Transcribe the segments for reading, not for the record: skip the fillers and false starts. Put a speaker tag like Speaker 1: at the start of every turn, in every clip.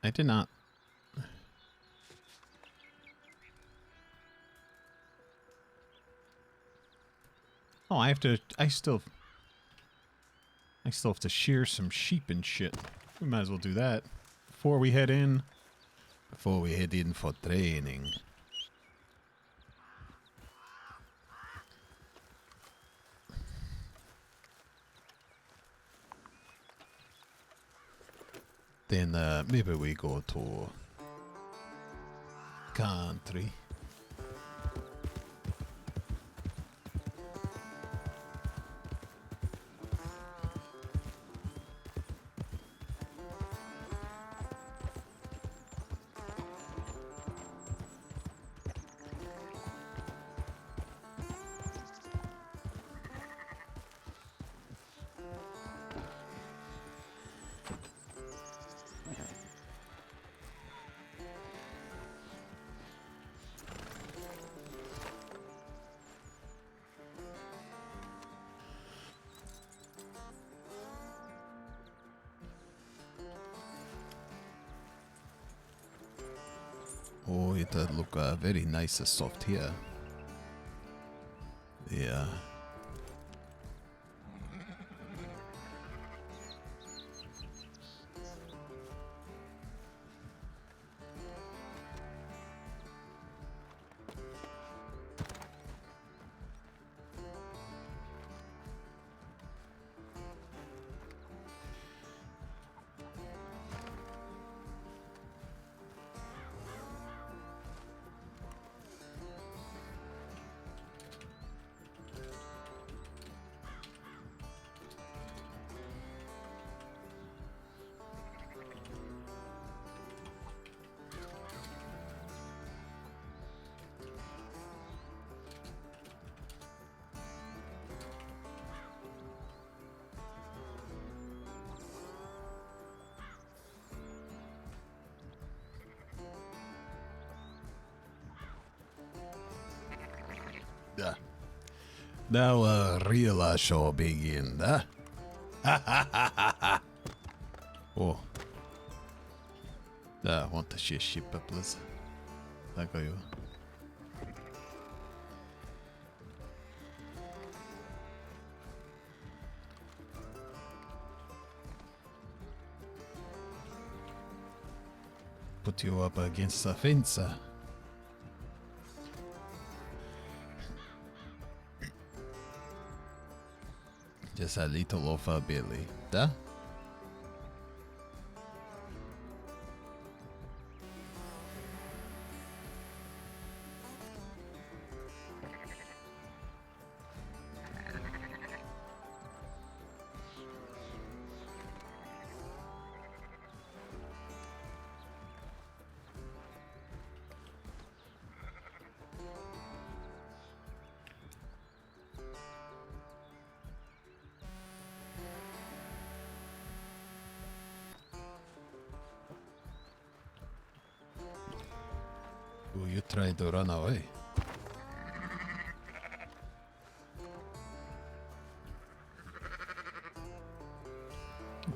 Speaker 1: I did not. Oh, I still have to shear some sheep and shit. We might as well do that before we head in. Before we head in for training. Then maybe we go to country. Oh, it does look very nice and soft here. Yeah. Yeah. Now real show begin, huh? Oh. I want to share ship, please. Thank you. Put you up against the fence. Just a little of a belly, huh? Oh, you tried to run away.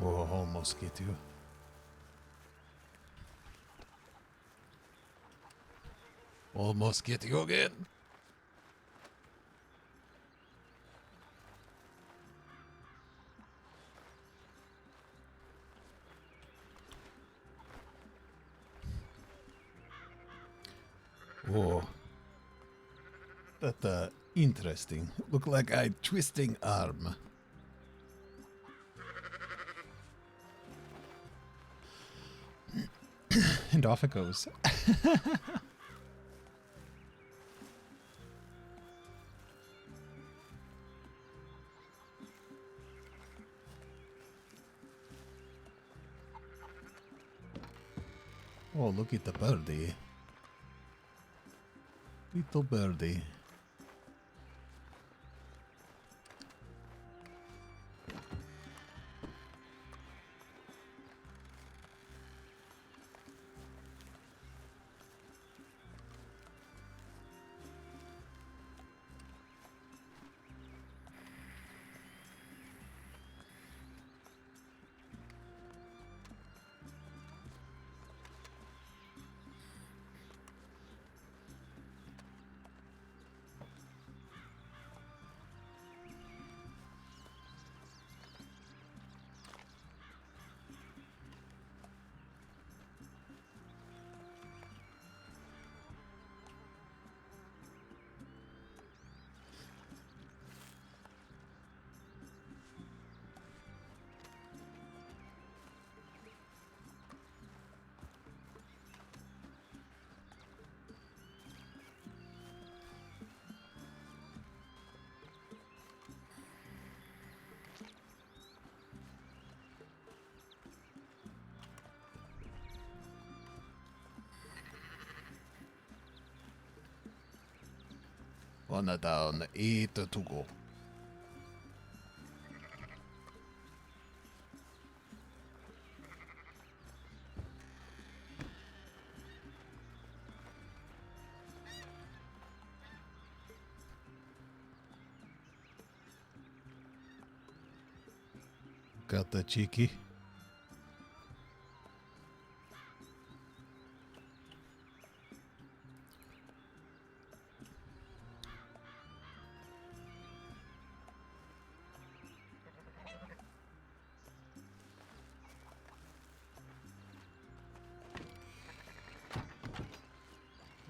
Speaker 1: Oh, almost get you. Almost get you again. Oh. That interesting. Look like a twisting arm. And off it goes. Oh, look at the birdie. Little birdie. One down, 8 to go. Got the cheeky.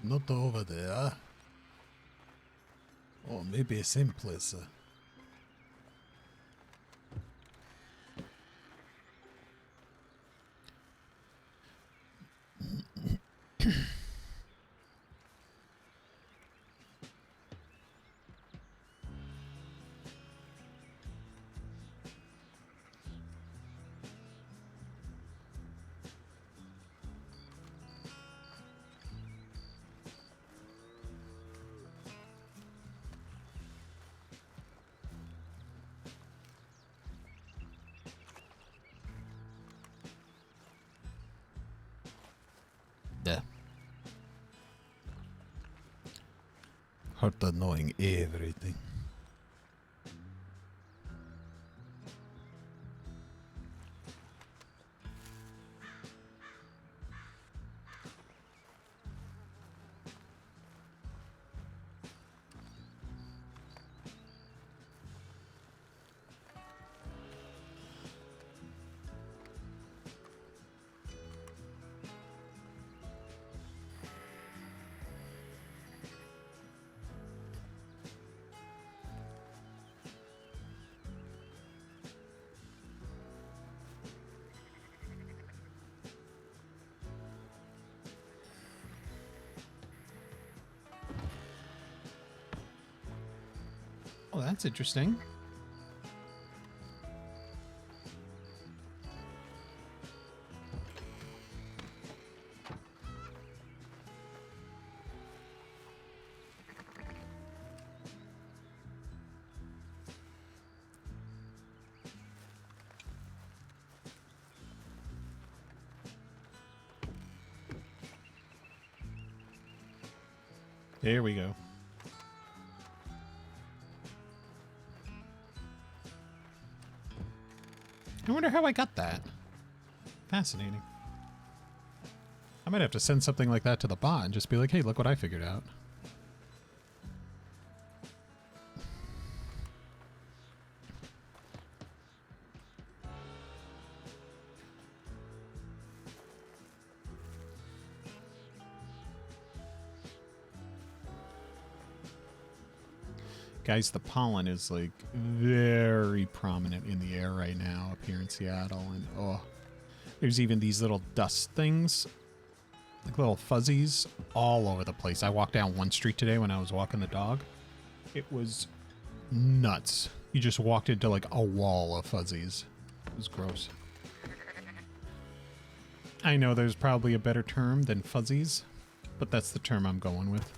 Speaker 1: Not over there. Oh, maybe same place. Yeah. Hurt at knowing everything. Oh, that's interesting. There we go. I wonder how I got that. Fascinating. I might have to send something like that to the bot and just be like, hey, look what I figured out. Guys, the pollen is like very prominent in the air right now up here in Seattle. And oh, there's even these little dust things, like little fuzzies all over the place. I walked down one street today when I was walking the dog. It was nuts. You just walked into like a wall of fuzzies. It was gross. I know there's probably a better term than fuzzies, but that's the term I'm going with.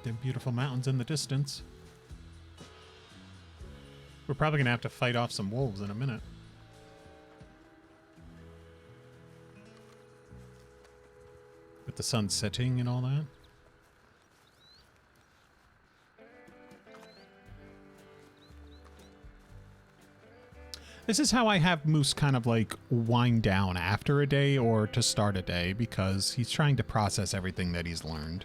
Speaker 1: Them beautiful mountains in the distance. We're probably going to have to fight off some wolves in a minute. With the sun setting and all that. This is how I have Moose kind of like wind down after a day or to start a day, because he's trying to process everything that he's learned.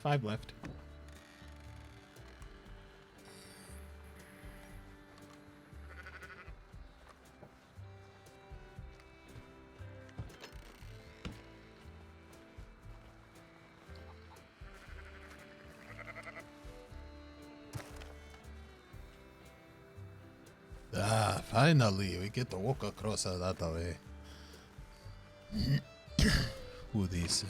Speaker 1: 5 left.
Speaker 2: Ah, finally, we get to walk across that way. Who this?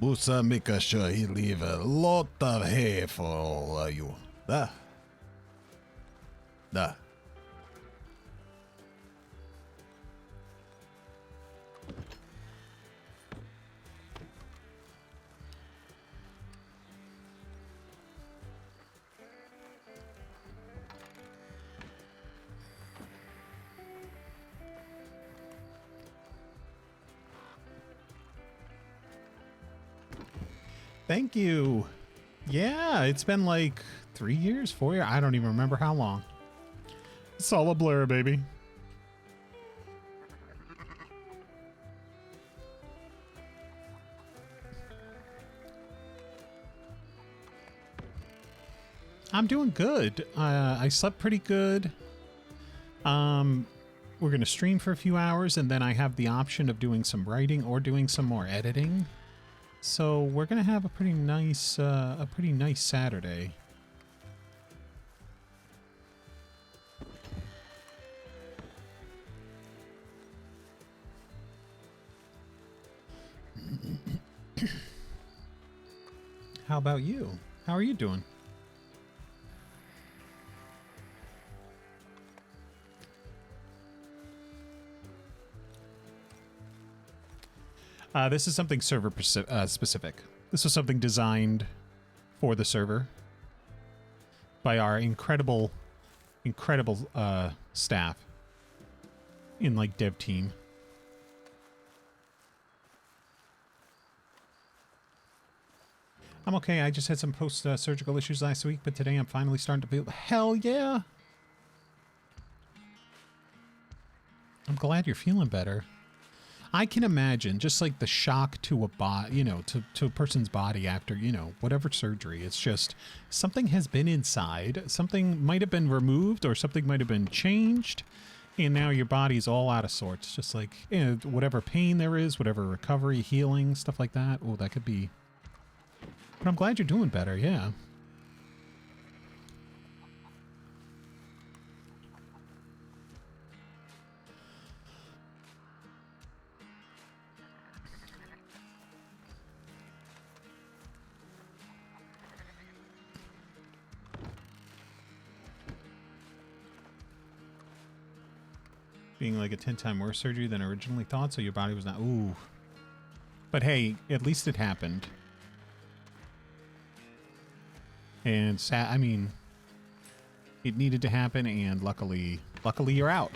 Speaker 2: Musa make sure he leave a lot of hay for all of you. Da. Da.
Speaker 1: Thank you. Yeah, it's been like 3 years, 4 years. I don't even remember how long. It's all a blur, baby. I'm doing good. I slept pretty good. We're going to stream for a few hours, and then I have the option of doing some writing or doing some more editing. So we're going to have a pretty nice Saturday. How about you? How are you doing? This is something server specific. This was something designed for the server by our incredible staff in like dev team. I'm okay. I just had some post-surgical issues last week, but today I'm finally starting to feel... Hell yeah! I'm glad you're feeling better. I can imagine just like the shock to a body, you know, to a person's body after, you know, whatever surgery. It's just something has been inside. Something might have been removed or something might have been changed. And now your body's all out of sorts. Just like, you know, whatever pain there is, whatever recovery, healing, stuff like that. Oh, that could be... But I'm glad you're doing better, yeah. Being like a 10-time worse surgery than originally thought, so your body was not... Ooh. But hey, at least it happened. And I mean, it needed to happen, and luckily you're out.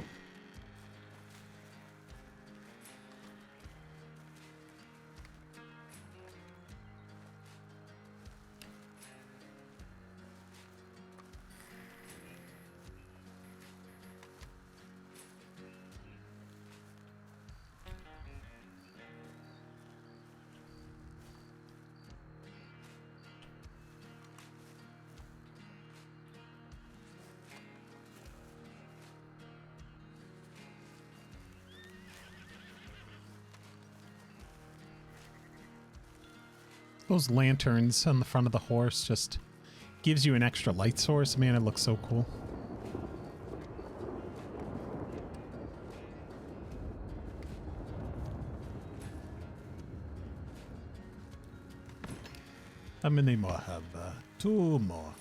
Speaker 1: Those lanterns on the front of the horse just gives you an extra light source. Man, it looks so cool. How many more have? Two more.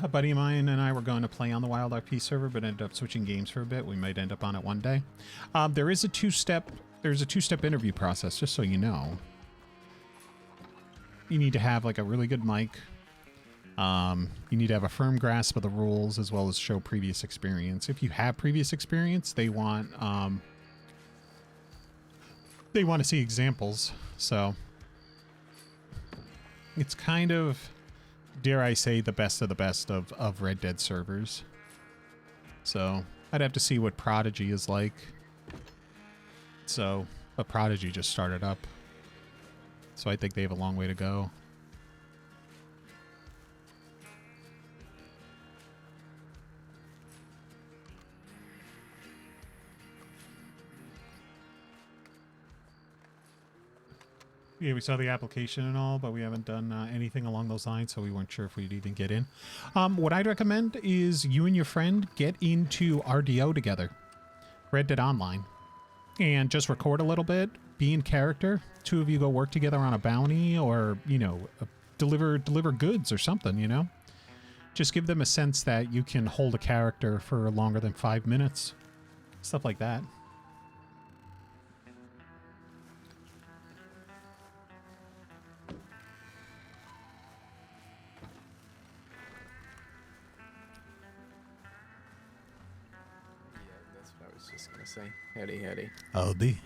Speaker 1: A buddy of mine and I were going to play on the wildrp server, but ended up switching games for a bit. We might end up on it one day. There's a two-step interview process, just so you know. You need to have like a really good mic. You need to have a firm grasp of the rules as well as show previous experience. If you have previous experience, they want to see examples. So it's kind of, dare I say, the best of the best of Red Dead servers. So I'd have to see what Prodigy is like. So, but Prodigy just started up. So I think they have a long way to go. Yeah, we saw the application and all, but we haven't done anything along those lines, so we weren't sure if we'd even get in. What I'd recommend is you and your friend get into RDO together, Red Dead Online, and just record a little bit, be in character. Two of you go work together on a bounty or, you know, deliver goods or something, you know? Just give them a sense that you can hold a character for longer than 5 minutes. Stuff like that.
Speaker 3: Just gonna say, howdy, howdy.
Speaker 2: Howdy.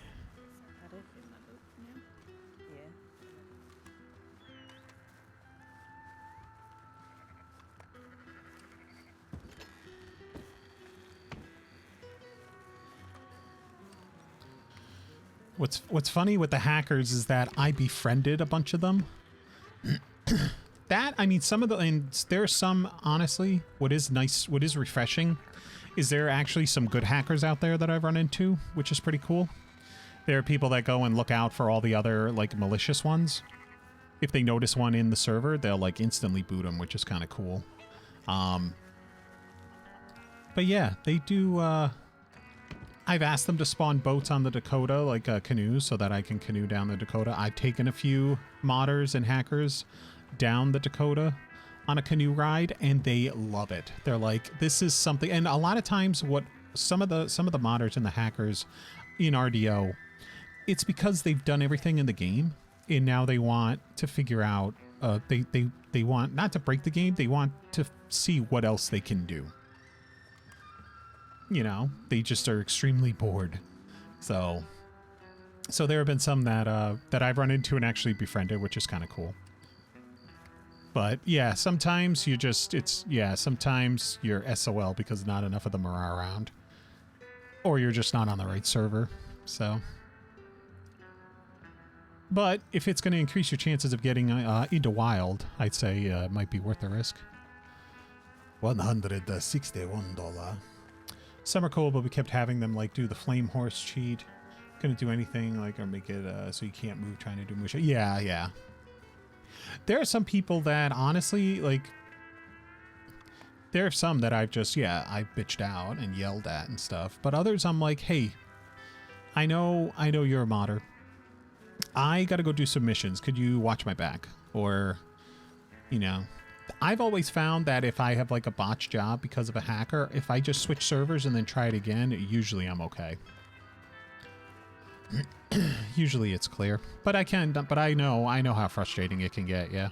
Speaker 1: What's funny with the hackers is that I befriended a bunch of them. I mean, some of the, and there's some, honestly, what is nice, what is refreshing, is there actually some good hackers out there that I've run into, which is pretty cool. There are people that go and look out for all the other, like, malicious ones. If they notice one in the server, they'll, like, instantly boot them, which is kind of cool. But yeah, they do, I've asked them to spawn boats on the Dakota, like canoes, so that I can canoe down the Dakota. I've taken a few modders and hackers down the Dakota on a canoe ride, and they love it. They're like, this is something. And a lot of times what some of the modders and the hackers in RDO, it's because they've done everything in the game, and now they want to figure out, they want not to break the game, they want to see what else they can do. You know, they just are extremely bored. So there have been some that I've run into and actually befriended, which is kind of cool. But yeah, sometimes sometimes you're SOL because not enough of them are around, or you're just not on the right server. So, but if it's going to increase your chances of getting into wild, I'd say it might be worth the risk.
Speaker 2: $161.
Speaker 1: Some are cool, but we kept having them like do the flame horse cheat. Couldn't do anything like, or make it so you can't move trying to do motion. Yeah. There are some people that honestly, like, there are some that I've just, I bitched out and yelled at and stuff. But others I'm like, hey, I know you're a modder. I got to go do some missions. Could you watch my back? Or, you know, I've always found that if I have like a botched job because of a hacker, if I just switch servers and then try it again, usually I'm okay. Usually it's clear, but I know how frustrating it can get. Yeah.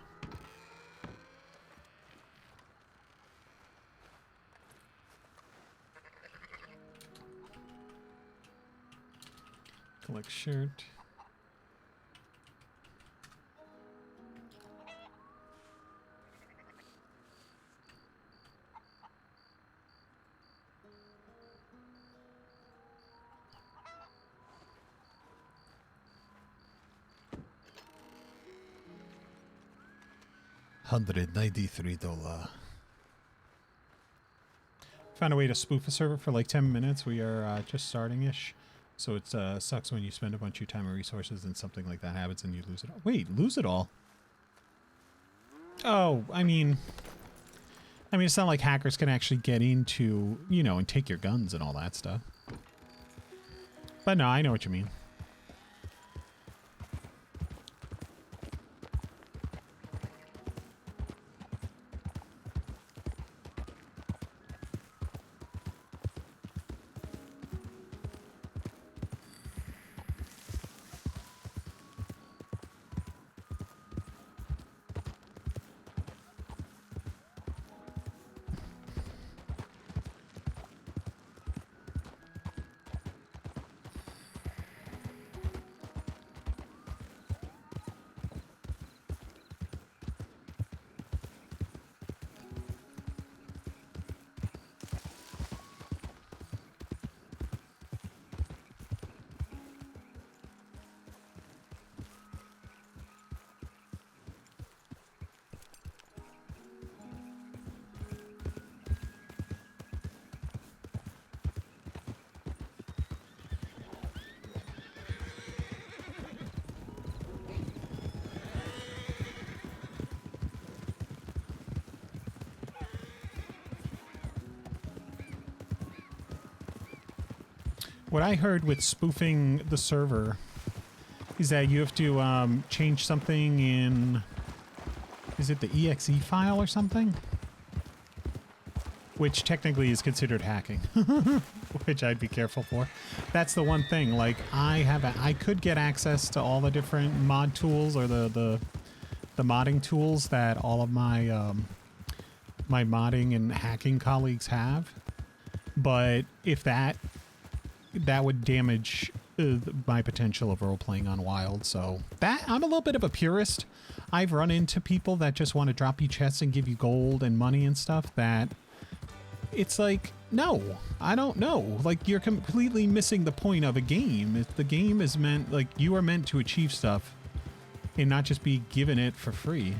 Speaker 1: Collect shirt.
Speaker 2: $193.
Speaker 1: Found a way to spoof a server for like 10 minutes. We are just starting-ish. So it sucks when you spend a bunch of your time and resources and something like that happens and you lose it all. Wait, lose it all? Oh, I mean, it's not like hackers can actually get into, you know, and take your guns and all that stuff. But no, I know what you mean. What I heard with spoofing the server is that you have to change something in, is it the exe file or something? Which technically is considered hacking, which I'd be careful for. That's the one thing, like I could get access to all the different mod tools or the modding tools that all of my my modding and hacking colleagues have. But if that would damage my potential of role-playing on Wild, so that I'm a little bit of a purist. I've run into people that just want to drop you chests and give you gold and money and stuff that it's like, no, I don't know. Like, you're completely missing the point of a game. If the game is meant, like, you are meant to achieve stuff and not just be given it for free.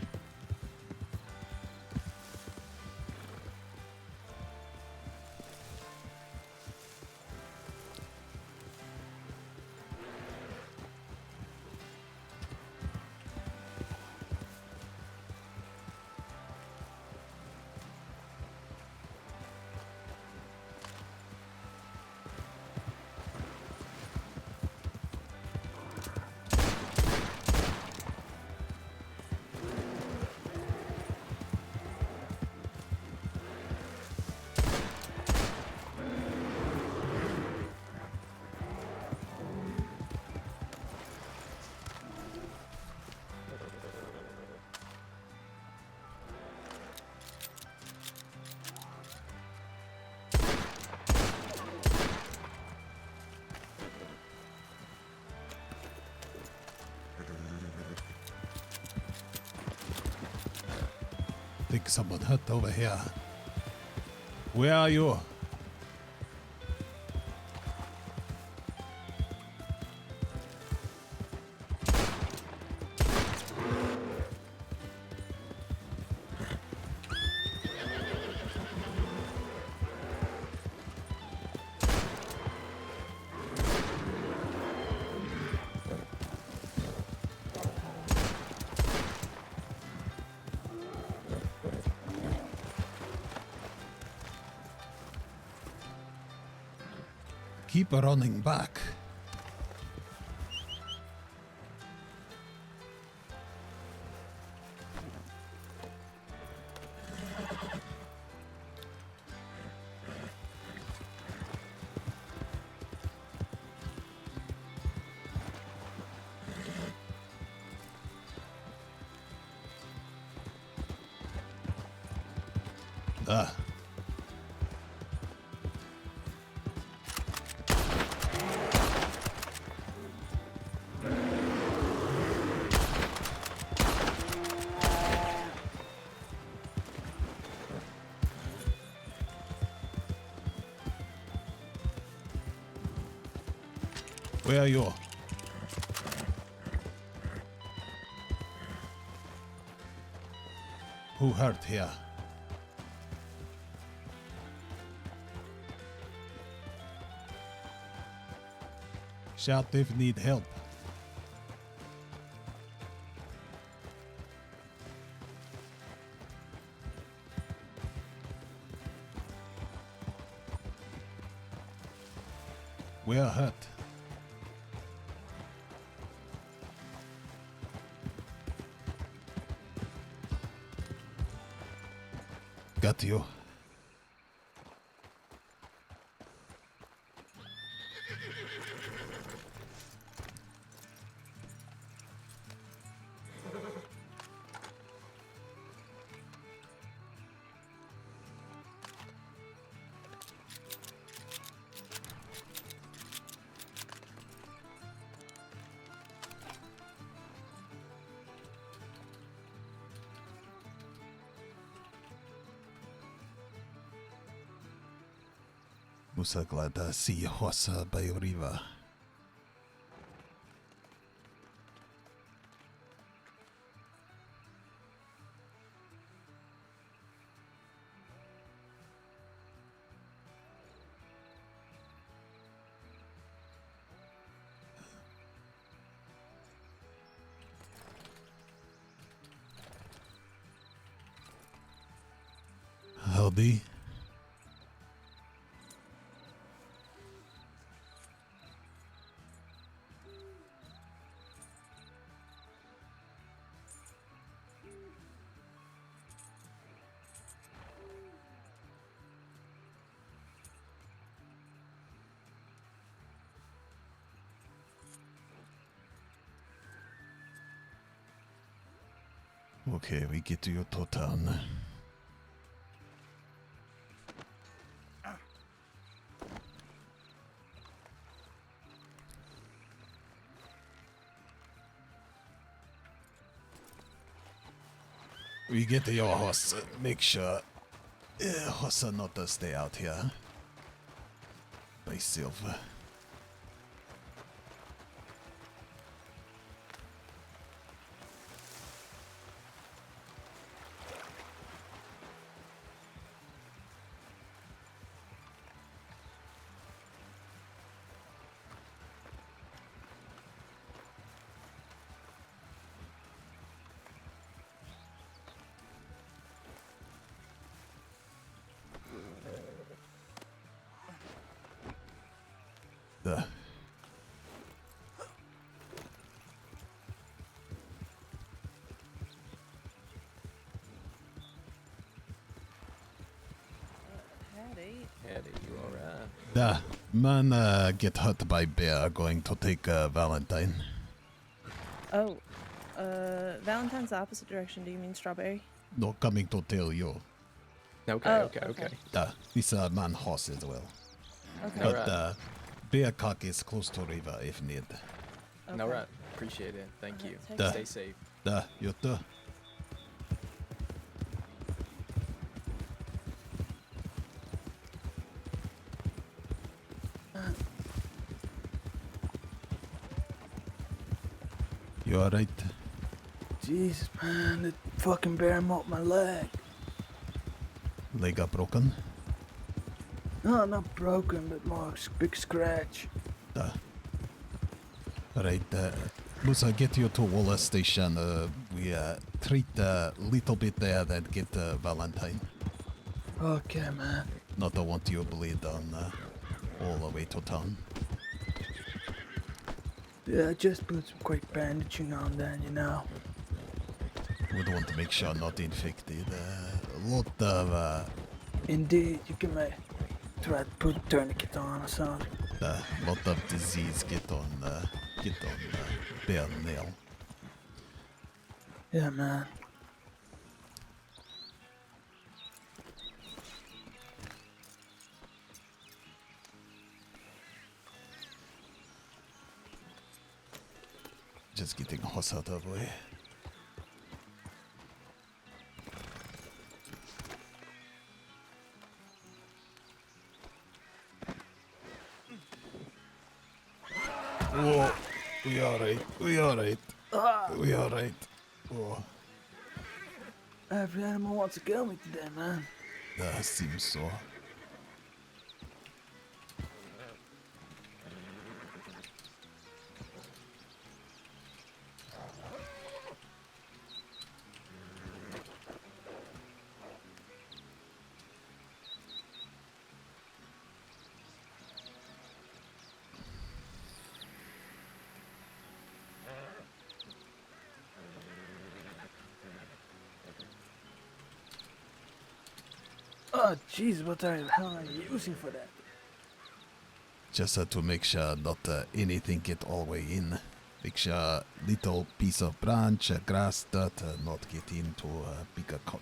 Speaker 2: Think someone hurt over here. Where are you? Keep running back. Where are you? Who hurt here? Shout if you need help. We're hurt. Got you. Musa glad to see Hossa by Riva. Howdy. Okay, we get to your town. We get to your horse. Make sure horse not to stay out here by Silver.
Speaker 3: Howdy, you alright?
Speaker 2: The man get hurt by bear going to take Valentine.
Speaker 4: Oh, Valentine's the opposite direction. Do you mean strawberry?
Speaker 2: No coming to tell you.
Speaker 3: Okay,
Speaker 4: Oh,
Speaker 3: okay, okay.
Speaker 4: okay.
Speaker 2: This man horse as well.
Speaker 4: Okay.
Speaker 2: But
Speaker 3: Alright.
Speaker 2: bear cock is close to river if need.
Speaker 4: Okay.
Speaker 3: Alright, appreciate it. Thank you.
Speaker 4: Take
Speaker 2: Duh.
Speaker 3: Stay safe.
Speaker 2: You too. You alright?
Speaker 5: Jesus, man, that fucking bear mopped my leg.
Speaker 2: Leg got broken?
Speaker 5: No, not broken, but more big scratch.
Speaker 2: Alright, Musa, get you to Wallace Station. We treat a little bit there, then get Valentine.
Speaker 5: Okay, man.
Speaker 2: Not to want you bleed on all the way to town.
Speaker 5: Yeah, just put some quick bandaging on then, you know.
Speaker 2: Would want to make sure not infected. A lot of
Speaker 5: Indeed, you can try to put a tourniquet on or something.
Speaker 2: lot of disease get on bare nail.
Speaker 5: Yeah, man.
Speaker 2: Just getting horse out of the way. Oh, we alright. We alright. We alright. Oh,
Speaker 5: Every animal wants to kill me today, man.
Speaker 2: that seems so.
Speaker 5: Oh, jeez, what the hell are you using for that?
Speaker 2: Just to make sure not anything get all the way in. Make sure little piece of branch, grass, dirt not get into a bigger cut.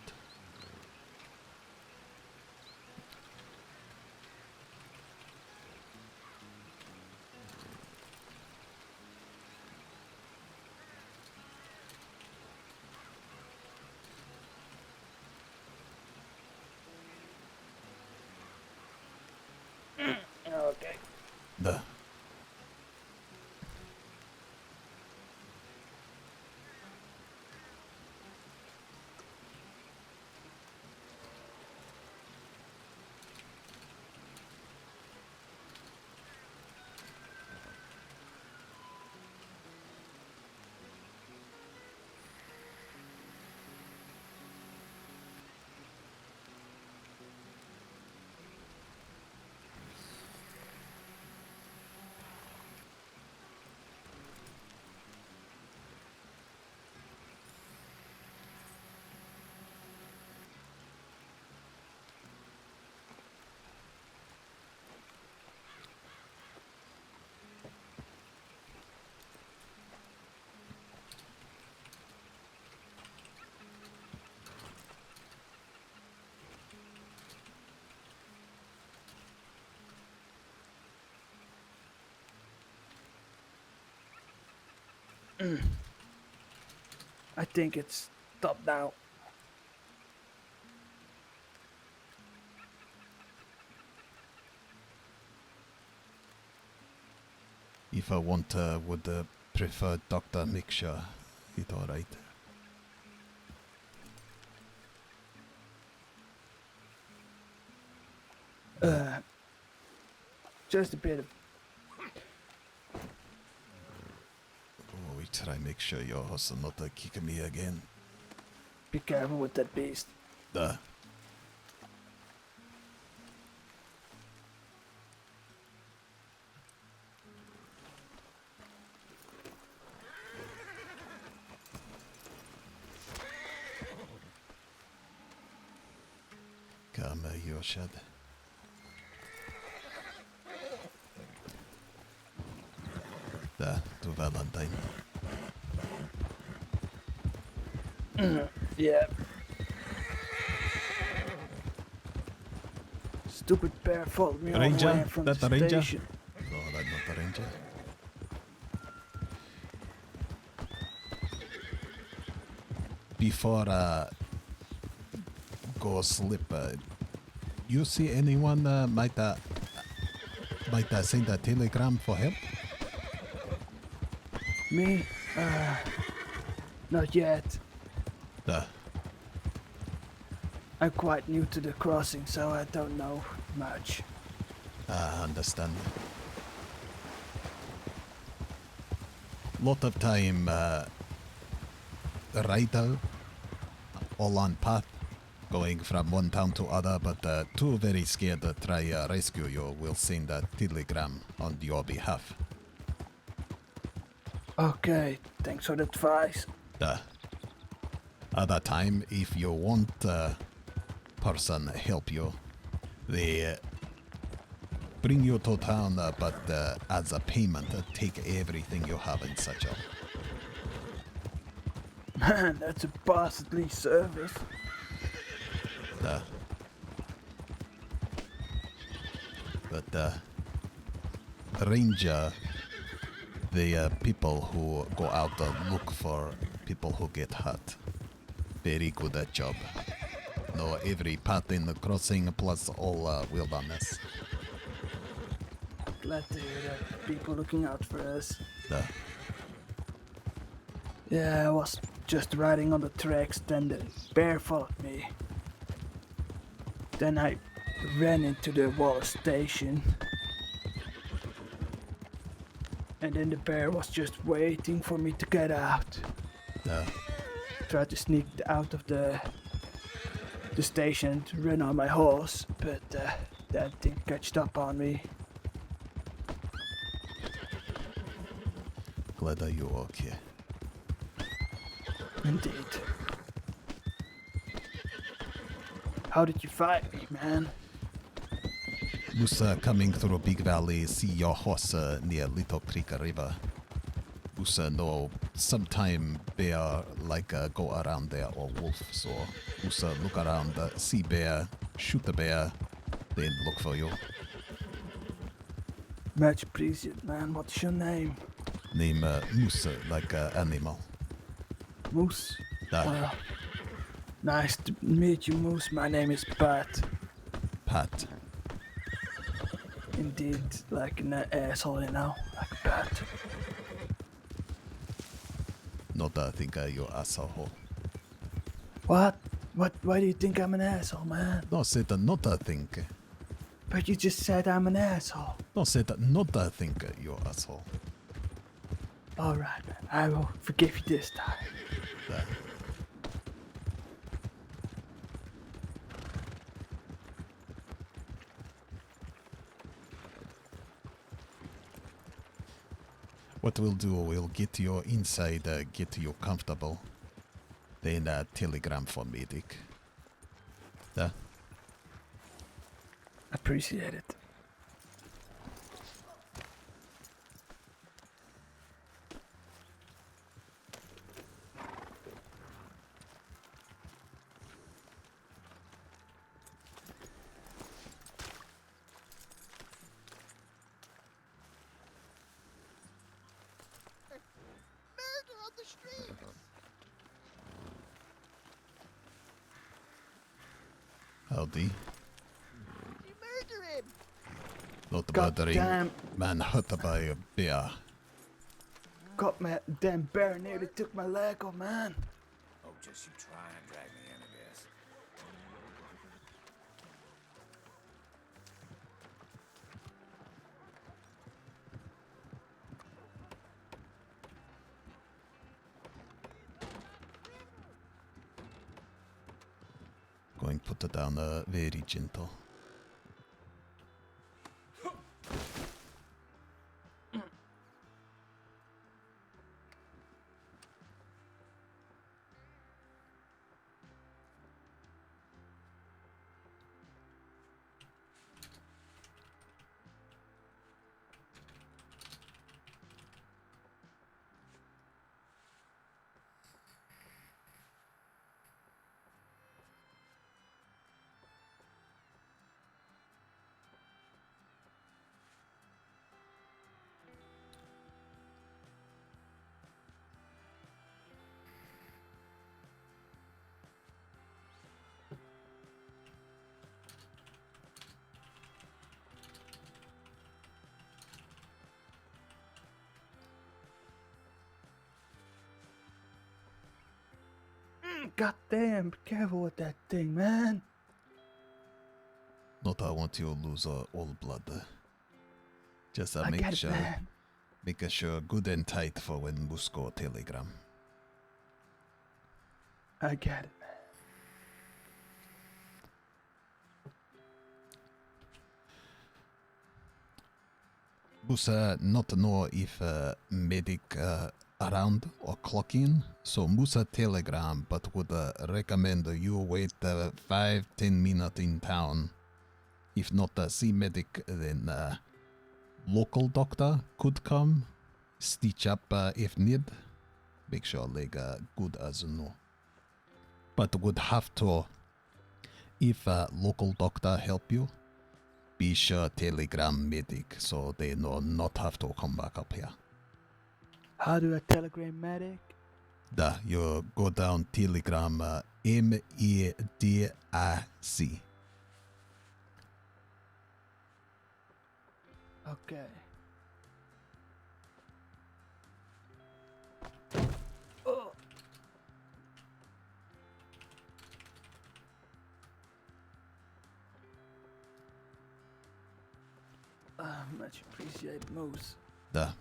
Speaker 5: Okay.
Speaker 2: The
Speaker 5: I think it's stopped now.
Speaker 2: if I want would prefer Dr. Mixture, it alright.
Speaker 5: Just a bit of.
Speaker 2: Oh, we try make sure your horse not kick me again.
Speaker 5: Be careful with that beast.
Speaker 2: The Come, Yoshad. To Valentine.
Speaker 5: Yeah. Stupid bear followed me all the
Speaker 2: Ranger?
Speaker 5: way from the
Speaker 2: That a ranger?
Speaker 5: station.
Speaker 2: No, that's not a ranger. Before go sleep, you see anyone might send a telegram for help?
Speaker 5: Me? Not yet. I'm quite new to the crossing, so I don't know much.
Speaker 2: I understand. Lot of time rider all on path going from one town to other, but too very scared to try rescue you. Will send a telegram on your behalf.
Speaker 5: Okay, thanks for the advice.
Speaker 2: Other time, if you want person help you, they bring you to town, but as a payment, take everything you have in satchel.
Speaker 5: Man, that's a bastardly service.
Speaker 2: But ranger, the people who go out look for people who get hurt. Very good at job. Know every path in the crossing plus all wilderness.
Speaker 5: Glad to hear that. People looking out for us.
Speaker 2: The
Speaker 5: Yeah, I was just riding on the tracks, then the bear followed me. Then I ran into the wall station. And then the bear was just waiting for me to get out. Tried to sneak out of the station to run on my horse, but that thing catched up on me.
Speaker 2: Glad that you're okay.
Speaker 5: Indeed. How did you find me, man?
Speaker 2: Musa coming through Big Valley, see your horse near Little Creek River. Musa know sometime bear like go around there or wolf, so Musa look around, see bear, shoot the bear, then look for you.
Speaker 5: Much appreciated, man. What's your name?
Speaker 2: Name Musa like animal.
Speaker 5: Moose?
Speaker 2: That
Speaker 5: Well, nice to meet you, Moose. My name is Pat.
Speaker 2: Pat.
Speaker 5: Indeed, like an asshole, you know? Like Pat.
Speaker 2: Not think you asshole.
Speaker 5: What? Why do you think I'm an asshole, man?
Speaker 2: No said not think.
Speaker 5: But you just said I'm an asshole.
Speaker 2: No said not think you asshole.
Speaker 5: Alright, man. I will forgive you this time.
Speaker 2: That. What we'll do, we'll get you inside, get you comfortable. Then telegram for medic. Yeah.
Speaker 5: Appreciate it.
Speaker 2: Howdy.
Speaker 6: You murder him!
Speaker 2: Not
Speaker 5: God
Speaker 2: murdering
Speaker 5: damn.
Speaker 2: man hurt by a bear.
Speaker 5: God, man, damn bear nearly took my leg off, man.
Speaker 7: Oh, just you try and drag me in, I guess.
Speaker 2: Going put it down very gentle.
Speaker 5: God damn, be careful with that thing, man.
Speaker 2: Not I want you to lose all blood. Just
Speaker 5: I
Speaker 2: make
Speaker 5: get it,
Speaker 2: sure,
Speaker 5: man.
Speaker 2: make sure good and tight for when Musco telegram.
Speaker 5: I get it, man.
Speaker 2: Musa not know if medic around or clock in, so Musa telegram, but would recommend you wait 5-10 minutes in town. If not see medic, then local doctor could come, stitch up if need. Make sure leg good as no. But would have to, if local doctor help you, be sure telegram medic so they know not have to come back up here.
Speaker 5: How do I telegram medic?
Speaker 2: Da, you go down telegram MEDIC.
Speaker 5: Okay. Oh. Much appreciated, Moose.
Speaker 2: Da,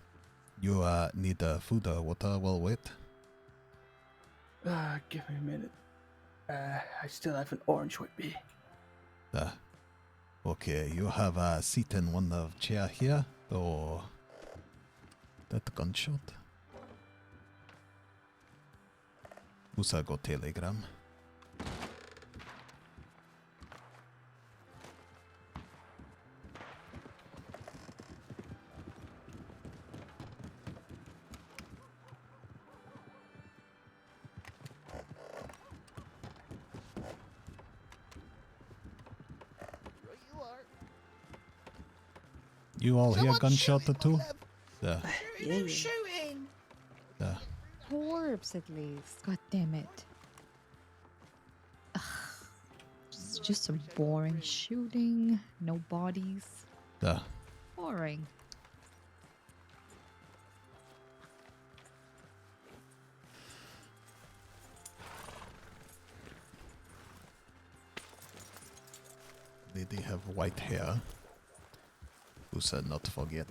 Speaker 2: you need food or water while wait?
Speaker 5: Give me a minute. I still have an orange with me.
Speaker 2: Da. Okay, you have a seat in one of chair here, or that gunshot? Usa go telegram. You all hear
Speaker 6: Someone
Speaker 2: gunshot or
Speaker 6: shooting,
Speaker 2: two?
Speaker 6: my love.
Speaker 2: Yeah.
Speaker 4: Yeah, yeah.
Speaker 6: Shooting.
Speaker 2: Yeah.
Speaker 8: Corpse at least. God damn it. Ugh. It's just a boring shooting. No bodies.
Speaker 2: Yeah.
Speaker 8: Boring.
Speaker 2: Lady have white hair. Who said not to forget?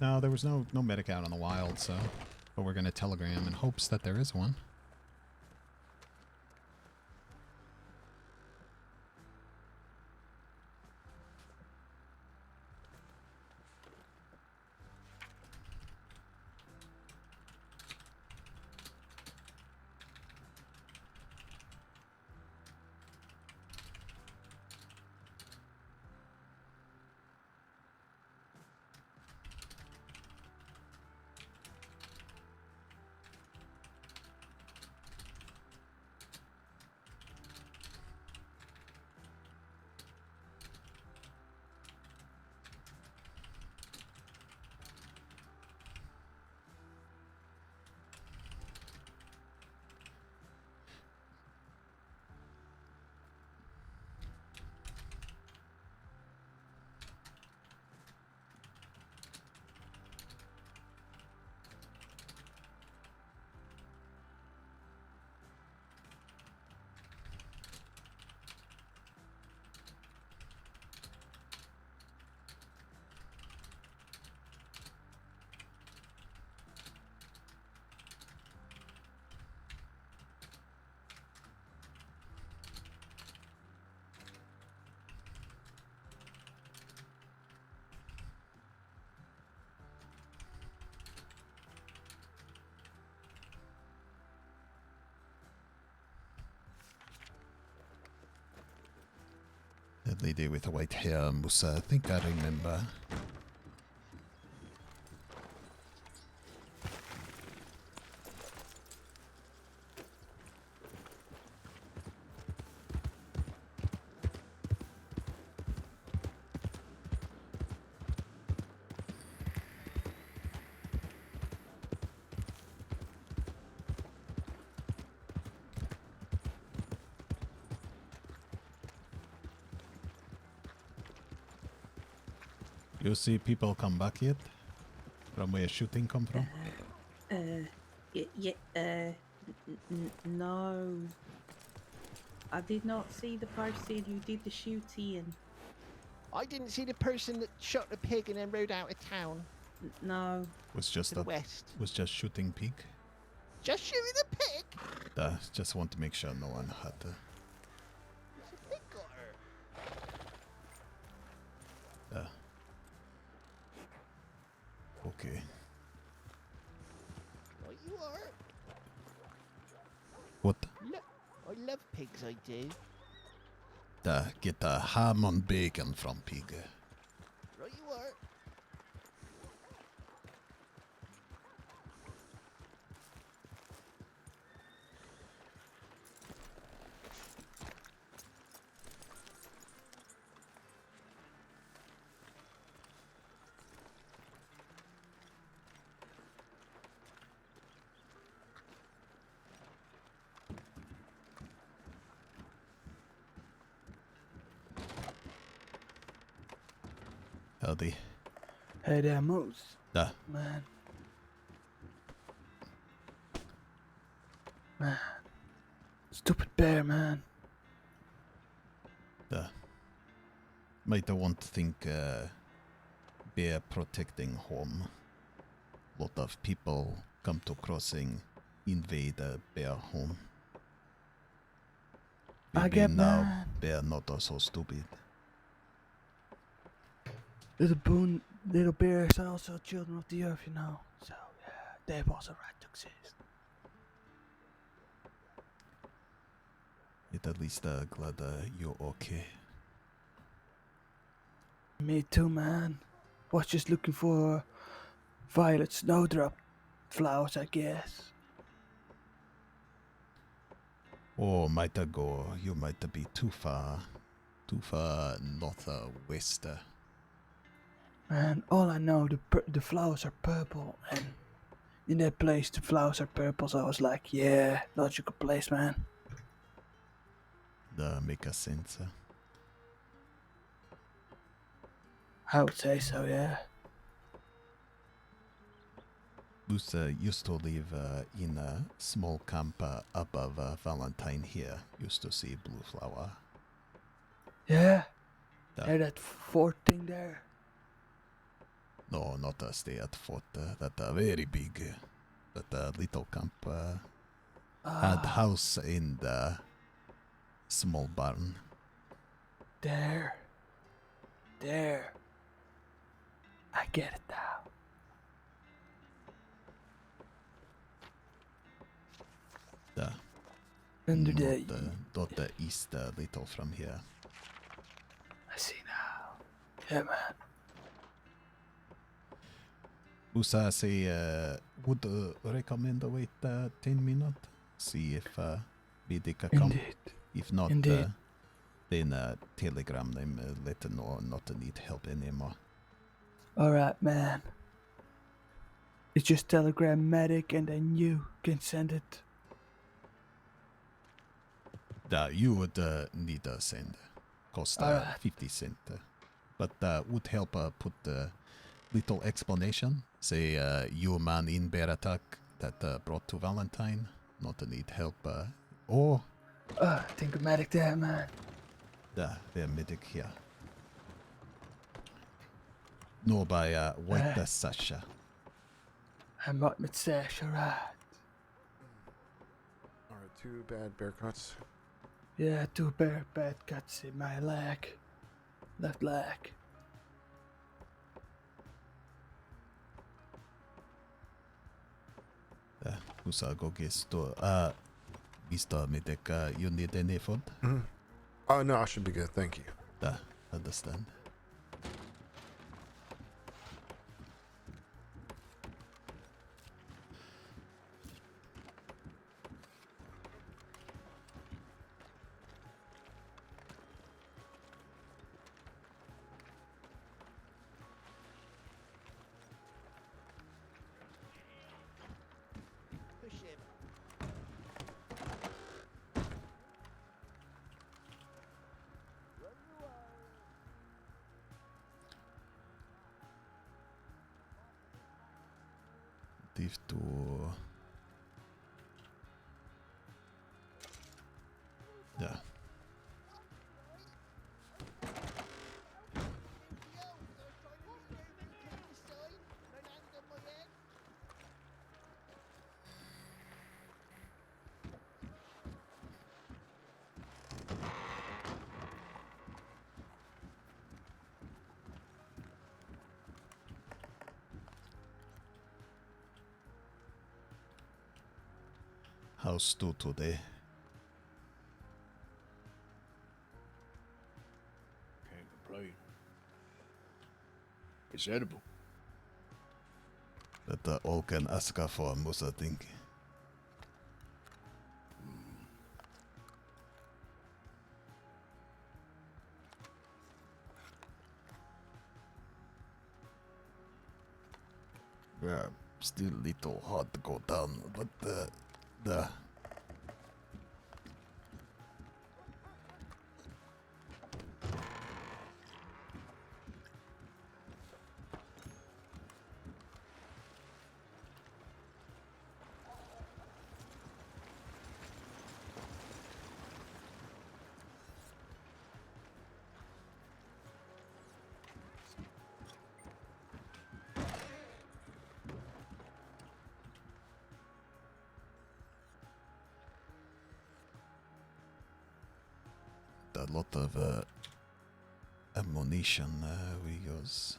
Speaker 1: No, there was no medic out on the wild, so... But we're gonna telegram in hopes that there is one.
Speaker 2: That lady with the white hair, Musa. I think I remember.
Speaker 1: You see people come back yet? From where shooting come from?
Speaker 9: No. I did not see the person who did the shooting.
Speaker 6: I didn't see the person that shot the pig and then rode out of town
Speaker 9: No.
Speaker 1: Was just
Speaker 6: to the
Speaker 1: that
Speaker 6: west.
Speaker 1: was just shooting pig.
Speaker 6: Just shooting the pig.
Speaker 2: Just want to make sure no one had
Speaker 6: The pig got her.
Speaker 2: Okay.
Speaker 6: Right you are.
Speaker 2: What?
Speaker 6: I love pigs, I do.
Speaker 2: Get the ham and bacon from pig.
Speaker 6: Right you are.
Speaker 2: Howdy.
Speaker 5: Hey there, Moose.
Speaker 2: Da.
Speaker 5: Man. Man. Stupid bear, man.
Speaker 2: Might I want to think bear protecting home. Lot of people come to crossing, invade a bear home.
Speaker 5: I
Speaker 2: Maybe
Speaker 5: get
Speaker 2: now
Speaker 5: mad.
Speaker 2: bear not so stupid.
Speaker 5: Little bears are also children of the earth, you know. So, yeah, they have also right to exist.
Speaker 2: At least glad you're okay.
Speaker 5: Me too, man. Was just looking for violet snowdrop flowers, I guess.
Speaker 2: Or might go, you might be too far northwest.
Speaker 5: Man, all I know, the flowers are purple, and in that place the flowers are purple, so I was like, yeah, logical place, man.
Speaker 2: That make a sense.
Speaker 5: I would say so, yeah.
Speaker 2: Moose used to live in a small camp above Valentine here. Used to see blue flower.
Speaker 5: Yeah?
Speaker 2: Yeah.
Speaker 5: Hey, that fort thing there?
Speaker 2: No, not stay at fort. That very big. That little camp had house in the small barn.
Speaker 5: There. I get it now.
Speaker 2: Yeah.
Speaker 5: Under the...
Speaker 2: Not the east little from here.
Speaker 5: I see now. Yeah, man.
Speaker 2: Usa say would recommend wait 10 minutes. See if Bidika come.
Speaker 5: Indeed.
Speaker 2: If not,
Speaker 5: Indeed.
Speaker 2: then telegram them, let them know not to need help anymore.
Speaker 5: Alright, man. It's just telegram medic, and then you can send it.
Speaker 2: You would need a send. Cost
Speaker 5: Alright.
Speaker 2: 50 cents. But would help put little explanation. Say you man in bear attack that brought to Valentine. Not to need help. Or
Speaker 5: I think a medic there, man.
Speaker 2: the medic here. No by white Sasha.
Speaker 5: I'm not with Sash, alright.
Speaker 10: Alright, 2 bad bear cuts.
Speaker 5: Yeah, 2 bad cuts in my leg. Left leg.
Speaker 2: Usa go guess to Mr. Medic, you need any food?
Speaker 10: Oh, no, I should be good. Thank you.
Speaker 2: Understand.
Speaker 6: Push him.
Speaker 2: Div to yeah. How's do today?
Speaker 7: Can't complain. It's edible.
Speaker 2: That all can ask for Musa think. Yeah, still little hard to go down, but the a lot of ammunition we use.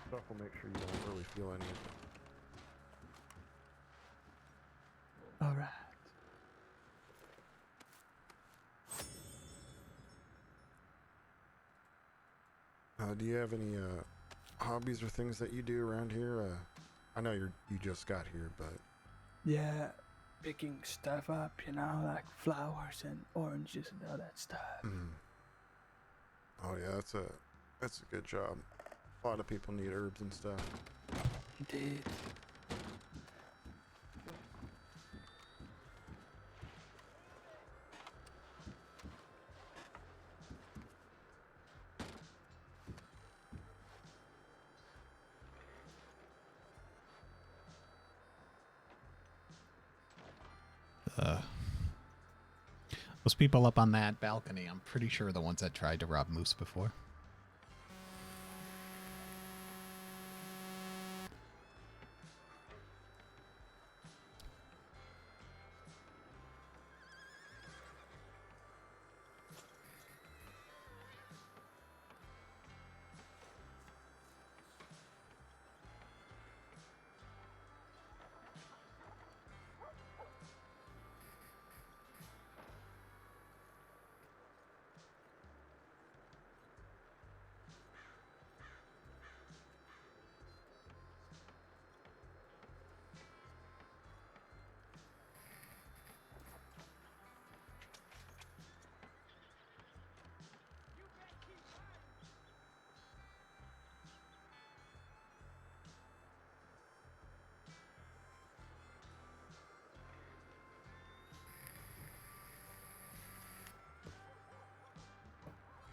Speaker 10: this stuff will make sure you don't really feel any of it.
Speaker 5: All right.
Speaker 10: Do you have any hobbies or things that you do around here? I know you just got here, but
Speaker 5: Yeah, picking stuff up, you know, like flowers and oranges and all that stuff.
Speaker 10: oh yeah, that's a good job. A lot of people need herbs and stuff.
Speaker 5: Indeed.
Speaker 1: Those people up on that balcony, I'm pretty sure are the ones that tried to rob Moose before.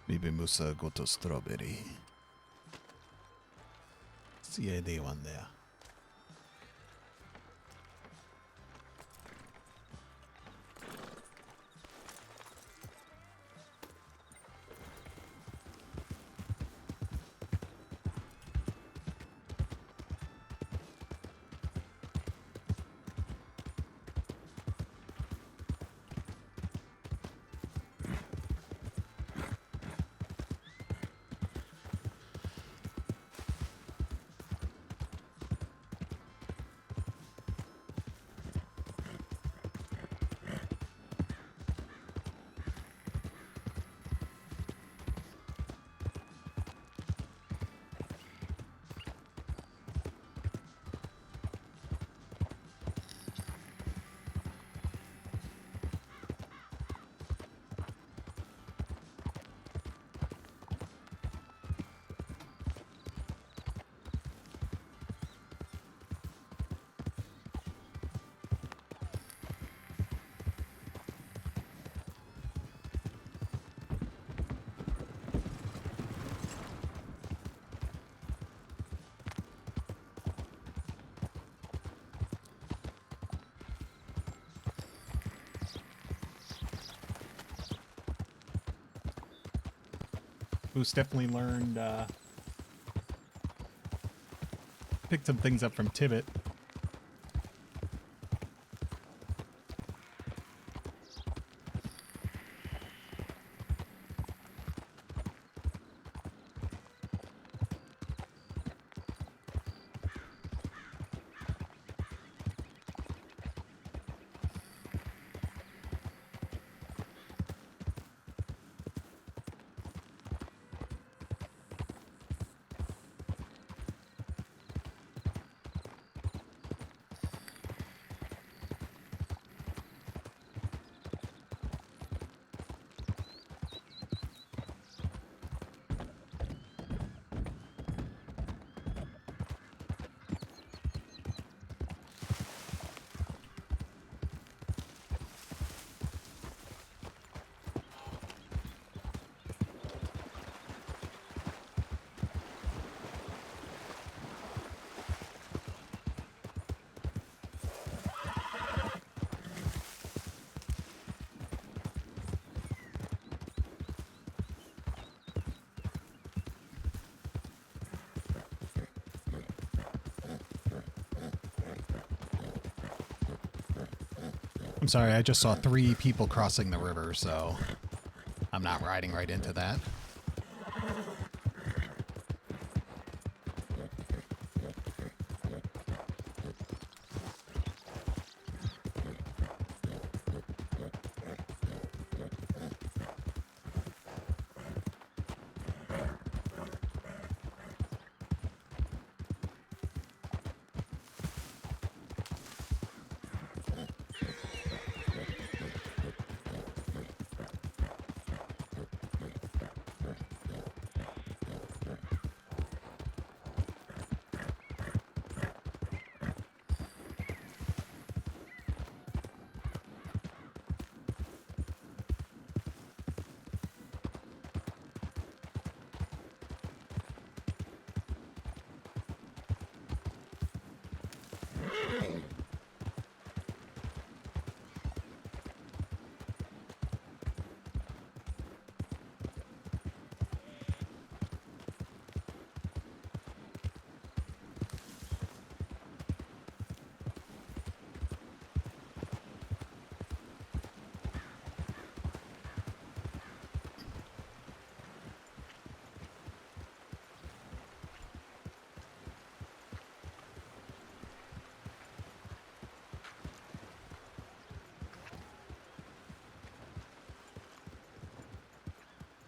Speaker 2: Maybe Musa go to Strawberry. See anyone there?
Speaker 1: Moose definitely learned, picked some things up from Tibbet. I'm sorry, I just saw 3 people crossing the river, so I'm not riding right into that.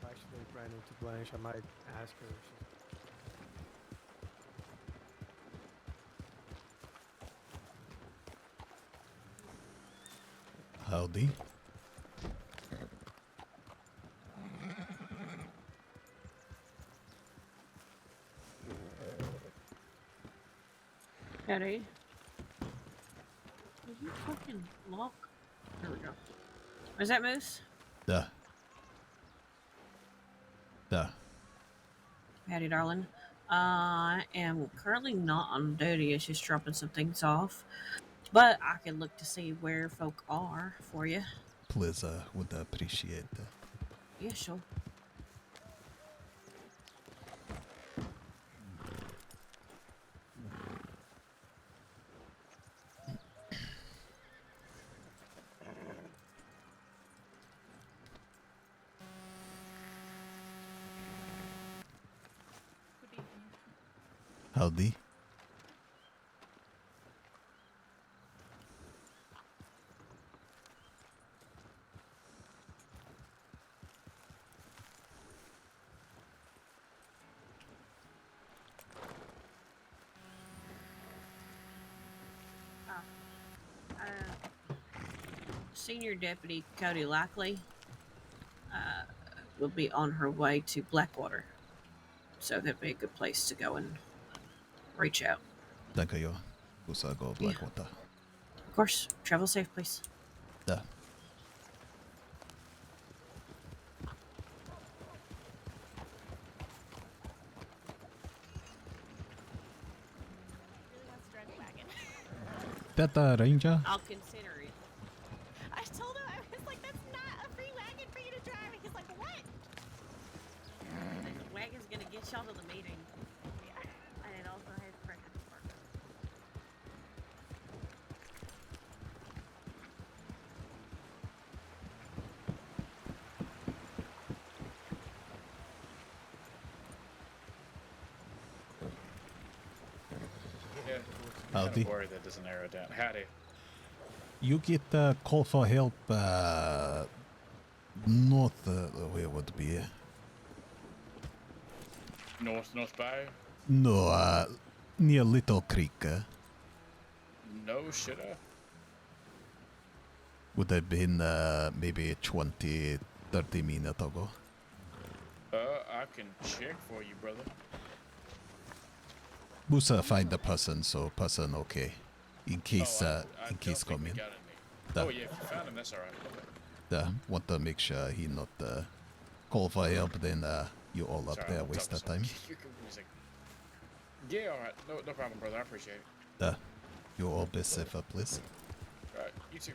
Speaker 11: Actually ran into Blanche. I might ask her if she's
Speaker 2: Howdy.
Speaker 9: Eddie. Will you fucking lock? There we go. Is that Moose?
Speaker 2: Duh. Duh.
Speaker 9: Patty, darling. I am currently not on duty. It's just dropping some things off. But I can look to see where folk are for you.
Speaker 2: Please, would appreciate that.
Speaker 9: Yeah, sure.
Speaker 2: Howdy.
Speaker 9: Senior Deputy Cody Lackley will be on her way to Blackwater. So that'd be a good place to go and reach out.
Speaker 2: Thank you. Pusa go Blackwater.
Speaker 9: Of course. Travel safe, please.
Speaker 2: Duh. That ranger?
Speaker 9: I'll consider it.
Speaker 12: I told him, I was like, that's not a free wagon for you to drive. And he's like, what?
Speaker 9: The wagon's gonna get y'all to the meeting.
Speaker 12: Yeah. And it also has pressure to park.
Speaker 7: Yeah,
Speaker 2: Howdy.
Speaker 7: kind of worried that doesn't narrow it down. Howdy.
Speaker 2: You get a call for help north, where would it be?
Speaker 7: North Bay?
Speaker 2: No, near Little Creek.
Speaker 7: No shitter.
Speaker 2: Would have been maybe 20, 30 minutes ago.
Speaker 7: I can check for you, brother.
Speaker 2: Busa find the person, so person okay. In case,
Speaker 7: I
Speaker 2: in case
Speaker 7: don't
Speaker 2: come
Speaker 7: think
Speaker 2: in.
Speaker 7: we got any. Oh yeah, if you found him, that's alright. Okay.
Speaker 2: Want to make sure he not call for help, then you all up
Speaker 7: Sorry,
Speaker 2: there
Speaker 7: I'll
Speaker 2: waste
Speaker 7: talk
Speaker 2: of time.
Speaker 7: You can music. Yeah, alright. No problem, brother. I appreciate it.
Speaker 2: You all be safer, please.
Speaker 7: Alright, you too.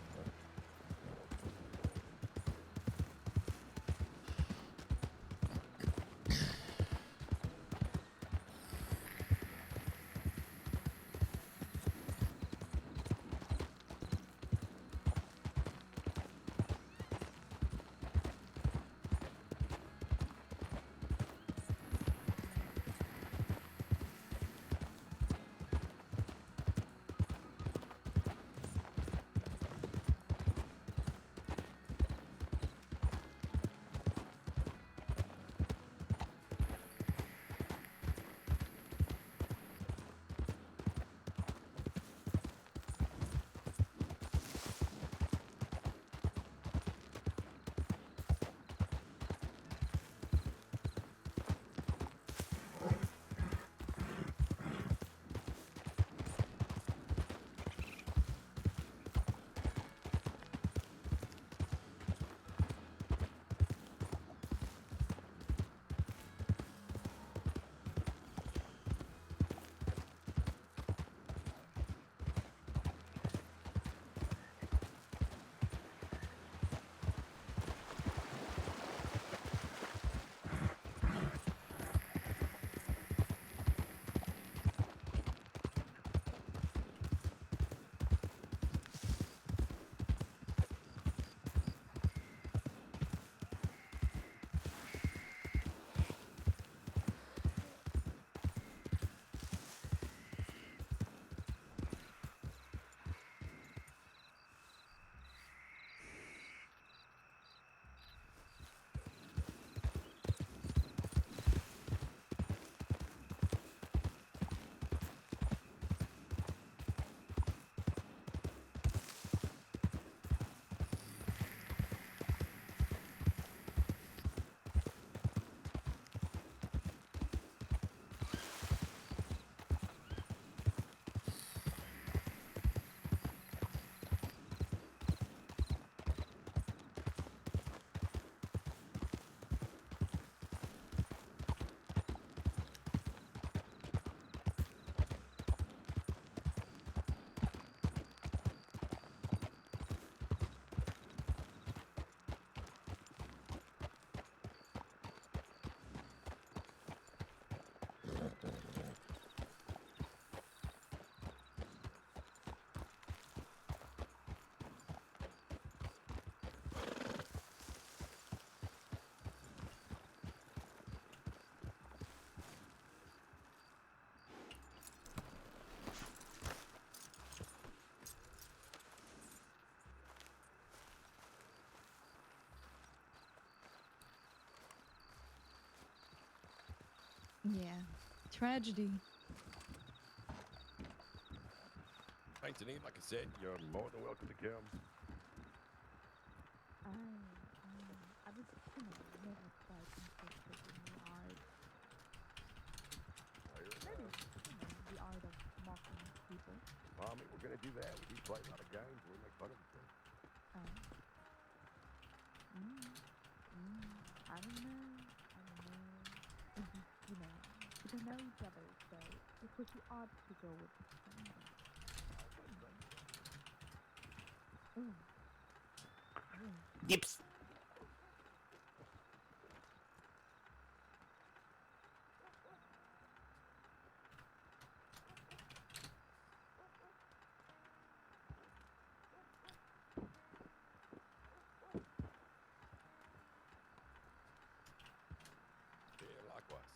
Speaker 8: Yeah. Tragedy.
Speaker 13: Anthony, like I said, you're more than welcome to come.
Speaker 8: I was, never quite interested in the art. Maybe, the art of mocking people.
Speaker 13: Well, I mean, we're going to do that. We do play a lot of games. We make fun of each other.
Speaker 8: I don't know. We don't know each other, so it would be odd to go with the friend.
Speaker 6: Dips.
Speaker 13: Yeah, likewise.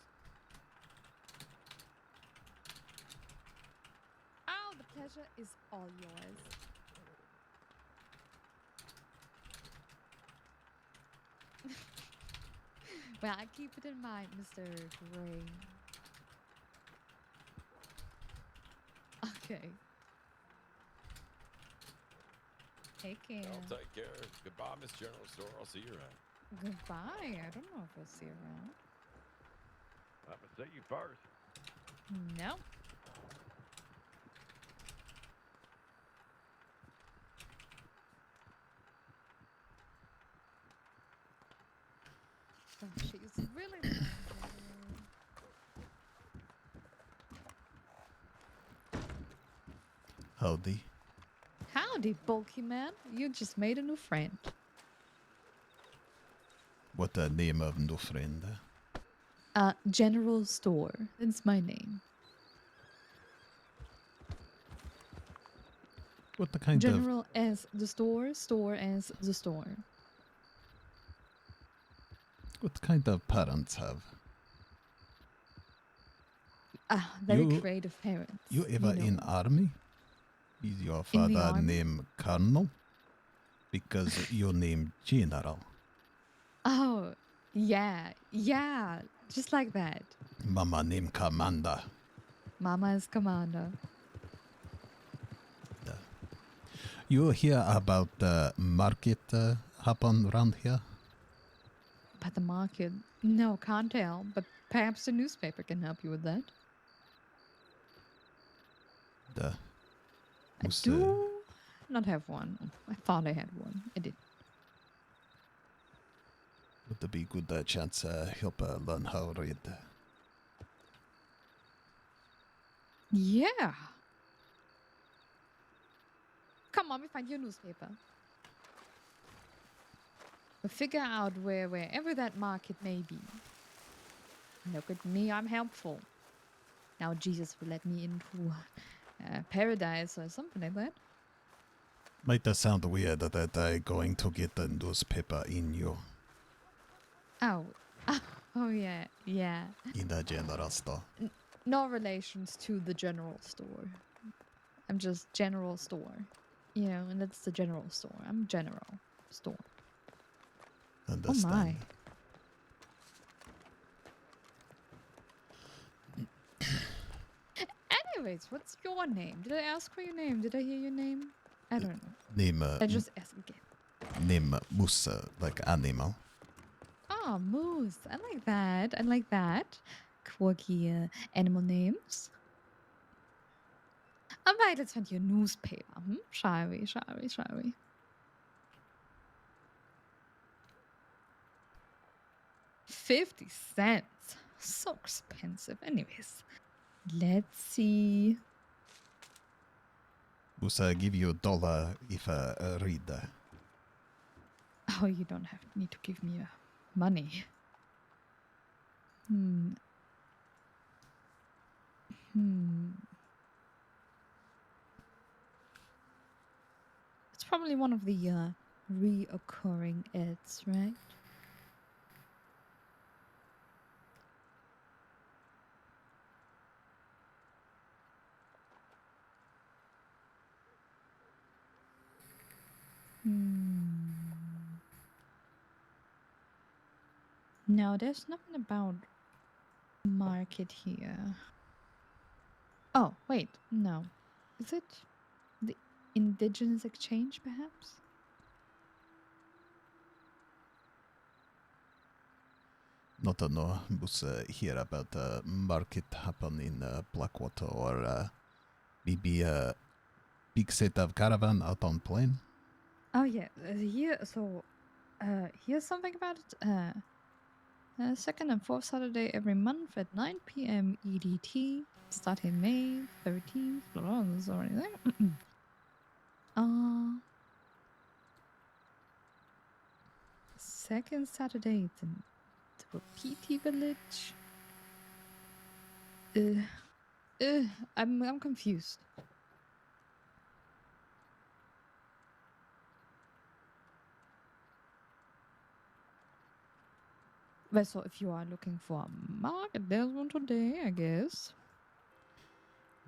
Speaker 8: Oh, the pleasure is all yours. Well, I keep it in mind, Mr. Gray. Okay. Take care.
Speaker 13: I'll take care. Goodbye, Miss General Store. I'll see you around.
Speaker 8: Goodbye. I don't know if I'll see you around.
Speaker 13: I'm going to see you first.
Speaker 8: No. Oh, she's really long.
Speaker 2: Howdy.
Speaker 8: Howdy, bulky man. You just made a new friend.
Speaker 2: What the name of new friend?
Speaker 8: General Store. That's my name.
Speaker 2: What the kind of...
Speaker 8: General as the store, store as the store.
Speaker 2: What kind of parents have?
Speaker 8: Very creative parents.
Speaker 2: You ever in army? Is your father
Speaker 8: army?
Speaker 2: named Colonel? Because you named General.
Speaker 8: Oh, yeah. Yeah. Just like that.
Speaker 2: Mama named Commander.
Speaker 8: Mama is commander.
Speaker 2: You hear about the market happen around here?
Speaker 8: But the market? No, can't tell. But perhaps the newspaper can help you with that. I do not have one. I thought I had one. I did.
Speaker 2: Would be good chance help learn how to read.
Speaker 8: Yeah. Come on, we find your newspaper. We'll figure out wherever that market may be. Look at me, I'm helpful. Now Jesus will let me into paradise or something like that.
Speaker 2: Might sound weird that I going to get the newspaper in you.
Speaker 8: Oh. Oh, yeah. Yeah.
Speaker 2: In the general store.
Speaker 8: No relations to the general store. I'm just general store. You know, and that's the general store. I'm general store.
Speaker 2: Understand.
Speaker 8: Oh my. Anyways, what's your name? Did I ask for your name? Did I hear your name? I don't know.
Speaker 2: Name.
Speaker 8: I just ask again.
Speaker 2: Name Moose, like animal.
Speaker 8: Oh, moose. I like that. I like that. Quirky animal names. Alright, let's find your newspaper. Shall we? 50 cents. So expensive. Anyways, let's see.
Speaker 2: Moose give you $1 if read.
Speaker 8: Oh, you don't need to give me money. It's probably one of the reoccurring ads, right? No, there's nothing about market here? Oh, wait, no. Is it the Indigenous Exchange, perhaps?
Speaker 2: Not to know, but hear about market happen in Blackwater or maybe a big set of caravan out on plain.
Speaker 8: Oh yeah, here's something about it. Second and fourth Saturday every month at 9 p.m. EDT, starting May 13th. Blah, blah, this is already there. Second Saturday it's in the PT village. I'm confused. Well, so if you are looking for a market, there's one today, I guess.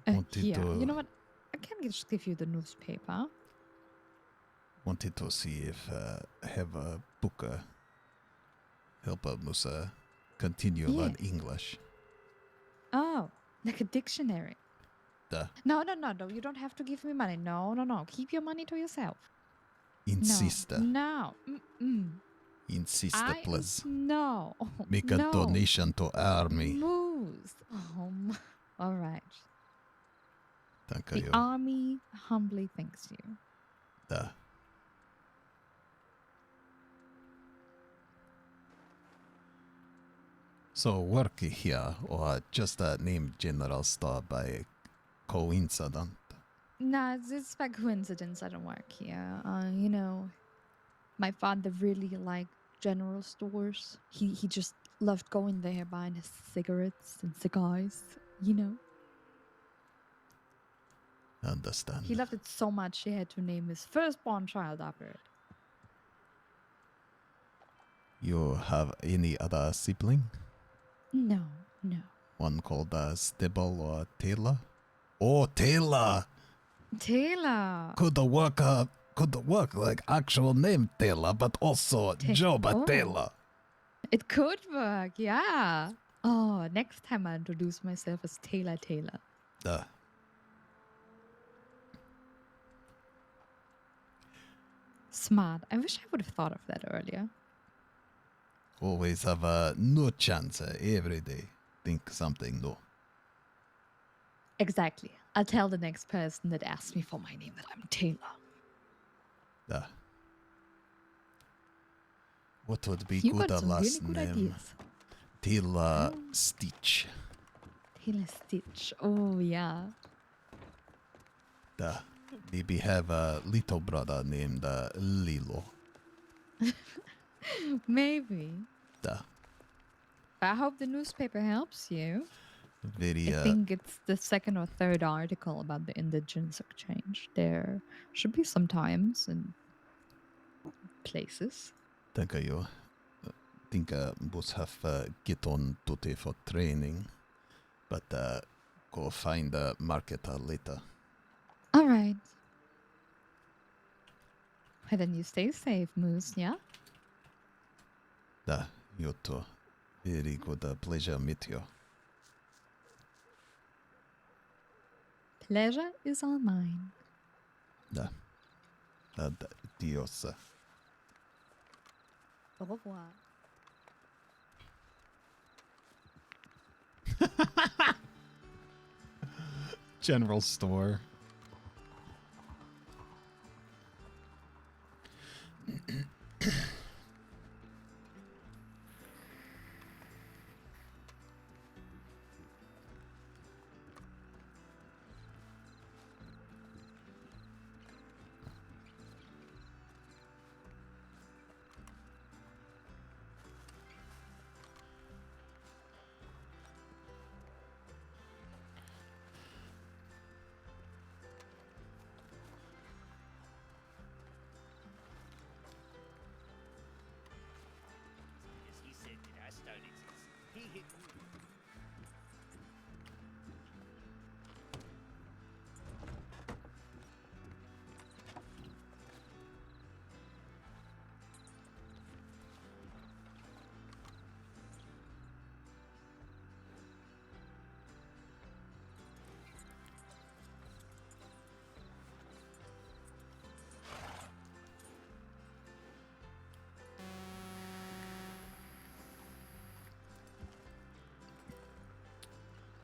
Speaker 2: Wanted
Speaker 8: Yeah,
Speaker 2: to-
Speaker 8: you know what? I can just give you the newspaper.
Speaker 2: Wanted to see if have a book help us continue learn English.
Speaker 8: Oh, like a dictionary.
Speaker 2: Duh.
Speaker 8: No, you don't have to give me money. No. Keep your money to yourself.
Speaker 2: Insist.
Speaker 8: No.
Speaker 2: Insist, please.
Speaker 8: No.
Speaker 2: Make a
Speaker 8: No.
Speaker 2: donation to army.
Speaker 8: Moose. All right.
Speaker 2: Thank
Speaker 8: The
Speaker 2: you.
Speaker 8: army humbly thanks you.
Speaker 2: Duh. So work here or just named General Store by coincidence?
Speaker 8: No, it's by coincidence I don't work here. You know, my father really liked general stores. He just loved going there buying his cigarettes and cigars, you know.
Speaker 2: Understand.
Speaker 8: He loved it so much he had to name his firstborn child after it.
Speaker 2: You have any other sibling?
Speaker 8: No.
Speaker 2: One called Stibble or Taylor? Oh, Taylor!
Speaker 8: Taylor.
Speaker 2: Could work like actual name Taylor, but also job
Speaker 8: Oh.
Speaker 2: Taylor.
Speaker 8: It could work, yeah. Oh, next time I introduce myself as Taylor. Smart. I wish I would have thought of that earlier.
Speaker 2: Always have a new chance every day. Think something new.
Speaker 8: Exactly. I'll tell the next person that asks me for my name that I'm Taylor.
Speaker 2: What would be
Speaker 8: You
Speaker 2: good
Speaker 8: got some
Speaker 2: last
Speaker 8: really good
Speaker 2: name?
Speaker 8: ideas.
Speaker 2: Taylor Stitch.
Speaker 8: Taylor Stitch. Oh, yeah.
Speaker 2: Maybe have a little brother named Lilo.
Speaker 8: Maybe.
Speaker 2: Duh.
Speaker 8: I hope the newspaper helps you.
Speaker 2: Very,
Speaker 8: I think it's the second or third article about the Indigenous Exchange. There should be some times and places.
Speaker 2: Thank you. Think both have get on today for training, but go find the marketer later.
Speaker 8: All right. Well, then you stay safe, Moose, yeah?
Speaker 2: You too. Very good pleasure meet you.
Speaker 8: Pleasure is all mine.
Speaker 2: Adios.
Speaker 8: Au revoir.
Speaker 1: General store.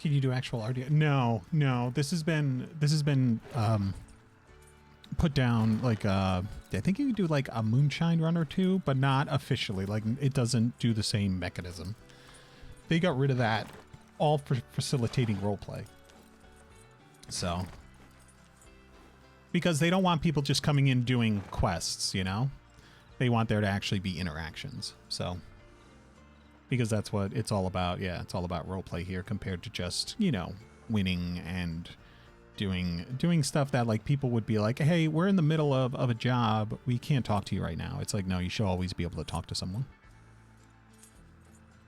Speaker 1: Can you do actual RDR? No. This has been put down like I think you can do like a moonshine run or two, but not officially. Like it doesn't do the same mechanism. They got rid of that, all for facilitating roleplay. So, because they don't want people just coming in doing quests, you know? They want there to actually be interactions. So, because that's what it's all about. Yeah, it's all about roleplay here compared to just, you know, winning and doing stuff that like people would be like, hey, we're in the middle of a job. We can't talk to you right now. It's like, no, you should always be able to talk to someone.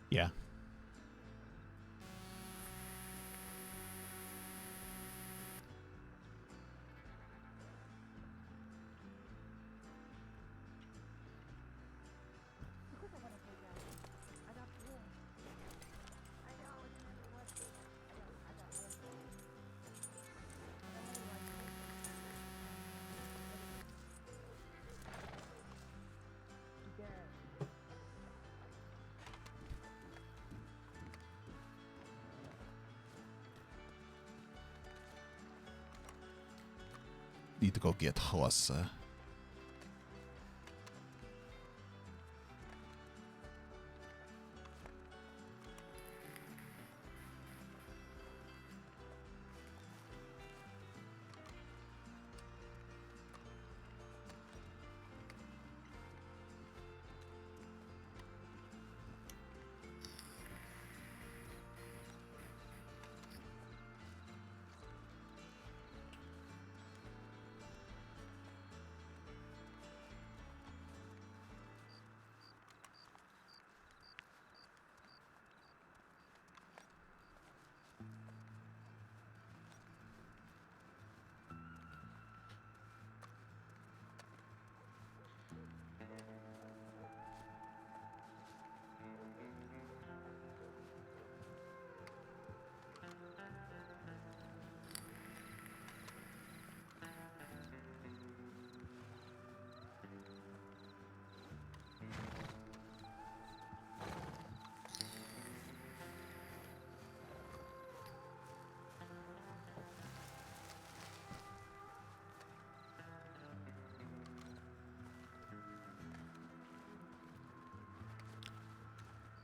Speaker 1: Yeah.
Speaker 2: Need to go get horse.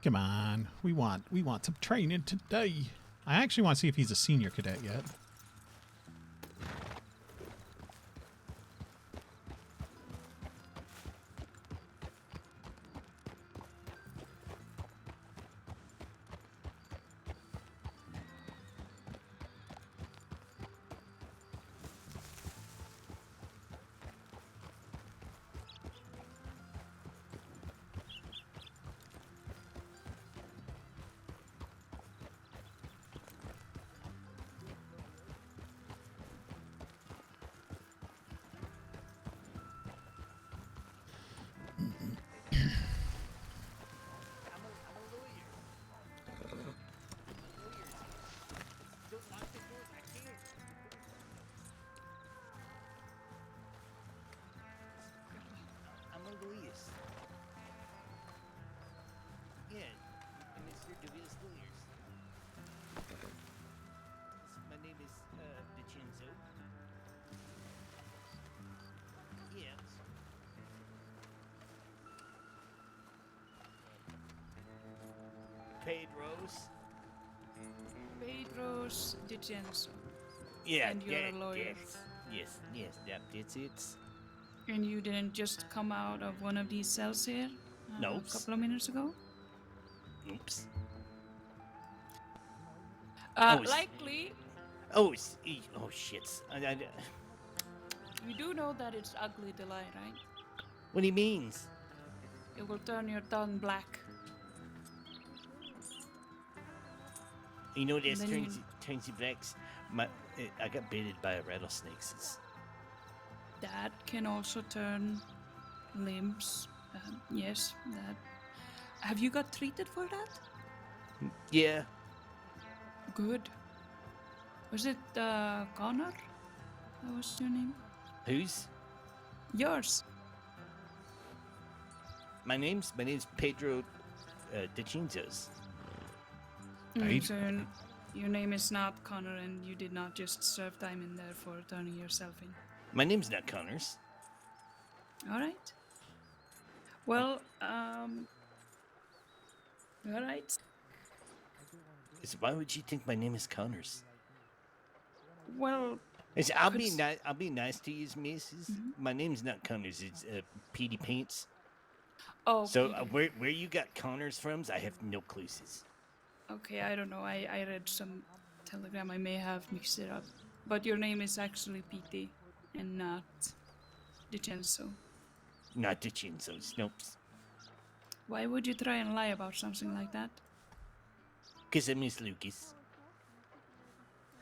Speaker 1: Come on. We want some training today. I actually want to see if he's a senior cadet yet.
Speaker 14: Pedro's DiCenzo.
Speaker 15: Yeah,
Speaker 14: And you're a lawyer.
Speaker 15: Yes, that's it.
Speaker 14: And you didn't just come out of one of these cells here
Speaker 15: No.
Speaker 14: a couple of minutes ago?
Speaker 15: Oops.
Speaker 14: Likely.
Speaker 15: Oh shit.
Speaker 14: You do know that it's ugly to lie, right?
Speaker 15: What do you mean?
Speaker 14: It will turn your tongue black.
Speaker 15: You know this
Speaker 14: And then
Speaker 15: turns you black. I got baited by a rattlesnake.
Speaker 14: That can also turn limbs. Yes, that. Have you got treated for that?
Speaker 15: Yeah.
Speaker 14: Good. Was it Connor? What was your name?
Speaker 15: Whose?
Speaker 14: Yours.
Speaker 15: My name's Pedro DiCenzo's.
Speaker 14: So your name is not Connor, and you did not just serve time in there for turning yourself in.
Speaker 15: My name's not Connors.
Speaker 14: All right. Well, all right.
Speaker 15: Why would you think my name is Connors?
Speaker 14: Well,
Speaker 15: I'll be nice. I'll be nice to you, missus. My name's not Connors. It's Petey Pants.
Speaker 14: Oh.
Speaker 15: So where you got Connors from? I have no clues.
Speaker 14: Okay, I don't know. I read some telegram. I may have mixed it up. But your name is actually Petey and not DiCenzo.
Speaker 15: Not DiCenzo. Snopes.
Speaker 14: Why would you try and lie about something like that?
Speaker 15: Because I miss Lucas.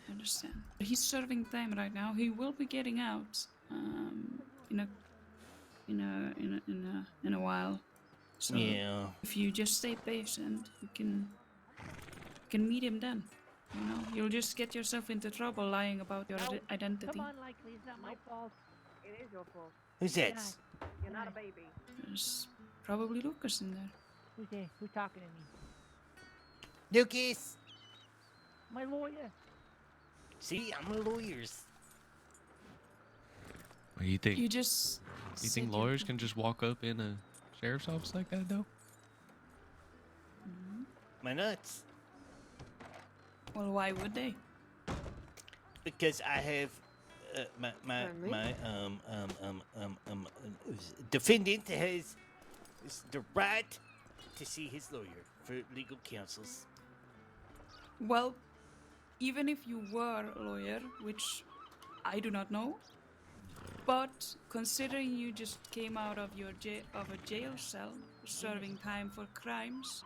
Speaker 14: I understand. He's serving time right now. He will be getting out in a while. So
Speaker 15: yeah.
Speaker 14: If you just stay patient, you can meet him then. You know, you'll just get yourself into trouble lying about your identity.
Speaker 12: Come on, Likely, it's not my fault. It is your fault.
Speaker 15: Who's that?
Speaker 12: You're not a baby.
Speaker 14: There's probably Lucas in there.
Speaker 12: Who's there? Who's talking to me?
Speaker 15: Lucas!
Speaker 12: My lawyer.
Speaker 15: See, I'm a lawyer's.
Speaker 16: What do you think?
Speaker 14: You just.
Speaker 16: You think lawyers can just walk up in a sheriff's office like that, though?
Speaker 15: My nuts.
Speaker 14: Well, why would they?
Speaker 15: Because I have my defendant has the right to see his lawyer for legal counsels.
Speaker 14: Well, even if you were a lawyer, which I do not know, but considering you just came out of a jail cell serving time for crimes,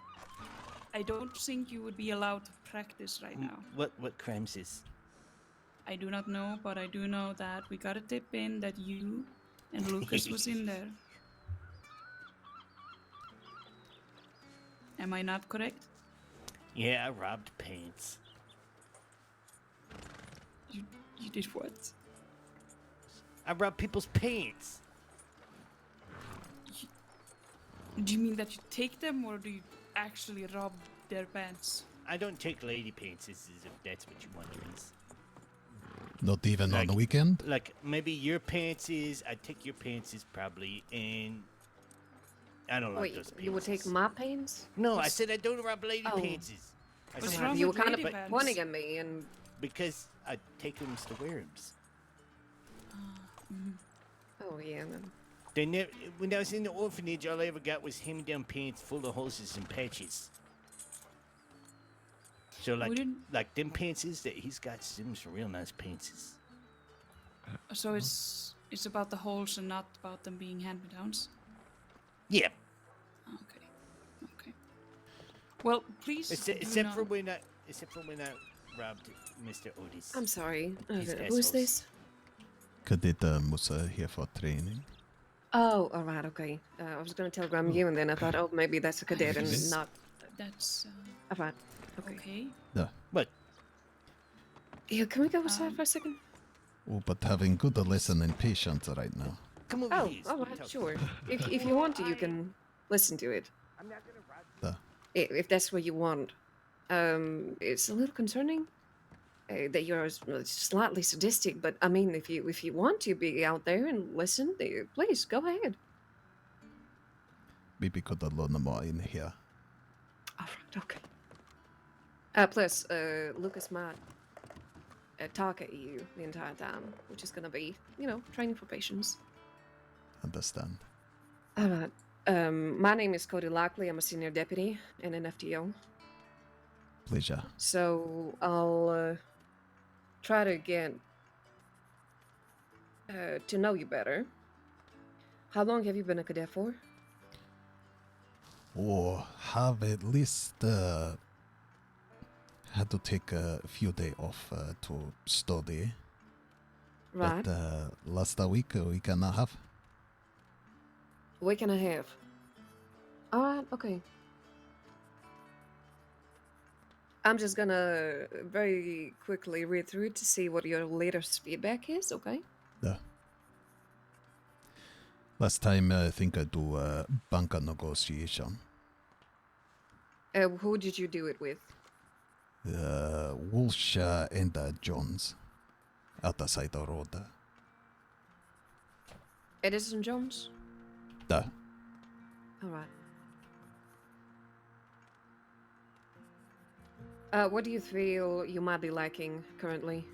Speaker 14: I don't think you would be allowed to practice right now.
Speaker 15: What crimes is?
Speaker 14: I do not know, but I do know that we got a tip in that you and Lucas was in there. Am I not correct?
Speaker 15: Yeah, I robbed pants.
Speaker 14: You did what?
Speaker 15: I robbed people's pants.
Speaker 14: Do you mean that you take them, or do you actually rob their pants?
Speaker 15: I don't take lady pants, if that's what you want to mean.
Speaker 2: Not even on the weekend?
Speaker 15: Like, maybe your pants is, I take your pants is probably, and I don't like those pants.
Speaker 17: You would take my pants?
Speaker 15: No, I said I don't rob lady
Speaker 17: Oh.
Speaker 15: pants.
Speaker 17: What's wrong you were kind of pointing at me and...
Speaker 15: Because I take them to wear them.
Speaker 17: Oh, yeah.
Speaker 15: They never, when I was in the orphanage, all I ever got was hand-me-down pants full of hoses and patches. So, like them pantses that he's got, some real nice pantses.
Speaker 14: So it's about the holes and not about them being hand-me-downs?
Speaker 15: Yeah.
Speaker 14: Okay. Well, please.
Speaker 15: Except for when I robbed Mr. Otis.
Speaker 17: I'm sorry.
Speaker 15: These
Speaker 17: Who's
Speaker 15: assholes.
Speaker 17: this?
Speaker 2: Cadet was here for training.
Speaker 17: Oh, alright, okay. I was gonna telegram you, and then I thought, oh, maybe that's a cadet and not...
Speaker 14: That's...
Speaker 17: Alright,
Speaker 14: okay.
Speaker 2: Yeah.
Speaker 15: What?
Speaker 17: Yeah, can we go outside for a second?
Speaker 2: Oh, but having good listening patience right now.
Speaker 15: Come over
Speaker 17: Oh,
Speaker 15: here.
Speaker 17: alright, sure. If you want to, you can listen to it. If that's what you want. It's a little concerning that you're slightly sadistic, but I mean, if you want to be out there and listen, please go ahead.
Speaker 2: Maybe could learn more in here.
Speaker 17: Alright, okay. Plus, Lucas might talk at you the entire time, which is gonna be, training for patience.
Speaker 2: Understand.
Speaker 17: Alright. My name is Cody Lockley. I'm a senior deputy in an FTO.
Speaker 2: Pleasure.
Speaker 17: So I'll try to get to know you better. How long have you been a cadet for?
Speaker 2: Oh, have at least had to take a few days off to study.
Speaker 17: Right.
Speaker 2: But last week and a half.
Speaker 17: Week and a half. Alright, okay. I'm just gonna very quickly read through it to see what your latest feedback is, okay?
Speaker 2: Yeah. Last time I think I do bank negotiation.
Speaker 17: Who did you do it with?
Speaker 2: Walsh and Jones. Out the side of the road.
Speaker 17: Edison Jones?
Speaker 2: Da.
Speaker 17: Alright. What do you feel you might be lacking currently?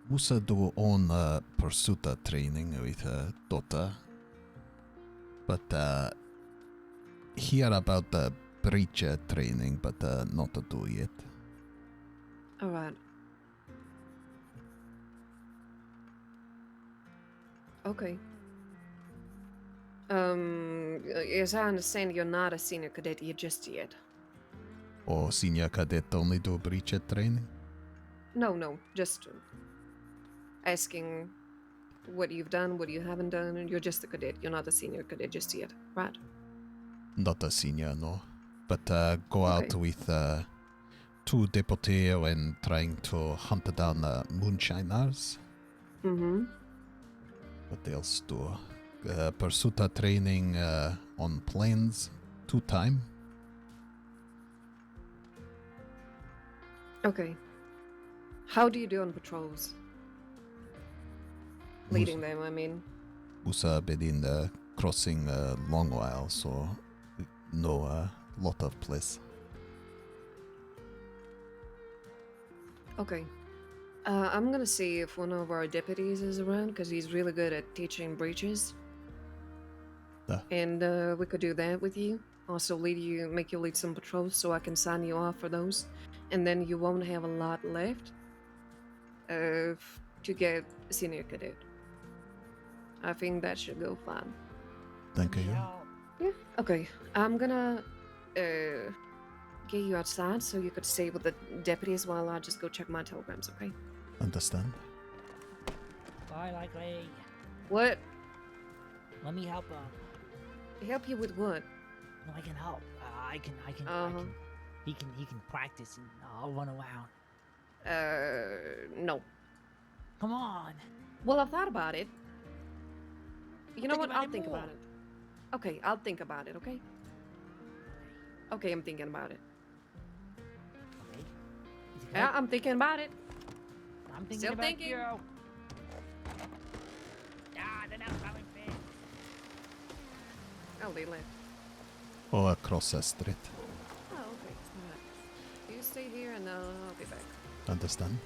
Speaker 2: Musa do own pursuit training with Dota. But hear about the breach training, but not to do yet.
Speaker 17: Alright. Okay. As I understand, you're not a senior cadet yet just yet.
Speaker 2: Or senior cadet only do breach training?
Speaker 17: No, just asking what you've done, what you haven't done, and you're just a cadet. You're not a senior cadet just yet, right?
Speaker 2: Not a senior, no. But go out with 2 deputy and trying to hunt down moonshiners.
Speaker 17: Mm-hmm.
Speaker 2: What else do? Pursuit training on planes 2 times.
Speaker 17: Okay. How do you do on patrols? Leading them, I mean.
Speaker 2: Musa been in crossing long while, so know lot of place.
Speaker 17: Okay. I'm gonna see if one of our deputies is around, because he's really good at teaching breaches. And we could do that with you. Also make you lead some patrols so I can sign you off for those. And then you won't have a lot left to get senior cadet. I think that should go fine.
Speaker 2: Thank you.
Speaker 17: Yeah, okay. I'm gonna get you outside so you could stay with the deputies while I just go check my telegrams, okay?
Speaker 2: Understand.
Speaker 18: Bye, Likely.
Speaker 17: What?
Speaker 18: Let me help him.
Speaker 17: Help you with what?
Speaker 18: No, I can help. He can practice and I'll run around.
Speaker 17: No.
Speaker 18: Come on.
Speaker 17: Well, I've thought about it. You know what? I'll think
Speaker 18: more.
Speaker 17: about it. Okay, I'll think about it, okay? Okay, I'm thinking about it.
Speaker 18: Okay.
Speaker 17: Yeah, I'm thinking about it.
Speaker 18: I'm thinking
Speaker 17: Still
Speaker 18: about
Speaker 17: thinking.
Speaker 18: you. They're not coming back.
Speaker 17: Oh, they left.
Speaker 2: Or across the street.
Speaker 17: Oh, okay. Alright. You stay here and I'll be back.
Speaker 2: Understand.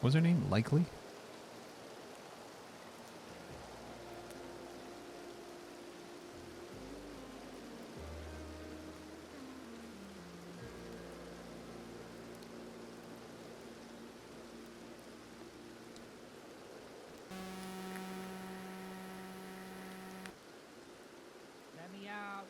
Speaker 2: What's her name? Likely?
Speaker 18: Let me out.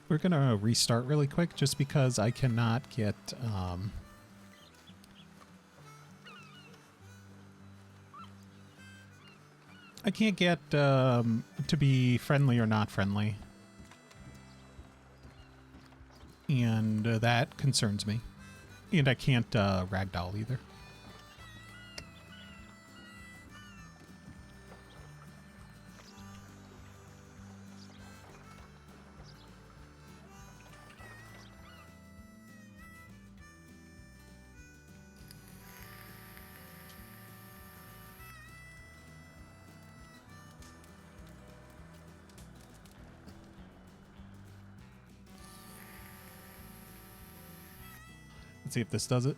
Speaker 1: We're gonna restart really quick just because I cannot get I can't get to be friendly or not friendly. And that concerns me. And I can't ragdoll either. Let's see if this does it.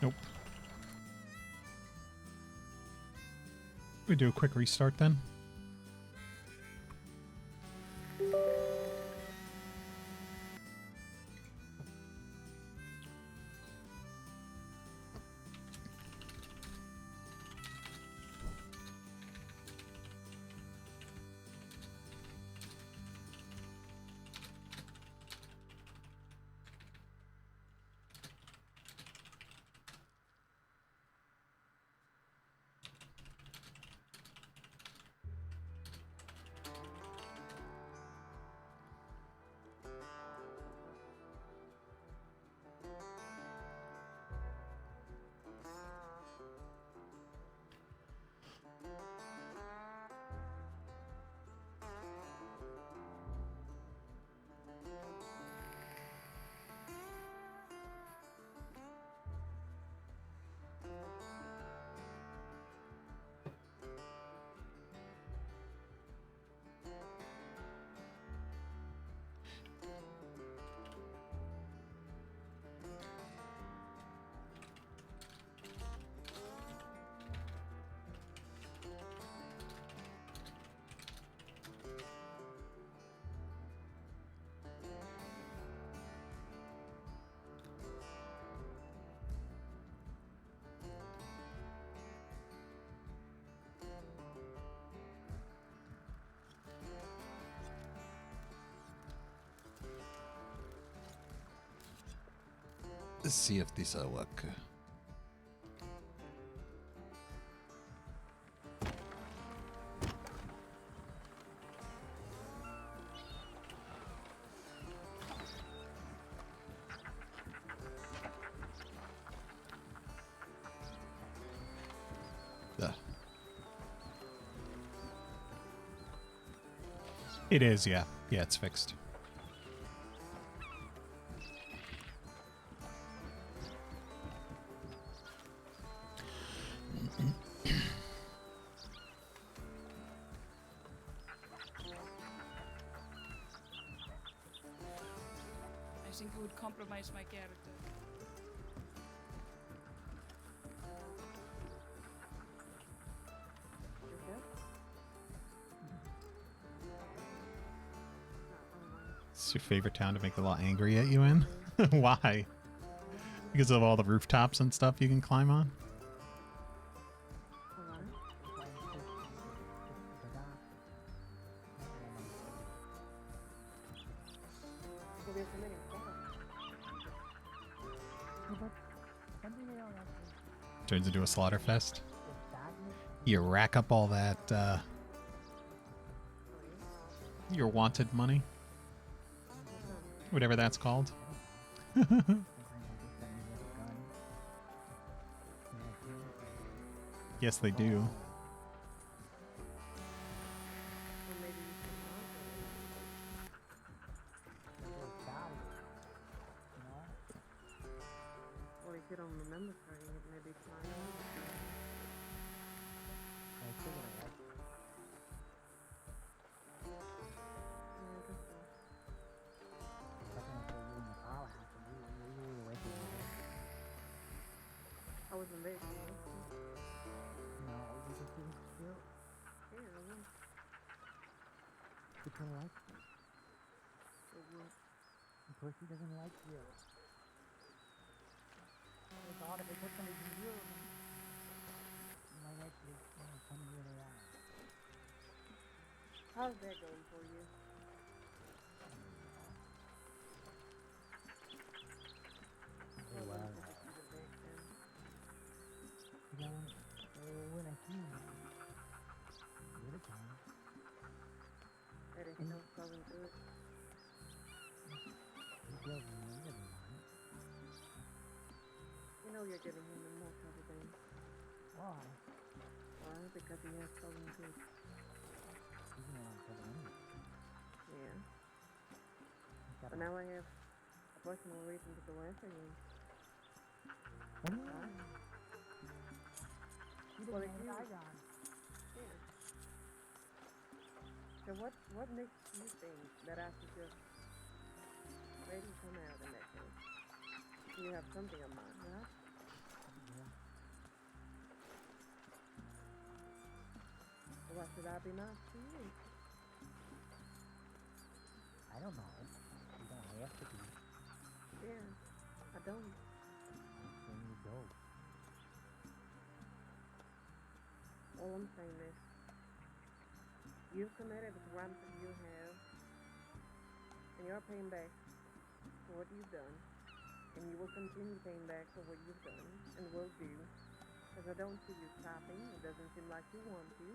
Speaker 1: Nope. We do a quick restart then.
Speaker 2: Let's see if this will work. There.
Speaker 1: It is, yeah. Yeah, it's fixed.
Speaker 14: I think it would compromise my character.
Speaker 1: It's your favorite town to make a little angry at you in? Why? Because of all the rooftops and stuff you can climb on? Turns into a slaughter fest. You rack up all that, your wanted money. Whatever that's called. Yes, they do.
Speaker 17: Well, if you don't remember starting it, maybe it's not. I wasn't there.
Speaker 18: No, we just didn't feel.
Speaker 17: Yeah, I know.
Speaker 18: She kind of likes you.
Speaker 17: So what?
Speaker 18: Of course, she doesn't like you. They thought if they put something in you, then you might actually come and really out.
Speaker 17: How's that going for you?
Speaker 18: Oh, wow. When I see you, the other time.
Speaker 17: That is no going good.
Speaker 18: You tell me you never mind.
Speaker 17: You know you're giving him more trouble than.
Speaker 18: Why?
Speaker 17: Why? Because he has stolen goods.
Speaker 18: He's not on trouble anyway.
Speaker 17: Yeah. But now I have a personal reason to go after him.
Speaker 18: What do you mean?
Speaker 17: Well, if you... Yeah. So what makes you think that I should just let him come out in that case? You have something on mind, right?
Speaker 18: Yeah.
Speaker 17: Why should I be nice to you?
Speaker 18: I don't know. You don't have to be.
Speaker 17: Yeah, I don't.
Speaker 18: Then you go.
Speaker 17: All I'm saying is, you've committed the crimes that you have, and you're paying back for what you've done, and you will continue paying back for what you've done, and will do, because I don't see you stopping. It doesn't seem like you want to.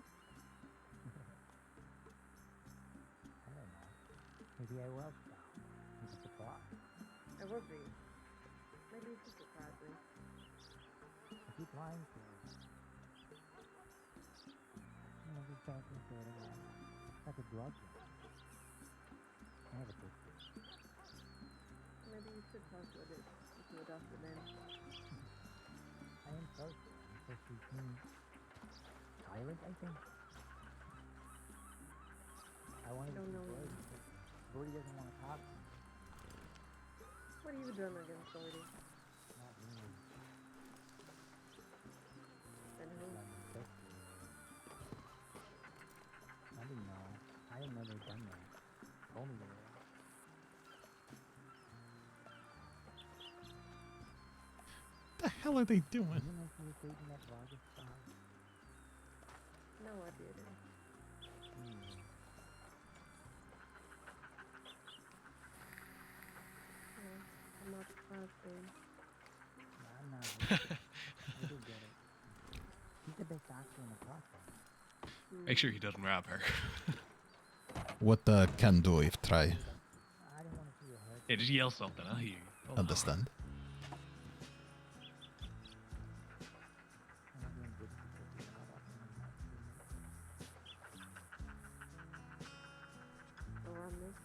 Speaker 18: I don't know. Maybe I will stop. Maybe surprise.
Speaker 17: I will be. Maybe you should surprise me.
Speaker 18: I keep lying to you. You know, these chances for it like a drug. I have a picture.
Speaker 17: Maybe you should talk to a doctor then.
Speaker 18: I am thirsty. I'm thirsty to silent, I think. I wanted to know. Brody doesn't want to talk.
Speaker 17: What have you done against Brody?
Speaker 18: Not really.
Speaker 17: And who?
Speaker 18: I didn't know. I had never done that. Only the
Speaker 1: What the hell are they doing?
Speaker 18: Didn't you know she was dating that Vargas guy?
Speaker 17: No, I didn't. Yeah, I'm not surprised then.
Speaker 18: I'm not really. I do get it. He's the best actor in the process.
Speaker 16: Make sure he doesn't rob her.
Speaker 2: What can do if try?
Speaker 18: I didn't want to see your head.
Speaker 16: Yeah, just yell something. I'll hear you. Hold on.
Speaker 2: Understand?
Speaker 17: Around this.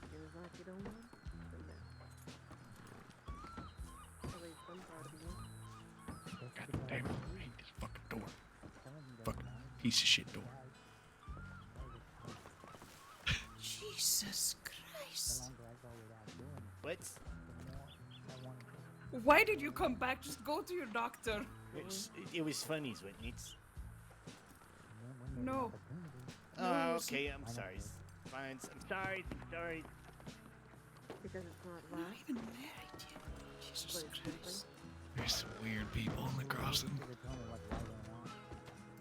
Speaker 17: Seems like you don't want to do that. At least some part of you.
Speaker 16: God damn it. I hate this fucking door. Fucking piece of shit door.
Speaker 14: Jesus Christ.
Speaker 15: What?
Speaker 14: Why did you come back? Just go to your doctor.
Speaker 15: It was funny, Whitney.
Speaker 14: No.
Speaker 15: Oh, okay, I'm sorry. Fine, I'm sorry.
Speaker 17: Because it's not right.
Speaker 14: Not even married yet. Jesus Christ.
Speaker 16: There's some weird people in the crossing.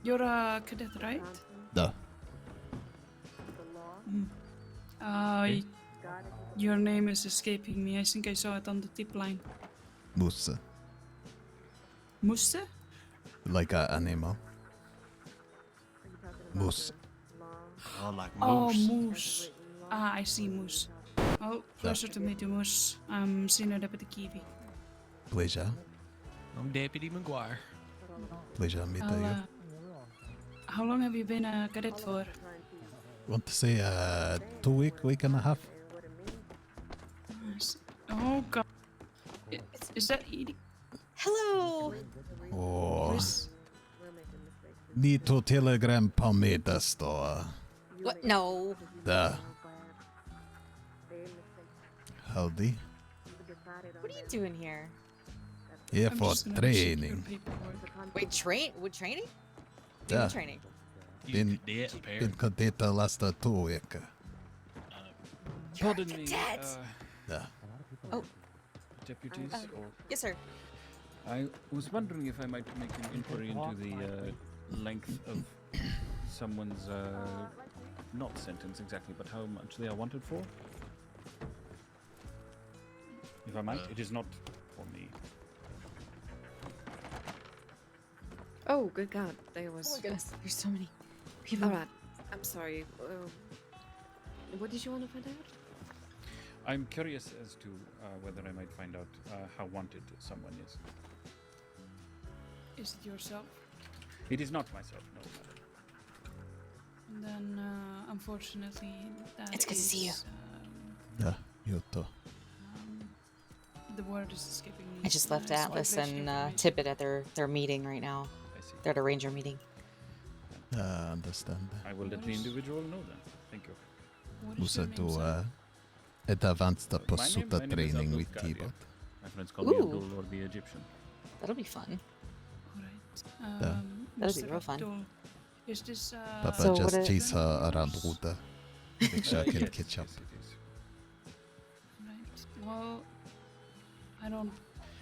Speaker 14: You're a cadet, right?
Speaker 2: Duh.
Speaker 14: Your name is escaping me. I think I saw it on the tip line.
Speaker 2: Moose.
Speaker 14: Musse?
Speaker 2: Like an animal. Moose.
Speaker 16: Oh, like
Speaker 14: Oh,
Speaker 16: moose.
Speaker 14: moose. Ah, I see moose. Oh, pleasure to meet you, moose. I'm Senior Deputy Kiwi.
Speaker 2: Pleasure.
Speaker 16: I'm Deputy McGuire.
Speaker 2: Pleasure meet
Speaker 14: I'll,
Speaker 2: you.
Speaker 14: how long have you been a cadet for?
Speaker 2: Want to say 2 week and a half?
Speaker 14: Oh god. Is that Edie?
Speaker 17: Hello!
Speaker 2: Oh. Need to telegram på middagsdag.
Speaker 17: What? No.
Speaker 2: Duh. Howdy.
Speaker 19: What are you doing here?
Speaker 2: Here for training.
Speaker 19: Wait, with training?
Speaker 2: Yeah.
Speaker 19: Doing training.
Speaker 2: Been cadet the last 2 weeks.
Speaker 19: Pardon me.
Speaker 2: Yeah.
Speaker 19: Oh.
Speaker 20: Deputies, or
Speaker 19: Yes, sir.
Speaker 20: I was wondering if I might make an inquiry into the length of someone's not sentence exactly, but how much they are wanted for. If I might, it is not for me.
Speaker 17: Oh, good God. There was.
Speaker 19: Oh my goodness, there's so many people.
Speaker 17: Alright. I'm sorry. What did you want to find out?
Speaker 20: I'm curious as to whether I might find out how wanted someone is.
Speaker 14: Is it yourself?
Speaker 20: It is not myself, no.
Speaker 14: And then, unfortunately, that
Speaker 19: It's good to see you.
Speaker 2: Yeah, you too.
Speaker 14: The word is escaping me.
Speaker 19: I just left Atlas and Tippett at their meeting right now.
Speaker 20: I see.
Speaker 19: They're at a ranger meeting.
Speaker 2: Understand.
Speaker 20: I will let the individual know then. Thank you.
Speaker 2: Usa do ett advanced pursuta training with keyboard.
Speaker 20: My friends call me Abdul or the Egyptian.
Speaker 19: That'll be fun.
Speaker 14: Alright.
Speaker 19: That'll be
Speaker 14: Mr.
Speaker 19: real fun.
Speaker 14: Abdul, is this
Speaker 2: Papa
Speaker 19: So
Speaker 2: just
Speaker 19: what
Speaker 2: chase her around water. Make sure I can
Speaker 20: Yes,
Speaker 2: catch up.
Speaker 20: yes, it is.
Speaker 14: Right. Well, I don't.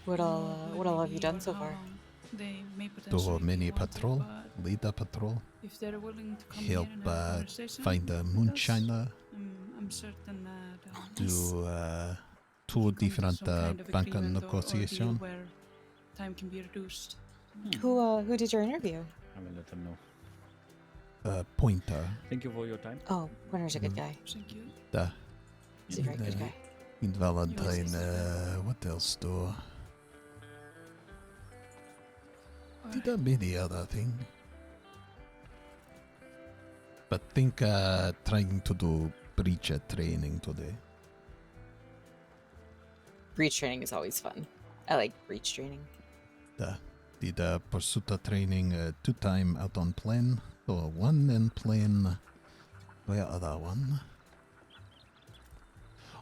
Speaker 19: What all have you done so
Speaker 14: how
Speaker 19: far?
Speaker 14: long They may
Speaker 2: Do
Speaker 14: potentially
Speaker 2: a mini
Speaker 14: want it,
Speaker 2: patrol,
Speaker 14: but
Speaker 2: lead a patrol,
Speaker 14: if they're willing to come
Speaker 2: help
Speaker 14: here and have a conversation
Speaker 2: find a
Speaker 14: with us,
Speaker 2: moonshiner,
Speaker 14: I'm certain that
Speaker 2: do two different
Speaker 14: some kind of
Speaker 2: bank
Speaker 14: agreement or deal
Speaker 2: negotiation.
Speaker 14: where time can be reduced.
Speaker 19: Who did your interview?
Speaker 20: I will let them know.
Speaker 2: Pointer.
Speaker 20: Thank you for your time.
Speaker 19: Oh, Winter's a good guy.
Speaker 14: Thank you.
Speaker 19: He's a very good guy.
Speaker 2: In Valentine, what else do? Did a many other thing. But think trying to do breacher training today.
Speaker 19: Breach training is always fun. I like breach training.
Speaker 2: Did pursuta training 2 time out on plane. So 1 in plane. Where other one?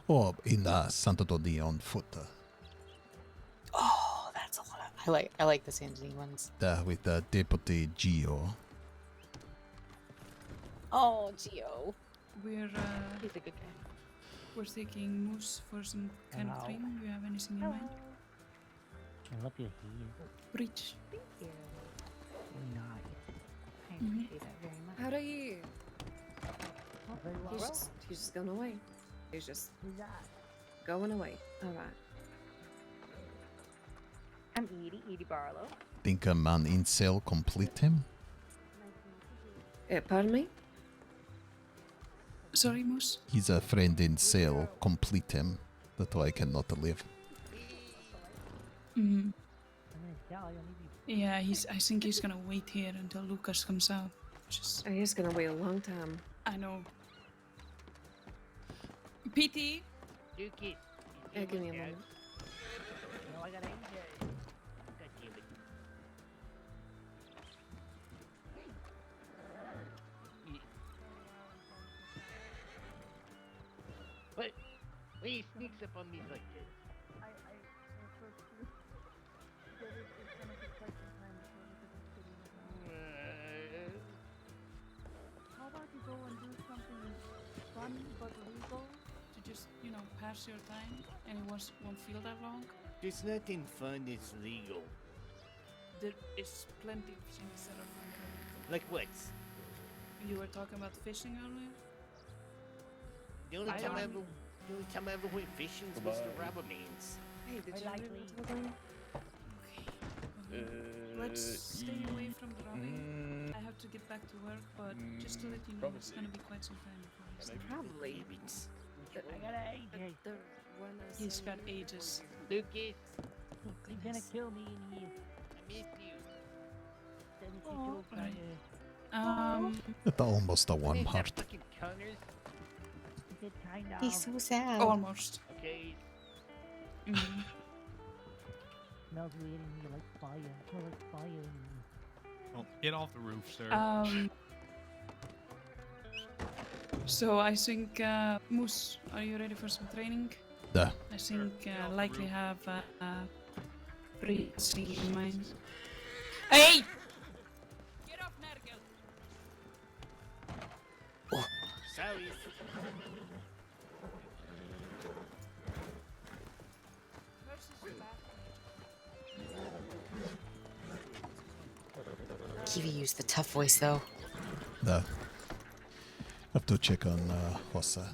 Speaker 2: Oh, in Santo Dodi on foot.
Speaker 19: Oh, that's a lot. I like the San Denis ones.
Speaker 2: With Deputy Gio.
Speaker 19: Oh, Gio.
Speaker 14: We're
Speaker 19: He's a good guy.
Speaker 14: we're taking moves for some kind of training. Do you have anything in mind?
Speaker 18: I love your hair.
Speaker 14: Breach.
Speaker 18: Thank you. Nice. I
Speaker 14: Mhm.
Speaker 18: appreciate that very much.
Speaker 17: How do you?
Speaker 18: Oh, very well.
Speaker 17: He's just going away. He's just
Speaker 18: Who's that?
Speaker 17: going away. Alright.
Speaker 18: I'm Edie Barlow.
Speaker 2: Think a man in cell complete him?
Speaker 17: Pardon me?
Speaker 14: Sorry, Moose.
Speaker 2: He's a friend in cell, complete him. That's why I cannot live.
Speaker 14: Mm.
Speaker 18: I'm gonna tell you, maybe.
Speaker 14: Yeah, I think he's gonna wait here until Lucas comes out.
Speaker 17: He's gonna wait a long time.
Speaker 14: I know. PT.
Speaker 18: Dookie.
Speaker 17: Yeah, give me a moment.
Speaker 18: No, I got AJ. God damn it. What? Why he sneaks up on me like this?
Speaker 14: How about you go and do something fun but legal to just, pass your time and it won't feel that long?
Speaker 15: There's nothing fun that's legal.
Speaker 14: There is plenty of things that are fun.
Speaker 15: Like what?
Speaker 14: You were talking about fishing earlier?
Speaker 15: The only
Speaker 14: I
Speaker 15: time I
Speaker 14: don't-
Speaker 15: ever went fishing was the rubber means.
Speaker 17: Hey, did you
Speaker 18: likely.
Speaker 14: Let's stay away from the robbing. I have to get back to work, but just to let you know, it's gonna be quite some time before I start.
Speaker 17: Probably.
Speaker 18: I got an AJ.
Speaker 14: He's got ages.
Speaker 18: Lucas. He's gonna kill me in here.
Speaker 15: I missed you.
Speaker 18: Oh,
Speaker 2: That's almost a warm heart.
Speaker 15: Fucking cunners.
Speaker 18: Kind of.
Speaker 19: He's so sad.
Speaker 14: Almost.
Speaker 15: Okay.
Speaker 14: Mhm.
Speaker 18: Smells weird in here like fire. It smells like fire in here.
Speaker 16: Oh, get off the roof, sir.
Speaker 14: So I think, Moose, are you ready for some training?
Speaker 2: Yeah.
Speaker 14: I think likely have breathing in mind. Hey! Get off, Nergal!
Speaker 15: Sorry.
Speaker 19: Kiwi used the tough voice though.
Speaker 2: The have to check on Hossa.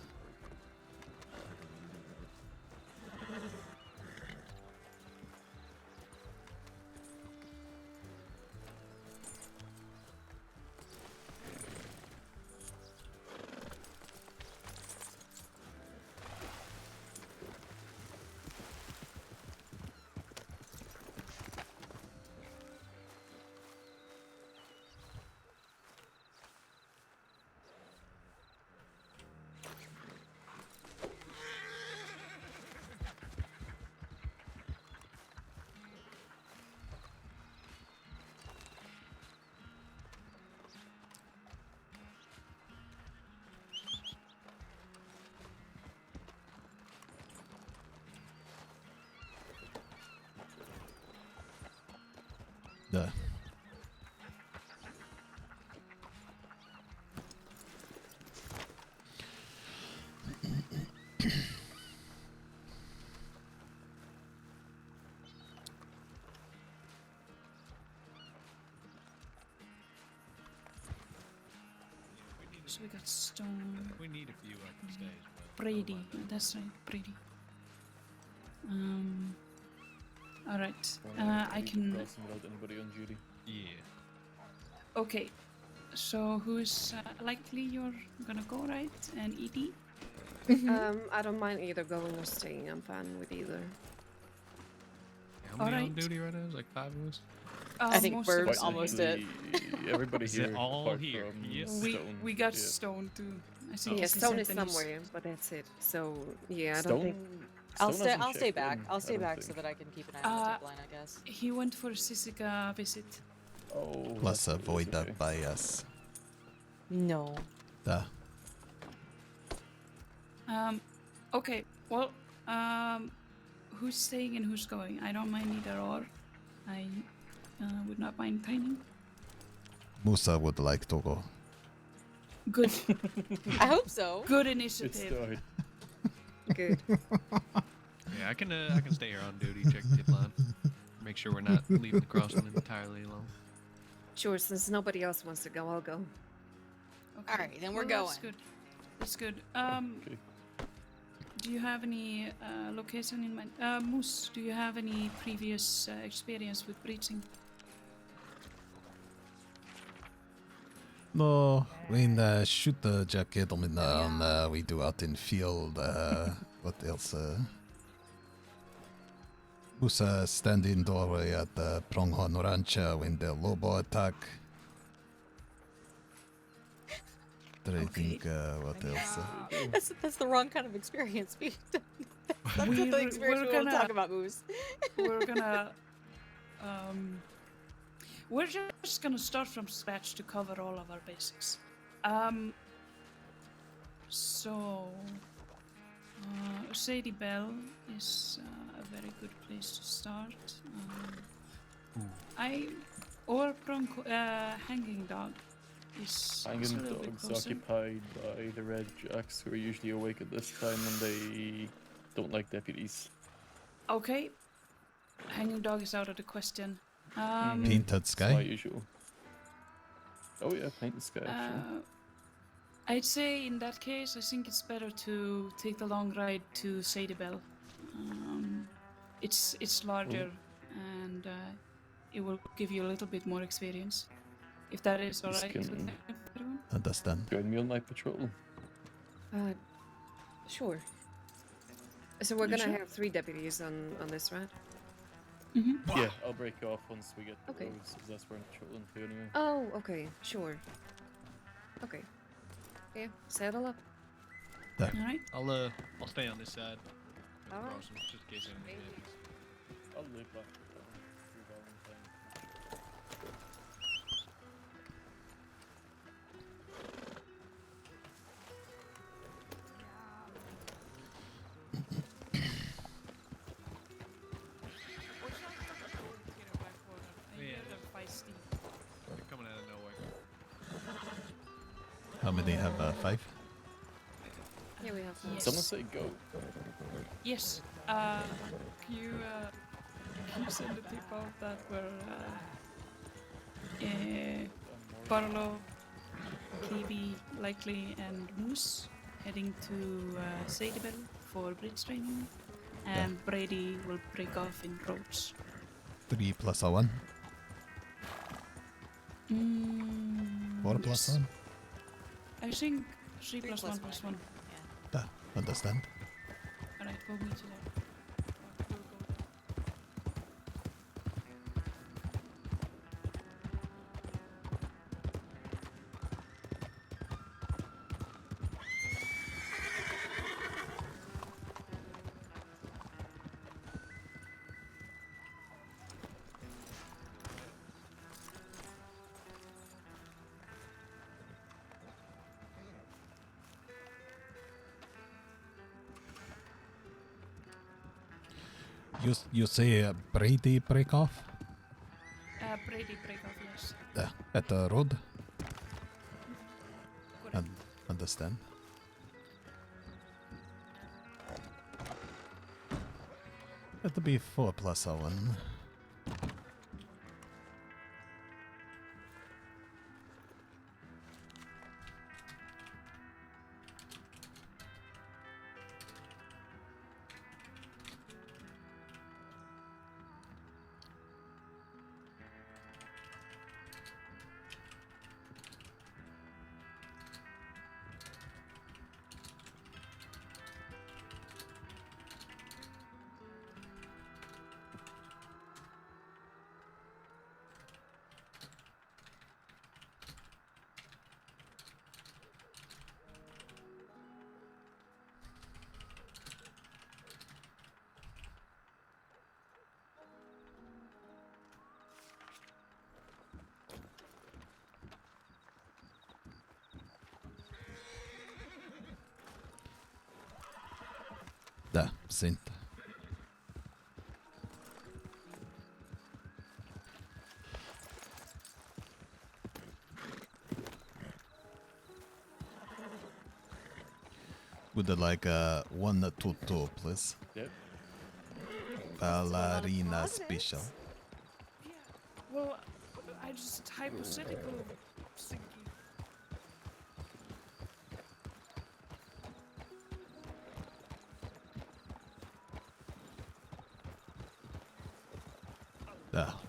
Speaker 2: The
Speaker 14: So we got Stone.
Speaker 16: We need a few up the stage.
Speaker 14: Brady. That's right, Brady. All right. I can.
Speaker 3: Without anybody on duty.
Speaker 16: Yeah.
Speaker 14: Okay. So who's likely you're gonna go, right? And Edie.
Speaker 17: I don't mind either going or staying. I'm fine with either.
Speaker 16: How many on
Speaker 14: Alright.
Speaker 16: duty right now? Is like 5 of us?
Speaker 19: I think
Speaker 14: most
Speaker 19: we're
Speaker 14: of us.
Speaker 19: almost at.
Speaker 3: Everybody
Speaker 16: Is
Speaker 3: here.
Speaker 16: it all
Speaker 3: apart
Speaker 16: here?
Speaker 3: from
Speaker 16: Yes.
Speaker 14: We got
Speaker 3: yeah.
Speaker 14: Stone too. I think
Speaker 17: Yeah,
Speaker 14: he's in
Speaker 17: Stone is
Speaker 14: St. Denis.
Speaker 17: somewhere, but that's it. So yeah, I don't
Speaker 3: Stone.
Speaker 17: think.
Speaker 19: I'll
Speaker 3: Stone
Speaker 19: stay.
Speaker 3: hasn't
Speaker 19: I'll stay
Speaker 3: checked
Speaker 19: back.
Speaker 3: in,
Speaker 19: I'll
Speaker 3: I
Speaker 19: stay
Speaker 3: don't
Speaker 19: back so
Speaker 3: think.
Speaker 19: that I can keep an eye on the top line, I guess.
Speaker 14: He went for Sisica visit.
Speaker 3: Oh.
Speaker 2: Plus
Speaker 3: that's
Speaker 2: avoid
Speaker 3: okay.
Speaker 2: that bias.
Speaker 19: No.
Speaker 2: The
Speaker 14: Okay. Well, who's staying and who's going? I don't mind either or. I would not mind timing.
Speaker 2: Musa would like to go.
Speaker 14: Good.
Speaker 19: I hope so.
Speaker 14: Good
Speaker 3: Good
Speaker 14: initiative.
Speaker 3: start.
Speaker 17: Good.
Speaker 16: Yeah, I can stay here on duty, check the tip line. Make sure we're not leaving the crossing entirely alone.
Speaker 17: Sure, since nobody else wants to go, I'll go.
Speaker 14: Okay.
Speaker 19: All right, then we're
Speaker 14: That's
Speaker 19: going.
Speaker 14: good. That's good.
Speaker 3: Okay.
Speaker 14: Do you have any location in mind? Moose, do you have any previous experience with breaching?
Speaker 2: No, when shoot the jacket on we do out in field. What else? Musa stand in doorway at the Pronghorn Rancha when the Lobo attack. I think what else?
Speaker 19: That's the wrong kind of experience. That's not the
Speaker 14: We're
Speaker 19: experience we want to
Speaker 14: gonna-
Speaker 19: talk about, Moose.
Speaker 14: We're gonna we're just gonna start from scratch to cover all of our basics. So Sadie Bell is a very good place to start. Hanging Dog is a
Speaker 3: Hanging
Speaker 14: little bit
Speaker 3: Dog's
Speaker 14: closer.
Speaker 3: occupied by the Red Jacks, who are usually awake at this time, and they don't like deputies.
Speaker 14: Okay, Hanging Dog is out of the question.
Speaker 2: Painted
Speaker 3: It's my
Speaker 2: sky.
Speaker 3: usual. Oh yeah, painted sky. Actually.
Speaker 14: I'd say in that case, I think it's better to take the long ride to Sadie Bell. It's larger and it will give you a little bit more experience. If that is
Speaker 3: This
Speaker 14: alright
Speaker 3: can-
Speaker 14: with everyone.
Speaker 2: Understand.
Speaker 3: Join me on my patrol.
Speaker 17: Sure. So we're
Speaker 14: You
Speaker 17: gonna
Speaker 14: sure?
Speaker 17: have 3 deputies on this, right?
Speaker 3: Yeah, I'll break off once we get the
Speaker 17: Okay.
Speaker 3: roads, because that's where I'm patrolling to anyway.
Speaker 17: Oh, okay, sure. Okay. Yeah, settle up.
Speaker 14: Alright.
Speaker 16: I'll stay on this side. With the
Speaker 17: Alright.
Speaker 16: crossing, just in case anything happens.
Speaker 3: I'll live back through Valentine.
Speaker 16: They're coming out of nowhere.
Speaker 2: How many have 5?
Speaker 17: Yeah, we have some.
Speaker 14: Yes.
Speaker 3: Someone say go.
Speaker 14: Yes. Can you send the tip out that we're Barlow, KB, Likely, and Moose heading to Sadebell for bridge training, and Brady will break off in Rhodes.
Speaker 2: 3 plus 1. 4 plus 1.
Speaker 14: I think 3 plus 1 plus 1.
Speaker 2: Understand.
Speaker 14: Alright, we'll meet you there.
Speaker 2: You say Brady break off?
Speaker 14: Brady break off, yes.
Speaker 2: At the road? Understand. That'll be 4 plus 1. Sent. Would like 1 to 2, please?
Speaker 3: Yep.
Speaker 2: Ballerina special.
Speaker 14: Well, I just hypothetical thinking.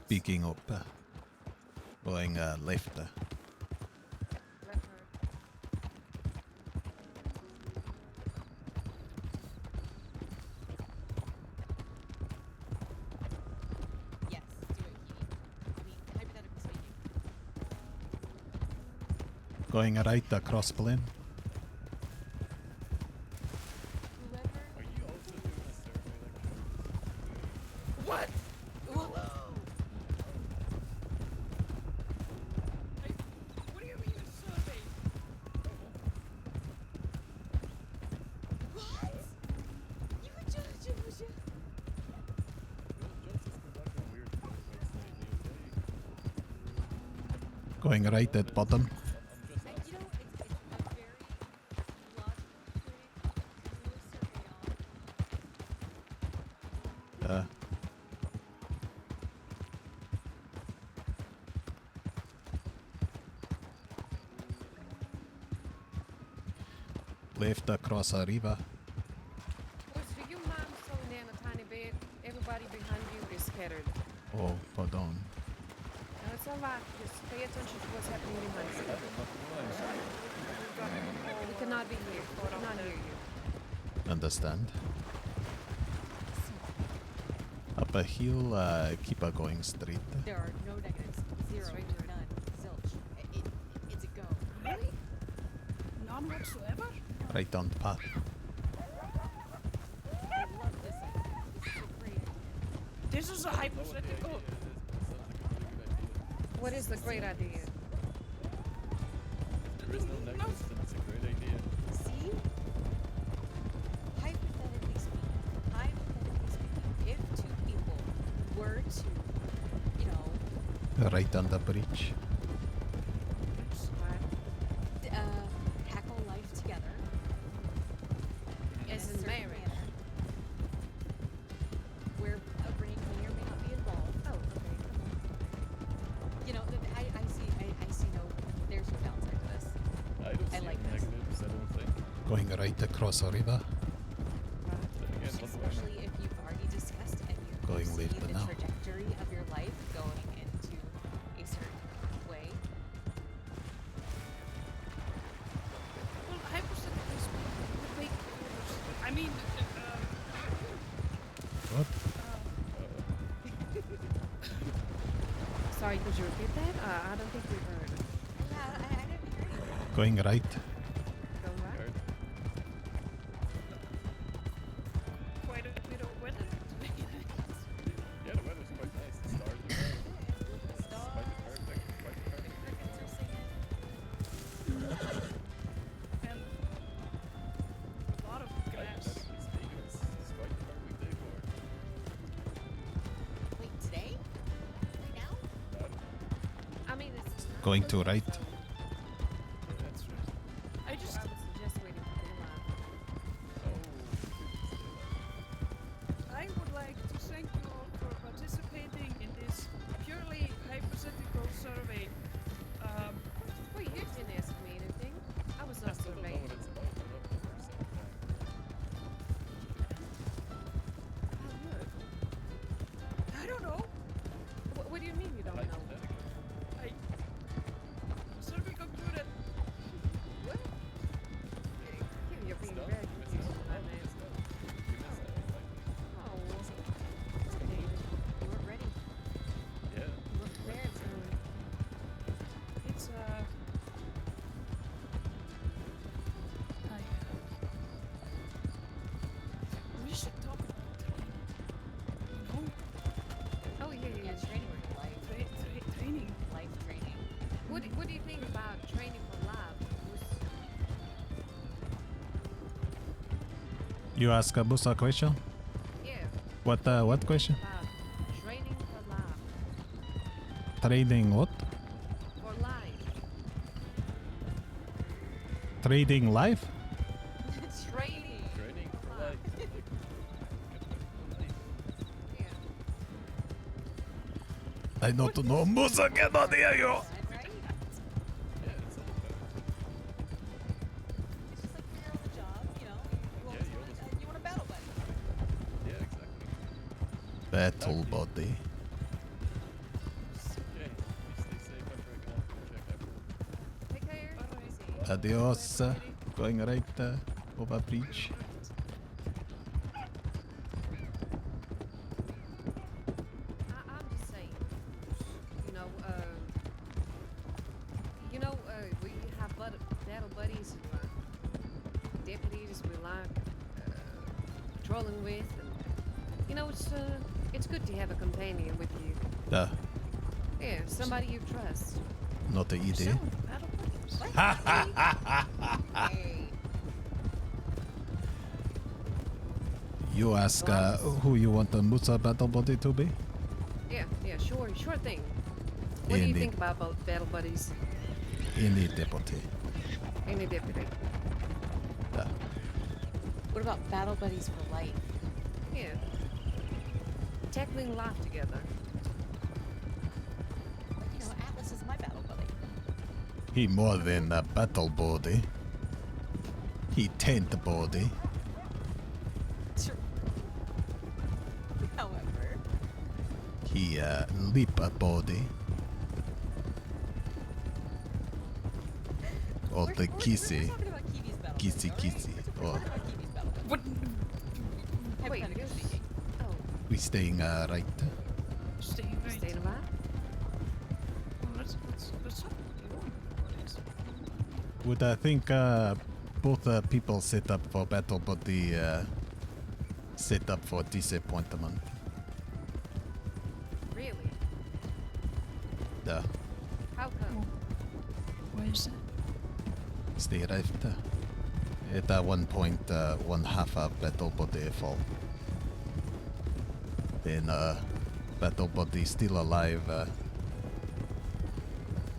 Speaker 2: Picking up. Going left.
Speaker 19: Yes, do it, Kitty. I mean, hypothetically speaking.
Speaker 2: Going right across plane.
Speaker 14: What? What do you mean a survey?
Speaker 12: What? You were judging, was you?
Speaker 2: Going right at bottom. Left across a river.
Speaker 17: Boys, do you mind slowing down a tiny bit? Everybody behind you is scattered.
Speaker 2: Oh, pardon.
Speaker 17: No, it's alright. Just pay attention to what's happening behind you. He cannot be here. He cannot hear you.
Speaker 2: Understand. Up a hill, keep going straight.
Speaker 19: There are no negatives. 0, none, zilch. It's a go.
Speaker 14: Really? None whatsoever?
Speaker 2: Right on path.
Speaker 19: I love this idea. This is a great idea.
Speaker 14: This is a hypothetical.
Speaker 17: What is the great idea?
Speaker 3: There is no negatives, and it's a great idea.
Speaker 19: See? Hypothetically speaking, if 2 people were to,
Speaker 2: Right on the bridge.
Speaker 19: tackle life together.
Speaker 17: As in marriage.
Speaker 19: Where a brain may or may not be involved.
Speaker 17: Oh, okay.
Speaker 19: You know, I
Speaker 2: Going right across the river.
Speaker 19: Especially if you've already discussed and you
Speaker 2: Going
Speaker 19: see
Speaker 2: left
Speaker 19: the
Speaker 2: now.
Speaker 19: trajectory of your life going into a certain way.
Speaker 14: Well, hypothetically speaking, would make I mean,
Speaker 2: What?
Speaker 17: Sorry, could you repeat that? I don't think we heard.
Speaker 19: Yeah, I didn't hear you.
Speaker 2: Going right.
Speaker 17: Go right.
Speaker 14: quite a bit of weather today.
Speaker 3: Yeah, the weather's quite nice. The stars are there. It's quite the perfect. Quite the perfect.
Speaker 19: Crickets are singing.
Speaker 14: And a lot of grass.
Speaker 3: Hypothetically speaking, it's quite the perfect day for it.
Speaker 19: Wait, today? Right now?
Speaker 17: I mean, it's
Speaker 2: Going to right.
Speaker 14: That's right. I just
Speaker 17: I would suggest waiting for daylight.
Speaker 14: I would like to thank you all for participating in this purely hypothetical survey.
Speaker 17: Wait, you didn't ask me anything. I was
Speaker 3: I
Speaker 17: not
Speaker 3: still don't know
Speaker 17: surveying.
Speaker 3: what it's about. I love the first second time.
Speaker 14: I don't know.
Speaker 17: What do you mean you don't know?
Speaker 14: I survey concluded.
Speaker 17: What? You're being very confusing right now. Oh,
Speaker 19: Okay, you weren't ready.
Speaker 3: Yeah.
Speaker 19: You weren't prepared, so
Speaker 14: It's we should talk about training. You know?
Speaker 17: Oh yeah, yeah.
Speaker 19: training for life.
Speaker 14: Training.
Speaker 19: Life training.
Speaker 17: What do you think about training for life?
Speaker 2: You ask a Busa question?
Speaker 17: Yeah.
Speaker 2: What question?
Speaker 17: About training for life.
Speaker 2: Trading what?
Speaker 17: For life.
Speaker 2: Trading life?
Speaker 17: Training.
Speaker 3: Training for life.
Speaker 2: I don't know. Musa cannot hear you.
Speaker 19: Right?
Speaker 3: Yeah, it's all about.
Speaker 19: It's just like you're on the job, you know. You want a battle buddy.
Speaker 3: Yeah, exactly.
Speaker 2: Battle body.
Speaker 3: Okay. Stay safe after I get off the check after.
Speaker 17: Take care.
Speaker 2: Adios. Going right over bridge.
Speaker 17: I'm just saying. We have battle buddies and deputies we like patrolling with, and it's good to have a companion with you.
Speaker 2: Duh.
Speaker 17: Yeah, somebody you trust.
Speaker 2: Not a idea.
Speaker 17: Battle buddies.
Speaker 19: Hey.
Speaker 2: You ask who you want the Musa battle body to be?
Speaker 17: Yeah, sure thing. What do you
Speaker 2: Indeed.
Speaker 17: think about battle buddies?
Speaker 2: Any deputy.
Speaker 17: Any deputy?
Speaker 2: Duh.
Speaker 19: What about battle buddies for life?
Speaker 17: Yeah. Tackling life together.
Speaker 19: Like, you know, Atlas is my battle buddy.
Speaker 2: He more than a battle body. He tent body.
Speaker 19: Sure. However,
Speaker 2: He leap body. Or the kissy.
Speaker 19: talking about Kiwi's battle
Speaker 2: Kissy
Speaker 19: buddy, all right?
Speaker 2: kissy.
Speaker 19: We're
Speaker 2: Or
Speaker 19: talking about Kiwi's battle buddy.
Speaker 14: What?
Speaker 17: Wait,
Speaker 19: Hypothetically speaking.
Speaker 17: Oh,
Speaker 2: we staying right.
Speaker 14: Staying right.
Speaker 17: staying alive?
Speaker 14: Well, let's hope you want buddies.
Speaker 2: Would I think both people set up for battle body set up for disappointment?
Speaker 17: Really?
Speaker 2: Duh.
Speaker 17: How come?
Speaker 14: Why is that?
Speaker 2: Stay right. At one point, one half of battle body fall. Then battle body still alive.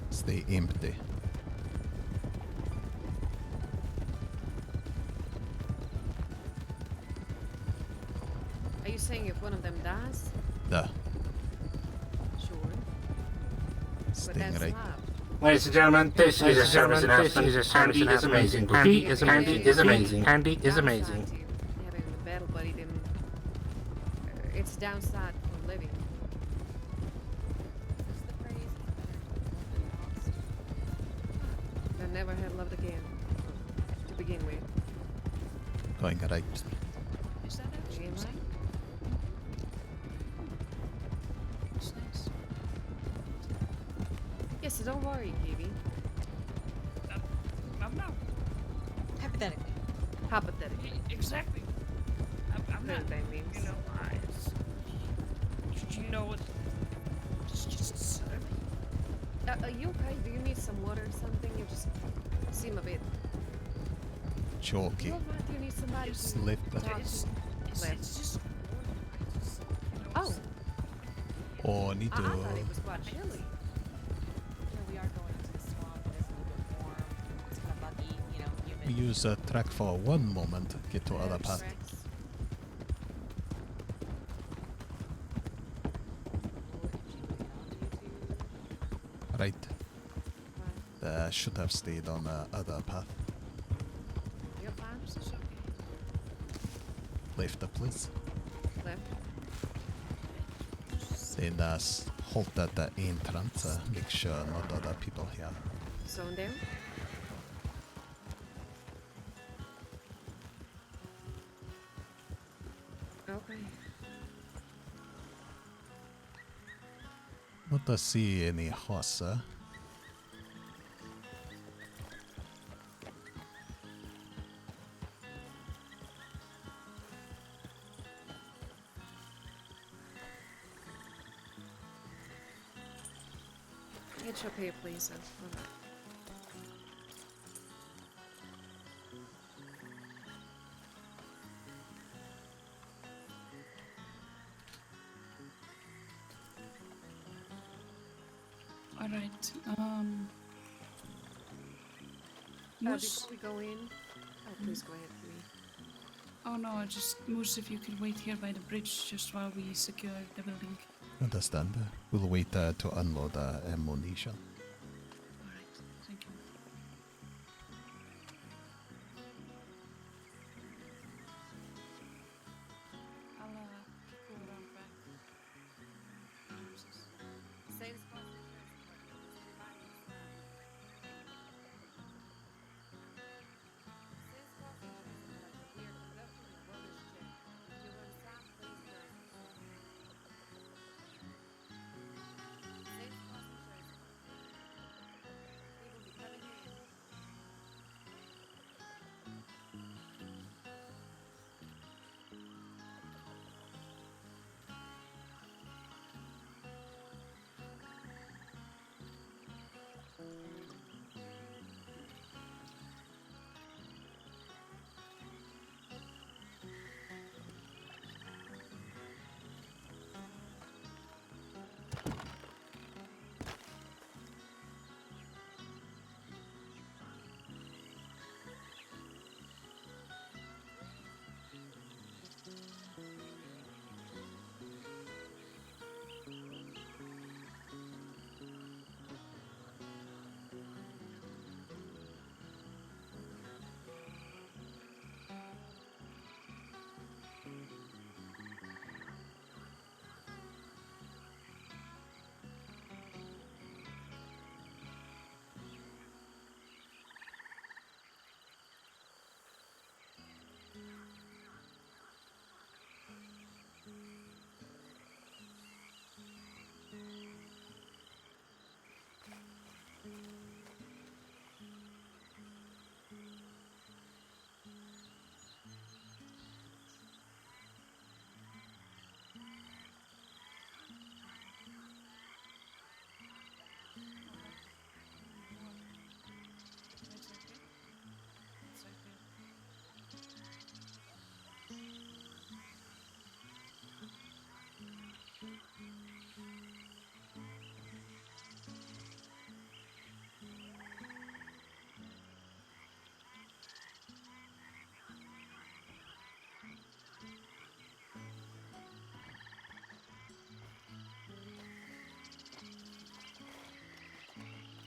Speaker 2: Stay empty.
Speaker 17: Are you saying if one of them dies?
Speaker 2: Duh.
Speaker 17: Sure. But
Speaker 2: Staying
Speaker 17: that's
Speaker 2: right.
Speaker 17: life.
Speaker 21: Ladies and gentlemen, this is a service announcement. Andy is amazing. He is amazing. Andy is amazing. Andy is amazing.
Speaker 17: Having a battle buddy, then it's downside for living. I never had loved again, to begin with.
Speaker 2: Going right.
Speaker 14: Is that actually
Speaker 17: Am I?
Speaker 14: That's nice.
Speaker 17: Yes, so don't worry, Gibby.
Speaker 14: I'm not.
Speaker 19: Hypothetically.
Speaker 17: Hypothetically.
Speaker 14: Exactly. I'm
Speaker 17: Know
Speaker 14: not.
Speaker 17: what that means.
Speaker 14: You know, you know what? Just
Speaker 17: are you okay? Do you need some water or something? You just seem a bit.
Speaker 2: Chalky.
Speaker 17: You alright? Do you need somebody to
Speaker 2: Slip.
Speaker 17: talk to?
Speaker 14: it's just.
Speaker 17: Oh,
Speaker 2: Or need
Speaker 17: I thought
Speaker 2: to
Speaker 17: it was quite chilly.
Speaker 19: You know, we are going to the swamp, but it's a little bit warm. It's kind of muggy, you know, humid.
Speaker 2: use a track for one moment, get to other path. Right. Should have stayed on the other path.
Speaker 17: You're fine.
Speaker 2: Left, please.
Speaker 17: Left.
Speaker 2: Then halt at the entrance. Make sure not other people here.
Speaker 17: Zone down. Okay.
Speaker 2: Not to see any horse.
Speaker 17: Hitch up here, please.
Speaker 14: All right. Moose.
Speaker 17: Before we go in, please go ahead, please.
Speaker 14: Oh no, just Moose, if you could wait here by the bridge just while we secure the building.
Speaker 2: Understand. We'll wait to unload ammunition.
Speaker 14: Alright, thank you. I'll go around back.
Speaker 17: Same spot.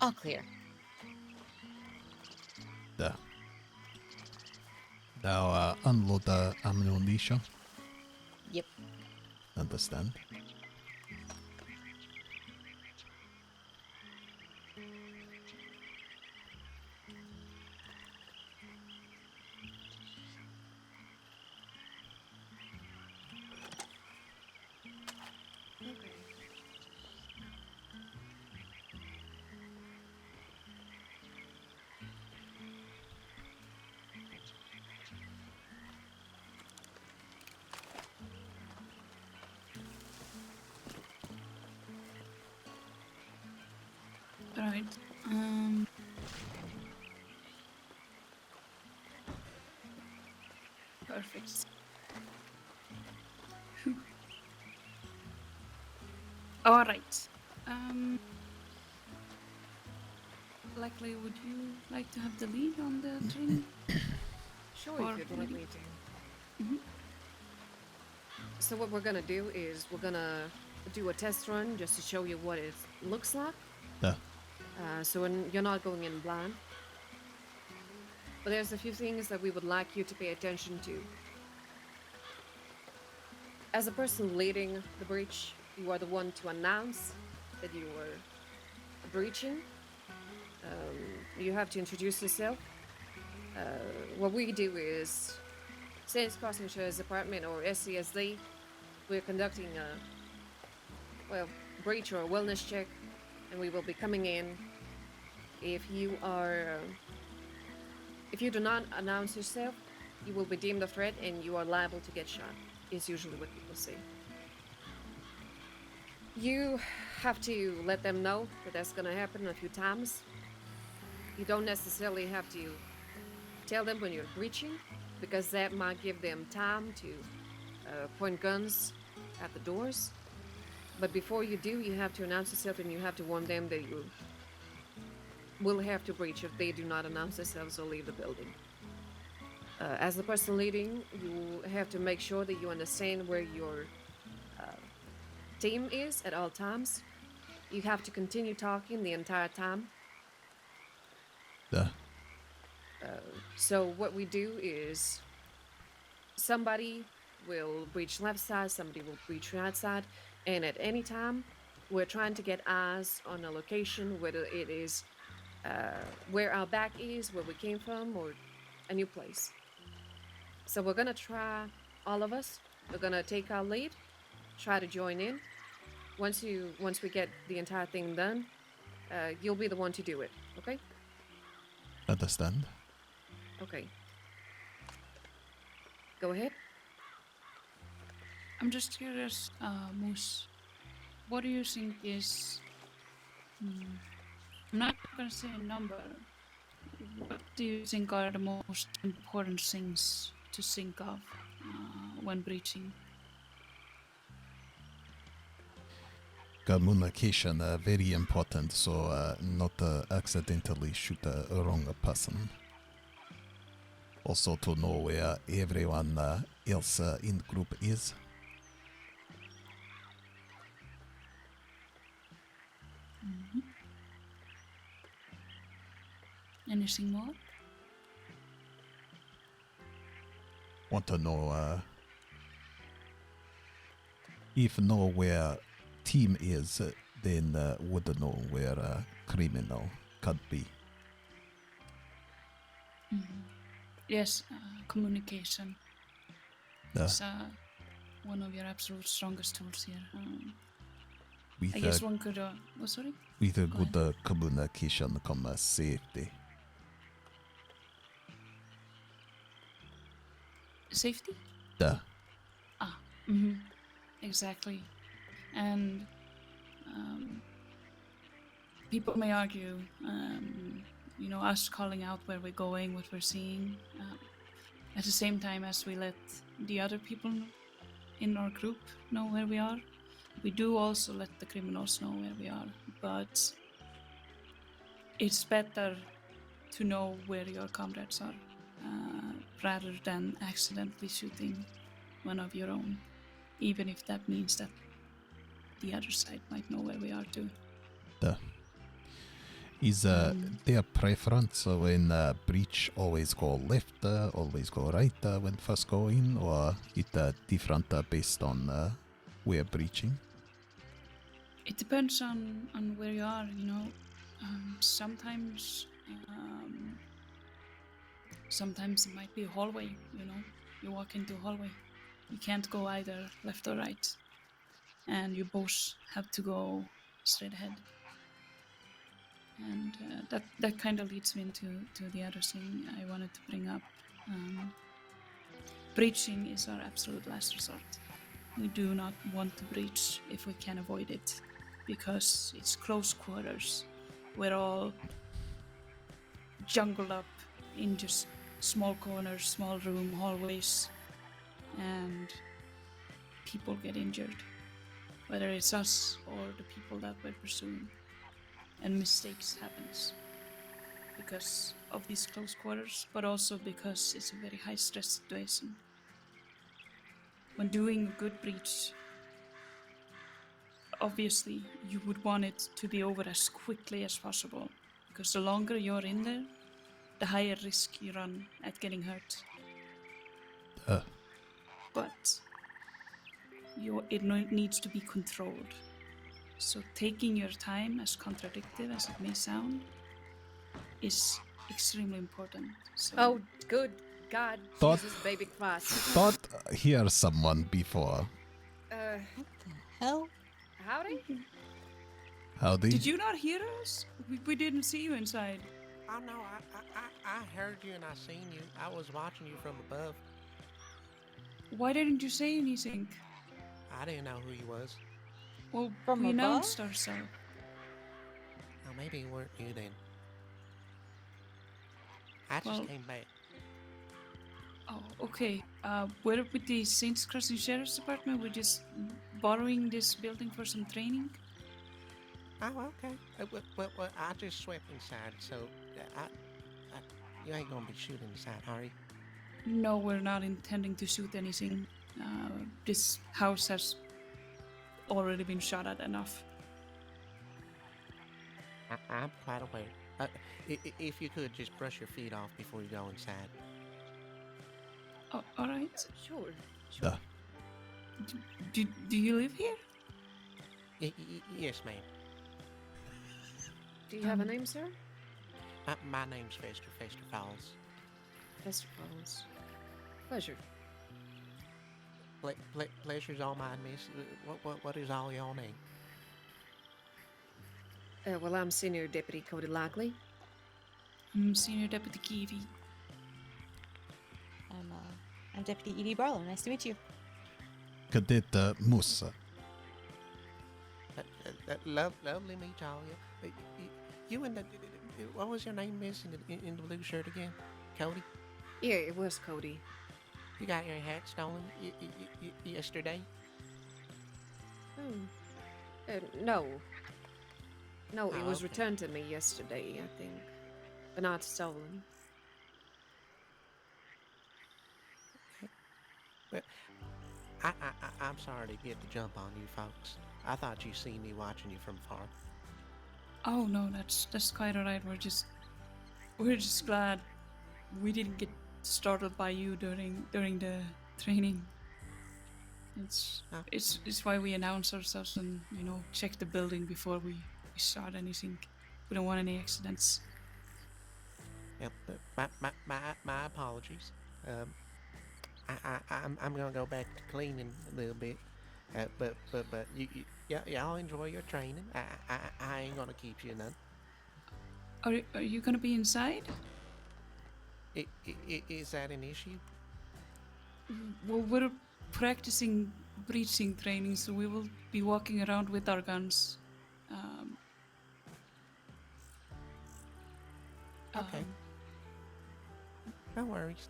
Speaker 19: All clear.
Speaker 2: There. Now unload the ammunition.
Speaker 19: Yep.
Speaker 2: Understand.
Speaker 14: Right. Perfect. All right. Likely, would you like to have the lead on the training?
Speaker 17: Sure,
Speaker 14: Or
Speaker 17: if you'd like
Speaker 14: maybe-
Speaker 17: me to. So what we're gonna do is we're gonna do a test run just to show you what it looks like.
Speaker 2: Yeah.
Speaker 17: So you're not going in blind. But there's a few things that we would like you to pay attention to. As a person leading the breach, you are the one to announce that you were breaching. You have to introduce yourself. What we do is, since Crossing Shores Department or SCSD, we're conducting a breach or a wellness check, and we will be coming in. If you do not announce yourself, you will be deemed a threat and you are liable to get shot, is usually what people say. You have to let them know that that's gonna happen a few times. You don't necessarily have to tell them when you're breaching, because that might give them time to point guns at the doors. But before you do, you have to announce yourself and you have to warn them that you will have to breach if they do not announce themselves or leave the building. As the person leading, you have to make sure that you understand where your team is at all times. You have to continue talking the entire time.
Speaker 2: Yeah.
Speaker 17: So what we do is somebody will breach left side, somebody will breach right side, and at any time we're trying to get eyes on a location, whether it is where our back is, where we came from, or a new place. So we're gonna try, all of us, we're gonna take our lead, try to join in. Once we get the entire thing done, you'll be the one to do it, okay?
Speaker 2: Understand.
Speaker 17: Okay. Go ahead.
Speaker 14: I'm just curious, Moose. What do you think is... I'm not gonna say a number. What do you think are the most important things to think of when breaching?
Speaker 2: Communication very important, so not accidentally shoot a wrong person. Also to know where everyone else in group is.
Speaker 14: Anything more?
Speaker 2: Want to know if know where team is, then would know where criminal could be.
Speaker 14: Yes, communication.
Speaker 2: Yeah.
Speaker 14: It's one of your absolute strongest tools here.
Speaker 2: With
Speaker 14: I guess one could... oh, sorry?
Speaker 2: With a
Speaker 14: Go ahead.
Speaker 2: good communication comes safety.
Speaker 14: Safety?
Speaker 2: Yeah.
Speaker 14: Exactly. And people may argue, us calling out where we're going, what we're seeing, at the same time as we let the other people in our group know where we are. We do also let the criminals know where we are, but it's better to know where your comrades are, rather than accidentally shooting one of your own, even if that means that the other side might know where we are too.
Speaker 2: Yeah. Is their preference when breach always go left, always go right when first go in, or it different based on where breaching?
Speaker 14: It depends on where you are, you know. Sometimes it might be a hallway, you know. You walk into a hallway. You can't go either left or right. And you both have to go straight ahead. And that kind of leads me into the other thing I wanted to bring up. Breaching is our absolute last resort. We do not want to breach if we can avoid it, because it's close quarters. We're all jungled up in just small corners, small room, hallways, and people get injured, whether it's us or the people that we're pursuing. And mistakes happens because of these close quarters, but also because it's a very high stress situation. When doing a good breach, obviously you would want it to be over as quickly as possible, because the longer you're in there, the higher risk you run at getting hurt. But it needs to be controlled. So taking your time, as contradictive as it may sound, is extremely important. So
Speaker 17: Oh, good God, Jesus, baby Christ.
Speaker 2: Thought hear someone before.
Speaker 17: What
Speaker 19: the hell?
Speaker 17: Howdy?
Speaker 2: Howdy?
Speaker 14: Did you not hear us? We didn't see you inside.
Speaker 6: Oh no, I heard you and I seen you. I was watching you from above.
Speaker 14: Why didn't you say anything?
Speaker 6: I didn't know who you was.
Speaker 14: Well,
Speaker 19: From
Speaker 14: we
Speaker 19: above?
Speaker 14: announced ourselves.
Speaker 6: Oh, maybe it weren't you then. I just came back.
Speaker 14: Oh, okay. We're with the Saints Crossing Sheriff's Department. We're just borrowing this building for some training.
Speaker 6: Oh, okay. Well, I just swept inside, so you ain't gonna be shooting inside, are you?
Speaker 14: No, we're not intending to shoot anything. This house has already been shot at enough.
Speaker 6: I'm quite aware. If you could just brush your feet off before you go inside.
Speaker 14: Oh, all right.
Speaker 17: Sure.
Speaker 14: Do you live here?
Speaker 6: Yes, ma'am.
Speaker 17: Do you have a name, sir?
Speaker 6: My name's Fester Falls.
Speaker 17: Fester Falls. Pleasure.
Speaker 6: Pleasure's all mine, miss. What is all your name?
Speaker 17: Well, I'm Senior Deputy Cody Lockley.
Speaker 14: I'm Senior Deputy Kiwi.
Speaker 19: I'm Deputy Edie Barlow. Nice to meet you.
Speaker 2: Cadet Musa.
Speaker 6: Lovely meet y'all. You and the what was your name, miss, in the blue shirt again? Cody?
Speaker 17: Yeah, it was Cody.
Speaker 6: You got your hat stolen yesterday?
Speaker 17: No. No, it
Speaker 6: Oh,
Speaker 17: was
Speaker 6: okay.
Speaker 17: returned to me yesterday, I think. But not stolen.
Speaker 6: But I'm sorry to get the jump on you folks. I thought you seen me watching you from far.
Speaker 14: Oh no, that's quite alright. We're just glad we didn't get startled by you during the training. It's why we announce ourselves and check the building before we start anything. We don't want any accidents.
Speaker 6: Yep, my apologies. I'm gonna go back to cleaning a little bit. But y'all enjoy your training. I ain't gonna keep you none.
Speaker 14: Are you gonna be inside?
Speaker 6: Is that an issue?
Speaker 14: Well, we're practicing breaching training, so we will be walking around with our guns.
Speaker 6: Okay. No worries.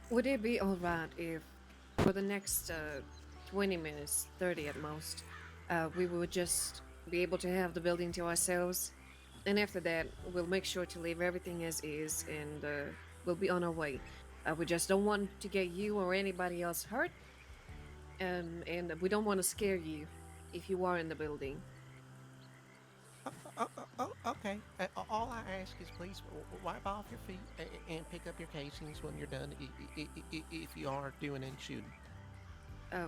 Speaker 17: Would it be alright if, for the next 20 minutes, 30 at most, we would just be able to have the building to ourselves? And after that, we'll make sure to leave everything as is, and we'll be on our way. We just don't want to get you or anybody else hurt, and we don't want to scare you if you are in the building.
Speaker 6: Okay. All I ask is please wipe off your feet and pick up your casings when you're done, if you are doing any shooting.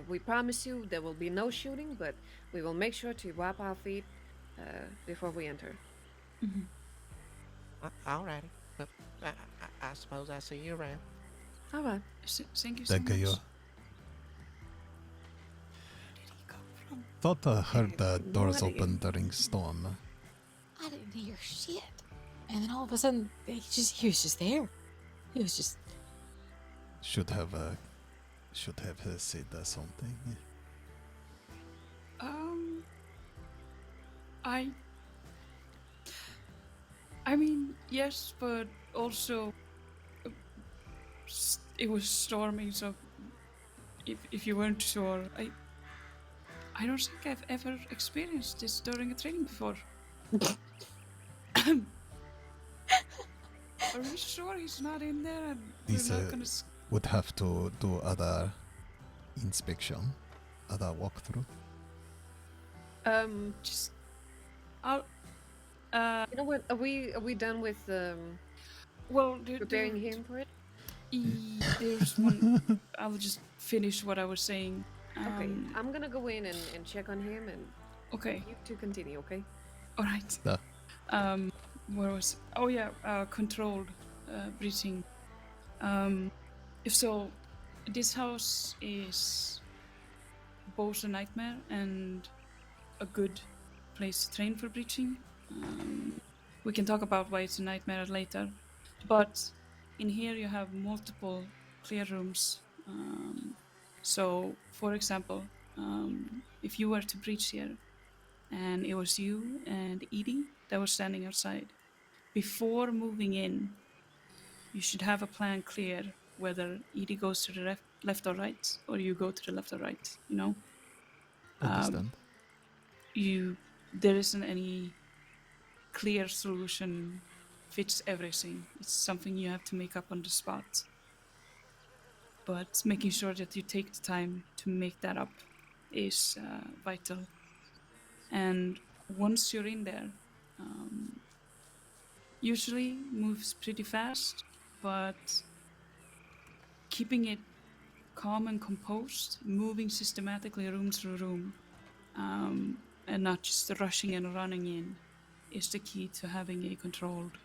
Speaker 17: We promise you there will be no shooting, but we will make sure to wipe our feet before we enter.
Speaker 6: Alrighty. Well, I suppose I'll see you around.
Speaker 17: All right.
Speaker 14: Thank you so
Speaker 2: Thank
Speaker 14: much.
Speaker 2: you. Thought I heard the doors open during storm.
Speaker 19: I didn't hear shit. And then all of a sudden, he was just there. He was just.
Speaker 2: Should have said something.
Speaker 14: I mean, yes, but also it was storming, so if you weren't sure, I don't think I've ever experienced this during a training before. Are we sure he's not in there and
Speaker 2: These
Speaker 14: we're not gonna...
Speaker 2: would have to do other inspection, other walkthrough.
Speaker 14: Just... I'll...
Speaker 17: You know what? Are we done with
Speaker 14: well,
Speaker 17: preparing him for it?
Speaker 14: There's one... I'll just finish what I was saying.
Speaker 17: Okay, I'm gonna go in and check on him and...
Speaker 14: Okay.
Speaker 17: You two continue, okay?
Speaker 14: Alright. Where was... Oh yeah, controlled breathing. If so, this house is both a nightmare and a good place to train for breaching. We can talk about why it's a nightmare later, but in here you have multiple clear rooms. So, for example, if you were to breach here and it was you and Edie that was standing outside, before moving in, you should have a plan clear whether Edie goes to the left or right, or you go to the left or right, you know?
Speaker 2: Understand.
Speaker 14: There isn't any clear solution fits everything. It's something you have to make up on the spot. But making sure that you take the time to make that up is vital. And once you're in there, usually moves pretty fast, but keeping it calm and composed, moving systematically room through room, and not just rushing and running in, is the key to having a controlled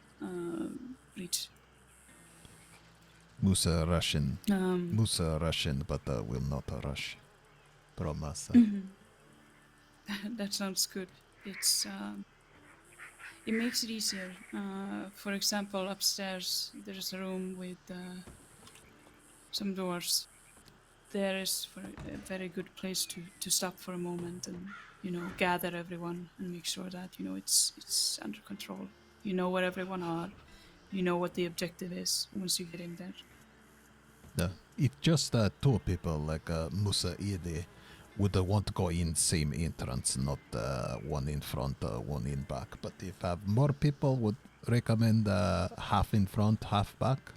Speaker 14: breach.
Speaker 2: Musa Russian, but will not rush. Promise.
Speaker 14: That sounds good. It makes it easier. For example, upstairs there's a room with some doors. There is a very good place to stop for a moment and, gather everyone and make sure that, it's under control. You know where everyone are. You know what the objective is once you get in there.
Speaker 2: If just two people like Musa Ede would want to go in same entrance, not one in front, one in back. But if have more people, would recommend half in front, half back.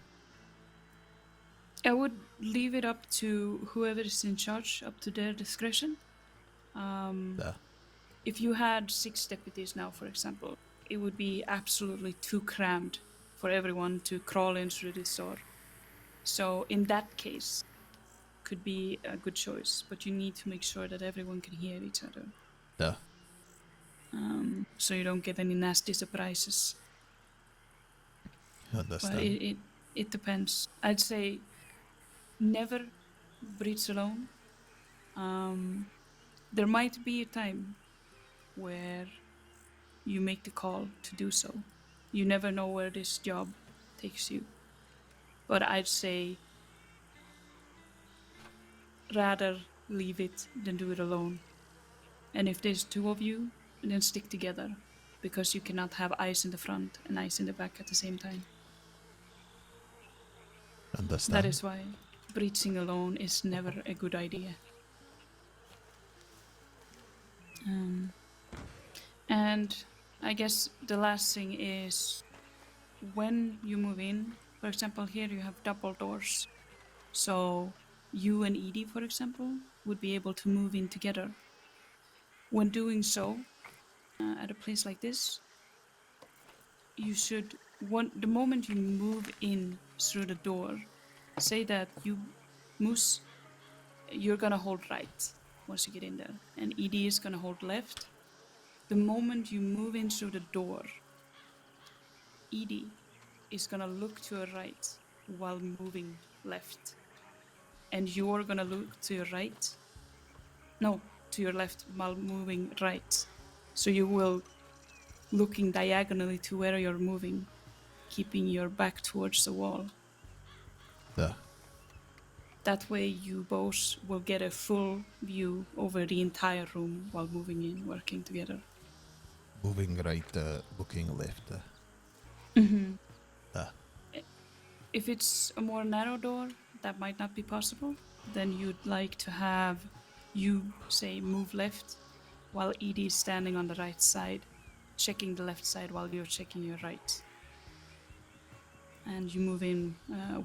Speaker 14: I would leave it up to whoever is in charge, up to their discretion. If you had 6 deputies now, for example, it would be absolutely too crammed for everyone to crawl in through this door. So in that case, could be a good choice, but you need to make sure that everyone can hear each other. So you don't get any nasty surprises.
Speaker 2: Understand.
Speaker 14: But it depends. I'd say never breach alone. There might be a time where you make the call to do so. You never know where this job takes you. But I'd say rather leave it than do it alone. And if there's 2 of you, then stick together, because you cannot have eyes in the front and eyes in the back at the same time.
Speaker 2: Understand.
Speaker 14: That is why breaching alone is never a good idea. And I guess the last thing is, when you move in, for example, here you have double doors. So you and Edie, for example, would be able to move in together. When doing so, at a place like this, you should the moment you move in through the door, say that you, Moose, you're gonna hold right once you get in there, and ED is gonna hold left. The moment you move in through the door, ED is gonna look to your right while moving left, and you're gonna look to your right. No, to your left while moving right. So you will looking diagonally to where you're moving, keeping your back towards the wall. That way you both will get a full view over the entire room while moving in, working together.
Speaker 2: Moving right, looking left.
Speaker 14: Mm-hmm.
Speaker 2: Uh,
Speaker 14: If it's a more narrow door, that might not be possible. Then you'd like to have you, say, move left, while Edie is standing on the right side, checking the left side while you're checking your right. And you move in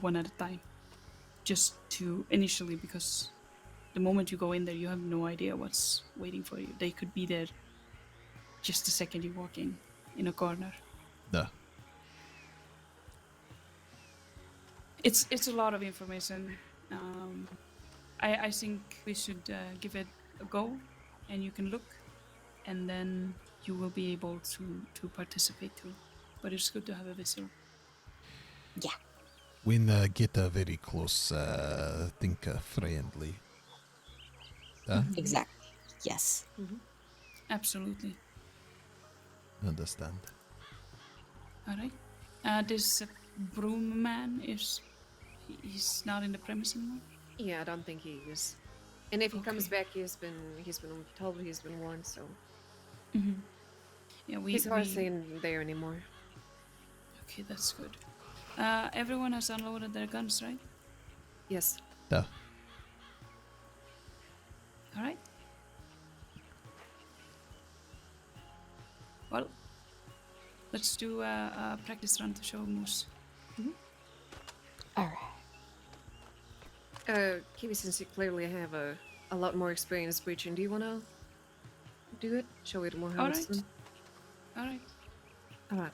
Speaker 14: one at a time. Just to initially, because the moment you go in there, you have no idea what's waiting for you. They could be there just the second you walk in a corner. It's a lot of information. I think we should give it a go, and you can look, and then you will be able to participate too. But it's good to have a visual.
Speaker 17: Yeah.
Speaker 2: When get very close, think friendly.
Speaker 17: Exactly. Yes.
Speaker 14: Absolutely.
Speaker 2: Understand.
Speaker 14: All right. This broom man he's not in the premise anymore.
Speaker 17: Yeah, I don't think he is. And if he comes back, he's been told he's been warned. So.
Speaker 14: Mm-hmm. Yeah,
Speaker 17: he's hardly in there anymore.
Speaker 14: Okay, that's good. Everyone has unloaded their guns, right?
Speaker 17: Yes.
Speaker 2: Yeah.
Speaker 14: All right. Well, let's do a practice run to show Moose.
Speaker 17: All right. Kiwi, since you clearly have a lot more experience breaching, do you want to do it? Show it more how it's done?
Speaker 14: All right.
Speaker 17: All right.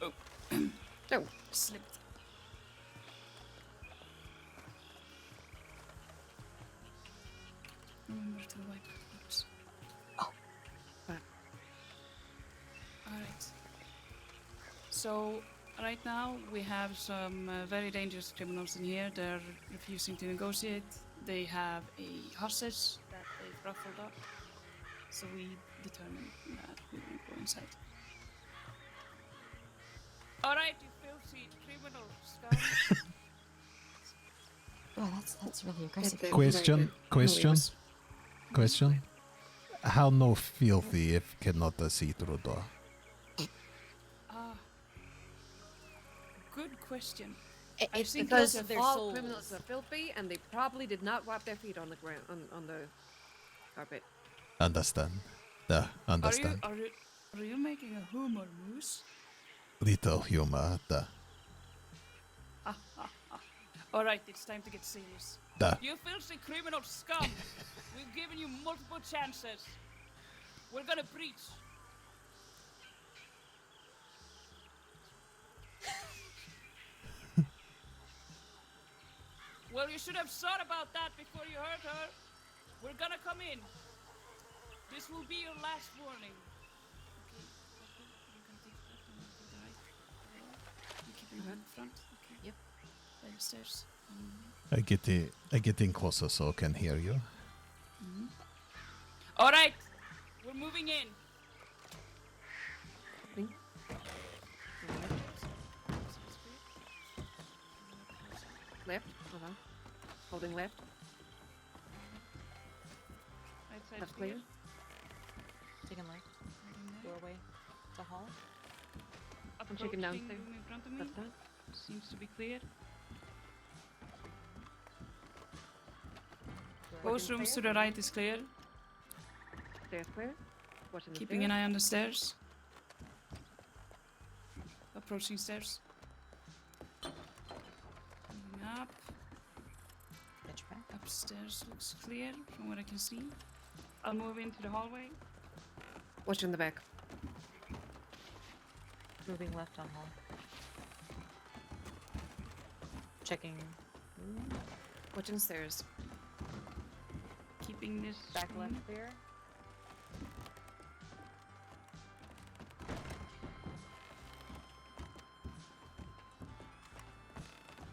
Speaker 14: Oh.
Speaker 17: Oh.
Speaker 14: Slipped. Remember to wipe the boots.
Speaker 17: Oh. Right.
Speaker 14: All right. So right now we have some very dangerous criminals in here. They're refusing to negotiate. They have a hostage that they've ruffled up. So we determined that we will go inside. All right, you filthy criminal scum.
Speaker 17: Wow, that's really aggressive.
Speaker 2: Question. How no filthy if cannot see through door?
Speaker 14: Good question.
Speaker 17: It's because all criminals are filthy, and they probably did not wipe their feet on the ground on the carpet.
Speaker 2: Understand. Understand.
Speaker 14: Are you making a humor, Moose?
Speaker 2: Little humor.
Speaker 14: All right, it's time to get serious. You filthy criminal scum! We've given you multiple chances. We're gonna breach. Well, you should have thought about that before you hurt her. We're gonna come in. This will be your last warning. Okay. You're gonna take the left and you're gonna right. You keep your hand in front. Okay.
Speaker 17: Yep.
Speaker 14: By the stairs.
Speaker 2: I get in closer so I can hear you.
Speaker 14: Mm-hmm. All right. We're moving in.
Speaker 17: Left. Holding left.
Speaker 14: Right side
Speaker 17: Left
Speaker 14: clear.
Speaker 17: clear.
Speaker 19: Taking left. Doorway to hall.
Speaker 17: I'm checking down
Speaker 14: Approaching
Speaker 17: there.
Speaker 14: room in front of me.
Speaker 17: Left side.
Speaker 14: Seems to be clear. Both rooms to the right is clear.
Speaker 17: Stairs clear. Watching the
Speaker 14: Keeping an eye on the stairs. Approaching stairs. Moving up. Upstairs looks clear from what I can see. I'll move into the hallway.
Speaker 17: Watching the back.
Speaker 19: Moving left on hall. Checking.
Speaker 17: Watching stairs.
Speaker 14: Keeping this
Speaker 19: Back left clear.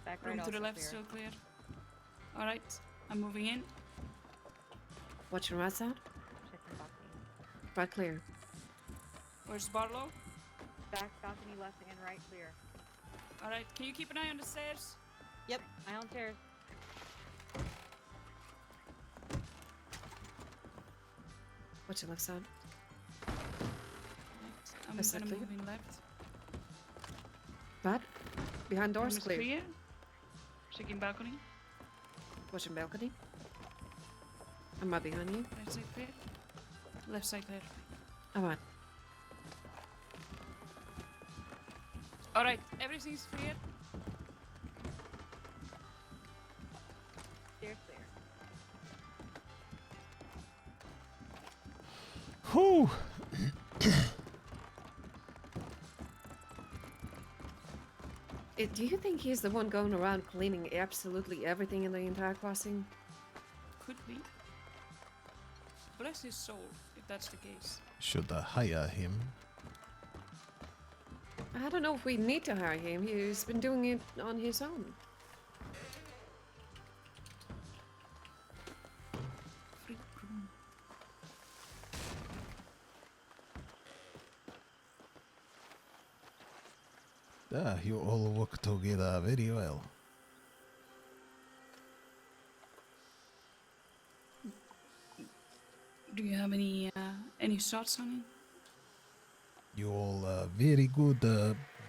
Speaker 19: Back right
Speaker 14: Room to
Speaker 19: also
Speaker 14: the left
Speaker 19: clear.
Speaker 14: still clear. Alright, I'm moving in.
Speaker 17: Watching right side.
Speaker 19: Checking balcony.
Speaker 17: Right clear.
Speaker 14: Where's Barlow?
Speaker 19: Back balcony left and right clear.
Speaker 14: Alright, can you keep an eye on the stairs?
Speaker 19: Yep, eye on stairs.
Speaker 17: Watching left side.
Speaker 14: I'm
Speaker 17: Left side
Speaker 14: gonna
Speaker 17: clear.
Speaker 14: move in left.
Speaker 17: Bad. Behind doors
Speaker 14: Room is
Speaker 17: clear.
Speaker 14: Checking balcony.
Speaker 17: Watching balcony. I'm right behind you.
Speaker 14: Right side clear. Left side clear.
Speaker 17: Alright.
Speaker 14: Alright, everything's clear.
Speaker 19: Stairs clear.
Speaker 1: Whew.
Speaker 17: Do you think he's the one going around cleaning absolutely everything in the entire crossing?
Speaker 14: Could be. Bless his soul, if that's the case.
Speaker 2: Should hire him.
Speaker 17: I don't know if we need to hire him. He's been doing it on his own.
Speaker 2: You all work together very well.
Speaker 14: Do you have any shots on
Speaker 2: You all very good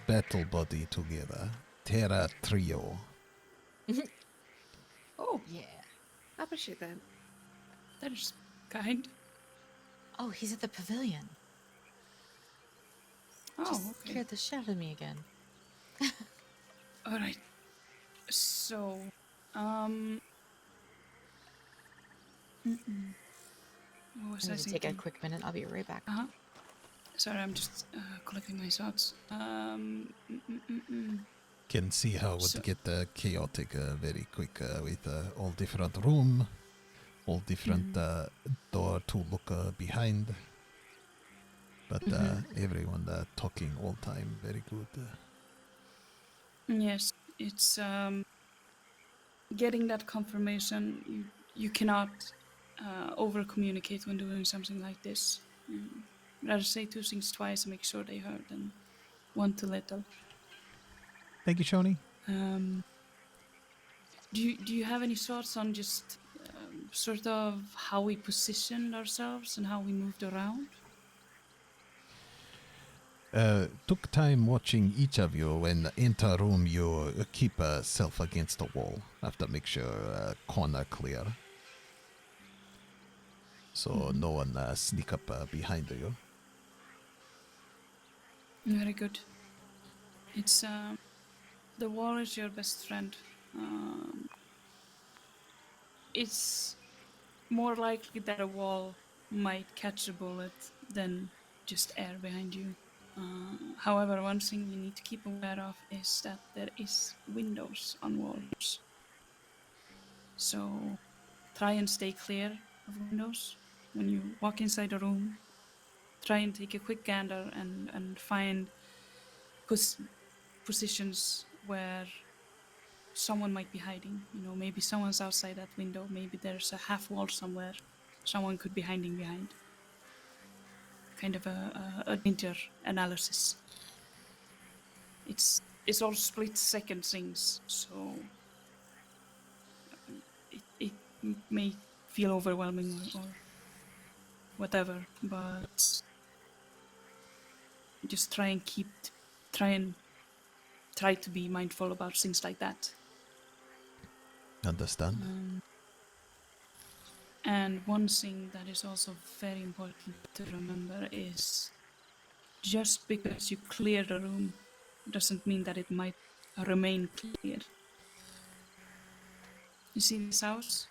Speaker 2: battle buddy together. Terra Trio.
Speaker 14: Oh,
Speaker 17: yeah. I appreciate that.
Speaker 14: That is kind.
Speaker 19: Oh, he's at the pavilion.
Speaker 14: Oh,
Speaker 19: Just
Speaker 14: okay.
Speaker 19: scared the shit out of me again.
Speaker 14: Alright. So, what was I
Speaker 19: I'm gonna take a
Speaker 14: thinking?
Speaker 19: quick minute. I'll be right back.
Speaker 14: Uh-huh. Sorry, I'm just collecting my thoughts.
Speaker 2: Can see how it
Speaker 14: So-
Speaker 2: would get chaotic very quick with all different room, all different door to look behind. But everyone talking all time, very good.
Speaker 14: Yes, it's getting that confirmation. You cannot over communicate when doing something like this. Rather say two things twice and make sure they heard than one too little.
Speaker 1: Thank you, Shoni.
Speaker 14: Do you have any thoughts on just sort of how we positioned ourselves and how we moved around?
Speaker 2: Took time watching each of you. When enter room, you keep self against the wall. Have to make sure corner clear, so no one sneak up behind you.
Speaker 14: Very good. It's the wall is your best friend. It's more likely that a wall might catch a bullet than just air behind you. However, one thing you need to keep aware of is that there is windows on walls. So try and stay clear of windows. When you walk inside a room, try and take a quick gander and find positions where someone might be hiding. You know, maybe someone's outside that window, maybe there's a half wall somewhere someone could be hiding behind. Kind of a danger analysis. It's all split second things, so it may feel overwhelming or whatever, but just try to be mindful about things like that.
Speaker 2: Understand?
Speaker 14: And one thing that is also very important to remember is just because you clear the room doesn't mean that it might remain clear. You see this house?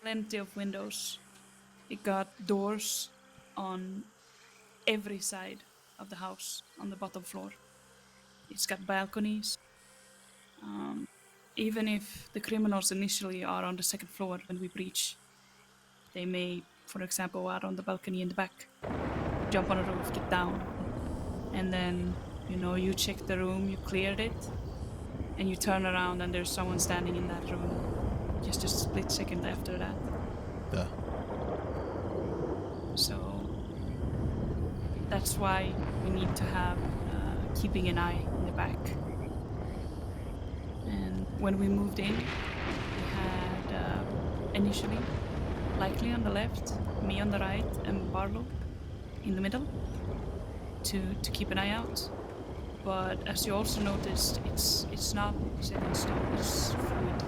Speaker 14: Plenty of windows. It got doors on every side of the house on the bottom floor. It's got balconies. Even if the criminals initially are on the second floor when we breach, they may, for example, go out on the balcony in the back, jump on a roof, get down, and then, you know, you check the room, you cleared it, and you turn around and there's someone standing in that room just a split second after that.
Speaker 2: Duh.
Speaker 14: So that's why we need to have keeping an eye in the back. And when we moved in, we had initially, likely on the left, me on the right, and Barlow in the middle to keep an eye out. But as you also noticed, it's not set in stone, it's fluid.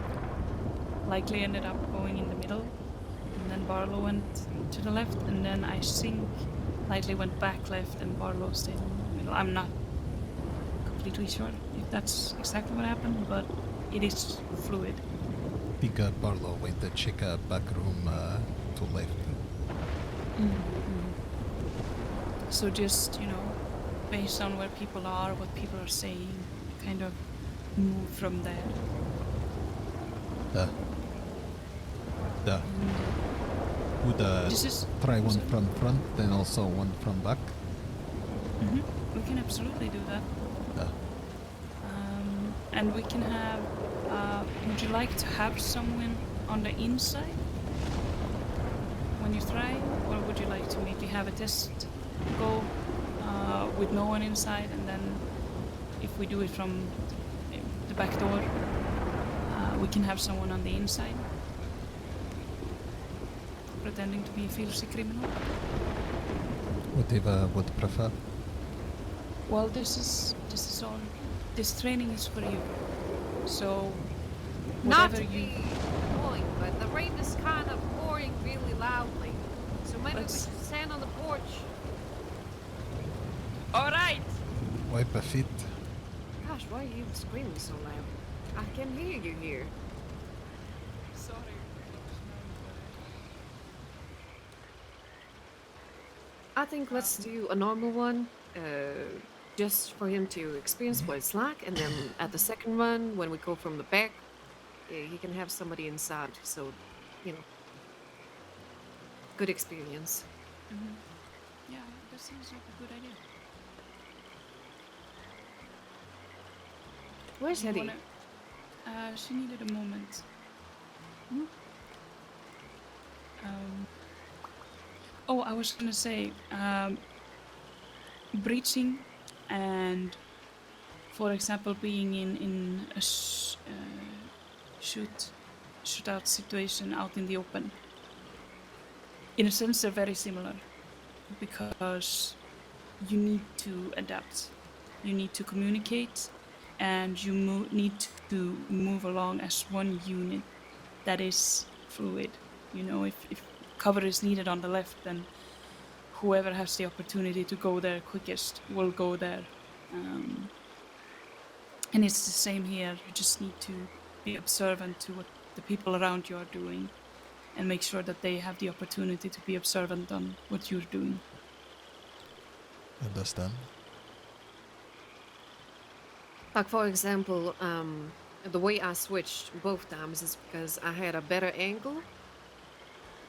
Speaker 14: Likely ended up going in the middle, and then Barlow went to the left, and then I think Likely went back left and Barlow stayed in the middle. I'm not completely sure if that's exactly what happened, but it is fluid.
Speaker 2: I think Barlow went to check a back room to left.
Speaker 14: So just, you know, based on where people are, what people are saying, kind of move from there.
Speaker 2: Would try one from front and also one from back?
Speaker 14: We can absolutely do that. And we can have, would you like to have someone on the inside when you try? Or would you like to maybe have a test go with no one inside, and then if we do it from the back door, we can have someone on the inside pretending to be a filthy criminal?
Speaker 2: Whatever would prefer.
Speaker 14: Well, this is all. This training is for you. So
Speaker 17: Not
Speaker 14: whatever
Speaker 17: to
Speaker 14: you.
Speaker 17: be annoying, but the rain is kind of pouring really loudly. So maybe we should stand on the porch. All right.
Speaker 2: Wipe a feet.
Speaker 17: Gosh, why are you screaming so loud? I can hear you here.
Speaker 14: Sorry.
Speaker 17: I think let's do a normal one, just for him to experience what it's like, and then at the second one, when we go from the back, he can have somebody inside, so, you know, good experience.
Speaker 14: Yeah, that seems like a good idea.
Speaker 17: Where's
Speaker 14: You
Speaker 17: Hetty?
Speaker 14: wanna- she needed a moment. Oh, I was gonna say, breaching and, for example, being in a shootout situation out in the open. In a sense, they're very similar because you need to adapt. You need to communicate, and you need to move along as one unit that is fluid. You know, if cover is needed on the left, then whoever has the opportunity to go there quickest will go there. And it's the same here. You just need to be observant to what the people around you are doing and make sure that they have the opportunity to be observant on what you're doing.
Speaker 2: Understand?
Speaker 17: Like, for example, the way I switched both times is because I had a better angle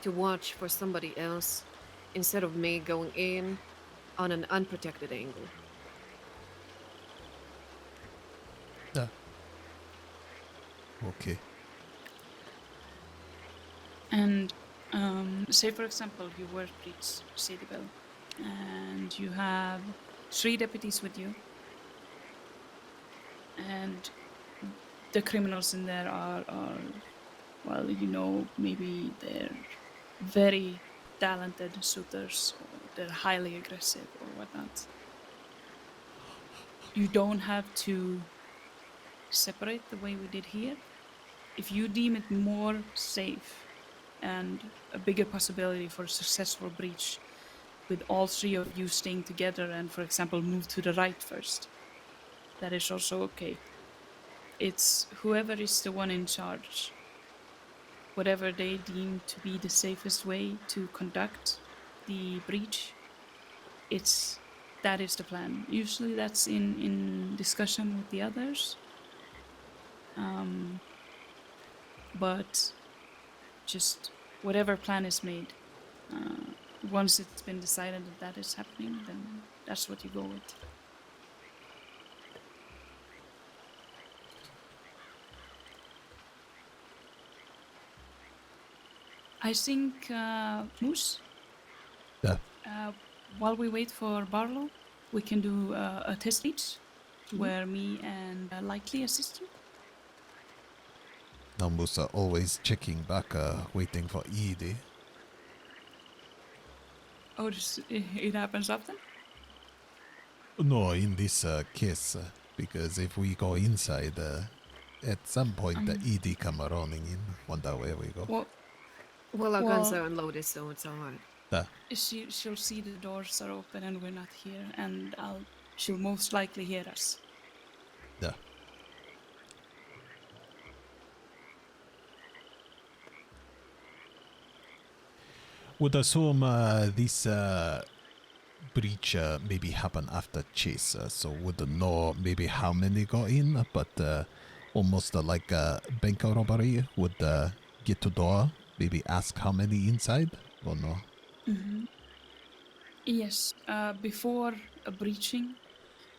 Speaker 17: to watch for somebody else instead of me going in on an unprotected angle.
Speaker 2: Yeah. Okay.
Speaker 14: And say, for example, you were Breach City Bell, and you have 3 deputies with you, and the criminals in there are well, you know, maybe they're very talented shooters, or they're highly aggressive or whatnot. You don't have to separate the way we did here. If you deem it more safe and a bigger possibility for a successful breach with all 3 of you staying together and, for example, move to the right first, that is also okay. It's whoever is the one in charge, whatever they deem to be the safest way to conduct the breach, that is the plan. Usually that's in discussion with the others. But just whatever plan is made, once it's been decided that that is happening, then that's what you go with. I think, Moose,
Speaker 2: Yeah.
Speaker 14: while we wait for Barlow, we can do a test each, where me and Likely assist you.
Speaker 2: Now Musa always checking back, waiting for Edie.
Speaker 14: Oh, it happens often?
Speaker 2: No, in this case, because if we go inside, at some point Edie come running in. Wonder where we go.
Speaker 17: Well, our guns are unloaded, so it's alright.
Speaker 14: She'll see the doors are open and we're not here, and she'll most likely hear us.
Speaker 2: Yeah. Would assume this breach maybe happen after chase, so wouldn't know maybe how many got in, but almost like a bank robbery would get to door, maybe ask how many inside, or no?
Speaker 14: Yes, before a breaching,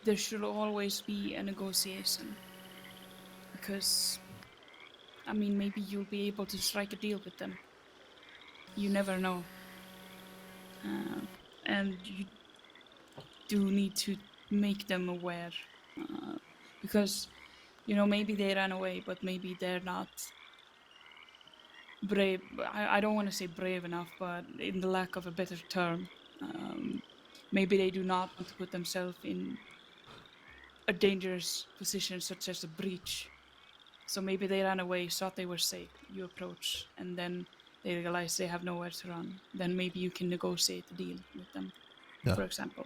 Speaker 14: there should always be a negotiation. Because, I mean, maybe you'll be able to strike a deal with them. You never know. And you do need to make them aware. Because, maybe they ran away, but maybe they're not brave. I don't want to say brave enough, but in the lack of a better term, maybe they do not want to put themselves in a dangerous position such as a breach. So maybe they ran away, thought they were safe. You approach, and then they realize they have nowhere to run. Then maybe you can negotiate a deal with them, for example.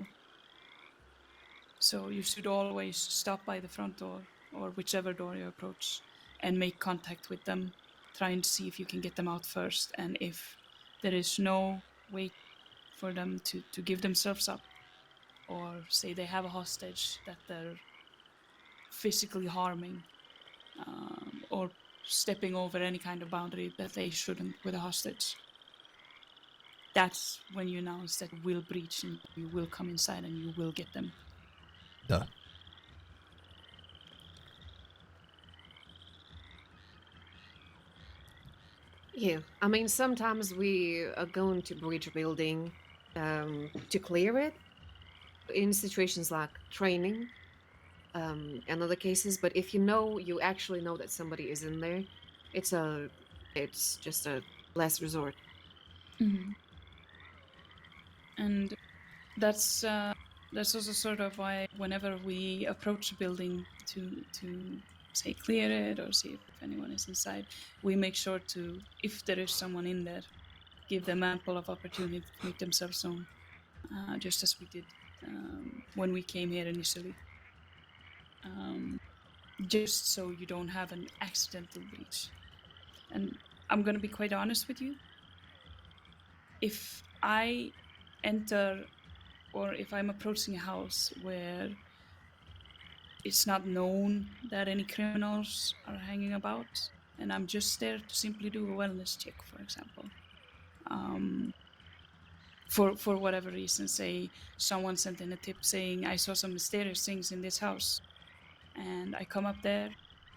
Speaker 14: So you should always stop by the front door, or whichever door you approach, and make contact with them. Try and see if you can get them out first. And if there is no way for them to give themselves up, or say they have a hostage that they're physically harming, or stepping over any kind of boundary that they shouldn't with a hostage, that's when you announce that you will breach and you will come inside and you will get them.
Speaker 2: Yeah.
Speaker 17: Yeah, I mean, sometimes we are going to breach a building to clear it in situations like training and other cases. But if you actually know that somebody is in there, it's just a last resort.
Speaker 14: Mm-hmm. And that's also sort of why whenever we approach a building to say clear it or see if anyone is inside, we make sure to, if there is someone in there, give them ample of opportunity to make themselves known, just as we did when we came here initially. Just so you don't have an accidental breach. And I'm going to be quite honest with you. If I enter, or if I'm approaching a house where it's not known that any criminals are hanging about, and I'm just there to simply do a wellness check, for example, for whatever reason, say someone sent in a tip saying I saw some mysterious things in this house, and I come up there,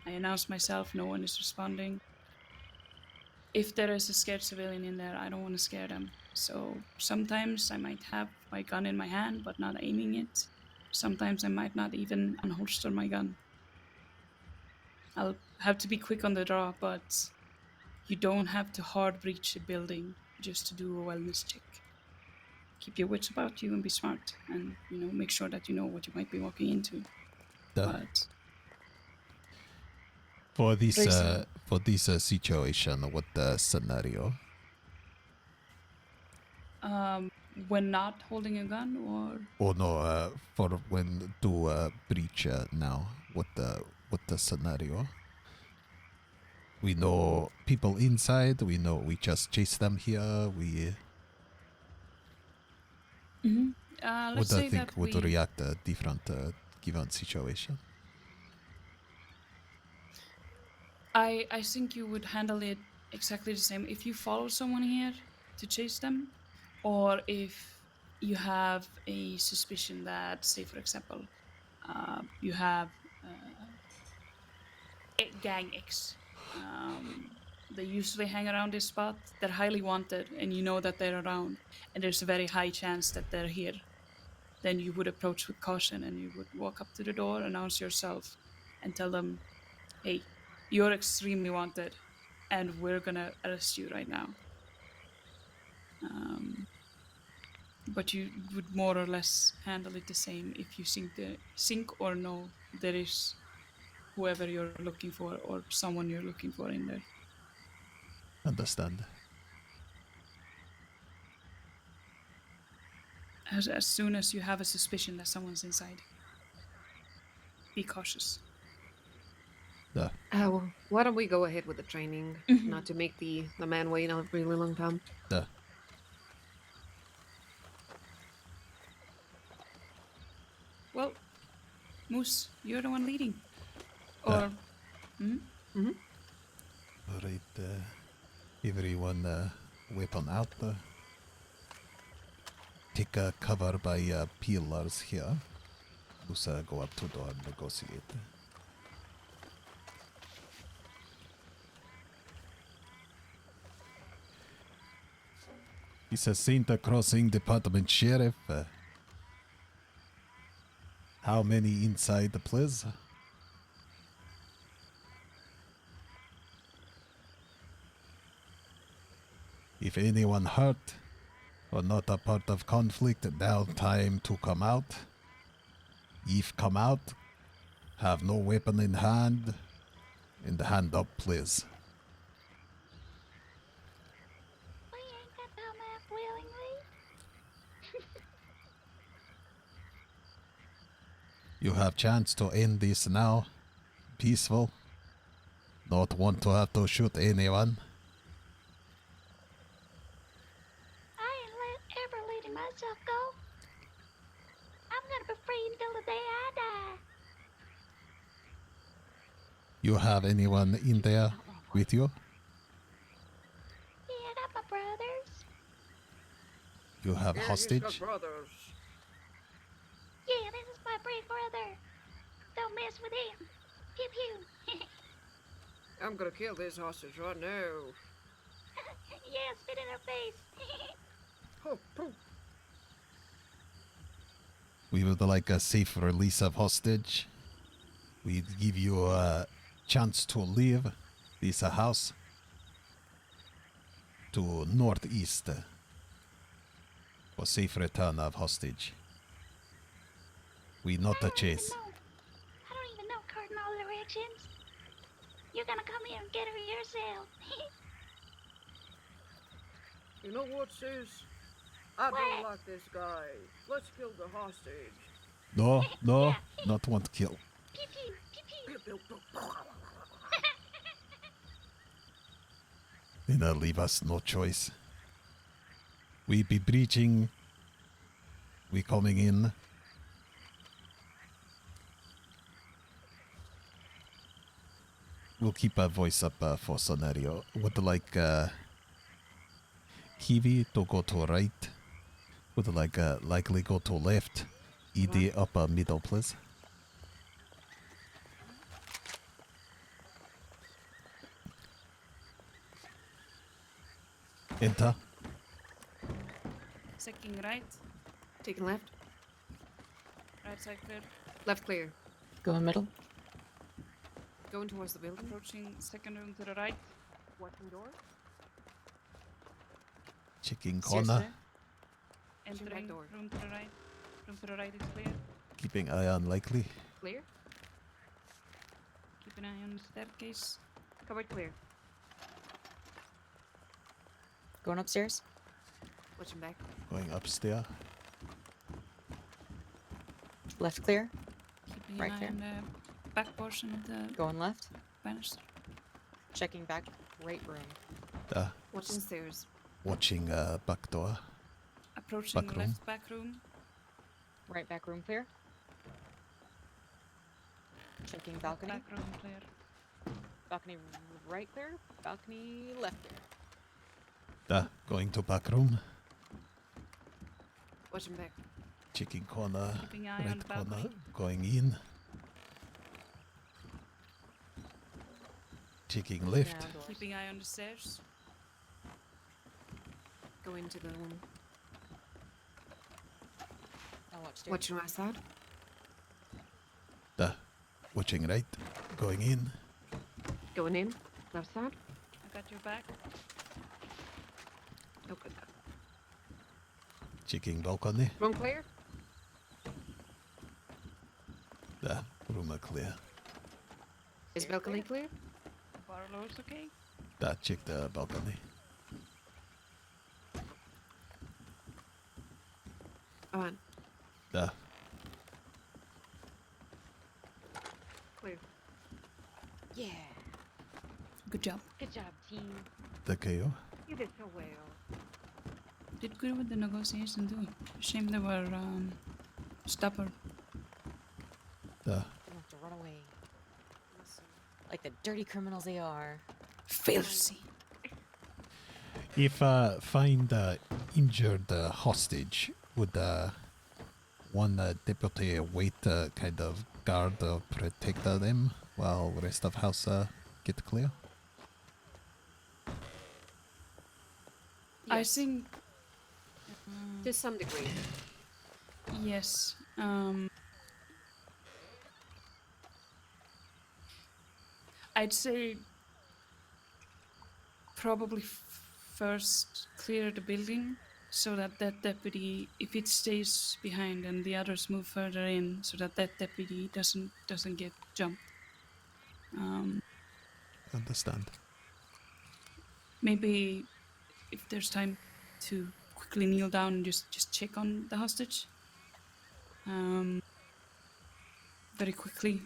Speaker 14: I announce myself, no one is responding. If there is a scared civilian in there, I don't want to scare them. So sometimes I might have my gun in my hand but not aiming it. Sometimes I might not even unholster my gun. I'll have to be quick on the draw, but you don't have to hard breach a building just to do a wellness check. Keep your wits about you and be smart, and make sure that you know what you might be walking into. But
Speaker 2: for this situation, what the scenario?
Speaker 14: When not holding a gun, or
Speaker 2: no, for when to breach now, what the scenario? We know people inside. We know we just chase them here.
Speaker 14: Let's
Speaker 2: Would I
Speaker 14: say
Speaker 2: think
Speaker 14: that
Speaker 2: would
Speaker 14: we.
Speaker 2: react different given situation?
Speaker 14: I think you would handle it exactly the same if you follow someone here to chase them, or if you have a suspicion that, say, for example, you have gang X. They usually hang around this spot. They're highly wanted, and you know that they're around, and there's a very high chance that they're here. Then you would approach with caution, and you would walk up to the door, announce yourself, and tell them, "Hey, you're extremely wanted, and we're gonna arrest you right now." But you would more or less handle it the same if you think or know there is whoever you're looking for or someone you're looking for in there.
Speaker 2: Understand.
Speaker 14: As soon as you have a suspicion that someone's inside, be cautious.
Speaker 2: Yeah.
Speaker 17: Well, why don't we go ahead with the training, not to make the man wait a really long time.
Speaker 2: Yeah.
Speaker 14: Well, Moose, you're the one leading. Or,
Speaker 2: Alright, everyone weapon out. Take cover by pillars here. Let's go up to door and negotiate. It's a Santa Crossing Department Sheriff. How many inside, please? If anyone hurt or not a part of conflict, now time to come out. If come out, have no weapon in hand, and hand up, please.
Speaker 12: We ain't got come out willingly.
Speaker 2: You have chance to end this now. Peaceful. Not want to have to shoot anyone.
Speaker 12: I ain't ever letting myself go. I'm gonna be free until the day I die.
Speaker 2: You have anyone in there with you?
Speaker 12: Yeah, I got my brothers.
Speaker 2: You have hostage?
Speaker 17: Brothers.
Speaker 12: Yeah, this is my big brother. Don't mess with him. Pew pew.
Speaker 17: I'm gonna kill this hostage right now.
Speaker 12: Yeah, spit in her face.
Speaker 17: Oh, poof.
Speaker 2: We would like a safe release of hostage. We'd give you a chance to leave this house to northeast for safe return of hostage. We not a chase.
Speaker 12: I don't even know cardinal directions. You're gonna come here and get her yourself.
Speaker 17: You know what, sis? I
Speaker 12: What?
Speaker 17: don't like this guy. Let's kill the hostage.
Speaker 2: No, no, not want kill.
Speaker 12: Pew pew, pew pew.
Speaker 2: Then leave us no choice. We be breaching. We coming in. We'll keep our voice up for scenario. Would like Kiwi to go to right. Would like likely go to left. ED upper middle, please. Enter.
Speaker 14: Second right,
Speaker 17: Taking left.
Speaker 14: right side clear.
Speaker 17: Left clear.
Speaker 19: Going middle.
Speaker 17: Going towards the building.
Speaker 14: Approaching second room to the right.
Speaker 17: Watching door.
Speaker 2: Checking
Speaker 17: Stairs
Speaker 2: corner.
Speaker 17: there.
Speaker 14: Entering
Speaker 17: back door.
Speaker 14: room to the right. Room to the right is clear.
Speaker 2: Keeping eye on likely.
Speaker 17: Clear.
Speaker 14: Keep an eye on the staircase.
Speaker 17: Covered clear.
Speaker 19: Going upstairs.
Speaker 17: Watching back.
Speaker 2: Going upstairs.
Speaker 19: Left clear.
Speaker 14: Keeping
Speaker 19: Right
Speaker 14: an eye
Speaker 19: clear.
Speaker 14: on the back portion of the
Speaker 19: Going left.
Speaker 14: banister.
Speaker 19: Checking back right room.
Speaker 17: Watching stairs.
Speaker 2: Watching back door.
Speaker 14: Approaching
Speaker 2: Back
Speaker 14: the
Speaker 2: room.
Speaker 14: left back room.
Speaker 19: Right back room clear. Checking balcony.
Speaker 14: Back room clear.
Speaker 19: Balcony right clear. Balcony left clear.
Speaker 2: Going to back room.
Speaker 17: Watching back.
Speaker 2: Checking corner.
Speaker 14: Keeping eye on
Speaker 2: Right corner.
Speaker 14: balcony.
Speaker 2: Going in. Checking left.
Speaker 14: Keeping eye on the stairs.
Speaker 17: Go into the room.
Speaker 19: I'll watch stairs.
Speaker 17: Watching my side.
Speaker 2: Watching right. Going in.
Speaker 17: Going in. Left side.
Speaker 14: I got your back.
Speaker 17: Open.
Speaker 2: Checking balcony.
Speaker 17: Room clear.
Speaker 2: Room are clear.
Speaker 17: Is balcony clear?
Speaker 14: Barlow's okay.
Speaker 2: Check the balcony.
Speaker 17: On. Clear.
Speaker 19: Yeah.
Speaker 14: Good job.
Speaker 19: Good job, team.
Speaker 2: The KO.
Speaker 19: You did so well.
Speaker 14: Did good with the negotiation too. Shame they were stubborn.
Speaker 19: You have to run away. Like the dirty criminals they are.
Speaker 14: Filthy.
Speaker 2: If find injured hostage, would one deputy wait kind of guard or protect them while the rest of house get clear?
Speaker 14: I think
Speaker 17: to some degree.
Speaker 14: Yes. I'd say probably first clear the building so that deputy, if it stays behind and the others move further in, so that deputy doesn't get jumped.
Speaker 2: Understand.
Speaker 14: Maybe if there's time to quickly kneel down and just check on the hostage. Very quickly,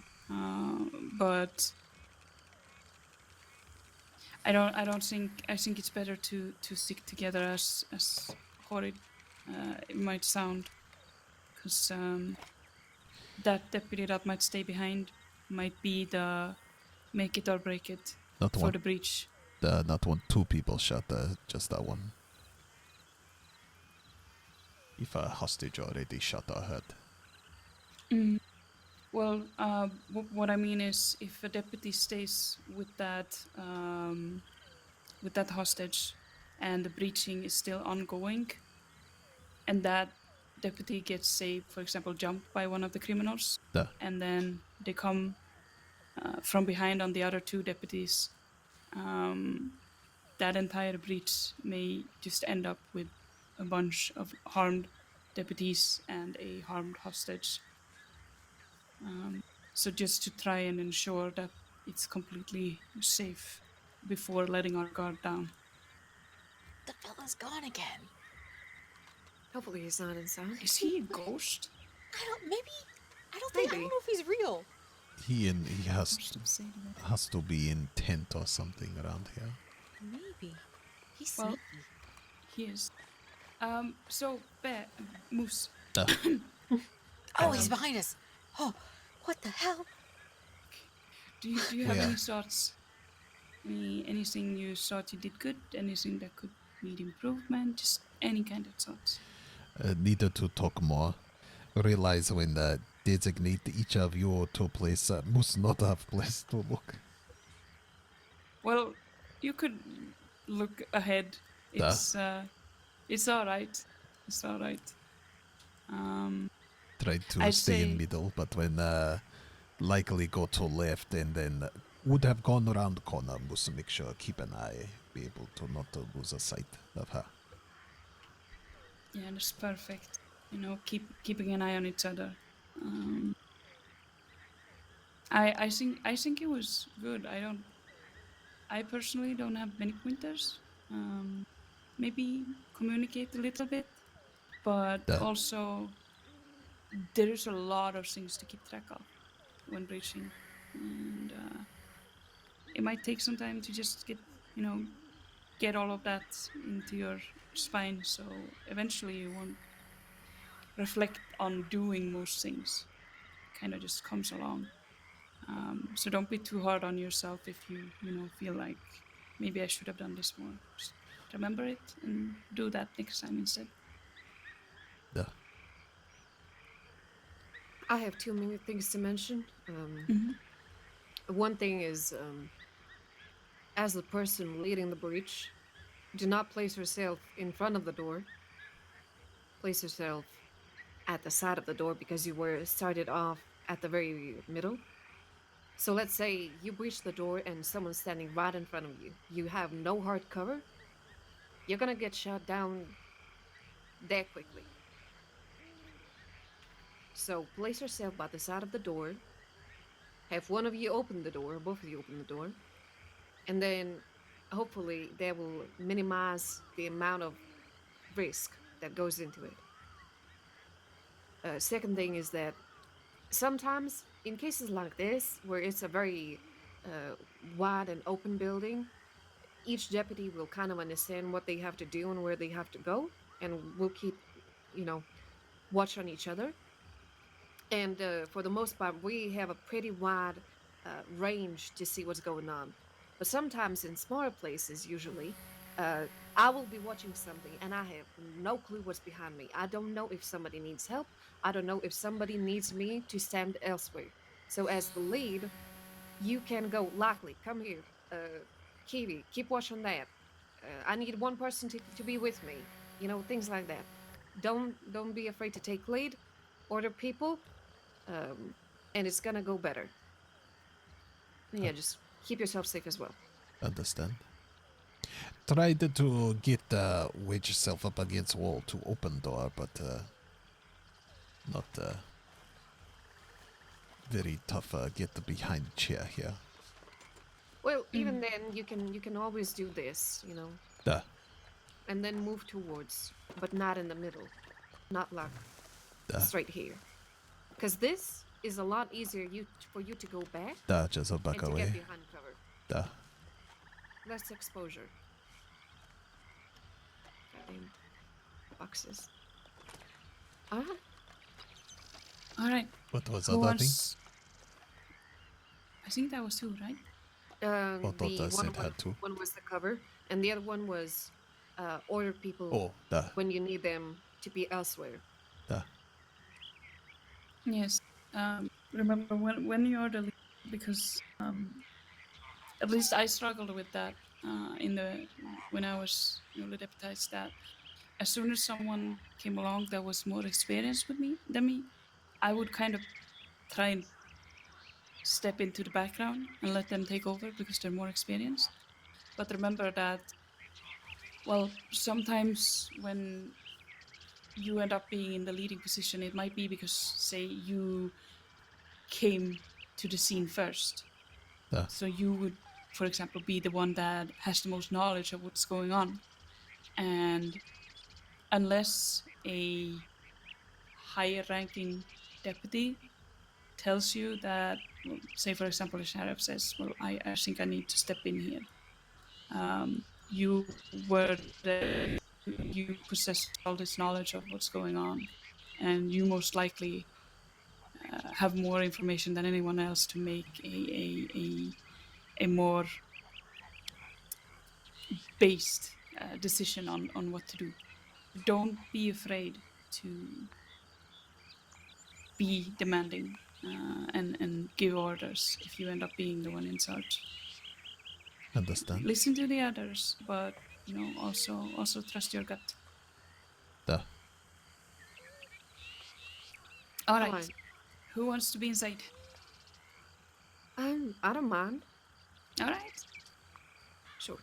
Speaker 14: but I think it's better to stick together as horrid it might sound, because that deputy that might stay behind might be the make it or break it for the breach.
Speaker 2: Not one, two people shot, just that one. If a hostage already shot or hurt.
Speaker 14: Well, what I mean is, if a deputy stays with that hostage, and the breaching is still ongoing, and that deputy gets, say, for example, jumped by one of the criminals, and then they come from behind on the other two deputies, that entire breach may just end up with a bunch of harmed deputies and a harmed hostage. So just to try and ensure that it's completely safe before letting our guard down.
Speaker 19: The fella's gone again.
Speaker 17: Hopefully he's not inside.
Speaker 14: Is he a ghost?
Speaker 19: I don't know if he's real.
Speaker 2: He has to be in tent or something around here.
Speaker 19: Maybe. He's
Speaker 14: Well,
Speaker 19: sneaky.
Speaker 14: he is. So, Bear, Moose.
Speaker 19: Oh, he's behind us. Oh, what the hell?
Speaker 14: Do you have any thoughts? Anything you thought you did good? Anything that could need improvement? Just any kind of thoughts.
Speaker 2: Needed to talk more. Realize when designate each of you to place must not have place to look.
Speaker 14: Well, you could look ahead. It's all right. It's all right.
Speaker 2: Tried to stay in middle, but when likely go to left and then would have gone around the corner, must make sure keep an eye, be able to not to lose a sight of her.
Speaker 14: Yeah, that's perfect. Keeping an eye on each other. I think it was good. I personally don't have many pointers. Maybe communicate a little bit, but also there's a lot of things to keep track of when breaching, and it might take some time to just get all of that into your spine. So eventually you reflect on doing most things. Kind of just comes along. So don't be too hard on yourself if you feel like maybe I should have done this more. Just remember it and do that next time instead.
Speaker 2: Yeah.
Speaker 17: I have too many things to mention. One thing is, as the person leading the breach, do not place yourself in front of the door. Place yourself at the side of the door because you were started off at the very middle. So let's say you breach the door and someone's standing right in front of you. You have no hard cover. You're gonna get shot down that quickly. So place yourself by the side of the door. Have one of you open the door, both of you open the door. And then hopefully that will minimize the amount of risk that goes into it. Second thing is that sometimes in cases like this, where it's a very wide and open building, each deputy will kind of understand what they have to do and where they have to go, and we'll keep, watch on each other. And for the most part, we have a pretty wide range to see what's going on. But sometimes in smaller places, usually, I will be watching something and I have no clue what's behind me. I don't know if somebody needs help. I don't know if somebody needs me to stand elsewhere. So as the lead, you can go, Lockley, come here. Kiwi, keep watch on that. I need one person to be with me. Things like that. Don't be afraid to take lead. Order people. And it's gonna go better. And yeah, just keep yourself safe as well.
Speaker 2: Understand. Tried to get wedge yourself up against wall to open door, but not very tough. Get behind chair here.
Speaker 17: Well, even then, you can always do this,
Speaker 2: Duh.
Speaker 17: and then move towards, but not in the middle, not like straight here, because this is a lot easier for you to go back.
Speaker 2: Just a back
Speaker 17: and
Speaker 2: away.
Speaker 17: To get behind cover. Less exposure. Goddamn boxes. All right.
Speaker 2: What was
Speaker 17: Who
Speaker 2: other thing?
Speaker 14: wants- I think that was two, right?
Speaker 2: I thought I
Speaker 17: The
Speaker 2: said had two.
Speaker 17: one was the cover, and the other one was order people when you need them to be elsewhere.
Speaker 14: Yes. Remember when you're the lead, because at least I struggled with that when I was newly deputized. That as soon as someone came along that was more experienced than me, I would kind of try and step into the background and let them take over because they're more experienced. But remember that, well, sometimes when you end up being in the leading position, it might be because, say, you came to the scene first. So you would, for example, be the one that has the most knowledge of what's going on. And unless a higher ranking deputy tells you that, well, say, for example, the sheriff says, well, I think I need to step in here. You possess all this knowledge of what's going on, and you most likely have more information than anyone else to make a more based decision on what to do. Don't be afraid to be demanding and give orders if you end up being the one in charge.
Speaker 2: Understand.
Speaker 14: Listen to the others, but also trust your gut. All right. Who wants to be inside?
Speaker 17: I don't mind.
Speaker 14: All right.
Speaker 17: Sure.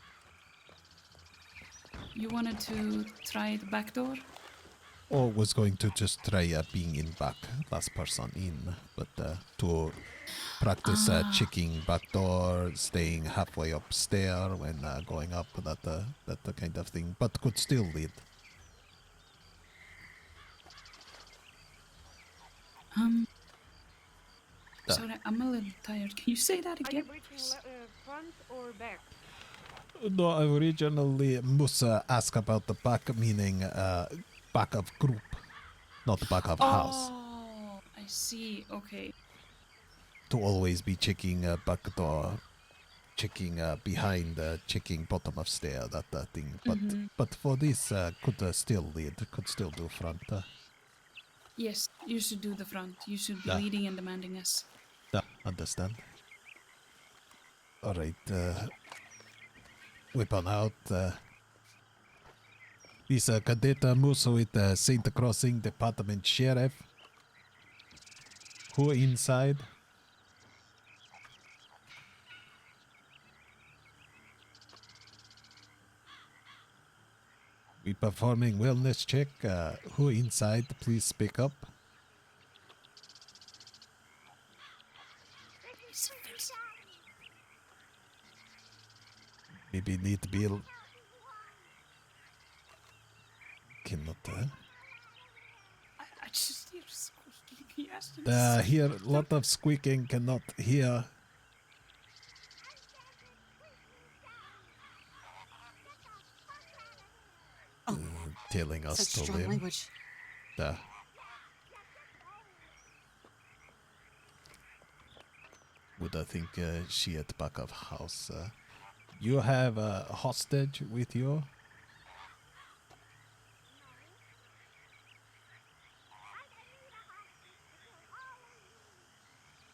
Speaker 14: You wanted to try the back door?
Speaker 2: Or was going to just try being in back, last person in, but to practice checking back door, staying halfway upstairs when going up, that kind of thing, but could still lead.
Speaker 14: Sorry, I'm a little tired. Can you say that again?
Speaker 17: Are you breaching front or back?
Speaker 2: No, I originally must ask about the back, meaning back of group. not the back of house.
Speaker 14: Oh, I see. Okay.
Speaker 2: To always be checking back door, checking behind, checking bottom of stair, that thing. But for this, could still lead, could still do front.
Speaker 14: Yes, you should do the front. You should be
Speaker 2: Yeah.
Speaker 14: leading and demanding us.
Speaker 2: Understand. All right. Weapon out. This Cadet moves with Saint Crossing Department Sheriff. Who inside? We performing wellness check. Who inside? Please speak up. Maybe need to be. Cannot.
Speaker 14: I just hear squeaking. Yes.
Speaker 2: Hear lot of squeaking. Cannot hear. Telling us
Speaker 19: Such
Speaker 2: to
Speaker 19: strong
Speaker 2: leave.
Speaker 19: language.
Speaker 2: Would I think she at back of house? You have a hostage with you?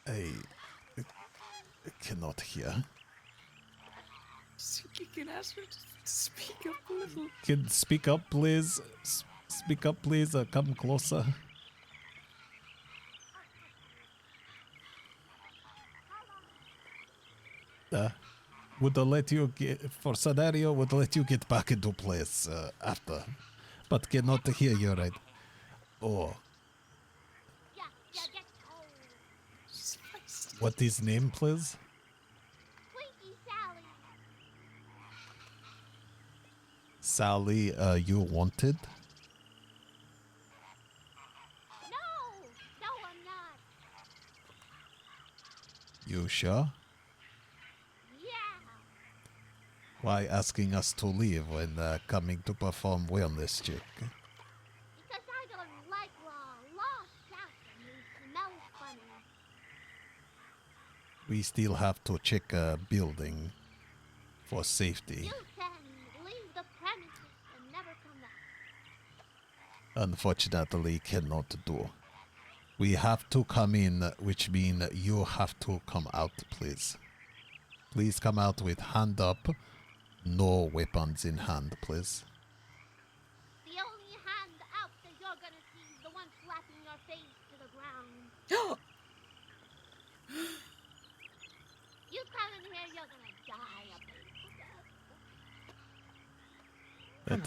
Speaker 2: I cannot hear.
Speaker 14: You can ask her to speak up a little.
Speaker 2: Can speak up, please? Speak up, please. Come closer. Would I let you get for scenario? Would I let you get back into place after, but cannot hear you right. Oh. What is name, please? Sally, you wanted?
Speaker 12: No, I'm not.
Speaker 2: You sure?
Speaker 12: Yeah.
Speaker 2: Why asking us to leave when coming to perform wellness check?
Speaker 12: Because I don't like law. Law sucks and it smells funny.
Speaker 2: We still have to check a building for safety.
Speaker 12: You can leave the premises and never come back.
Speaker 2: Unfortunately, cannot do. We have to come in, which means you have to come out, please. Please come out with hand up. No weapons in hand, please.
Speaker 12: The only hand out that you're gonna see is the one slapping your face to the ground. You come in here, you're gonna die a painful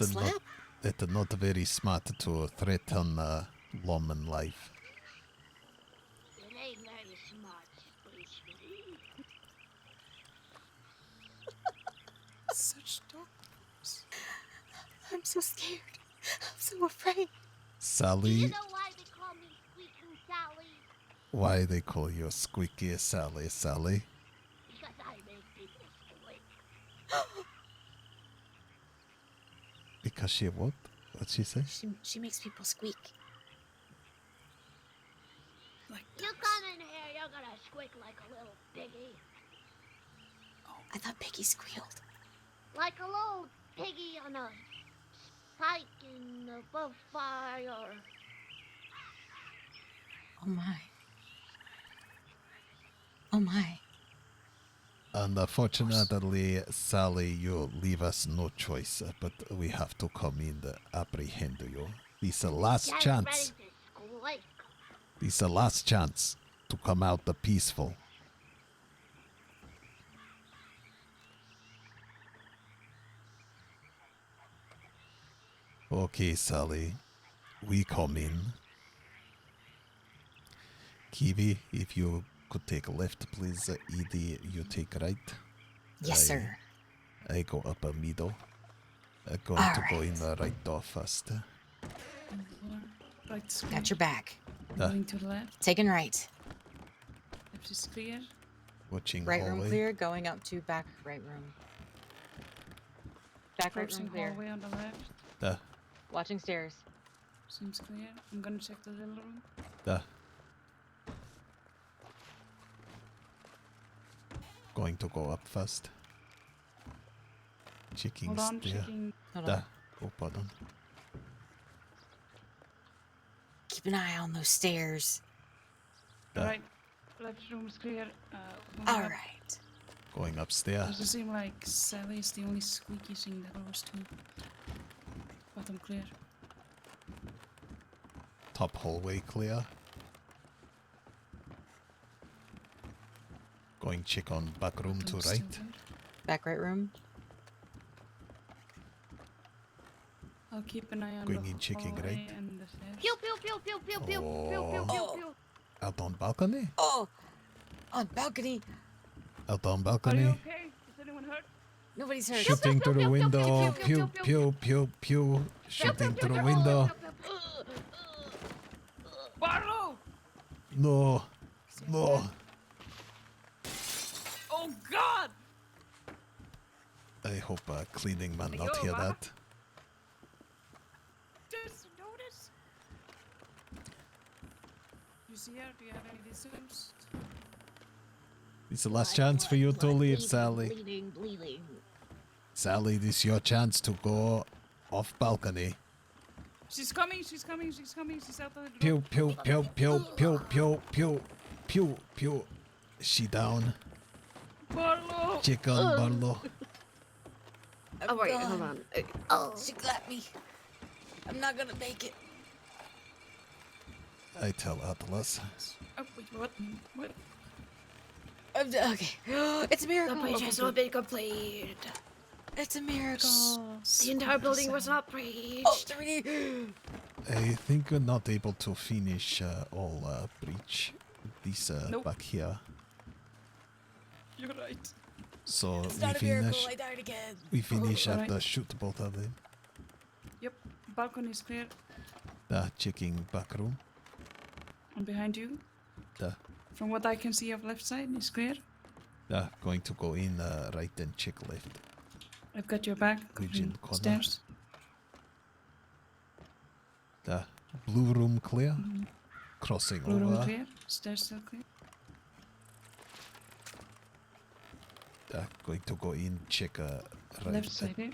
Speaker 12: death.
Speaker 2: It's not very smart to threaten woman life.
Speaker 12: It ain't very smart, sweetie.
Speaker 19: Such darkness. I'm so scared. I'm so afraid.
Speaker 2: Sally.
Speaker 12: You know why they call me Squeaking Sally?
Speaker 2: Why they call you Squeaky Sally, Sally?
Speaker 12: Because I make people squeak.
Speaker 2: Because she what? What'd she say?
Speaker 19: She makes people squeak.
Speaker 12: You come in here, you're gonna squeak like a little piggy.
Speaker 19: I thought Piggy squealed.
Speaker 12: Like a little piggy on a spike in the fire.
Speaker 19: Oh my. Oh my.
Speaker 2: Unfortunately, Sally, you leave us no choice, but we have to come in to apprehend you. This is the last
Speaker 12: Get
Speaker 2: chance.
Speaker 12: ready to squeak.
Speaker 2: This is the last chance to come out the peaceful. Okay, Sally, we come in. Kiwi, if you could take left, please. Edie, you take right.
Speaker 19: Yes, sir.
Speaker 2: I go up a middle. I'm going to go in the right door first.
Speaker 14: Right.
Speaker 19: Got your back.
Speaker 14: Going to the left.
Speaker 19: Taking right.
Speaker 14: Left is clear.
Speaker 2: Watching
Speaker 19: Right
Speaker 2: hallway.
Speaker 19: room clear. Going up to back right room. Back right room
Speaker 14: Approaching
Speaker 19: clear.
Speaker 14: hallway on the left.
Speaker 2: The
Speaker 19: Watching stairs.
Speaker 14: Seems clear. I'm gonna check the little room.
Speaker 2: Going to go up first. Checking
Speaker 14: Hold on,
Speaker 2: stair.
Speaker 14: checking.
Speaker 19: Hold on.
Speaker 2: Oh, pardon.
Speaker 19: Keep an eye on those stairs.
Speaker 14: Alright, left room's clear.
Speaker 19: All right.
Speaker 2: Going upstairs.
Speaker 14: Does it seem like Sally is the only squeaky thing that goes to? Bottom clear.
Speaker 2: Top hallway clear. Going check on back room to
Speaker 14: Bottom's
Speaker 2: right.
Speaker 14: still clear.
Speaker 19: Back right room.
Speaker 14: I'll keep an eye on
Speaker 2: Going
Speaker 14: the
Speaker 2: in, checking
Speaker 14: hallway
Speaker 2: right.
Speaker 14: and the stairs.
Speaker 12: Pew pew pew pew pew pew pew pew pew pew.
Speaker 2: Out on balcony?
Speaker 19: Oh, on balcony.
Speaker 2: Out on
Speaker 14: Are
Speaker 2: balcony.
Speaker 14: you okay? Is anyone hurt?
Speaker 19: Nobody's hurt.
Speaker 2: Shooting through the window. Pew, pew, pew, pew. Shooting through the window.
Speaker 14: Barlow!
Speaker 2: No. No.
Speaker 14: Oh God!
Speaker 2: I hope cleaning man not hear that.
Speaker 14: Just notice. You see her? Do you have any visitors?
Speaker 2: It's the last chance for you to leave, Sally.
Speaker 12: Bleeding.
Speaker 2: Sally, this is your chance to go off balcony.
Speaker 14: She's coming, she's coming, she's coming, she's out the door.
Speaker 2: Pew, pew, pew, pew, pew, pew, pew, pew, pew. She down.
Speaker 14: Barlow!
Speaker 2: Check on Barlow.
Speaker 17: Oh, wait, hold on.
Speaker 19: She clapped me. I'm not gonna make it.
Speaker 2: I tell Atlas.
Speaker 14: Oh, wait, what? What?
Speaker 19: Okay. It's a miracle.
Speaker 12: The bridge has not been completed.
Speaker 19: It's a miracle.
Speaker 12: The entire building was not breached.
Speaker 19: Oh, 3D.
Speaker 2: I think we're not able to finish all breach. These
Speaker 14: Nope.
Speaker 2: back here.
Speaker 14: You're right.
Speaker 2: So
Speaker 19: It's
Speaker 2: we
Speaker 19: not a miracle.
Speaker 2: finish.
Speaker 19: I died again.
Speaker 2: We finish
Speaker 14: Alright.
Speaker 2: after shoot both of them.
Speaker 14: Yep, balcony is clear.
Speaker 2: Checking back room.
Speaker 14: And behind you,
Speaker 2: The
Speaker 14: from what I can see of left side, is clear.
Speaker 2: going to go in right and check left.
Speaker 14: I've got your back.
Speaker 2: Region
Speaker 14: Going
Speaker 2: corner.
Speaker 14: Stairs.
Speaker 2: The blue room clear.
Speaker 14: Mhm.
Speaker 2: Crossing
Speaker 14: Blue
Speaker 2: over.
Speaker 14: room clear. Stairs still clear.
Speaker 2: Going to go in, check right.
Speaker 14: Left side here.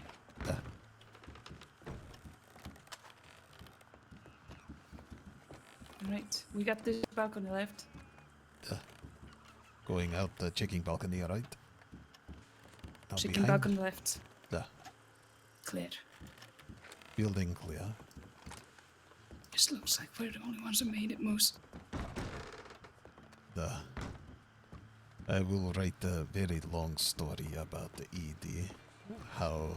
Speaker 14: Right, we got this balcony left.
Speaker 2: Going out, checking balcony right. Now
Speaker 14: Checking
Speaker 2: behind.
Speaker 14: balcony left. Clear.
Speaker 2: Building clear.
Speaker 14: This looks like we're the only ones who made it, Moose.
Speaker 2: I will write a very long story about the ED. How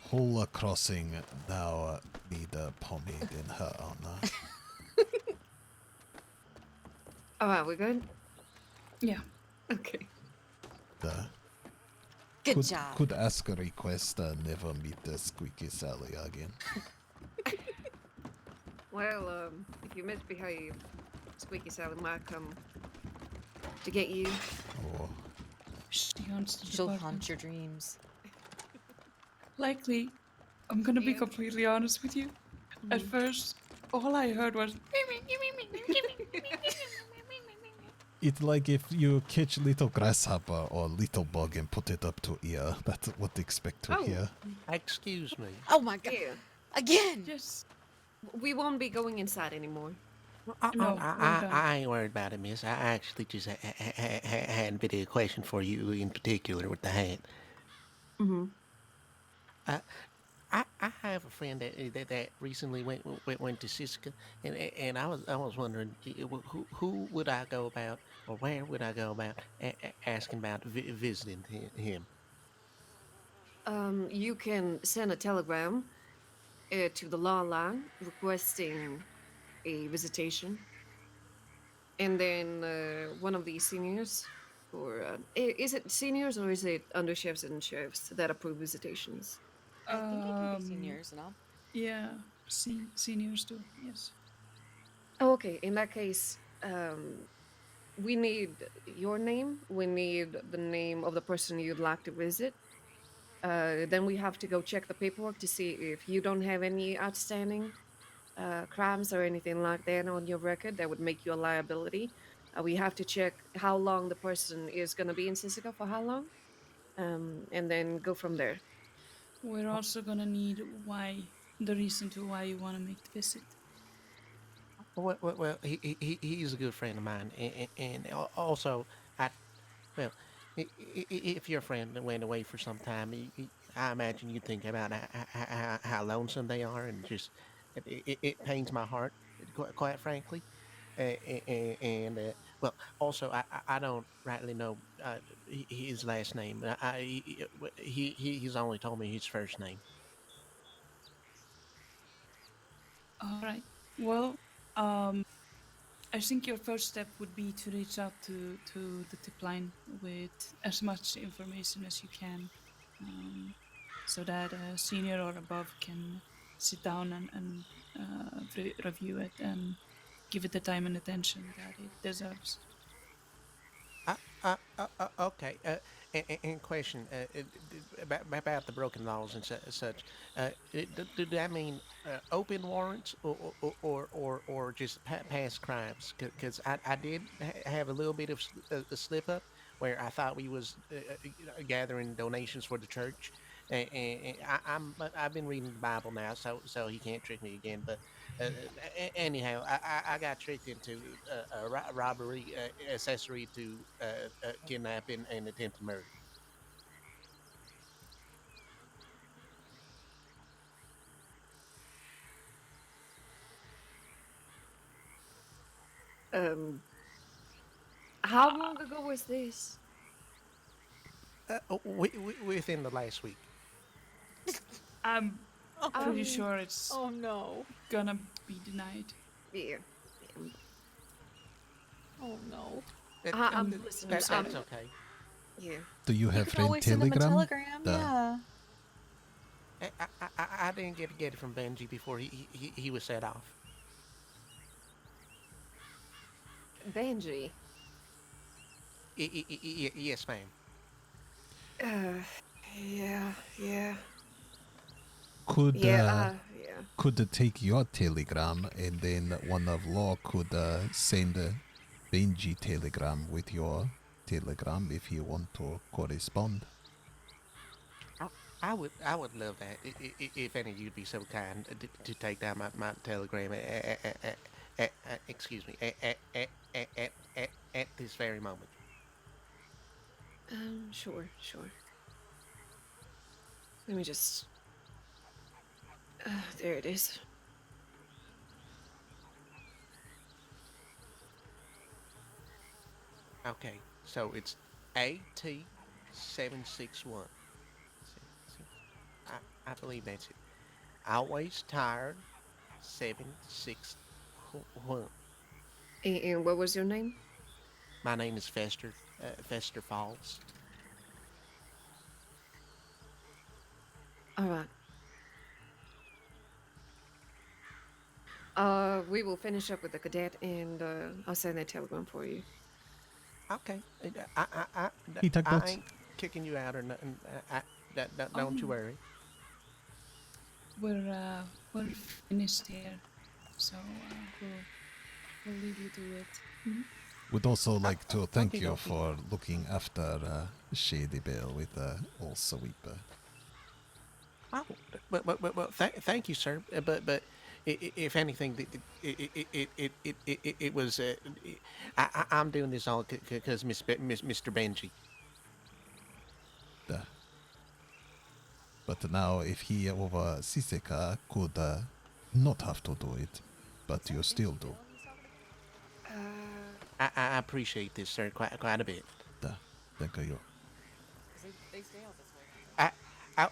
Speaker 2: whole crossing now need a pomade in her honor.
Speaker 17: Alright, we good?
Speaker 14: Yeah.
Speaker 17: Okay.
Speaker 19: Good
Speaker 2: could,
Speaker 19: job.
Speaker 2: Could ask a request, never meet the Squeaky Sally again.
Speaker 17: Well, if you misbehave, Squeaky Sally might come to get you.
Speaker 2: Oh,
Speaker 14: She haunts the
Speaker 19: She'll
Speaker 14: department.
Speaker 19: haunt your dreams.
Speaker 14: Likely. I'm gonna be completely honest with you. At first, all I heard was.
Speaker 2: it's like if you catch little grasshopper or little bug and put it up to ear. That's what they expect to hear.
Speaker 6: Excuse me.
Speaker 19: Oh my god.
Speaker 17: Yeah.
Speaker 19: Again.
Speaker 14: Yes.
Speaker 17: We won't be going inside anymore.
Speaker 14: No,
Speaker 6: I ain't worried about it, miss. I actually just had a bit of a question for you in particular with the hat.
Speaker 17: Mm-hmm.
Speaker 6: I have a friend that recently went to Siska, and I was wondering who would I go about, or where would I go about asking about visiting him?
Speaker 17: You can send a telegram to the law line requesting a visitation, and then one of the seniors, or is it seniors or is it underchefs and chefs that approve visitations?
Speaker 19: I think it can be seniors, no?
Speaker 14: Yeah, seniors too, yes.
Speaker 17: Oh, okay. In that case, we need your name. We need the name of the person you'd like to visit. Then we have to go check the paperwork to see if you don't have any outstanding crimes or anything like that on your record that would make you a liability. We have to check how long the person is going to be in Sisika for how long, and then go from there.
Speaker 14: We're also gonna need the reason to why you want to make the visit.
Speaker 6: Well, he's a good friend of mine, and also, well, if your friend went away for some time, I imagine you'd think about how lonesome they are, and just it pains my heart, quite frankly. Well, also, I don't rightly know his last name. He's only told me his first name.
Speaker 14: All right. Well, I think your first step would be to reach out to the tip line with as much information as you can, so that a senior or above can sit down and review it and give it the time and attention that it deserves.
Speaker 6: Okay. And question about the broken laws and such. Did that mean open warrants or just past crimes? Because I did have a little bit of a slip up where I thought we was gathering donations for the church. But I've been reading the Bible now, so he can't trick me again. But anyhow, I got tricked into a robbery, accessory to kidnapping, and attempted murder.
Speaker 17: Um, how long ago was this?
Speaker 6: Within the last week.
Speaker 14: I'm pretty sure it's
Speaker 19: Oh no.
Speaker 14: gonna be denied.
Speaker 17: Yeah.
Speaker 19: Oh no.
Speaker 17: Listen,
Speaker 6: That's okay.
Speaker 17: Yeah.
Speaker 2: Do you
Speaker 19: You
Speaker 2: have
Speaker 19: could
Speaker 2: friend
Speaker 19: always send them a
Speaker 2: Telegram?
Speaker 19: telegram.
Speaker 2: The-
Speaker 19: Yeah.
Speaker 6: I didn't get it from Benji before he was set off.
Speaker 17: Benji.
Speaker 6: Yes, ma'am.
Speaker 17: Yeah.
Speaker 2: Could
Speaker 17: Yeah.
Speaker 2: could take your telegram and then one of law could send a Benji telegram with your telegram if you want to correspond.
Speaker 6: I would love that if any of you'd be so kind to take down my telegram excuse me at this very moment.
Speaker 17: Sure. Let me just. There it is.
Speaker 6: Okay, so it's AT761. I believe that's it. Always tired 761.
Speaker 17: And what was your name?
Speaker 6: My name is Fester Falls.
Speaker 17: All right. We will finish up with the cadet, and I'll send that telegram for you.
Speaker 6: Okay.
Speaker 2: He took
Speaker 6: I
Speaker 2: notes.
Speaker 6: ain't kicking you out or nothing. Don't you worry.
Speaker 14: We're finished here, so we'll leave you to it.
Speaker 2: Would also like to thank you for looking after Shady Bill with the old sweeper.
Speaker 6: Oh, well, thank you, sir. But if anything, it was. I'm doing this all because Mr. Benji.
Speaker 2: But now, if he over Siseka could not have to do it, but you still do.
Speaker 6: I appreciate this, sir, quite a bit.
Speaker 2: Thank you.
Speaker 19: They stay out this way.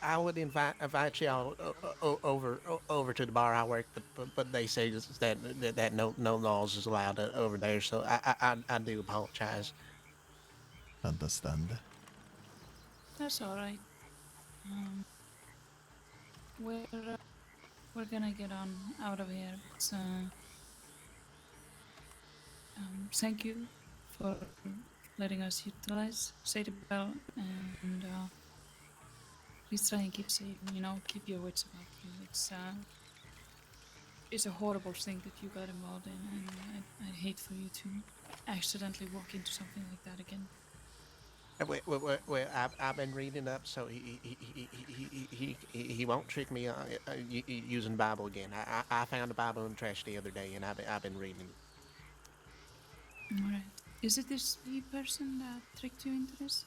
Speaker 6: I would invite y'all over to the bar I work, but they say that no laws is allowed over there, so I do apologize.
Speaker 2: Understand.
Speaker 14: That's all right. We're gonna get on out of here. So, thank you for letting us utilize Sadie Bell, and please try and keep safe. You know, keep your wits about you. It's a horrible thing that you got involved in, and I'd hate for you to accidentally walk into something like that again.
Speaker 6: Well, I've been reading up, so he won't trick me using the Bible again. I found the Bible in the trash the other day, and I've been reading it.
Speaker 14: All right. Is it this person that tricked you into this?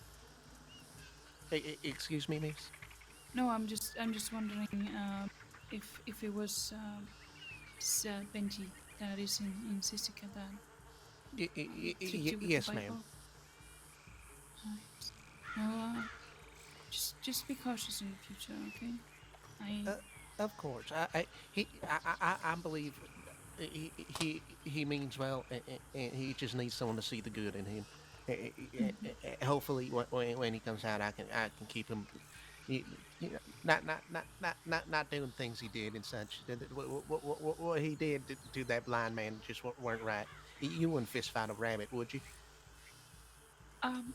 Speaker 6: Excuse me, miss?
Speaker 14: No, I'm just wondering if it was Benji that is in Sisika that tricked you with
Speaker 6: Yes,
Speaker 14: the
Speaker 6: ma'am.
Speaker 14: Bible. No, just be cautious in the future, okay?
Speaker 6: Of course. I believe he means well, and he just needs someone to see the good in him. Hopefully, when he comes out, I can keep him. Not doing things he did and such. What he did to that blind man just weren't right. You wouldn't fist fight a rabbit, would you?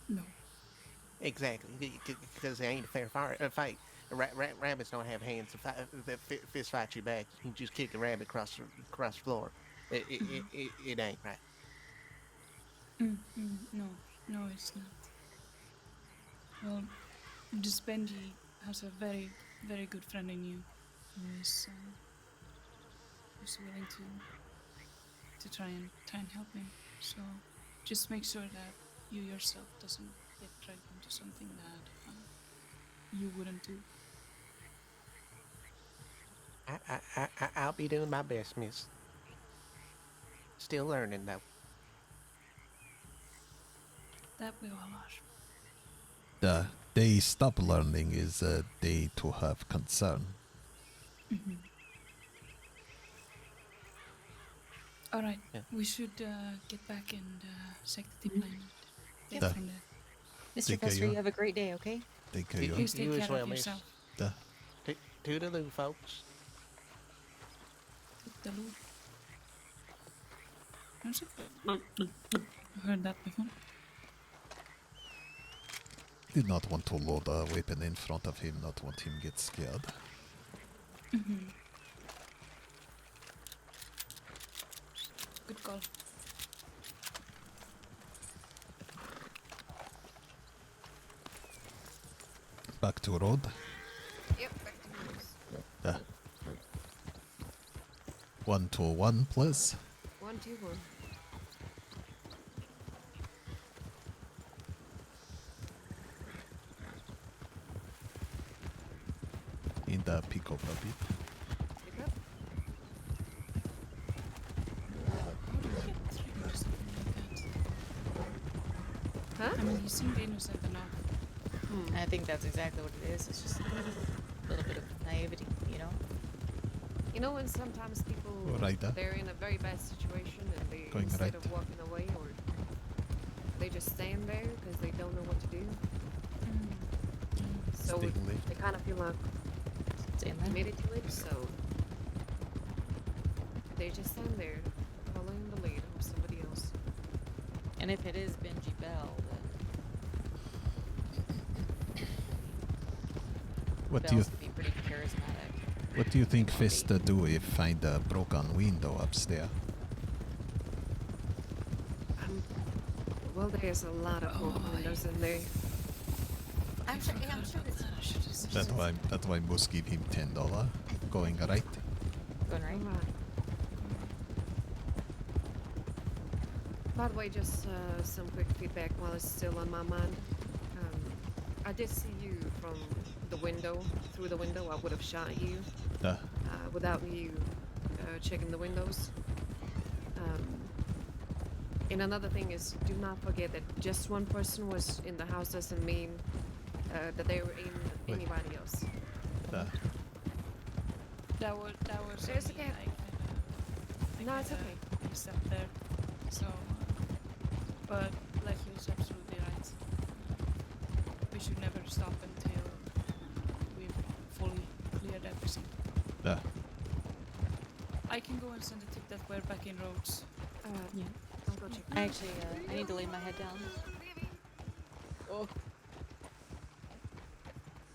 Speaker 14: No.
Speaker 6: Exactly, because it ain't a fair fight. Rabbits don't have hands that fist fight you back. You just kick a rabbit across the floor. It ain't right.
Speaker 14: No, it's not. Well, just Benji has a very, very good friend in you, who is willing to try and help him. So, just make sure that you yourself doesn't get dragged into something that you wouldn't do.
Speaker 6: I'll be doing my best, miss. Still learning, though.
Speaker 14: That we all are.
Speaker 2: The day stop learning is a day to have concern.
Speaker 14: Mm-hmm. All right,
Speaker 6: yeah.
Speaker 14: We should get back and check the tip line. Take
Speaker 2: Da.
Speaker 14: from there.
Speaker 19: Mr. Custer, you have a great day, okay?
Speaker 2: Take care.
Speaker 14: Please take
Speaker 6: You
Speaker 14: care
Speaker 6: as well,
Speaker 14: of
Speaker 6: miss.
Speaker 14: yourself.
Speaker 6: Toodaloo, folks.
Speaker 14: Toodaloo. I've heard that before.
Speaker 2: Did not want to load a weapon in front of him, not want him get scared.
Speaker 14: Mm-hmm. Good call.
Speaker 2: Back to road.
Speaker 17: Yep, back to house.
Speaker 2: 1 to 1, please.
Speaker 17: 1, 2, 1.
Speaker 2: In the pickup a bit.
Speaker 17: Pick up. Huh?
Speaker 14: I mean, he seemed innocent enough.
Speaker 19: I think that's exactly what it is. It's just a little bit of naivety, you know?
Speaker 17: You know when sometimes people,
Speaker 2: Right there.
Speaker 17: they're in a very bad situation and they,
Speaker 2: Going
Speaker 17: instead
Speaker 2: right.
Speaker 17: of walking away, or they just stand there because they don't know what to do. So
Speaker 2: Staying left.
Speaker 17: they kind of feel like committed to it, so they just stand there following the lead of somebody else.
Speaker 19: And if it is Benji Bell,
Speaker 2: What
Speaker 19: then
Speaker 2: do you
Speaker 19: Bell's to be pretty charismatic.
Speaker 2: What do you think Fista do if find a broken window upstairs?
Speaker 17: Well, there's a lot of broken windows in there.
Speaker 19: I'm sure it's
Speaker 2: That's why must give him $10. Going right.
Speaker 19: going right.
Speaker 17: By the way, just some quick feedback while it's still on my mind. I did see you from the window. Through the window, I would have shot you without you checking the windows. And another thing is, do not forget that just one person was in the house doesn't mean that they were in anybody else.
Speaker 14: That was.
Speaker 17: There's a cat. No, it's okay.
Speaker 14: I stepped there. So, but Leslie's absolutely right. We should never stop until we've fully cleared everything. I can go and send a tip that we're back in roads.
Speaker 19: Yeah.
Speaker 17: I'll go check.
Speaker 19: I actually, I need to lay my head down. Oh.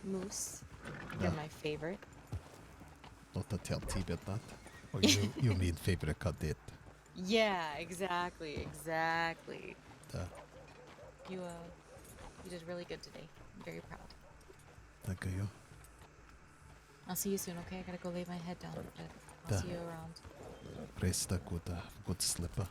Speaker 19: Moose, You're my favorite.
Speaker 2: Not to tell Tibet that. Or you mean favorite cadet.
Speaker 19: Yeah, exactly.
Speaker 2: Uh,
Speaker 19: You did really good today. I'm very proud.
Speaker 2: thank you.
Speaker 19: I'll see you soon, okay? I gotta go lay my head down, but I'll see you around.
Speaker 2: Rest a good slipper.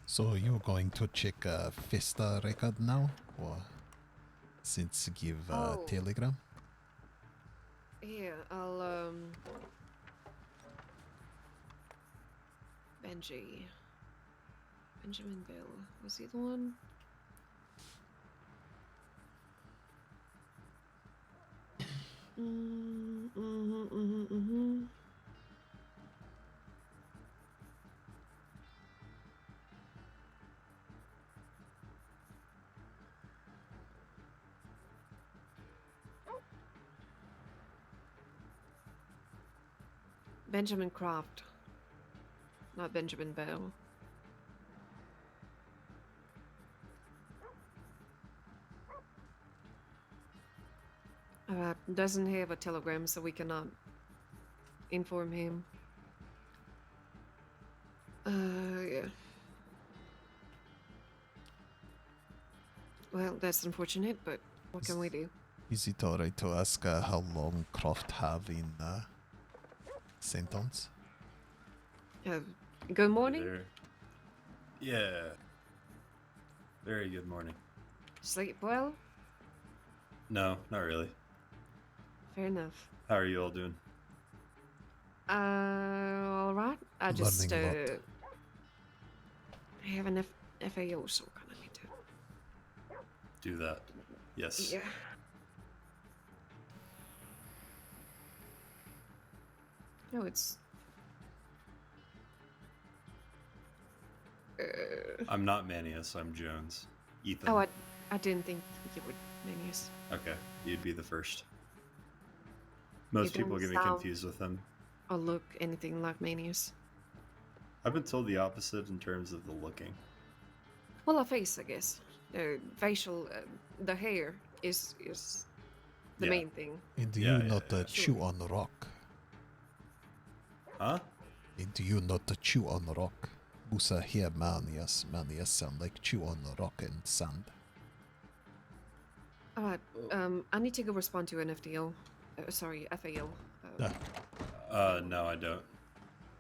Speaker 2: So you're going to check Festa record now, or since give Telegram?
Speaker 17: Yeah, I'll Benjamin Bill. Was he the one? Mm-hmm. Benjamin Croft, not Benjamin Bell. Doesn't have a telegram, so we cannot inform him. Yeah. Well, that's unfortunate, but what can we do?
Speaker 2: Is it alright to ask how long Croft have in sentence?
Speaker 17: Good morning.
Speaker 4: Yeah. Very good morning.
Speaker 17: Sleep well?
Speaker 4: No, not really.
Speaker 17: Fair enough.
Speaker 4: How are you all doing?
Speaker 17: All right. I just
Speaker 2: Learning a lot.
Speaker 17: have an FAO, so kind of need to
Speaker 4: Do that. Yes.
Speaker 17: Yeah. No, it's.
Speaker 4: I'm not Manius, I'm Jones. Ethan.
Speaker 17: Oh, I didn't think you would, Manius.
Speaker 4: Okay, you'd be the first. Most
Speaker 17: You
Speaker 4: people
Speaker 17: don't
Speaker 4: get me
Speaker 17: sound
Speaker 4: confused with him.
Speaker 17: or look anything like Manius.
Speaker 4: I've been told the opposite in terms of the looking.
Speaker 17: Well, a face, I guess. Facial, the hair is the main thing.
Speaker 2: And do you not chew on the rock?
Speaker 4: Huh?
Speaker 2: And do you not chew on the rock? Busa hear Manius sound like chew on the rock and sand.
Speaker 17: Alright, I need to go respond to an FDO. Sorry, FAO.
Speaker 4: No, I don't.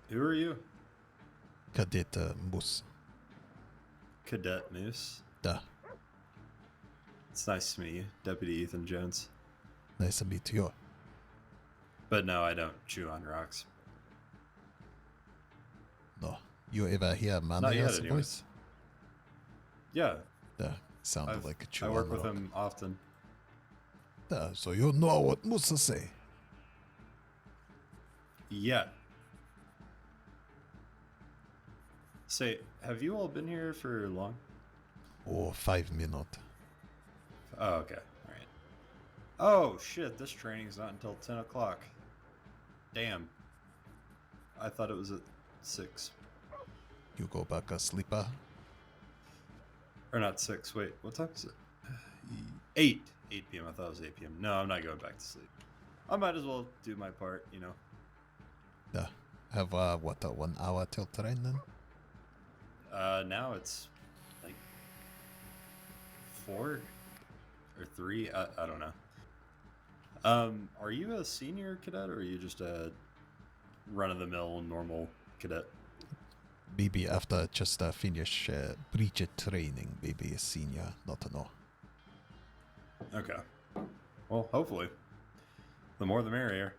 Speaker 4: Who are you?
Speaker 2: Cadet Moose.
Speaker 4: Cadet Moose?
Speaker 2: Duh.
Speaker 4: It's nice to meet you, Deputy Ethan Jones.
Speaker 2: Nice to meet you.
Speaker 4: But no, I don't chew on rocks.
Speaker 2: No. You ever hear
Speaker 4: Not yet,
Speaker 2: Manius'
Speaker 4: anyways.
Speaker 2: voice?
Speaker 4: Yeah.
Speaker 2: Duh. Sounded like a chew
Speaker 4: I
Speaker 2: on
Speaker 4: work
Speaker 2: the
Speaker 4: with
Speaker 2: rock.
Speaker 4: him often.
Speaker 2: Duh, so you know what Musa say.
Speaker 4: Yeah. Say, have you all been here for long?
Speaker 2: Oh, 5 minutes.
Speaker 4: Oh, okay. Alright. Oh, shit, this training's not until 10 o'clock. Damn. I thought it was at 6.
Speaker 2: You go back asleep, huh?
Speaker 4: Or not 6, wait, what time is it? 8 p.m. I thought it was 8 p.m. No, I'm not going back to sleep. I might as well do my part, you know.
Speaker 2: Duh. Have, 1 hour till train then?
Speaker 4: Now it's like 4 or 3. I don't know. Are you a senior cadet or are you just a run-of-the-mill normal cadet?
Speaker 2: Maybe after just finish breach training, maybe a senior, not to know.
Speaker 4: Okay. Well, hopefully. The more the merrier.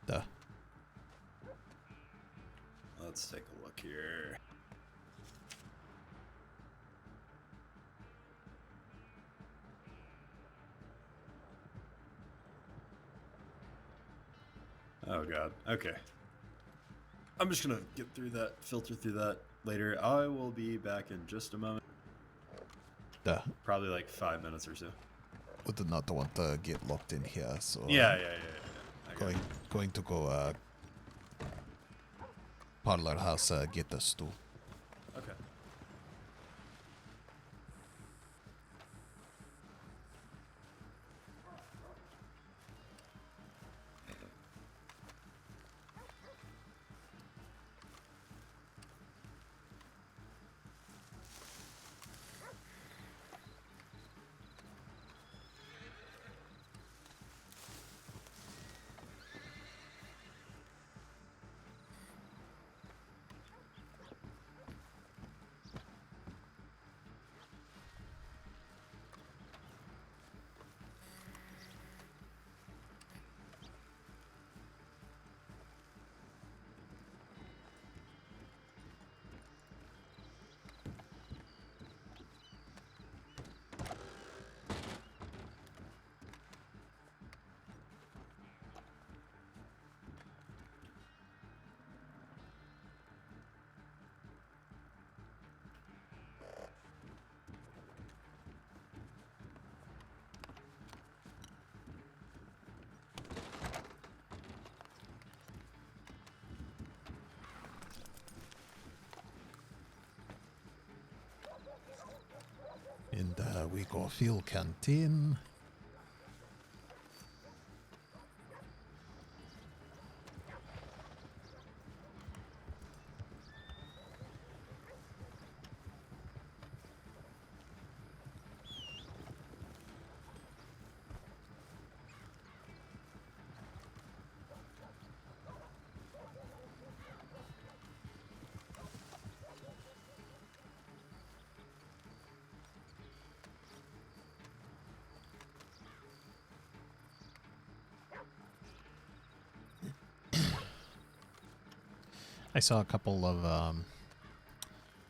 Speaker 2: Duh.
Speaker 4: Let's take a look here. Oh god. Okay. I'm just gonna get through that, filter through that later. I will be back in just a moment. Probably like 5 minutes or so.
Speaker 2: Would not want to get locked in here, so
Speaker 4: Yeah. I got
Speaker 2: going to go parlor house get a stool.
Speaker 4: Okay.
Speaker 2: And we go fill canteen.
Speaker 1: I saw a couple of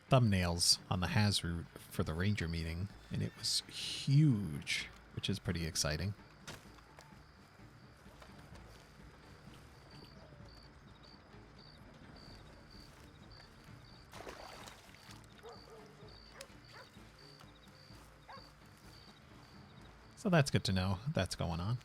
Speaker 1: thumbnails on the Has route for the Ranger meeting, and it was huge, which is pretty exciting. So that's good to know that's going on.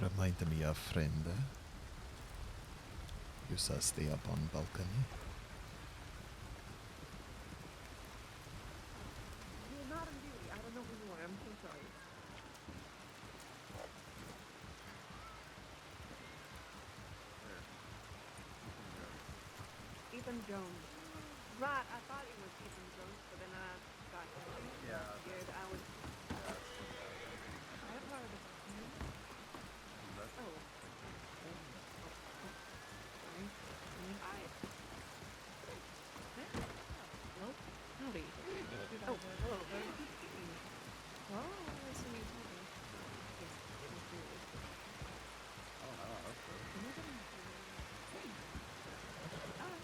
Speaker 2: Remind me of friend. You shall stay up on balcony.
Speaker 17: You're not on duty. I don't know who you are. I'm so sorry. Ethan Jones. Right, I thought it was Ethan Jones, but then I got scared. I was. I have heard of him. Oh. Hello? Howdy. Oh, hello. Very good to meet you. Oh, nice to meet you. Yes, it was really.
Speaker 4: Oh, no,
Speaker 17: Alright.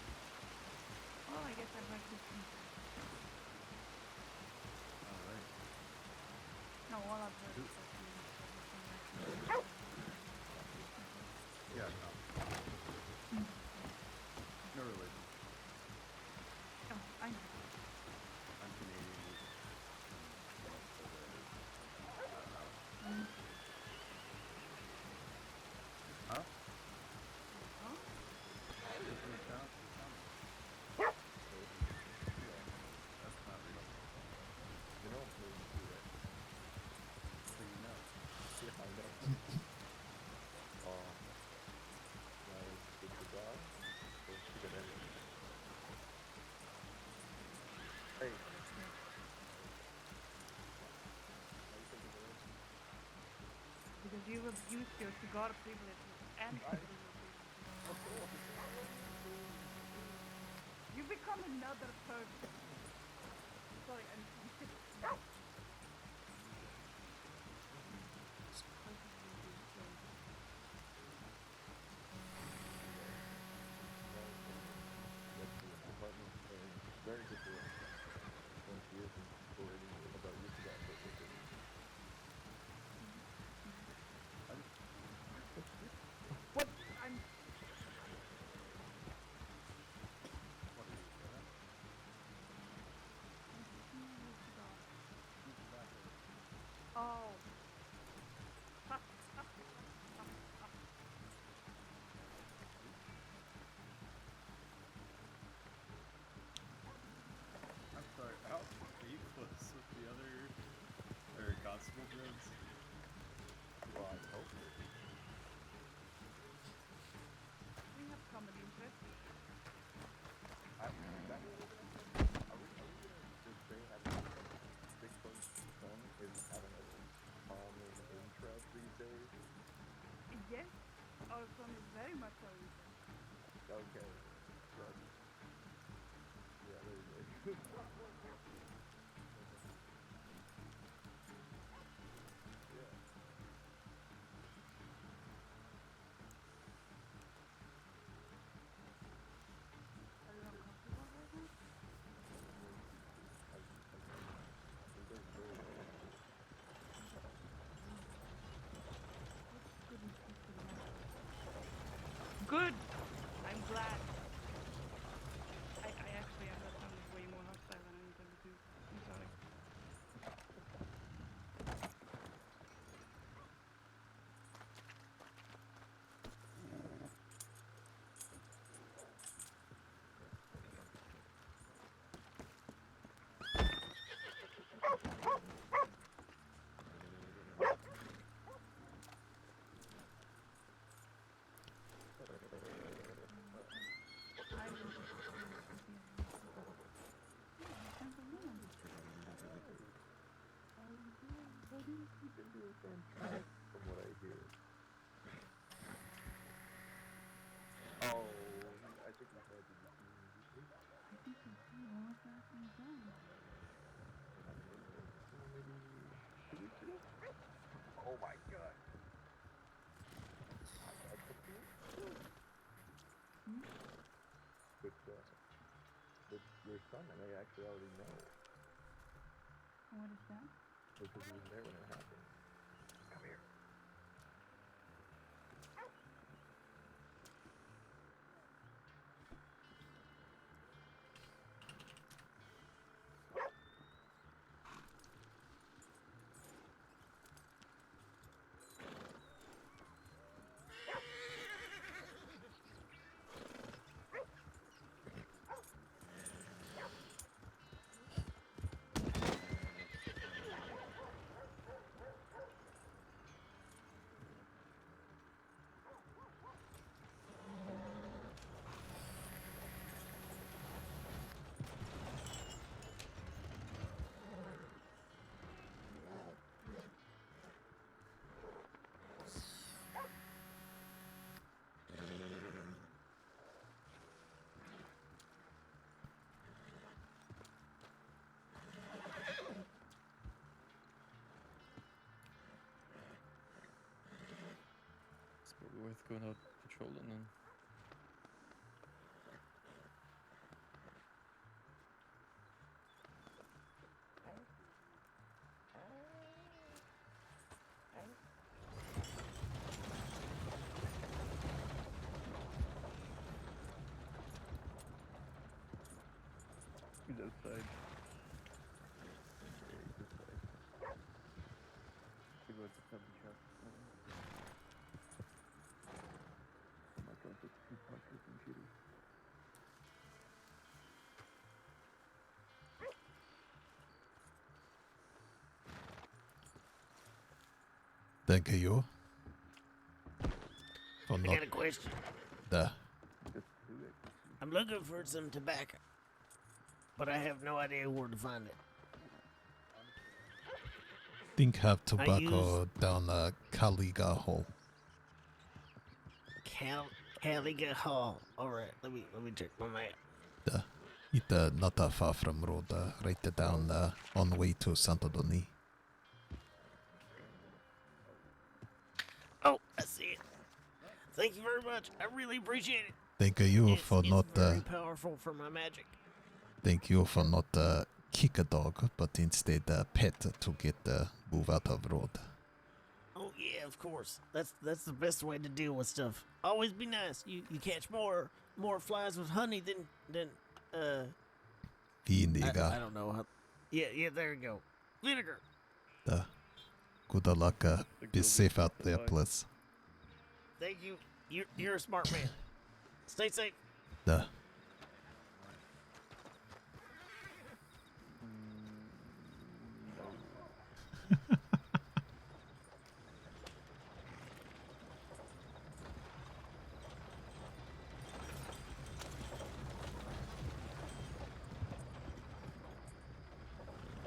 Speaker 17: Well, I guess I'd like to see.
Speaker 4: Alright.
Speaker 14: No, all I've heard is that abuse your cigar privileges and you become another person. Sorry, I'm sitting.
Speaker 10: Very good for when she isn't worrying about your cigar purposes.
Speaker 14: What? I'm.
Speaker 10: What are you doing?
Speaker 14: Oh.
Speaker 4: I'm sorry, how are you close with the other constable drones?
Speaker 10: Well, I hope so.
Speaker 14: We have common interests.
Speaker 10: Are we gonna just say having 6-foot son isn't having a common interest these days?
Speaker 14: Yes, our son is very much our interest.
Speaker 10: Okay. Good. Yeah, there you go. Yeah.
Speaker 14: Are you uncomfortable right now?
Speaker 10: I think they're very
Speaker 14: Good. I'm glad. I actually am. That sounded way more hostile than I intended to. I'm sorry.
Speaker 10: You've been doing fantastic from what I hear. Oh, I think he said that you
Speaker 14: I think I see all of that in done.
Speaker 10: maybe 2 weeks ago? Oh my god. I got something with your son, and I actually already know.
Speaker 14: What is that?
Speaker 10: Because he was there when it happened. Come here.
Speaker 3: It's probably worth going out patrolling then.
Speaker 10: He's outside. Yeah, he's outside. He was the coffee shop. My son's just too punches and shitty.
Speaker 2: Thank you. For
Speaker 15: I
Speaker 2: not
Speaker 15: got a question.
Speaker 2: the
Speaker 15: I'm looking for some tobacco, but I have no idea where to find it.
Speaker 2: Think have tobacco down Caliga Hall.
Speaker 15: Caliga Hall. All right, let me check my map.
Speaker 2: It not that far from road. Right down on the way to Santo Doni.
Speaker 15: Oh, I see it. Thank you very much. I really appreciate it.
Speaker 2: Thank you for
Speaker 15: it's
Speaker 2: not.
Speaker 15: very powerful for my magic.
Speaker 2: Thank you for not kick a dog, but instead pet to get move out of road.
Speaker 15: Oh yeah, of course. That's the best way to deal with stuff. Always be nice. You catch more flies with honey than
Speaker 2: Vinegar.
Speaker 15: I don't know how. Yeah, there you go. Vinegar.
Speaker 2: Good luck. Be safe out there, please.
Speaker 15: Thank you. You're a smart man. Stay safe.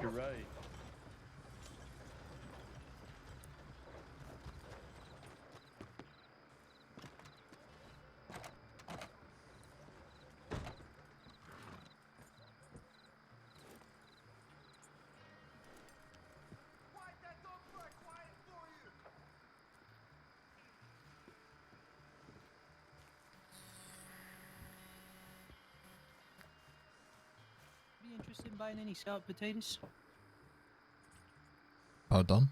Speaker 3: You're right.
Speaker 5: Be interested in buying any scout potatoes?
Speaker 2: Pardon?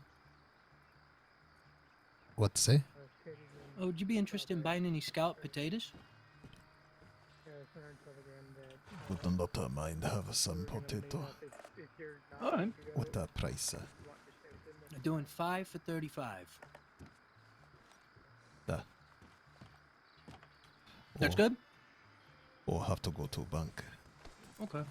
Speaker 2: What say?
Speaker 5: Oh, would you be interested in buying any scout potatoes?
Speaker 2: Would not mind have some potato.
Speaker 5: Alright.
Speaker 2: What price?
Speaker 5: They're doing 5 for 35. That's good?
Speaker 2: Or have to go to bank.
Speaker 5: Okay.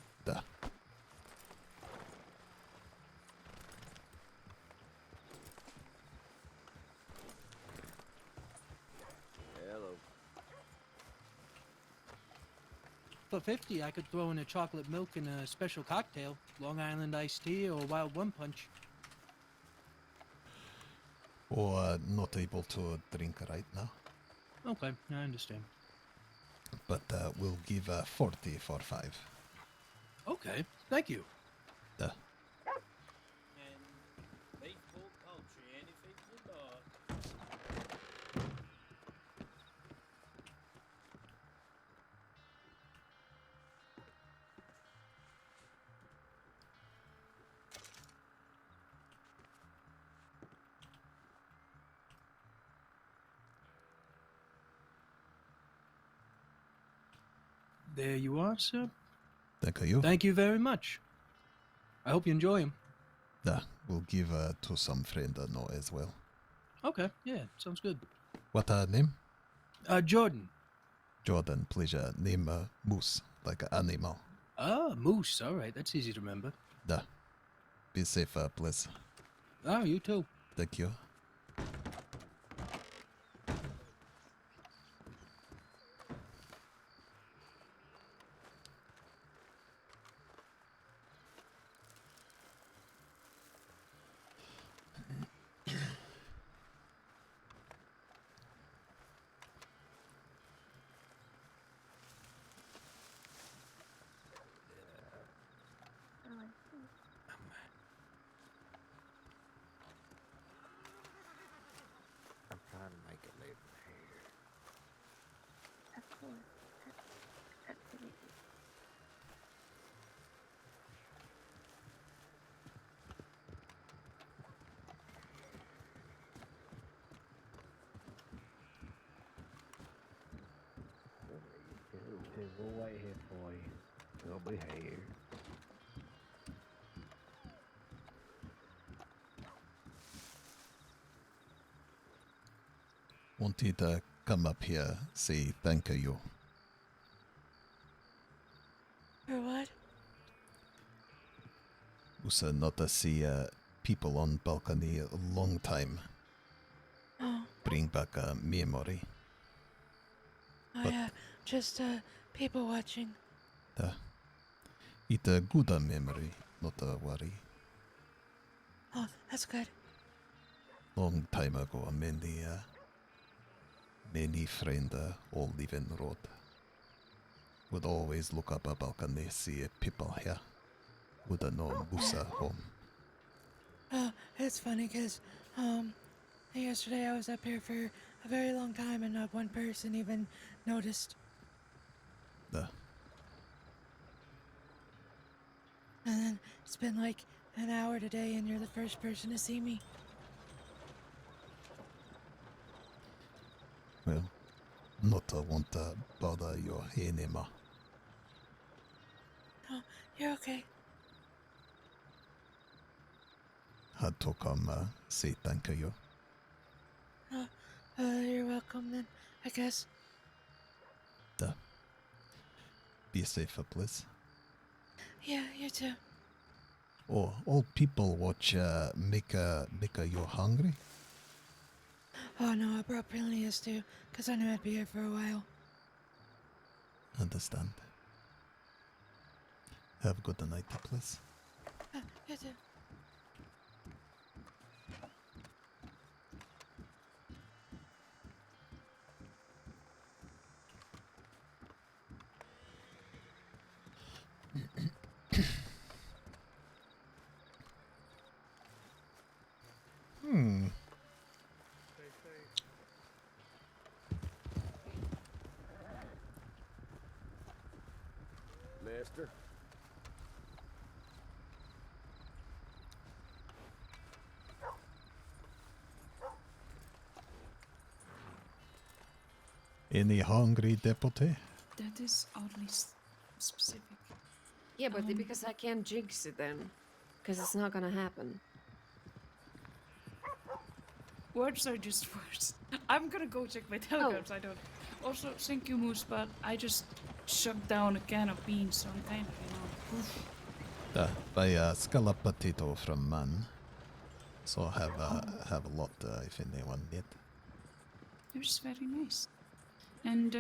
Speaker 13: Hello.
Speaker 5: For 50, I could throw in a chocolate milk and a special cocktail, Long Island iced tea or wild one punch.
Speaker 2: Or not able to drink right now.
Speaker 5: Okay, I understand.
Speaker 2: But we'll give 40 for 5.
Speaker 5: Okay, thank you. There you are, sir.
Speaker 2: Thank you.
Speaker 5: Thank you very much. I hope you enjoy them.
Speaker 2: We'll give to some friend know as well.
Speaker 5: Okay, yeah, sounds good.
Speaker 2: What name?
Speaker 5: Jordan.
Speaker 2: Jordan, pleasure. Name Moose, like an animal.
Speaker 5: Ah, Moose. All right, that's easy to remember.
Speaker 2: Be safe, please.
Speaker 5: Oh, you too.
Speaker 2: Thank you.
Speaker 13: I'm trying to make a living here.
Speaker 12: Of course. Absolutely.
Speaker 10: We'll wait here for you. We'll be here.
Speaker 2: Wanted to come up here, say thank you.
Speaker 19: For what?
Speaker 2: Was not to see people on balcony a long time.
Speaker 19: Oh.
Speaker 2: Bring back a memory.
Speaker 19: Oh
Speaker 2: But-
Speaker 19: yeah, just people watching.
Speaker 2: It a good memory, not a worry.
Speaker 19: Oh, that's good.
Speaker 2: long time ago, many friend all live in road. Would always look up a balcony, see people here. Wouldn't know Musa home.
Speaker 5: It's funny because, yesterday I was up here for a very long time and not one person even noticed. And then it's been like an hour today and you're the first person to see me.
Speaker 2: Well, not want to bother your anymore.
Speaker 5: Oh, you're okay.
Speaker 2: Had to come say thank you.
Speaker 5: You're welcome then, I guess.
Speaker 2: Be safe, please.
Speaker 5: Yeah, you too.
Speaker 2: Oh, all people watch make you hungry?
Speaker 5: Oh no, I brought Brillius too, because I knew I'd be here for a while.
Speaker 2: Understand. Have a good night, please.
Speaker 5: You too.
Speaker 13: Master.
Speaker 2: Any hungry, deputy?
Speaker 14: That is oddly specific.
Speaker 17: Yeah, but because I can't jinx it then. Because it's not gonna happen.
Speaker 14: Words are just words. I'm gonna go check my telegrams. I don't. Also, thank you, Moose, but I just shoved down a can of beans, so I'm kind of, oof.
Speaker 2: Buy a scallop potato from man. So have a lot if anyone need.
Speaker 14: It was very nice. And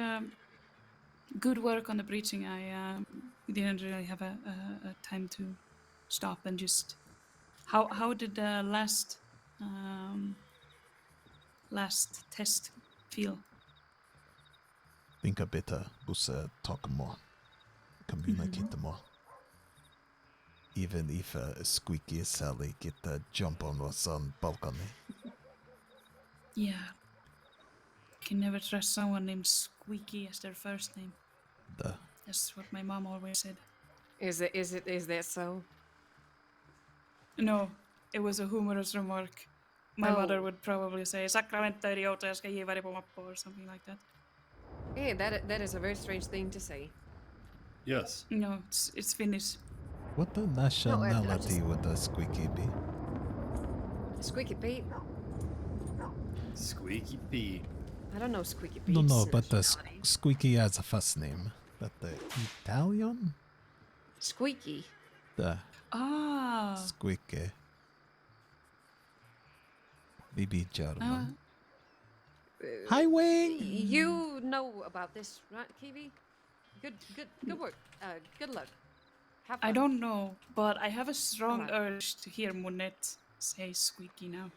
Speaker 14: good work on the breaching. I didn't really have a time to stop and just. How did the last test feel?
Speaker 2: Think a better, talk more, communicate more. Even if Squeaky Sally get jump on us on balcony.
Speaker 14: Yeah. Can never trust someone named Squeaky as their first name. That's what my mom always said.
Speaker 17: Is that so?
Speaker 14: No, it was a humorous remark. My mother would probably say Sacramento idiota ska ge varje på mappa or something like that.
Speaker 17: Yeah, that is a very strange thing to say.
Speaker 4: Yes.
Speaker 14: No, it's Finnish.
Speaker 2: What the nationality would the Squeaky be?
Speaker 17: Squeaky Pete?
Speaker 4: Squeaky Pete.
Speaker 17: I don't know Squeaky Pete.
Speaker 2: No, but the Squeaky has a first name. But the Italian?
Speaker 17: Squeaky.
Speaker 2: Squeaky. Maybe German. Hi, Wing!
Speaker 17: You know about this, right, Kiwi? Good work. Good luck. Have fun.
Speaker 14: I don't know, but I have a strong urge to hear Monette say Squeaky now.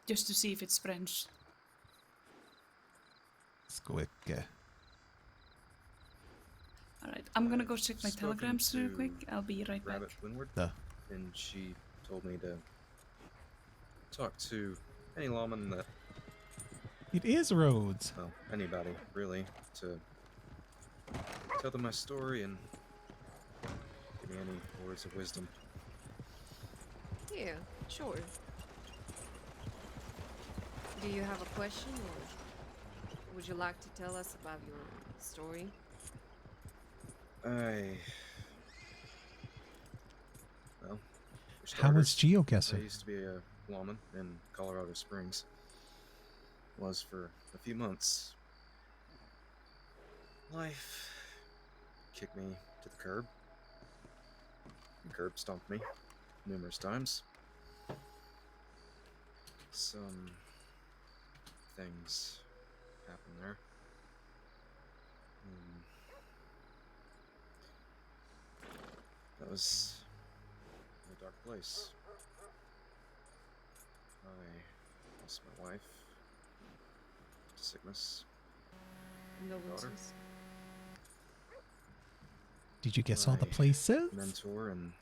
Speaker 14: Just to see if it's French.
Speaker 2: Squeaky.
Speaker 14: Alright, I'm gonna go check my telegrams real quick. I'll be right back.
Speaker 10: Windward, and she told me to talk to any lawman that...
Speaker 1: It is Rhodes.
Speaker 10: Well, anybody, really, to tell them my story and give me any words of wisdom.
Speaker 17: Yeah, sure. Do you have a question, or would you like to tell us about your story?
Speaker 10: Well,
Speaker 1: How was
Speaker 10: I
Speaker 1: geoguessr?
Speaker 10: used to be a lawman in Colorado Springs. Was for a few months. Life kicked me to the curb. The curb stomped me numerous times. Some things happened there. That was a dark place. I lost my wife to sickness. Daughter.
Speaker 1: Did you guess all the
Speaker 10: My
Speaker 1: places?
Speaker 10: mentor and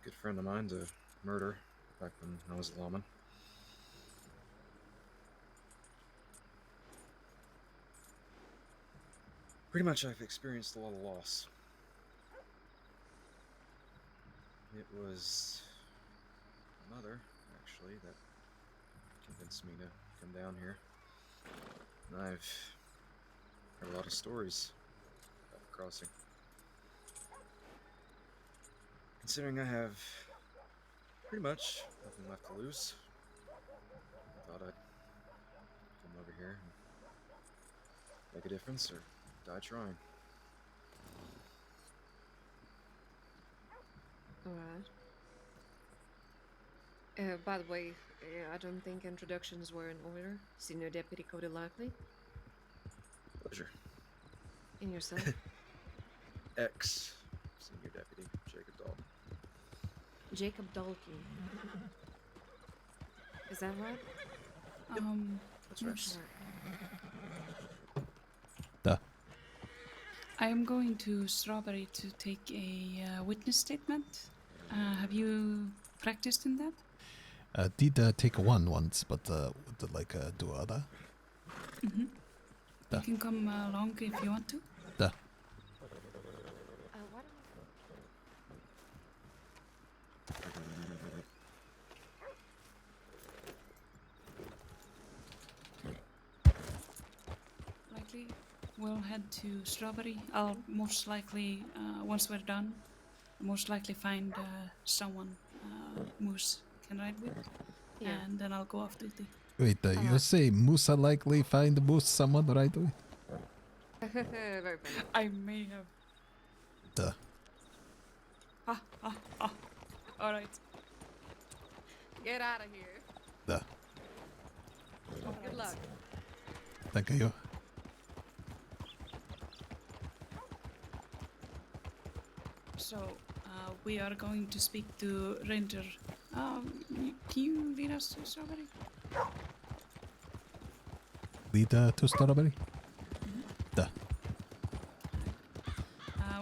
Speaker 10: good friend of mine to murder back when I was a lawman. Pretty much I've experienced a lot of loss. It was my mother, actually, that convinced me to come down here. And I've heard a lot of stories about the crossing. Considering I have pretty much nothing left to lose, I thought I'd come over here and make a difference or die trying.
Speaker 17: Alright. By the way, I don't think introductions were in order. Senior Deputy Cody Lockley.
Speaker 10: Pleasure.
Speaker 17: And yourself?
Speaker 10: Ex-Senior Deputy Jacob Dalton.
Speaker 17: Jacob Dalton. Is that right?
Speaker 10: That's right.
Speaker 17: Sure.
Speaker 14: I am going to Strawberry to take a witness statement. Have you practiced in that?
Speaker 2: Did take one once, but would like do other.
Speaker 14: Mm-hmm. You can come along if you want to. Likely, we'll head to Strawberry. I'll most likely, once we're done, most likely find someone Moose can ride with, and then I'll go off duty.
Speaker 2: Wait, you say Moose are likely find Moose someone right away?
Speaker 17: Very funny.
Speaker 14: I may have. All right.
Speaker 17: Get out of here. Good luck.
Speaker 2: Thank you.
Speaker 14: So, we are going to speak to Ranger. Can you lead us to Strawberry?
Speaker 2: Lead to Strawberry?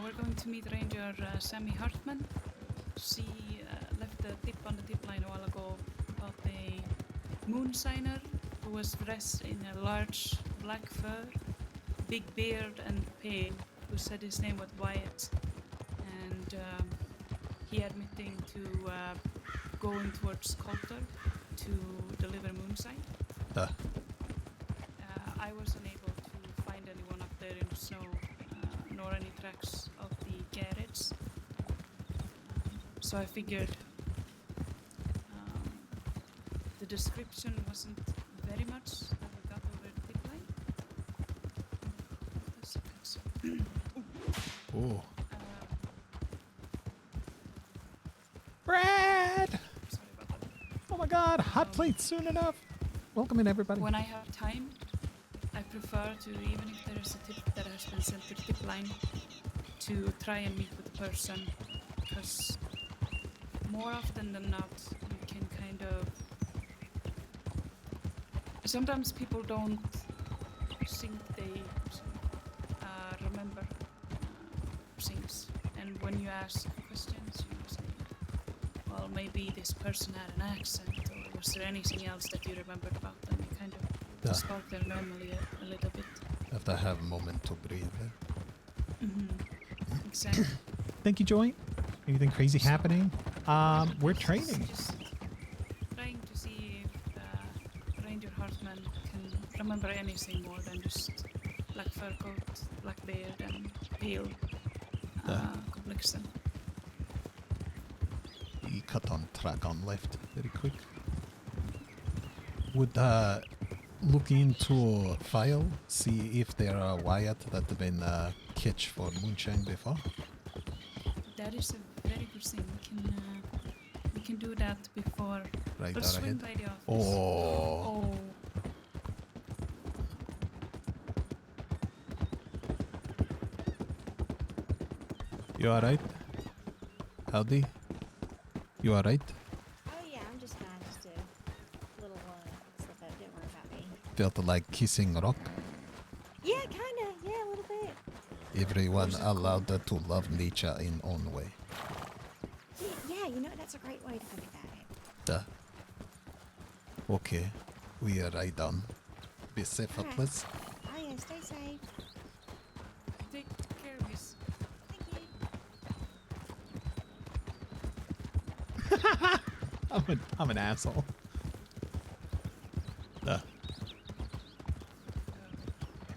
Speaker 14: We're going to meet Ranger Sammy Hartman. She left a tip on the tip line a while ago about a moon signer who was dressed in a large black fur, big beard and pale, who said his name was Wyatt. And he admitting to going towards Coulter to deliver moonsign. I wasn't able to find anyone up there in the snow, nor any tracks of the Cadets. So I figured the description wasn't very much that we got over the tip line.
Speaker 2: Oh.
Speaker 1: Brad! Oh my god, hot plate soon enough. Welcome in, everybody.
Speaker 14: When I have time, I prefer to, even if there is a tip that has been sent to the tip line, to try and meet with the person, because more often than not, you can kind of... Sometimes people don't think they remember things, and when you ask questions, you say, well, maybe this person had an accent, or was there anything else that you remembered about them? You kind of spark their memory a little bit.
Speaker 2: Have to have a moment to breathe.
Speaker 14: Exactly.
Speaker 1: Thank you, Joy. Anything crazy happening? We're training.
Speaker 14: Just trying to see if Ranger Hartman can remember anything more than just black fur coat, black beard, and pale complexion.
Speaker 2: He cut on track on left very quick.
Speaker 1: Would
Speaker 2: look into file, see if there are Wyatt that have been catch for moonshine before.
Speaker 14: That is a very good thing. We can do that before.
Speaker 2: Right,
Speaker 14: Let's swing
Speaker 2: ahead.
Speaker 14: by the office.
Speaker 2: Oh.
Speaker 1: You alright?
Speaker 2: Howdy. You alright? felt like kissing rock.
Speaker 19: Yeah, kinda. Yeah, a little bit.
Speaker 2: Everyone allowed to love nature in own way.
Speaker 19: Yeah, you know, that's a great way to think about it.
Speaker 2: Okay, we are right on. Be safe,
Speaker 19: Alright.
Speaker 2: please.
Speaker 19: Oh yeah, stay safe.
Speaker 14: Take care of this.
Speaker 1: I'm an asshole.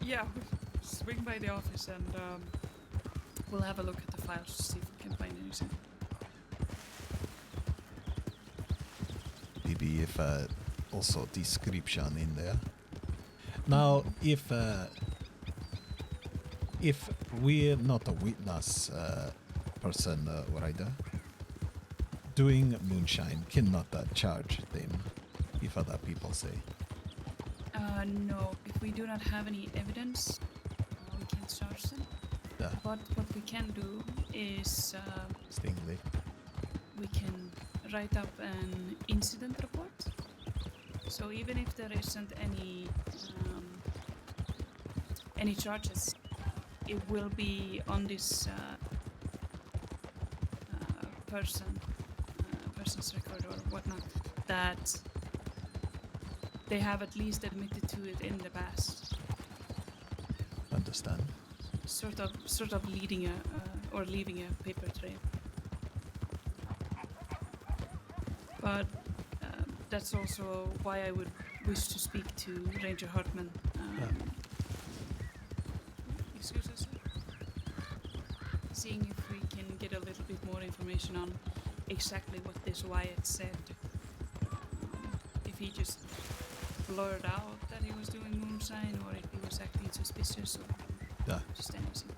Speaker 14: Yeah, we'll swing by the office and we'll have a look at the files to see if we can find anything.
Speaker 2: Maybe if also description in there.
Speaker 1: Now, if we're not a witness person, rider, doing moonshine cannot charge them, if other people say.
Speaker 14: No, if we do not have any evidence, we can't charge them.
Speaker 1: Yeah.
Speaker 14: But what we can do is
Speaker 1: Stingley.
Speaker 14: we can write up an incident report. So even if there isn't any charges, it will be on this person's record or whatnot that they have at least admitted to it in the past.
Speaker 1: Understand.
Speaker 14: Sort of leading leaving a paper trail. But that's also why I would wish to speak to Ranger Hartman. Excuse us, sir? Seeing if we can get a little bit more information on exactly what this Wyatt said. If he just blurred out that he was doing moonshine, or if he was acting suspicious, or just anything.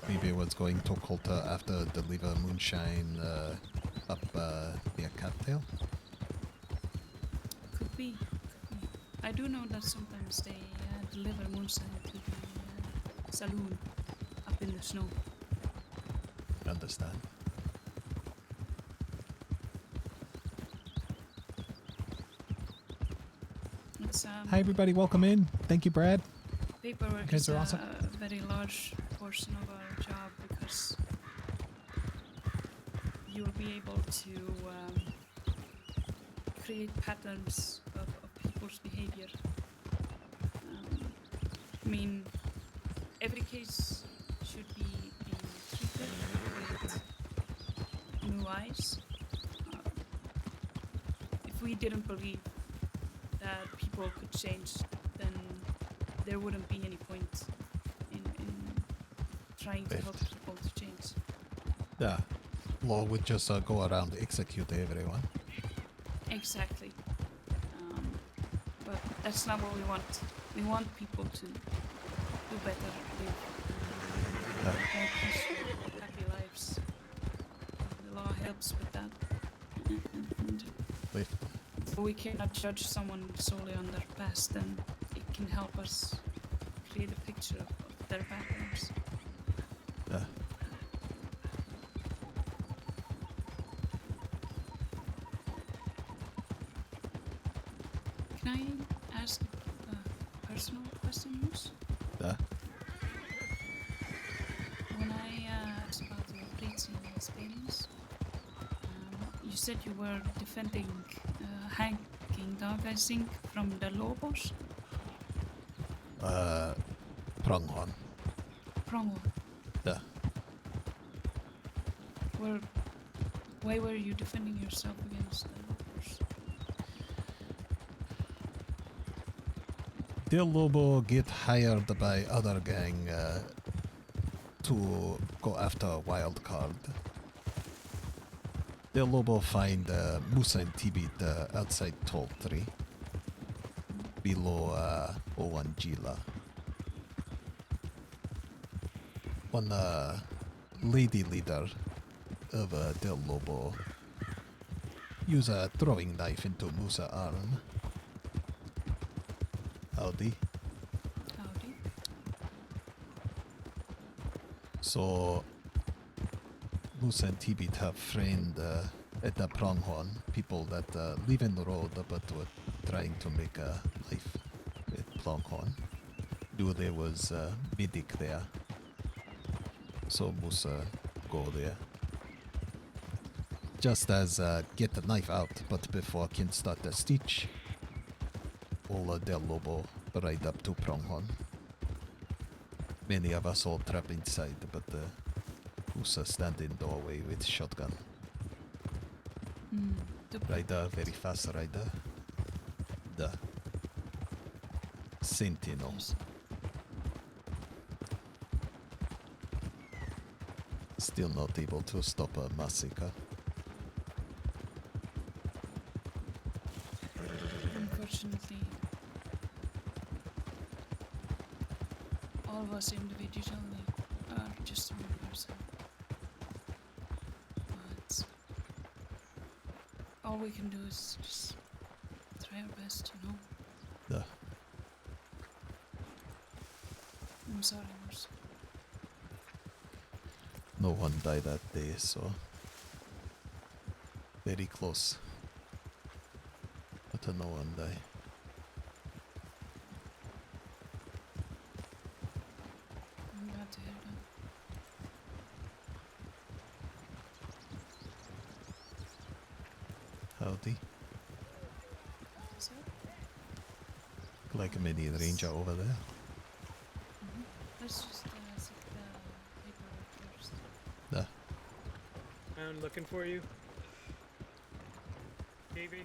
Speaker 2: Maybe was going to Colta after deliver moonshine up near Cattail.
Speaker 14: Could be. I do know that sometimes they deliver moonshine to the saloon up in the snow.
Speaker 1: Understand.
Speaker 14: It's,
Speaker 1: Hi everybody, welcome in. Thank you, Brad.
Speaker 14: paperwork
Speaker 1: You guys
Speaker 14: is
Speaker 1: are awesome.
Speaker 14: a very large portion of our job because you will be able to create patterns of people's behavior. I mean, every case should be treated with new eyes. If we didn't believe that people could change, then there wouldn't be any point in trying to help people to change.
Speaker 2: Yeah. Law would just go around execute everyone.
Speaker 14: Exactly. But that's not what we want. We want people to do better, live more peaceful, happy lives. The law helps with that. And we cannot judge someone solely on their past, and it can help us create a picture of their backgrounds. Can I ask a personal question, Moose? When I asked about your preaching experience, you said you were defending Hanking Dog, I think, from the Lobos?
Speaker 2: Pronghorn.
Speaker 14: Pronghorn.
Speaker 2: Yeah.
Speaker 14: Why were you defending yourself against the Lobos?
Speaker 2: Del Lobo get hired by other gang to go after wild card. Del Lobo find Musa and Tibit outside Toll Tree below Owangila. One lady leader of Del Lobo use a throwing knife into Musa's arm. Howdy.
Speaker 14: Howdy.
Speaker 2: So Musa and Tibit have friend at the pronghorn, people that live in the road but were trying to make a life at pronghorn. Knew there was medic there. So Musa go there. Just as get the knife out, but before can start the stitch, Ola del Lobo ride up to pronghorn. Many of us all trap inside, but Musa stand in doorway with shotgun. Rider, very fast rider. The Sentinel. Still not able to stop a massacre.
Speaker 14: Unfortunately, all of us individually are just one person. But all we can do is just try our best, you know?
Speaker 2: The
Speaker 14: I'm sorry, Morse.
Speaker 2: No one died that day, so very close. But no one died.
Speaker 14: I'm glad to hear that.
Speaker 2: Howdy.
Speaker 14: So?
Speaker 2: Like a mini ranger over there.
Speaker 14: Let's just see the paperwork first.
Speaker 2: The
Speaker 11: I'm looking for you. Kiwi.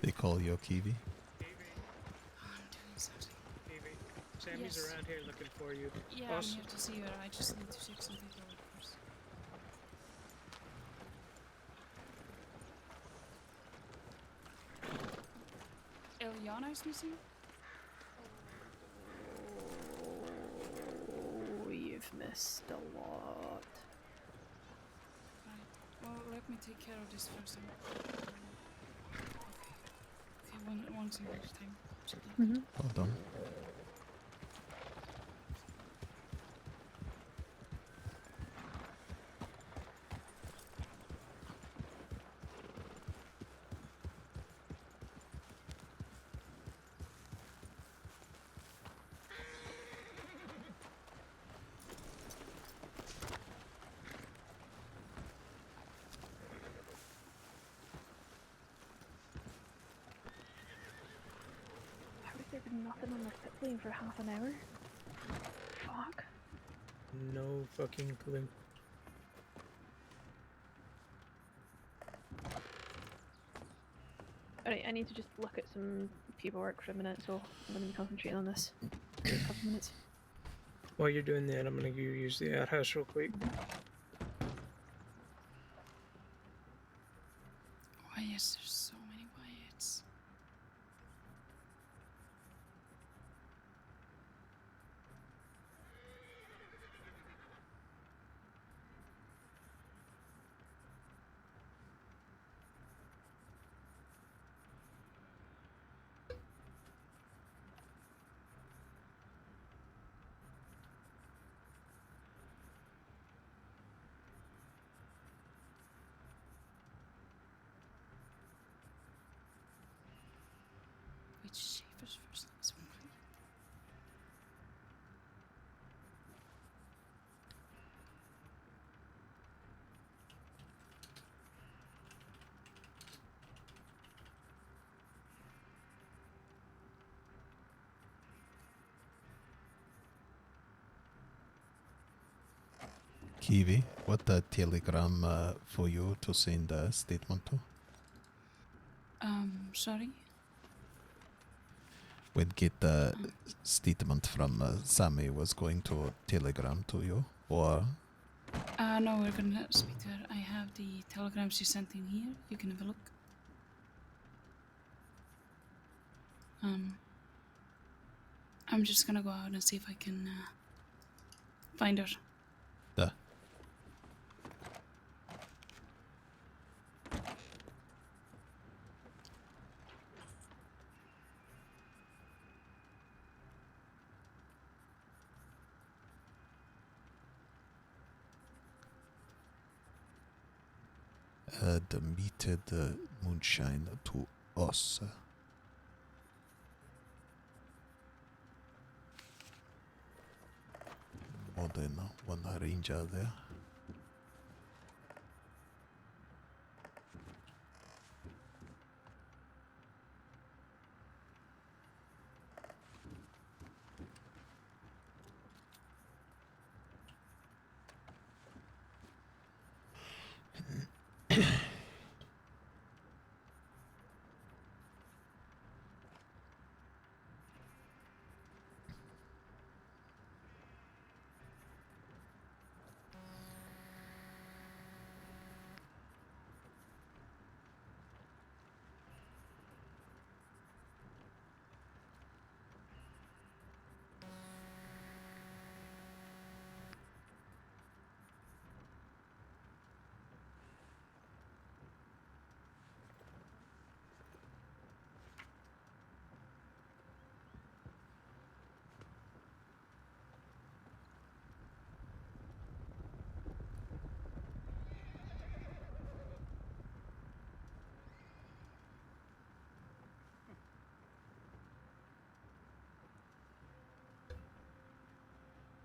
Speaker 2: They call you Kiwi.
Speaker 14: I'm doing something.
Speaker 11: Kiwi. Sammy's
Speaker 14: Yes.
Speaker 11: around here looking for you.
Speaker 14: Yeah, I'm here to see her. I just need to check some paperwork first. Eliana is missing?
Speaker 22: Oh, you've missed a lot.
Speaker 14: Right. Well, let me take care of this first. Okay, one single time.
Speaker 2: Hold on.
Speaker 23: How has there been nothing on the pit lane for half an hour? Fuck.
Speaker 11: No fucking clue.
Speaker 23: Alright, I need to just look at some paperwork for a minute, so I'm going to be concentrating on this for a couple minutes.
Speaker 11: While you're doing that, I'm gonna go use the outhouse real quick.
Speaker 14: Why is there so many Wyatts? Which Schaefer's first name is Wyatt?
Speaker 2: Kiwi, what telegram for you to send a statement to?
Speaker 14: Sorry?
Speaker 2: When get the statement from Sammy was going to telegram to you, or
Speaker 14: No, we're gonna speak to her. I have the telegrams you sent in here. You can have a look. I'm just gonna go out and see if I can find her.
Speaker 2: the admitted moonshine to us. More than one ranger there.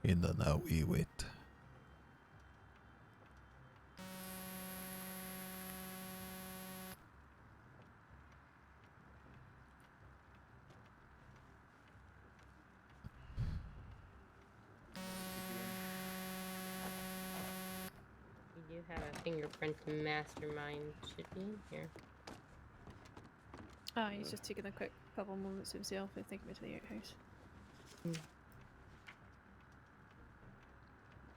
Speaker 2: And now we wait.
Speaker 7: You do have a fingerprint mastermind. Should be in here.
Speaker 23: He's just taking a quick couple moments himself and taking me to the outhouse.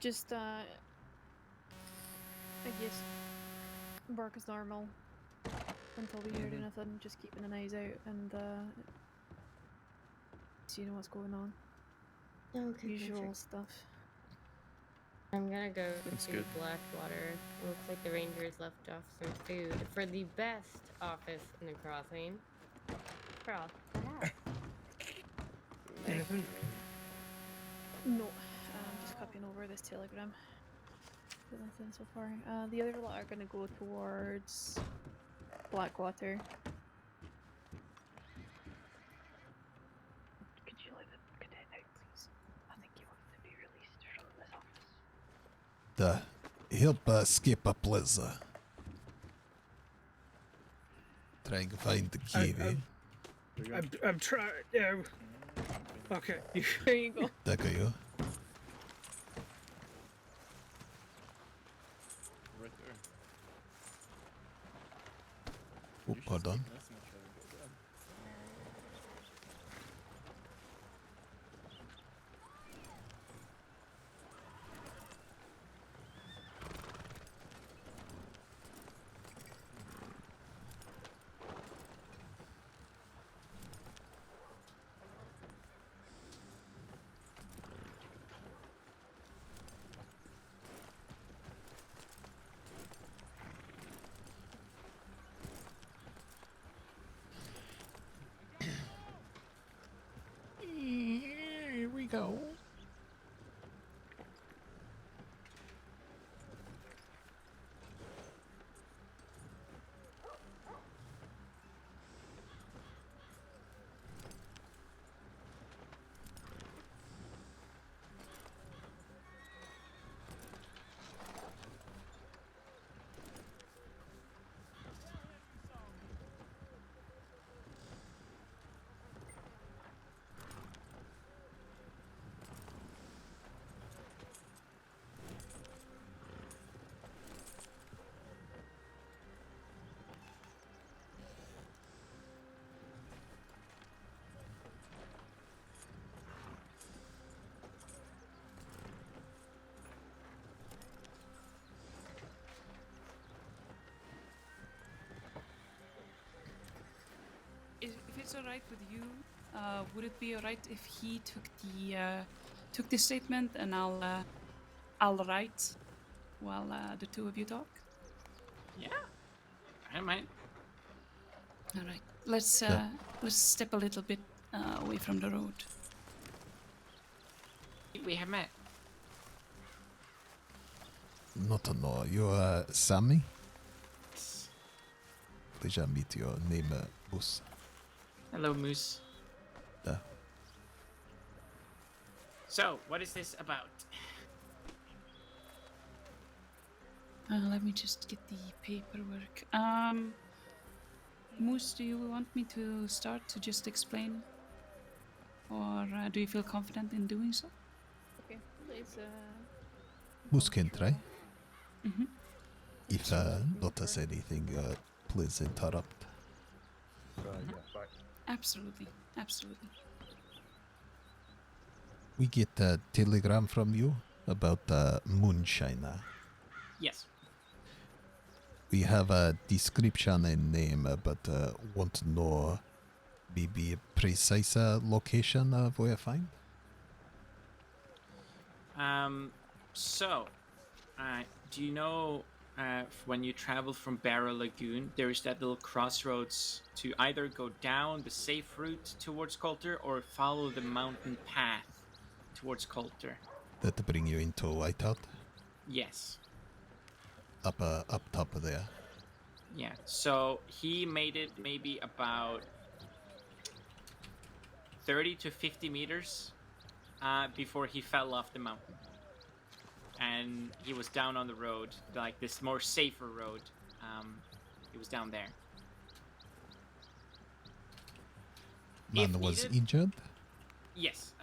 Speaker 23: Just, I guess, work as normal until we hear anything, just keeping an eyes out and, seeing what's going on.
Speaker 7: Okay,
Speaker 23: Usual
Speaker 7: gotcha.
Speaker 23: stuff.
Speaker 7: I'm gonna go
Speaker 23: That's
Speaker 7: to
Speaker 23: good.
Speaker 7: Blackwater. It looks like the Rangers left off some food for the best office in the crossing. Cross the hat.
Speaker 11: Anything?
Speaker 23: No, I'm just copying over this telegram. Got nothing so far. The other lot are gonna go towards Blackwater. Could you let the cadet out, please? I think he wants to be released from this office.
Speaker 2: Help skip please. Trying to find the key.
Speaker 11: I'm trying. No. Okay.
Speaker 23: There you go.
Speaker 2: Thank you.
Speaker 3: Right there.
Speaker 2: Oh, pardon.
Speaker 1: Here we go.
Speaker 14: If it's alright with you, would it be alright if he took the statement and I'll write while the two of you talk?
Speaker 8: Yeah, I might.
Speaker 14: All right. Let's step a little bit away from the road.
Speaker 8: We have met.
Speaker 2: Not to know. You Sammy? pleasure meet your name, Moose.
Speaker 8: Hello, Moose.
Speaker 2: Uh,
Speaker 8: So, what is this about?
Speaker 14: Let me just get the paperwork. Moose, do you want me to start to just explain? Or do you feel confident in doing so?
Speaker 23: Okay, please.
Speaker 2: Moose can try.
Speaker 14: Mm-hmm.
Speaker 2: If not as anything, please interrupt.
Speaker 14: Absolutely, absolutely.
Speaker 2: We get a telegram from you about Moonshiner.
Speaker 8: Yes.
Speaker 2: We have a description and name, but want to know maybe a precise location of where I find?
Speaker 8: So, do you know when you travel from Barrow Lagoon, there is that little crossroads to either go down the safe route towards Coulter or follow the mountain path towards Coulter?
Speaker 2: That bring you into Whiteout?
Speaker 8: Yes.
Speaker 2: Up top there.
Speaker 8: Yeah. So he made it maybe about 30 to 50 meters before he fell off the mountain. And he was down on the road, like this more safer road. He was down there.
Speaker 2: Man was injured?
Speaker 8: Yes.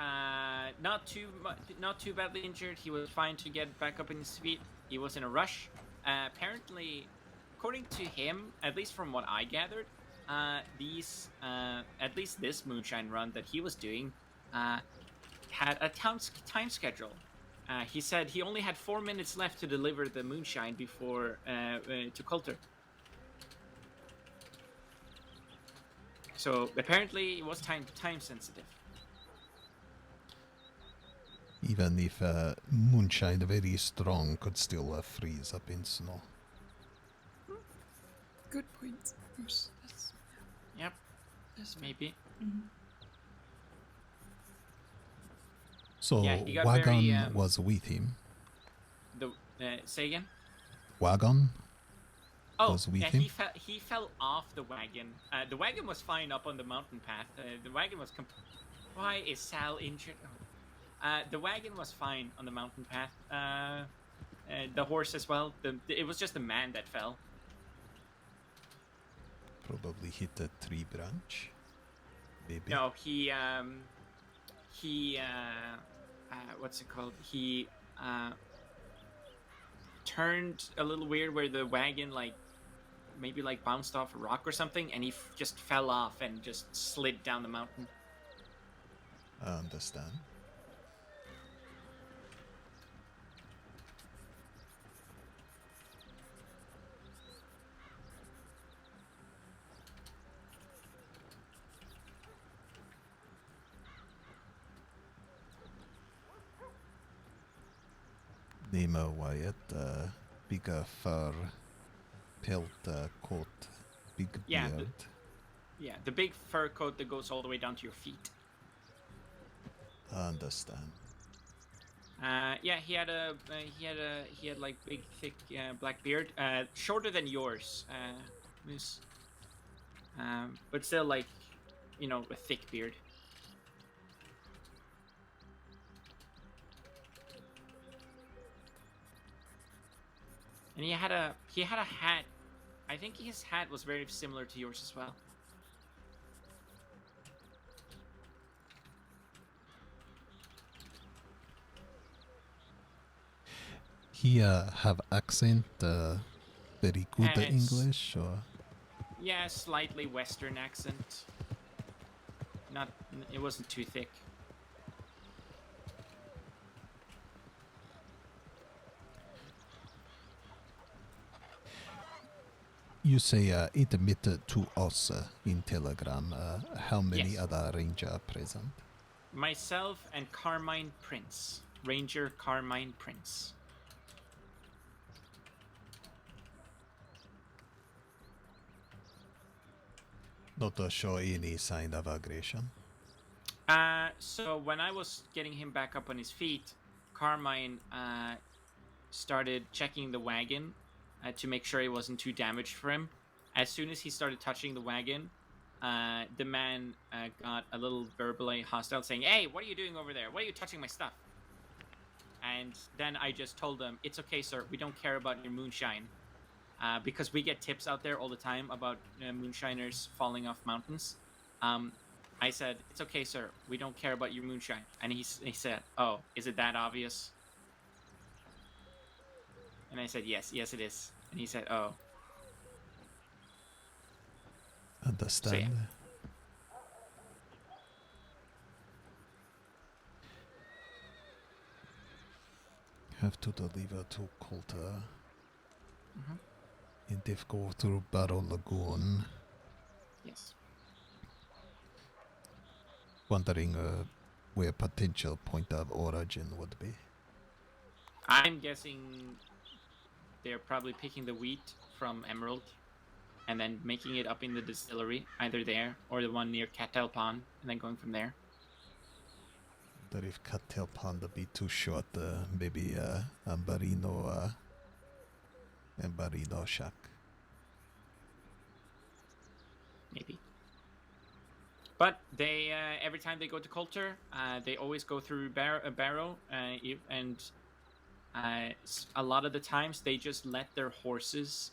Speaker 8: Not too badly injured. He was fine to get back up in his feet. He was in a rush. Apparently, according to him, at least from what I gathered, at least this moonshine run that he was doing had a time schedule. He said he only had 4 minutes left to deliver the moonshine before to Coulter. So apparently it was time sensitive.
Speaker 2: Even if moonshine very strong, could still freeze up in snow.
Speaker 14: Good point. Yes.
Speaker 8: Yep.
Speaker 14: Yes,
Speaker 8: maybe.
Speaker 14: Mm-hmm.
Speaker 2: So
Speaker 8: yeah, he got
Speaker 2: Wagon was with him.
Speaker 8: Say again.
Speaker 2: Wagon
Speaker 8: was
Speaker 2: with
Speaker 8: yeah,
Speaker 2: him.
Speaker 8: He fell off the wagon. The wagon was fine up on the mountain path. The wagon was. Why is Sal injured? The wagon was fine on the mountain path. The horse as well. It was just the man that fell.
Speaker 2: Probably hit a tree branch. Maybe.
Speaker 8: No, he what's it called? He turned a little weird where the wagon maybe bounced off a rock or something, and he just fell off and just slid down the mountain.
Speaker 2: I understand. Name Wyatt, big fur pelt coat, big beard.
Speaker 8: The big fur coat that goes all the way down to your feet.
Speaker 2: I understand.
Speaker 8: He had like big thick black beard, shorter than yours, Moose. But still a thick beard. And he had a hat. I think his hat was very similar to yours as well.
Speaker 2: He have accent, very good English, or?
Speaker 8: Yeah, slightly Western accent. It wasn't too thick.
Speaker 2: You say it admitted to us in Telegram. How many other ranger are present?
Speaker 8: Myself and Carmine Prince. Ranger Carmine Prince.
Speaker 2: Not to show any sign of aggression.
Speaker 8: So when I was getting him back up on his feet, Carmine started checking the wagon to make sure it wasn't too damaged for him. As soon as he started touching the wagon, the man got a little verbally hostile, saying, "Hey, what are you doing over there? Why are you touching my stuff?" And then I just told him, "It's okay, sir. We don't care about your moonshine." Because we get tips out there all the time about moonshiners falling off mountains. I said, "It's okay, sir. We don't care about your moonshine." And he said, "Oh, is it that obvious?" And I said, yes, it is. And he said, "Oh."
Speaker 2: Understand.
Speaker 8: So, yeah.
Speaker 2: Have to deliver to Coulter.
Speaker 8: Mhm.
Speaker 2: And if go through Barrow Lagoon.
Speaker 8: Yes.
Speaker 2: Wondering where potential point of origin would be.
Speaker 8: I'm guessing they're probably picking the wheat from Emerald and then making it up in the distillery, either there or the one near Cattail Pond, and then going from there.
Speaker 2: But if Cattail Pond would be too short, maybe Ambarino Shack.
Speaker 8: Maybe. But they every time they go to Coulter, they always go through Barrow, and a lot of the times they just let their horses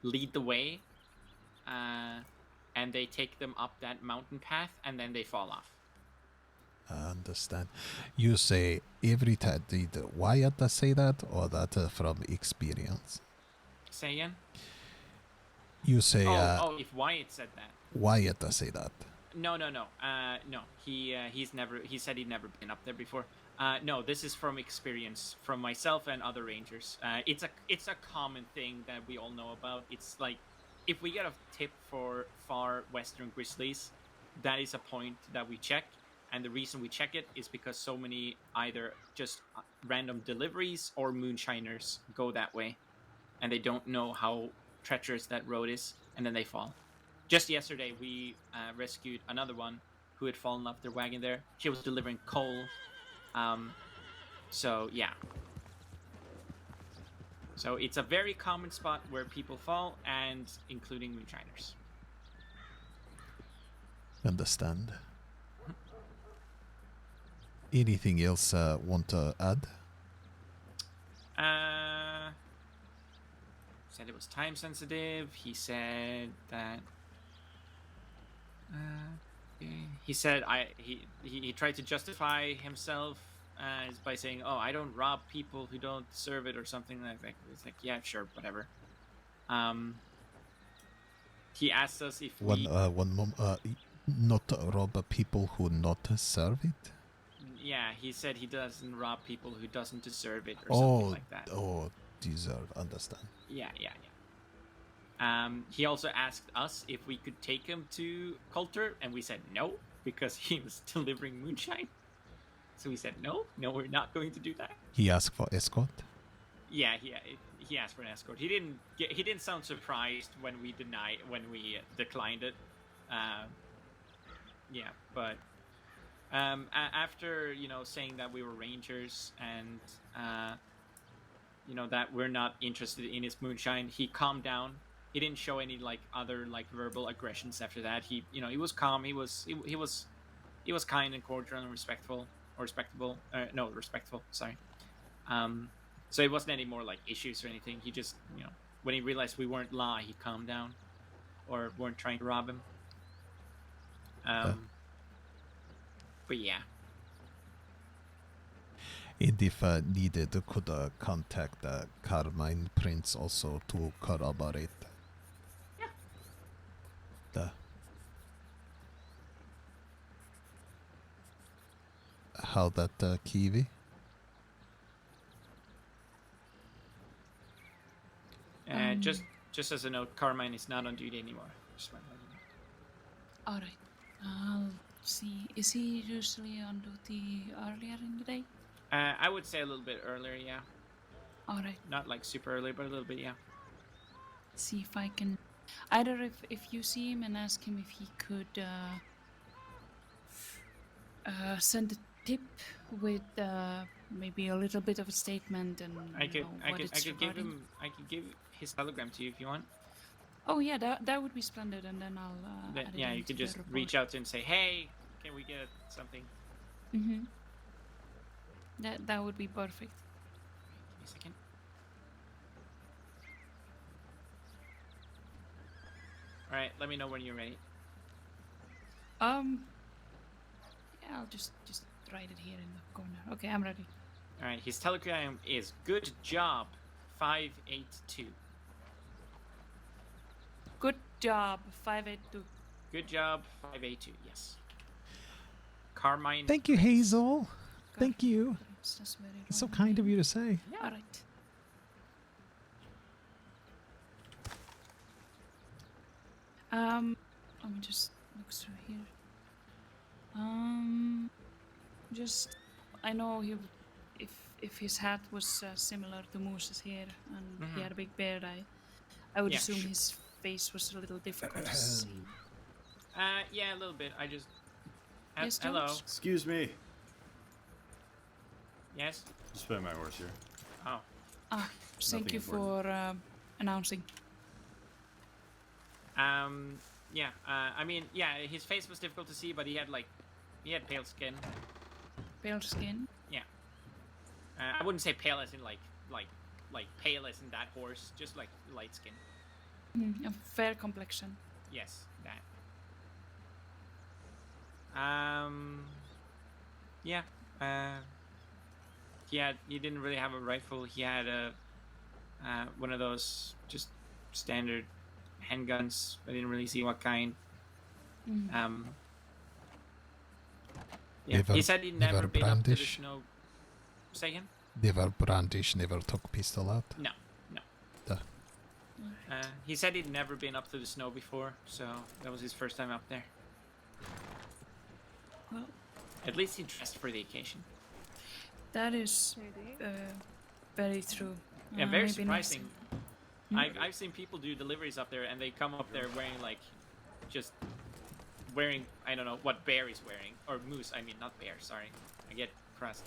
Speaker 8: lead the way, and they take them up that mountain path, and then they fall off.
Speaker 2: I understand. You say every time. Did Wyatt say that, or that from experience?
Speaker 8: Say again?
Speaker 2: You say.
Speaker 8: If Wyatt said that.
Speaker 2: Wyatt say that.
Speaker 8: No. No. He said he'd never been up there before. No, this is from experience from myself and other rangers. It's a common thing that we all know about. It's like if we get a tip for far western grizzlies, that is a point that we check. And the reason we check it is because so many either just random deliveries or moonshiners go that way, and they don't know how treacherous that road is, and then they fall. Just yesterday, we rescued another one who had fallen off their wagon there. She was delivering coal. So, yeah. So it's a very common spot where people fall, and including moonshiners.
Speaker 2: Understand. Anything else want to add?
Speaker 8: Said it was time sensitive. He said that. He said he tried to justify himself by saying, "Oh, I don't rob people who don't deserve it," or something like that. It's like, yeah, sure, whatever. He asked us if
Speaker 2: not rob people who not deserve it.
Speaker 8: Yeah, he said he doesn't rob people who doesn't deserve it, or something like that.
Speaker 2: Oh, deserve. Understand.
Speaker 8: Yeah. He also asked us if we could take him to Coulter, and we said no, because he was delivering moonshine. So we said no, we're not going to do that.
Speaker 2: He asked for escort?
Speaker 8: Yeah, he asked for an escort. He didn't sound surprised when we declined it. Yeah, but after saying that we were rangers and that we're not interested in his moonshine, he calmed down. He didn't show any other verbal aggressions after that. He was calm. He was kind and cordial and respectful. Sorry. So it wasn't any more issues or anything. He just when he realized we weren't law, he calmed down, or weren't trying to rob him. But yeah.
Speaker 2: And if needed, could contact Carmine Prince also to corroborate. Yeah. How that Kiwi?
Speaker 8: Just as a note, Carmine is not on duty anymore.
Speaker 14: All right. I'll see. Is he usually on duty earlier in the day?
Speaker 8: I would say a little bit earlier, yeah.
Speaker 14: All right.
Speaker 8: Not super early, but a little bit, yeah.
Speaker 14: See if I can. Either if you see him and ask him if he could send a tip with maybe a little bit of a statement and
Speaker 8: I could give his telegram to you if you want.
Speaker 14: Oh yeah, that would be splendid, and then I'll.
Speaker 8: Then,
Speaker 14: add it
Speaker 8: yeah, you
Speaker 14: into
Speaker 8: could
Speaker 14: the
Speaker 8: just
Speaker 14: report.
Speaker 8: reach out to him and say, "Hey, can we get something?"
Speaker 14: Mm-hmm. That would be perfect.
Speaker 8: Give me a second. All right, let me know when you're ready.
Speaker 14: Yeah, I'll just write it here in the corner. Okay, I'm ready.
Speaker 8: All right, his telegram is "Good job, 582."
Speaker 14: Good job, 582.
Speaker 8: Good job, 582. Yes. Carmine.
Speaker 1: Thank you, Hazel. Thank you.
Speaker 14: It's very
Speaker 1: It's so
Speaker 14: long
Speaker 1: kind of
Speaker 14: name.
Speaker 1: you to say.
Speaker 14: All right. Let me just look through here. Just I know if his hat was similar to Moose's hair and he had a big beard, I would
Speaker 8: Yeah,
Speaker 14: assume
Speaker 8: sure.
Speaker 14: his face was a little difficult to see.
Speaker 8: Yeah, a little bit. I just.
Speaker 14: Yes,
Speaker 8: hello.
Speaker 14: Jones?
Speaker 4: Excuse me.
Speaker 8: Yes.
Speaker 4: Just put my horse here.
Speaker 8: Oh.
Speaker 14: Thank
Speaker 4: Nothing
Speaker 14: you
Speaker 4: important.
Speaker 14: for announcing.
Speaker 8: Yeah. I mean, yeah, his face was difficult to see, but he had pale skin.
Speaker 14: Pale skin.
Speaker 8: Yeah. I wouldn't say pale as in like pale as in that horse, just like light skin.
Speaker 14: A fair complexion.
Speaker 8: Yes, that. Yeah. He didn't really have a rifle. He had one of those just standard handguns. I didn't really see what kind. Yeah. He said he'd never been up to the
Speaker 2: brandish?
Speaker 8: snow. Say again?
Speaker 2: Never brandish, never took pistol out.
Speaker 8: No.
Speaker 2: Duh.
Speaker 8: He said he'd never been up to the snow before, so that was his first time up there.
Speaker 14: Well,
Speaker 8: At least he dressed for the occasion.
Speaker 14: that is very true.
Speaker 8: And very
Speaker 14: maybe next
Speaker 8: surprising.
Speaker 14: time.
Speaker 8: I've seen people do deliveries up there, and they come up there wearing I don't know what Bear is wearing, or Moose. I mean, not Bear. Sorry, I get crossed.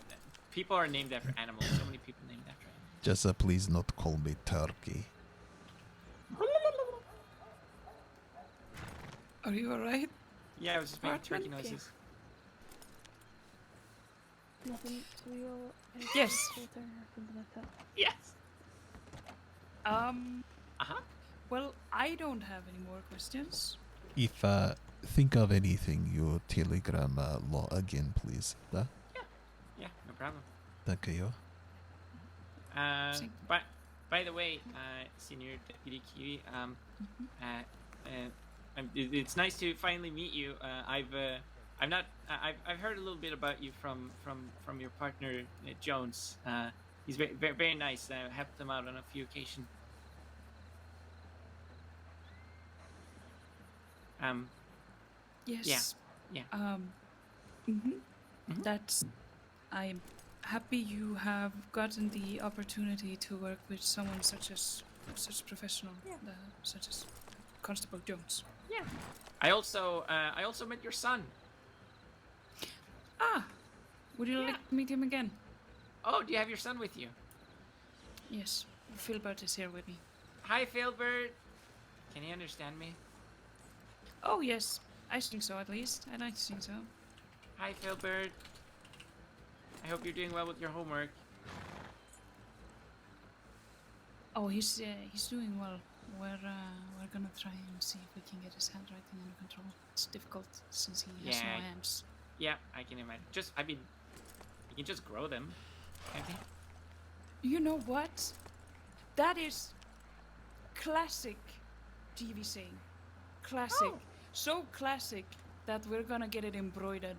Speaker 8: People are named after animals. So many people named after animals.
Speaker 2: Just please not call me Turkey.
Speaker 14: Are you alright?
Speaker 8: Yeah, I was just making
Speaker 14: Hartman?
Speaker 8: turkey noises.
Speaker 23: Nothing. So we all.
Speaker 14: Yes.
Speaker 23: Filter or something like that.
Speaker 8: Yes.
Speaker 14: Well, I don't have any more questions.
Speaker 2: If think of anything, you telegram law again, please.
Speaker 8: Yeah, no problem.
Speaker 2: Thank you.
Speaker 8: By the way, Senior Deputy Kiwi, it's nice to finally meet you. I've heard a little bit about you from your partner Jones. He's very, very, very nice. I helped him out on a few occasions.
Speaker 14: Yes.
Speaker 8: Yeah.
Speaker 14: That's. I'm happy you have gotten the opportunity to work with someone such professional, such as Constable Jones.
Speaker 8: Yeah. I also met your son.
Speaker 14: Would you like to meet him again?
Speaker 8: Oh, do you have your son with you?
Speaker 14: Yes, Philbert is here with me.
Speaker 8: Hi, Philbert. Can he understand me?
Speaker 14: Oh yes, I think so at least. I like to think so.
Speaker 8: Hi, Philbert. I hope you're doing well with your homework.
Speaker 14: Oh, he's doing well. We're gonna try and see if we can get his handwriting under control. It's difficult since he has no hands.
Speaker 8: Yeah, I can imagine. You can just grow them, can't you?
Speaker 14: You know what? That is classic TV saying. Classic. So classic that we're gonna get it embroidered.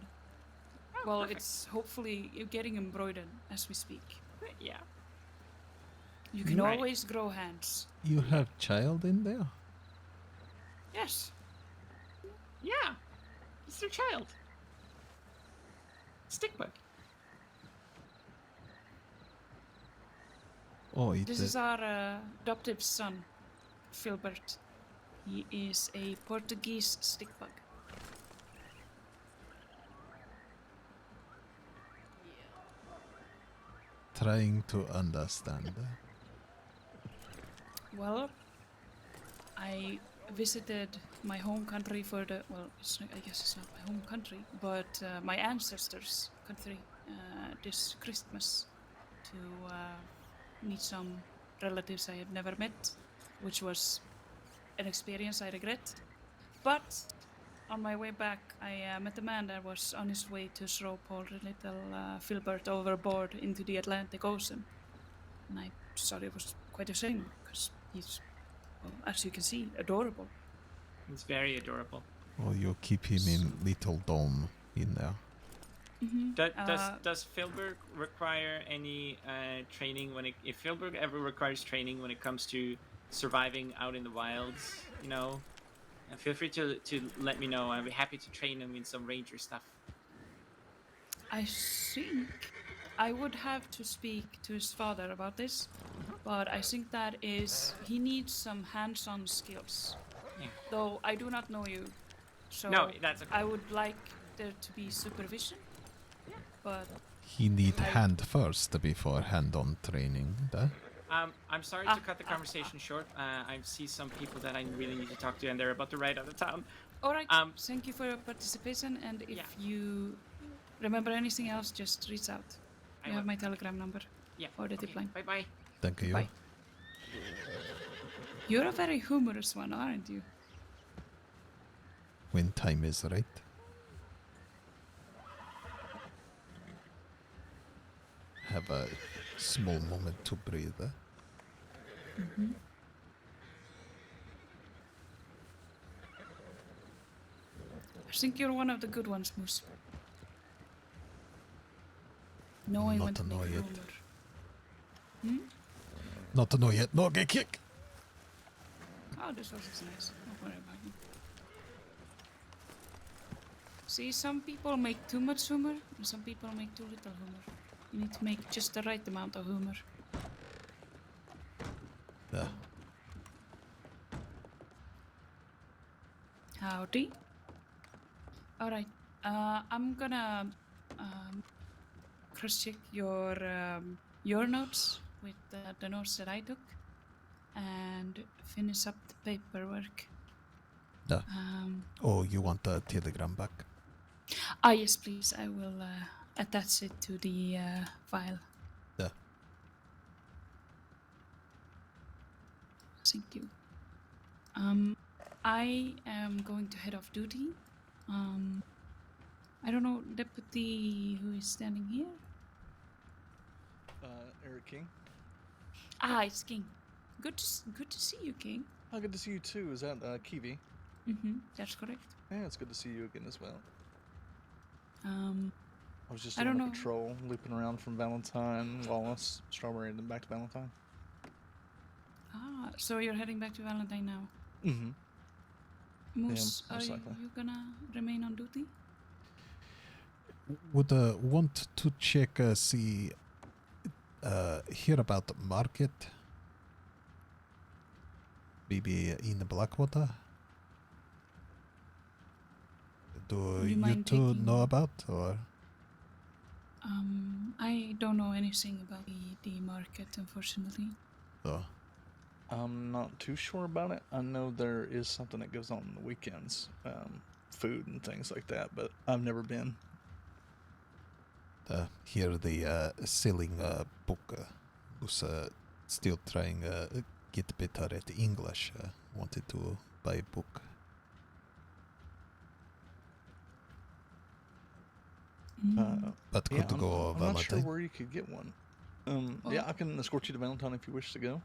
Speaker 14: Well,
Speaker 8: perfect.
Speaker 14: it's hopefully getting embroidered as we speak.
Speaker 8: Yeah.
Speaker 14: You can
Speaker 8: Right.
Speaker 14: always grow hands.
Speaker 2: You have child in there?
Speaker 14: Yes.
Speaker 8: Yeah. It's their child. Stickbug.
Speaker 2: Oh,
Speaker 14: This is our adoptive son, Philbert. He is a Portuguese stickbug.
Speaker 2: trying to understand.
Speaker 14: Well, I visited my home country for the I guess it's not my home country, but my ancestors' country this Christmas to meet some relatives I had never met, which was an experience I regret. But on my way back, I met a man that was on his way to throw poor little Filbert overboard into the Atlantic Ocean. And I thought it was quite a shame, because he's, well, as you can see, adorable.
Speaker 8: It's very adorable.
Speaker 2: Well, you keep him in little dome in there.
Speaker 14: Mm-hmm.
Speaker 8: Does Filbert require any training if Filbert ever requires training when it comes to surviving out in the wilds, you know? Feel free to let me know. I'd be happy to train him in some ranger stuff.
Speaker 14: I think I would have to speak to his father about this, but I think that he needs some hands-on skills.
Speaker 8: Yeah.
Speaker 14: Though I do not know you, so
Speaker 8: no, that's okay.
Speaker 14: I would like there to be supervision, but
Speaker 2: He need hand first before hand-on training.
Speaker 8: I'm sorry to cut the conversation short. I see some people that I really need to talk to, and they're about to ride out of town.
Speaker 14: All right. Thank you for your participation, and if you remember anything else, just reach out. You have my telegram number.
Speaker 8: Yeah.
Speaker 14: Or the tip line.
Speaker 8: Bye-bye.
Speaker 2: Thank you.
Speaker 14: Bye. You're a very humorous one, aren't you?
Speaker 2: When time is right. Have a small moment to breathe.
Speaker 14: Mm-hmm. I think you're one of the good ones, Moose. Knowing when to make humor.
Speaker 2: Not to know yet. No, get kick.
Speaker 14: Oh, this was nice. Don't worry about it. See, some people make too much humor, and some people make too little humor. You need to make just the right amount of humor.
Speaker 2: Yeah.
Speaker 14: Howdy. Alright, I'm gonna cross-check your notes with the notes that I took and finish up the paperwork.
Speaker 2: Yeah. You want the telegram back?
Speaker 14: Yes, please. I will attach it to the file.
Speaker 2: Yeah.
Speaker 14: Thank you. I am going to head off duty. I don't know, Deputy who is standing here?
Speaker 9: Eric King.
Speaker 14: It's King. Good to see you, King.
Speaker 9: Oh, good to see you too. Is that Kiwi?
Speaker 14: Mm-hmm, that's correct.
Speaker 9: Yeah, it's good to see you again as well. I was just
Speaker 14: I
Speaker 9: doing
Speaker 14: don't
Speaker 9: a
Speaker 14: know.
Speaker 9: patrol, looping around from Valentine, Wallace, Strawberry, and then back to Valentine.
Speaker 14: So you're heading back to Valentine now?
Speaker 9: Mm-hmm.
Speaker 14: Moose,
Speaker 9: Yeah,
Speaker 14: are
Speaker 9: most
Speaker 14: you
Speaker 9: likely.
Speaker 14: gonna remain on duty?
Speaker 2: Would want to check, hear about the market. Maybe in the Blackwater. Do you
Speaker 14: mind
Speaker 2: two
Speaker 14: taking-
Speaker 2: know about, or?
Speaker 14: I don't know anything about the market, unfortunately.
Speaker 2: Oh.
Speaker 9: I'm not too sure about it. I know there is something that goes on the weekends, food and things like that, but I've never been.
Speaker 2: Here the selling book was still trying get better at English. Wanted to buy a book. But good to go,
Speaker 9: I'm not sure
Speaker 2: Valentine.
Speaker 9: where you could get one. Yeah, I can escort you to Valentine if you wish to go.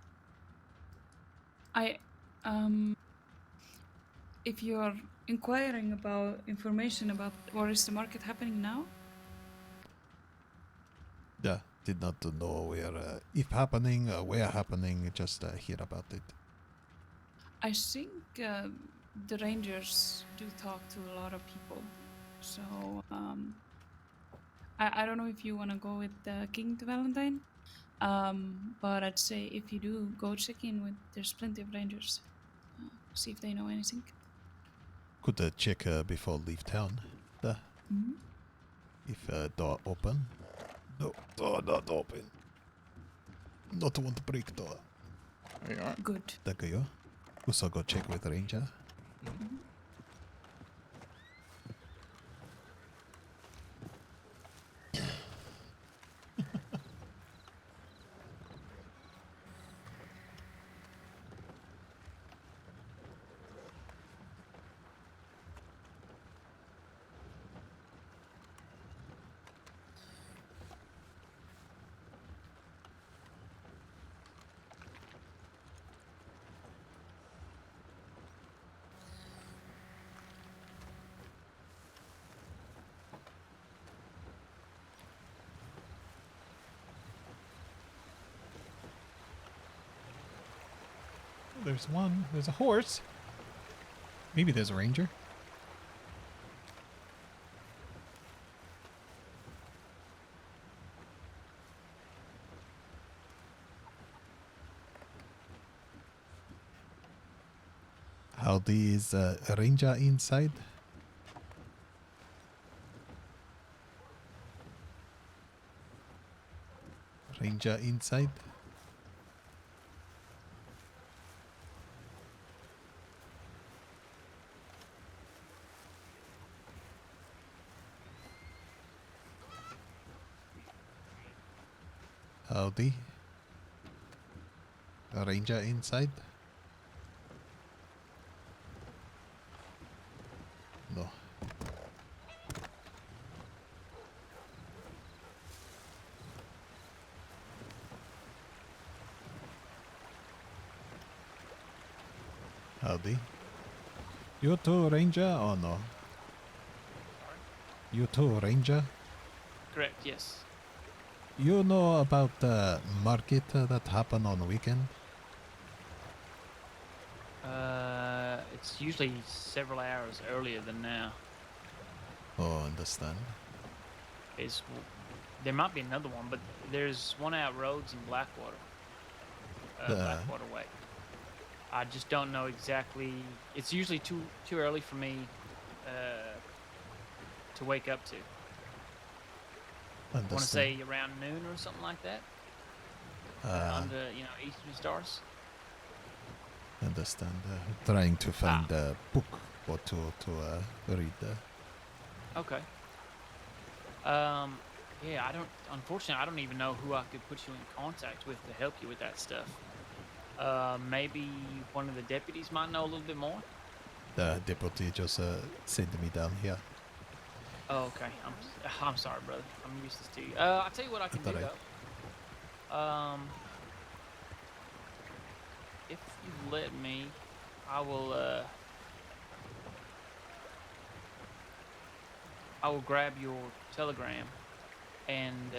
Speaker 14: If you're inquiring about information about where is the market happening now?
Speaker 2: Yeah, did not know where, if happening, where happening, just hear about it.
Speaker 14: I think the Rangers do talk to a lot of people. So, I don't know if you want to go with King to Valentine. But I'd say if you do, go check in with, there's plenty of Rangers. See if they know anything.
Speaker 2: Could check before leave town. If door open. No, door not open. Not want to break door.
Speaker 9: There you are.
Speaker 14: Good.
Speaker 2: Thank you. Also go check with Ranger.
Speaker 1: There's one. There's a horse. Maybe there's a ranger.
Speaker 2: Howdy, is a ranger inside? Ranger inside? Howdy. A ranger inside? No. Howdy. You too, ranger, or no? You too, ranger?
Speaker 16: Correct, yes.
Speaker 2: You know about the market that happen on weekend?
Speaker 16: It's usually several hours earlier than now.
Speaker 2: Oh, understand.
Speaker 16: There might be another one, but there's one out roads in Blackwater. Blackwater Way. I just don't know exactly. It's usually too early for me to wake up to. I want to say around noon or something like that. Under Eastern Stars.
Speaker 2: Understand. Trying to find a book or to read.
Speaker 16: Okay. Yeah, unfortunately, I don't even know who I could put you in contact with to help you with that stuff. Maybe one of the deputies might know a little bit more.
Speaker 2: The deputy just sent me down here.
Speaker 16: Oh, okay. I'm sorry, brother. I'm useless to you. I'll tell you what I can do, though. If you let me, I will grab your telegram and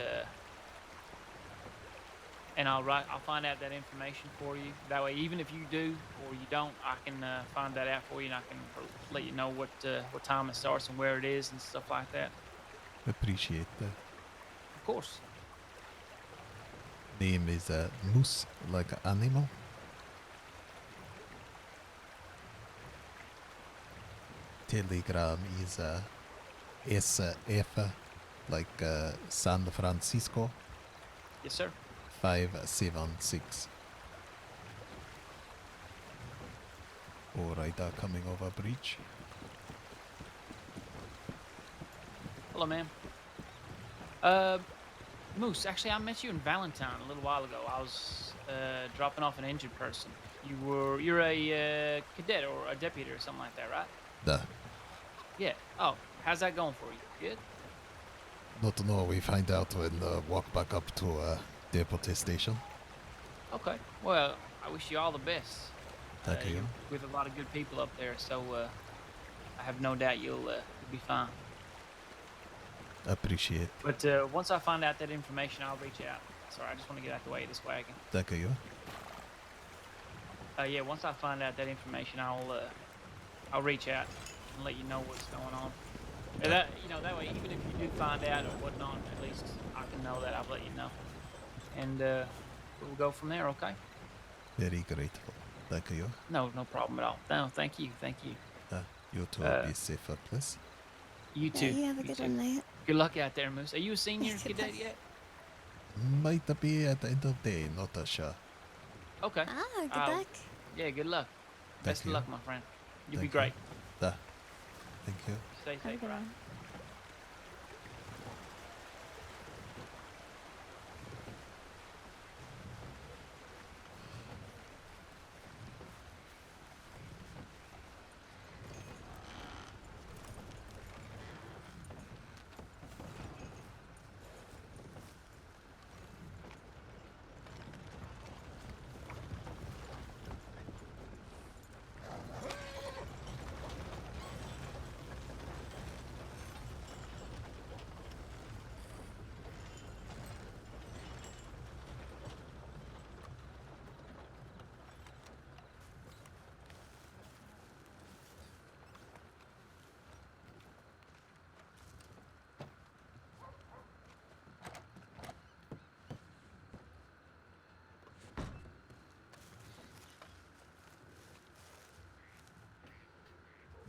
Speaker 16: I'll find out that information for you. That way, even if you do or you don't, I can find that out for you, and I can let you know what time it starts and where it is and stuff like that.
Speaker 2: Appreciate that.
Speaker 16: Of course.
Speaker 2: Name is Moose, like animal. Telegram is SF, like San Francisco.
Speaker 16: Yes, sir.
Speaker 2: 576. Alright, coming over bridge.
Speaker 16: Hello, ma'am. Moose, actually, I met you in Valentine a little while ago. I was dropping off an injured person. You're a cadet or a deputy or something like that, right?
Speaker 2: Duh.
Speaker 16: Yeah. Oh, how's that going for you? Good?
Speaker 2: Not to know, we find out when walk back up to deputy station.
Speaker 16: Okay. Well, I wish you all the best.
Speaker 2: Thank you.
Speaker 16: You're with a lot of good people up there, so I have no doubt you'll be fine.
Speaker 2: Appreciate.
Speaker 16: But once I find out that information, I'll reach out. Sorry, I just want to get out the way of this wagon.
Speaker 2: Thank you.
Speaker 16: Yeah, once I find out that information, I'll reach out and let you know what's going on. And that way, even if you do find out or whatnot, at least I can know that I've let you know. And we'll go from there, okay?
Speaker 2: Very grateful. Thank you.
Speaker 16: No problem at all. No, thank you.
Speaker 2: You too, be safe, please.
Speaker 16: You too.
Speaker 12: You have a good one, mate.
Speaker 16: Good luck out there, Moose. Are you a senior cadet yet?
Speaker 2: Might be at the end of the day, not sure.
Speaker 16: Okay.
Speaker 12: Ah, good luck.
Speaker 16: Yeah, good luck. Best of
Speaker 2: you.
Speaker 16: luck, my friend. You'll be
Speaker 2: Thank you.
Speaker 16: great.
Speaker 2: Thank you.
Speaker 16: Stay safe, right?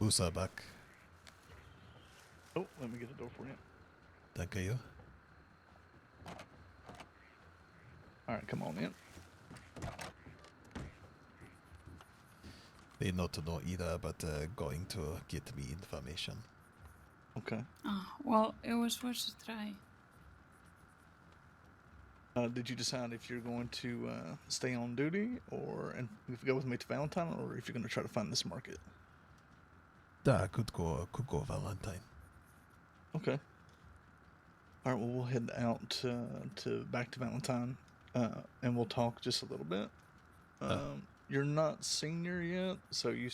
Speaker 2: Musa back.
Speaker 9: Oh, let me get the door for you.
Speaker 2: Thank you.
Speaker 9: Alright, come on in.
Speaker 2: They not to know either, but going to get me information.
Speaker 9: Okay.
Speaker 14: Well, it was worth a try.
Speaker 9: Did you decide if you're going to stay on duty, or and if you go with me to Valentine, or if you're going to try to find this market?
Speaker 2: Could go Valentine.
Speaker 9: Okay. All right. Well, we'll head out to back to Valentine, and we'll talk just a little bit. You're not senior yet, so you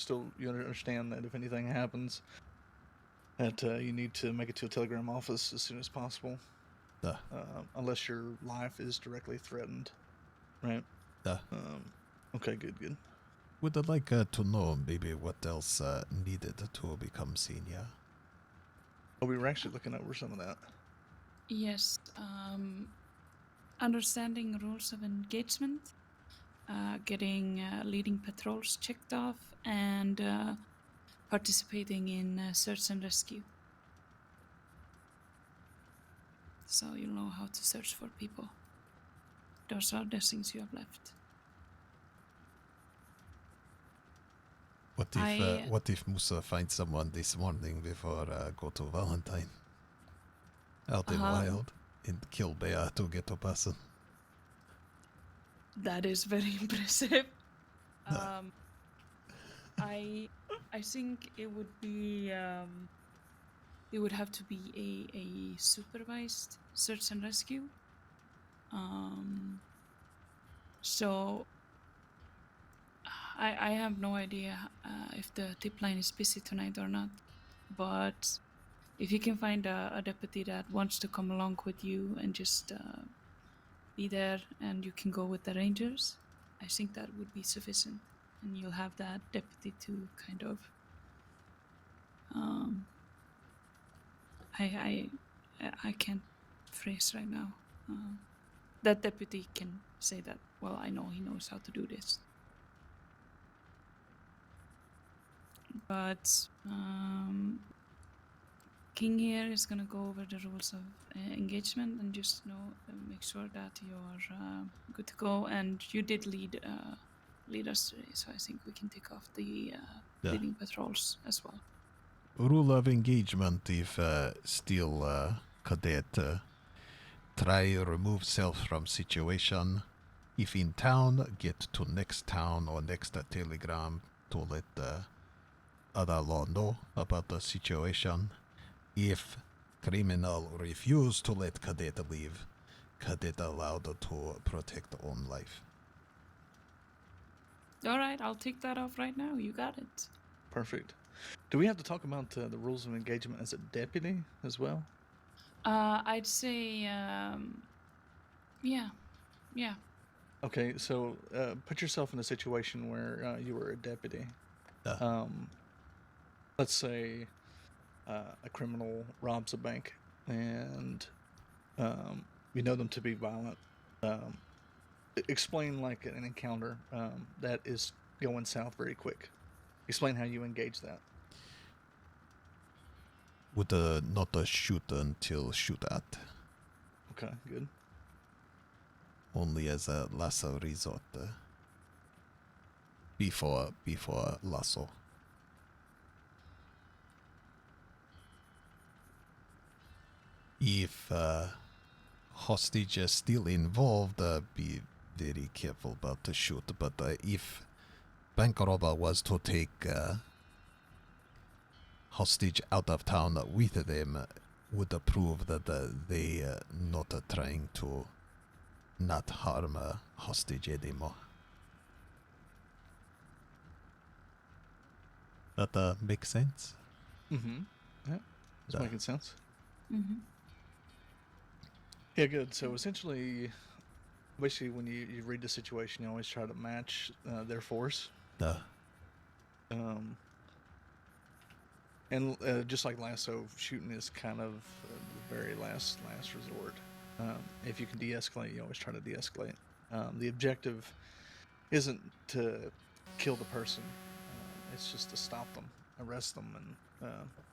Speaker 9: understand that if anything happens, that you need to make it to a telegram office as soon as possible. Unless your life is directly threatened, right? Okay, good.
Speaker 2: Would I like to know maybe what else needed to become senior?
Speaker 9: Oh, we were actually looking over some of that.
Speaker 14: Yes. Understanding rules of engagement, getting leading patrols checked off, and participating in search and rescue. So you'll know how to search for people. Those are the things you have left.
Speaker 2: What if Musa finds someone this morning before go to Valentine? Out in wild and kill bear to get a person.
Speaker 14: That is very impressive. I think it would be it would have to be a supervised search and rescue. So I have no idea if the tip line is busy tonight or not, but if you can find a deputy that wants to come along with you and just be there, and you can go with the rangers, I think that would be sufficient, and you'll have that deputy to kind of I can't phrase right now. That deputy can say that, well, I know he knows how to do this. But King here is going to go over the rules of engagement and just make sure that you're good to go. And you did lead us today, so I think we can take off the leading patrols as well.
Speaker 2: Rule of engagement: if still cadet, try remove self from situation. If in town, get to next town or next telegram to let other law know about the situation. If criminal refuse to let cadet leave, cadet allowed to protect own life.
Speaker 14: All right, I'll take that off right now. You got it.
Speaker 9: Perfect. Do we have to talk about the rules of engagement as a deputy as well?
Speaker 14: I'd say, yeah.
Speaker 9: Okay, so put yourself in a situation where you were a deputy. Let's say a criminal robs a bank, and you know them to be violent. Explain like an encounter that is going south very quick. Explain how you engage that.
Speaker 2: Would not shoot until shoot at.
Speaker 9: Okay, good.
Speaker 2: Only as a last resort. before lasso. If hostage is still involved, be very careful about to shoot. But if bank robber was to take hostage out of town with them, would prove that they not trying to not harm hostage anymore. That makes sense?
Speaker 9: Mm-hmm. Yeah, it's making sense.
Speaker 14: Mm-hmm.
Speaker 9: Yeah, good. So essentially, basically, when you read the situation, you always try to match their force. And just like lasso, shooting is kind of the very last resort. If you can de-escalate, you always try to de-escalate. The objective isn't to kill the person; it's just to stop them, arrest them, and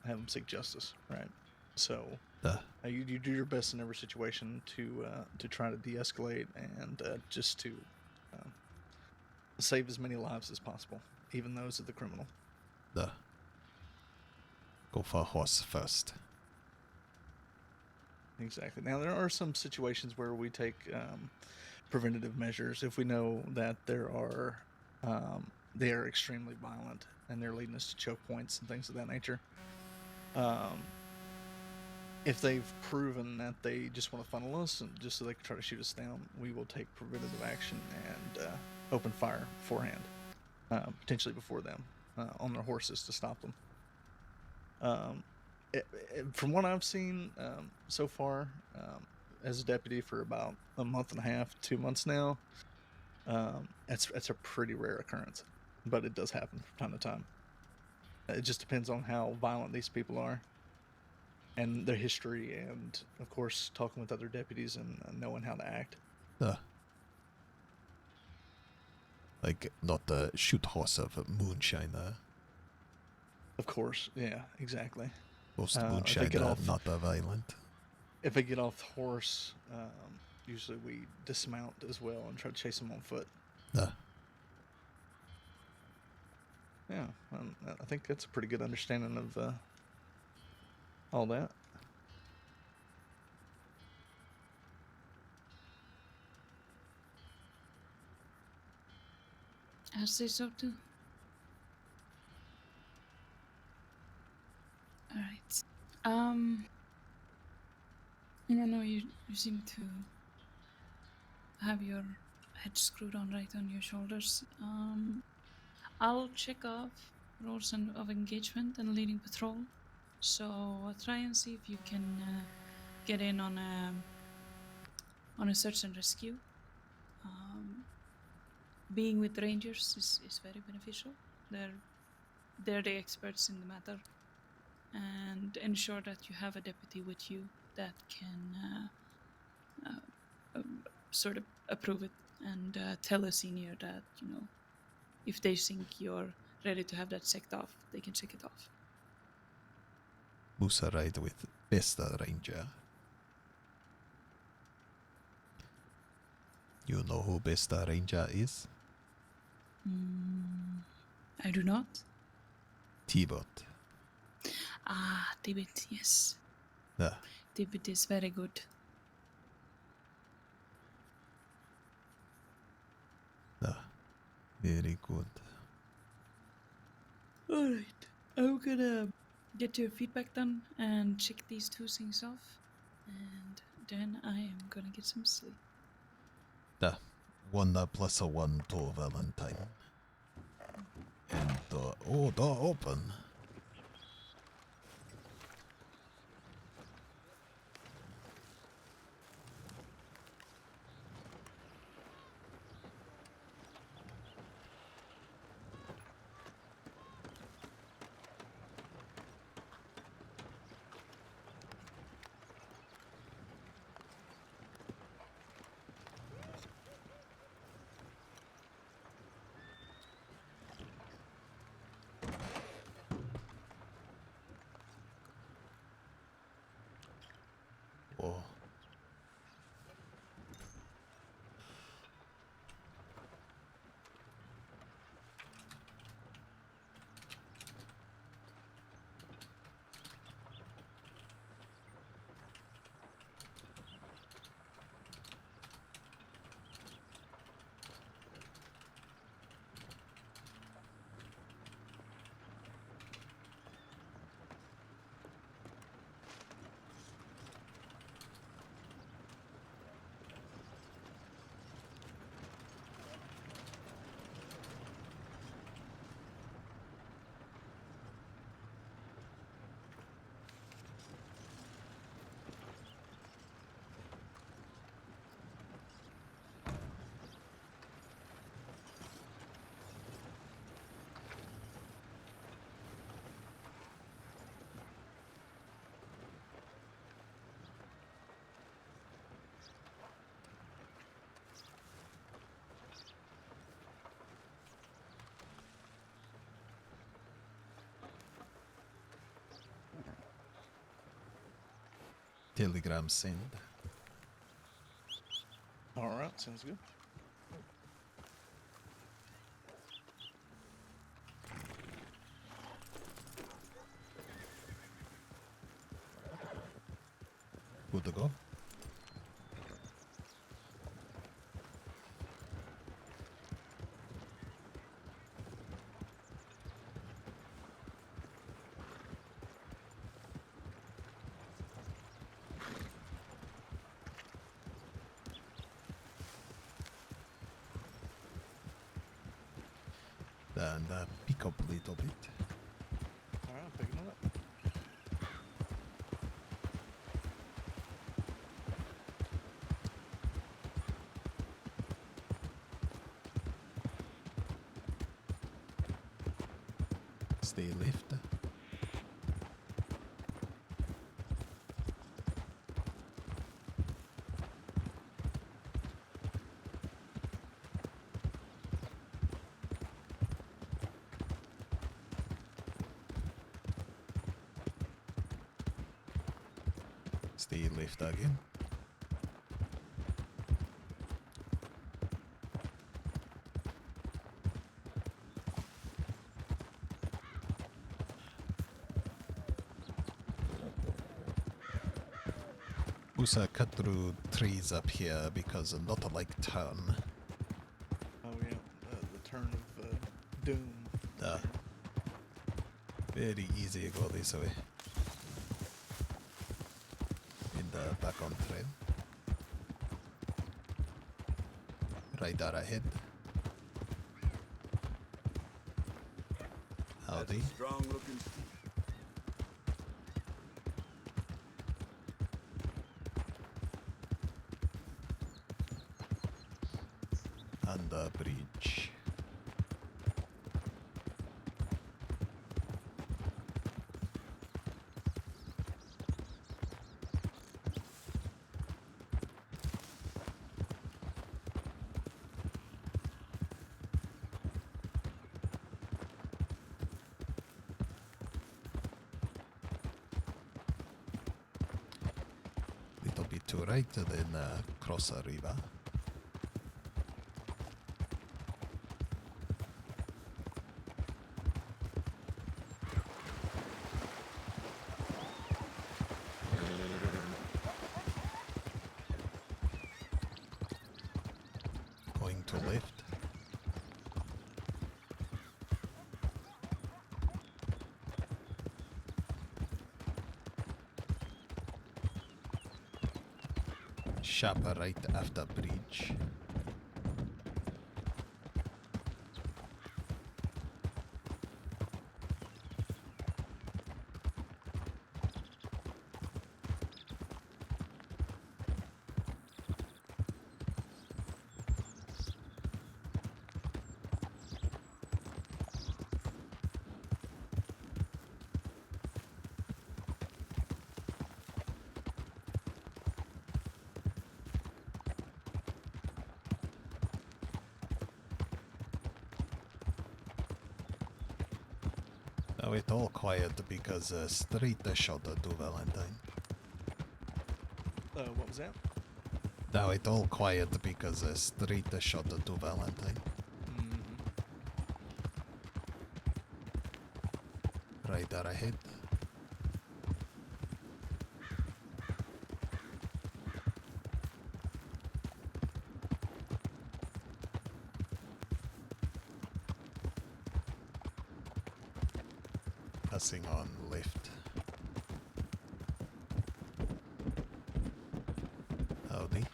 Speaker 9: have them seek justice. Right. So you do your best in every situation to try to de-escalate and just to save as many lives as possible, even those of the criminal.
Speaker 2: Go for horse first.
Speaker 9: Exactly. Now, there are some situations where we take preventative measures if we know that they are extremely violent and they're leading us to choke points and things of that nature. If they've proven that they just want to funnel us and just so they can try to shoot us down, we will take preventative action and open fire beforehand, potentially before them, on their horses to stop them. From what I've seen so far, as a deputy for about a month and a half, 2 months now, it's a pretty rare occurrence, but it does happen from time to time. It just depends on how violent these people are, and their history, and of course talking with other deputies and knowing how to act.
Speaker 2: Like not shoot horse of moonshine.
Speaker 9: Of course, yeah, exactly.
Speaker 2: Most moonshine not violent.
Speaker 9: If they get off the horse, usually we dismount as well and try to chase them on foot. Yeah, I think that's a pretty good understanding of all that.
Speaker 14: I'd say so too. Alright. I don't know, you seem to have your head screwed on right on your shoulders. I'll check off roles of engagement and leading patrol. So I'll try and see if you can get in on a search and rescue. Being with rangers is very beneficial. They're the experts in the matter, and ensure that you have a deputy with you that can sort of approve it and tell a senior that, you know, if they think you're ready to have that checked off, they can check it off.
Speaker 2: Musa ride with besta ranger. You know who besta ranger is?
Speaker 14: I do not.
Speaker 2: T-Bot.
Speaker 14: Ah, Tibet, yes.
Speaker 2: Yeah.
Speaker 14: Tibet is very good.
Speaker 2: Yeah. Very good.
Speaker 14: Alright, I'm gonna get your feedback done and check these two things off, and then I am gonna get some sleep.
Speaker 2: Yeah. 1 plus 1 to Valentine. And door open. Oh. Telegram send.
Speaker 9: Alright, sounds good.
Speaker 2: Good to go. And pick up a little bit.
Speaker 9: Alright, I'm picking it up.
Speaker 2: Stay left. Stay left again. Usa cut through trees up here because not like turn.
Speaker 9: Oh yeah, the turn of doom.
Speaker 2: Very easy to go this way. In the back on trail. Right there ahead. Howdy.
Speaker 18: Strong looking.
Speaker 2: On the bridge. Little bit to right, then cross a river. Going to left. Sharp right after bridge. Now it's all quiet because street shot to Valentine.
Speaker 9: What was that?
Speaker 2: Now it's all quiet because street shot to Valentine. Right there ahead. Passing on left. Howdy.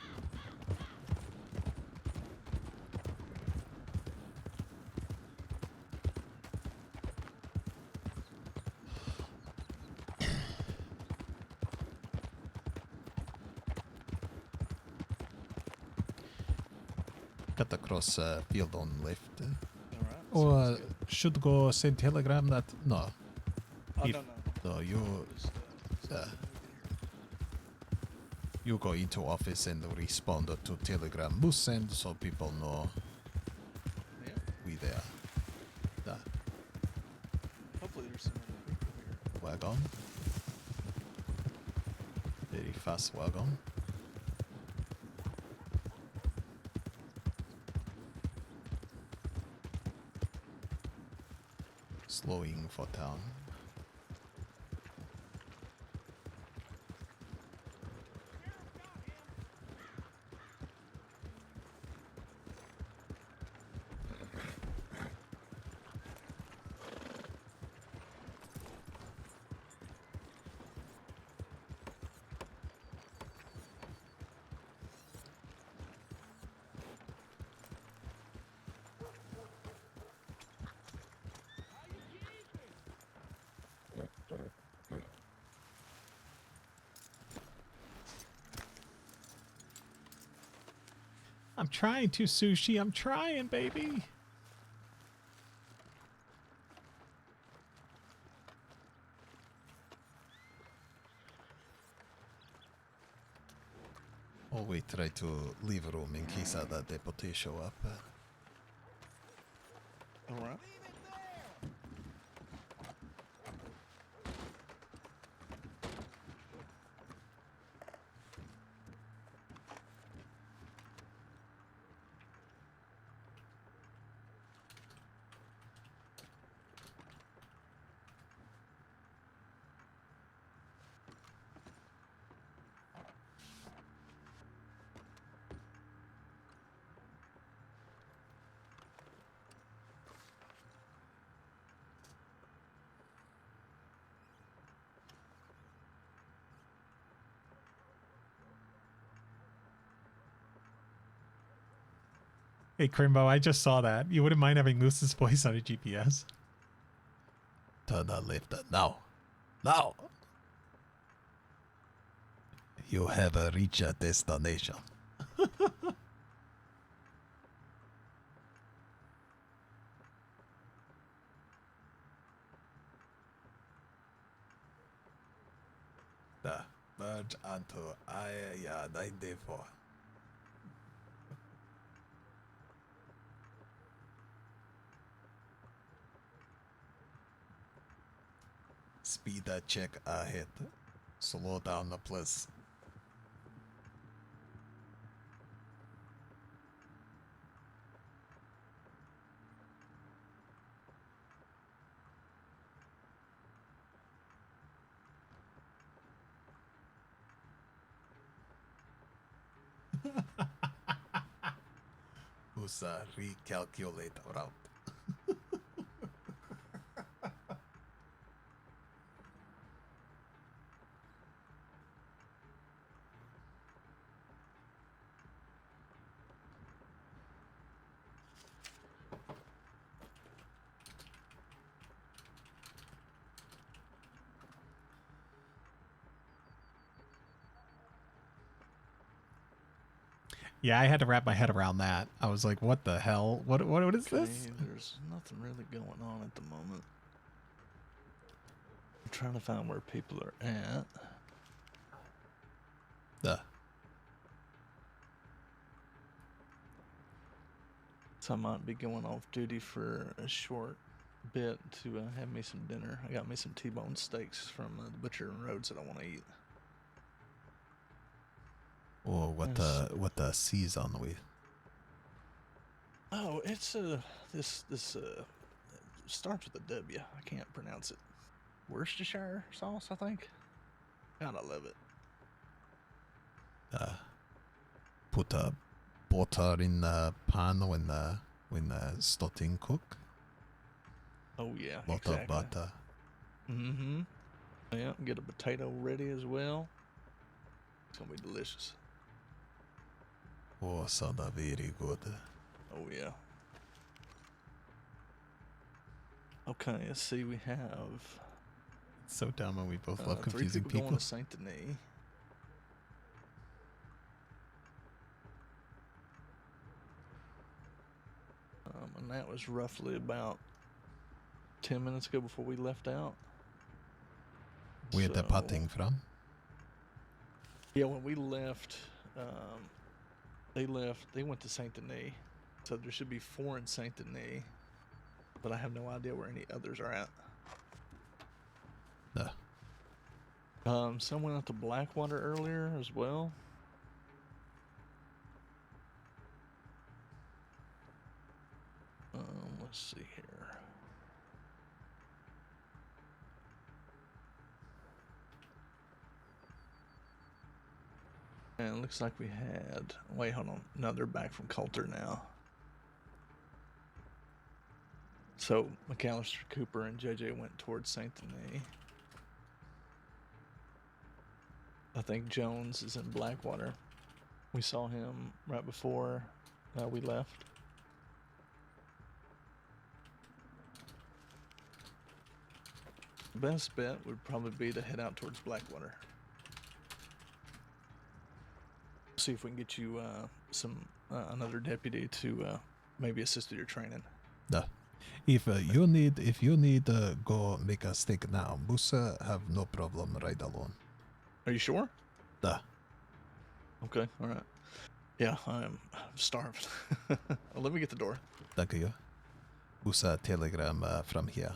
Speaker 2: Cut across field on left.
Speaker 1: Or should go send telegram that no.
Speaker 9: Oh,
Speaker 1: If-
Speaker 9: no.
Speaker 2: you you go into office and respond to telegram bus send so people know we there.
Speaker 9: Hopefully there's some other people here.
Speaker 2: Wagon. very fast wagon. Slowing for town.
Speaker 1: I'm trying to, Sushi. I'm trying, baby.
Speaker 2: Always try to leave room in case other deputies show up.
Speaker 9: Alright.
Speaker 1: Hey, Crimbo, I just saw that. You wouldn't mind having Moose's voice on a GPS?
Speaker 2: Turn a left now. Now! You have reached a destination. The merge onto IA-94. Speed check ahead. Slow down, please. Who's recalculate route?
Speaker 1: Yeah, I had to wrap my head around that. I was like, what the hell? What is this?
Speaker 9: There's nothing really going on at the moment. I'm trying to find where people are at. So I might be going off duty for a short bit to have me some dinner. I got me some T-bone steaks from the butcher and roads that I want to eat.
Speaker 2: Or what season with?
Speaker 9: Oh, it's this starts with a W. I can't pronounce it. Worcestershire sauce, I think. God, I love it.
Speaker 2: Put butter in the pan when starting cook.
Speaker 9: Oh yeah,
Speaker 2: Lot
Speaker 9: exactly.
Speaker 2: of butter.
Speaker 9: Mm-hmm. Yeah, get a potato ready as well. It's gonna be delicious.
Speaker 2: Oh, sound very good.
Speaker 9: Oh yeah. Okay, let's see. We have
Speaker 1: It's so dumb when we both love
Speaker 9: 3
Speaker 1: confusing
Speaker 9: people
Speaker 1: people.
Speaker 9: going to Saint Denis. And that was roughly about 10 minutes ago before we left out.
Speaker 2: Where the potting from?
Speaker 9: Yeah, when we left, they went to Saint Denis. So there should be 4 in Saint Denis, but I have no idea where any others are at. Some went out to Blackwater earlier as well. Let's see here. And it looks like we had... Wait, hold on. No, they're back from Coulter now. So, McAllister, Cooper, and JJ went towards Saint Denis. I think Jones is in Blackwater. We saw him right before we left. Best bet would probably be to head out towards Blackwater. See if we can get you another deputy to maybe assist with your training.
Speaker 2: If you need to go make a steak now, Musa have no problem right alone.
Speaker 9: Are you sure?
Speaker 2: Duh.
Speaker 9: Okay, all right. Yeah, I'm starved. Let me get the door.
Speaker 2: Thank you. Musa telegram from here.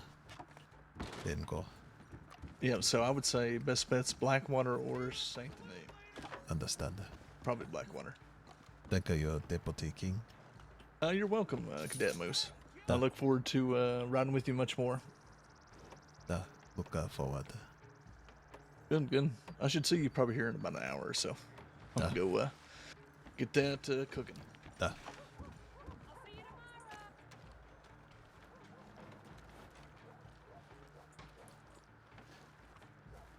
Speaker 2: Then go.
Speaker 9: Yeah, so I would say best bet's Blackwater or Saint Denis.
Speaker 2: Understand.
Speaker 9: Probably Blackwater.
Speaker 2: Thank you, Deputy King.
Speaker 9: You're welcome, Cadet Moose. I look forward to riding with you much more.
Speaker 2: Look forward.
Speaker 9: Good, good. I should see you probably here in about an hour or so. I'm gonna go get that cooking.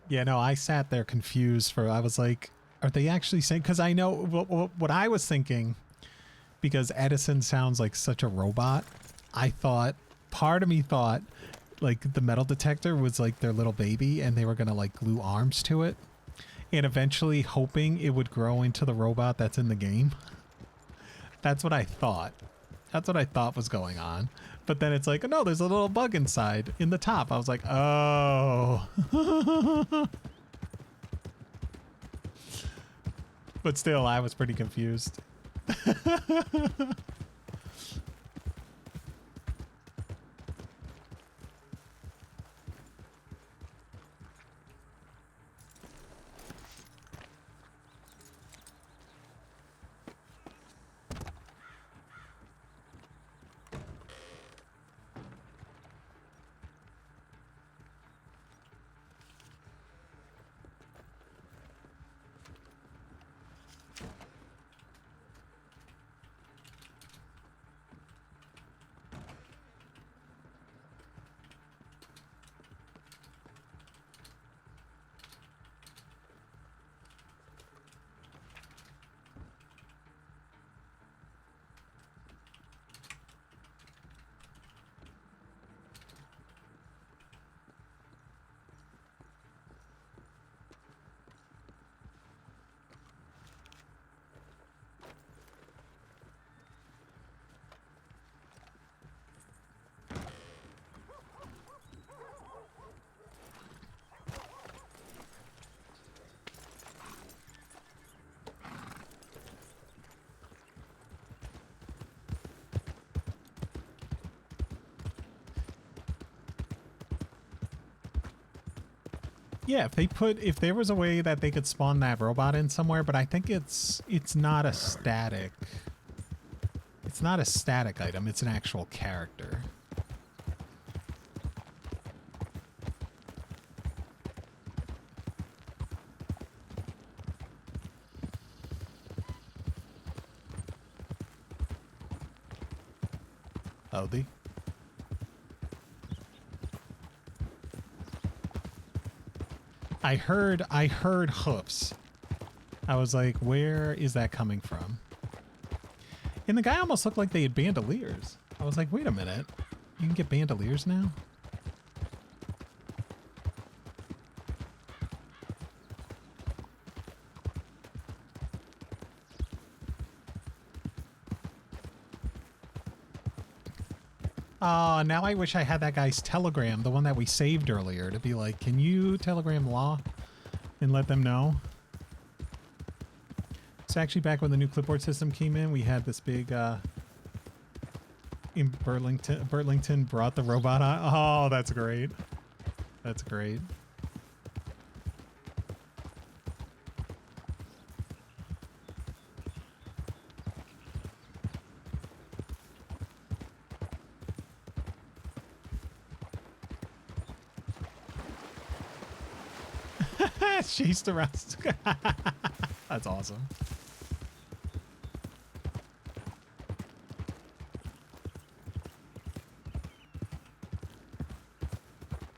Speaker 1: Yeah, no, I sat there confused I was like, are they actually saying, because I know what I was thinking, because Edison sounds like such a robot. Part of me thought like the metal detector was like their little baby and they were going to like glue arms to it and eventually hoping it would grow into the robot that's in the game. That's what I thought. That's what I thought was going on. But then it's like, oh, no, there's a little bug inside in the top. I was like, oh. But still, I was pretty confused. Yeah, if there was a way that they could spawn that robot in somewhere, but I think it's not a static. It's not a static item, it's an actual character.
Speaker 2: Howdy.
Speaker 1: I heard hoofs. I was like, where is that coming from? And the guy almost looked like they had bandoliers. I was like, wait a minute. You can get bandoliers now? Now I wish I had that guy's telegram, the one that we saved earlier, to be like, can you telegram law and let them know? So actually back when the new clipboard system came in, we had this big, in Burlington brought the robot on. Oh, that's great. That's great. Chased around. That's awesome.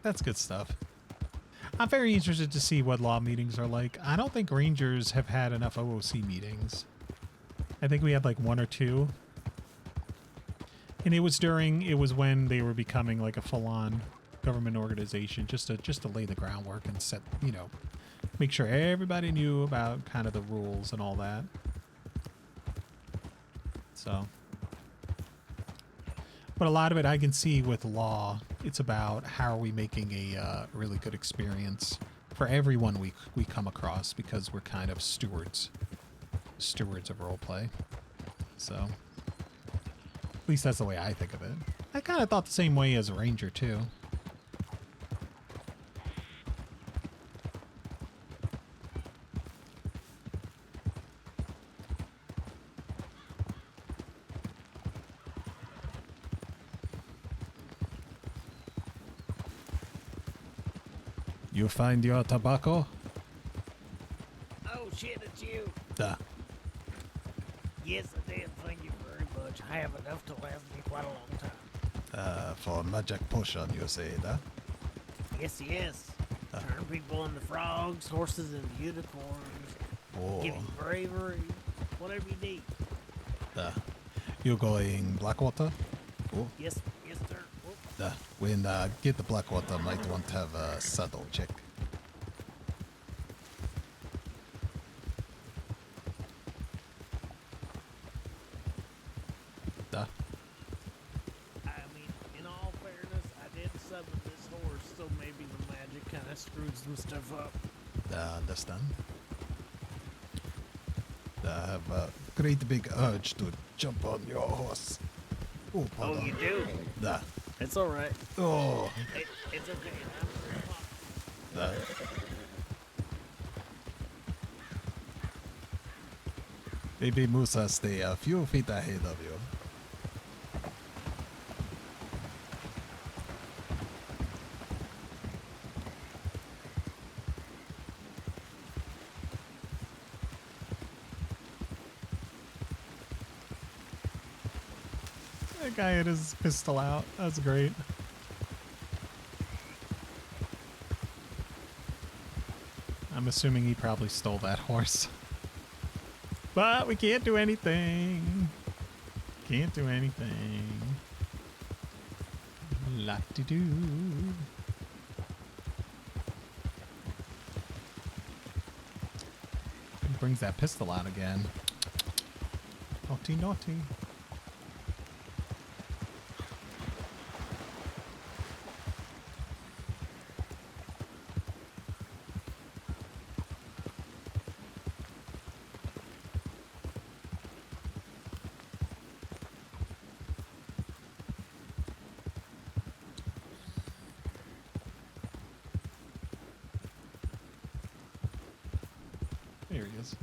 Speaker 1: That's good stuff. I'm very interested to see what law meetings are like. I don't think Rangers have had enough OOC meetings. I think we had like 1 or 2. And it was when they were becoming like a full-on government organization, just to lay the groundwork and set, you know, make sure everybody knew about kind of the rules and all that. So, but a lot of it I can see with law, it's about how are we making a really good experience for everyone we come across, because we're kind of stewards of roleplay. So, at least that's the way I think of it. I kind of thought the same way as a ranger too. You find your tobacco?
Speaker 15: Oh shit, it's you. Yes, I did. Thank you very much. I have enough to last me quite a long time.
Speaker 2: For magic potion, you say that?
Speaker 15: Yes, yes. Turn people into frogs, horses into unicorns.
Speaker 2: Oh.
Speaker 15: Give you bravery, whatever you need.
Speaker 2: You going Blackwater? Oh.
Speaker 15: Yes, yes, sir. Oh.
Speaker 2: When get the Blackwater, might want to have a saddle check.
Speaker 15: I mean, in all fairness, I did summon this horse, so maybe the magic kind of screwed some stuff up.
Speaker 2: I understand. I have a great big urge to jump on your horse. Oh,
Speaker 15: you do? It's all right.
Speaker 2: Oh.
Speaker 15: It's okay.
Speaker 2: Baby Musa stay a few feet ahead of you.
Speaker 1: That guy had his pistol out. That's great. I'm assuming he probably stole that horse. But we can't do anything. Can't do anything. La-de-doo. He brings that pistol out again. Naughty, naughty. There he is.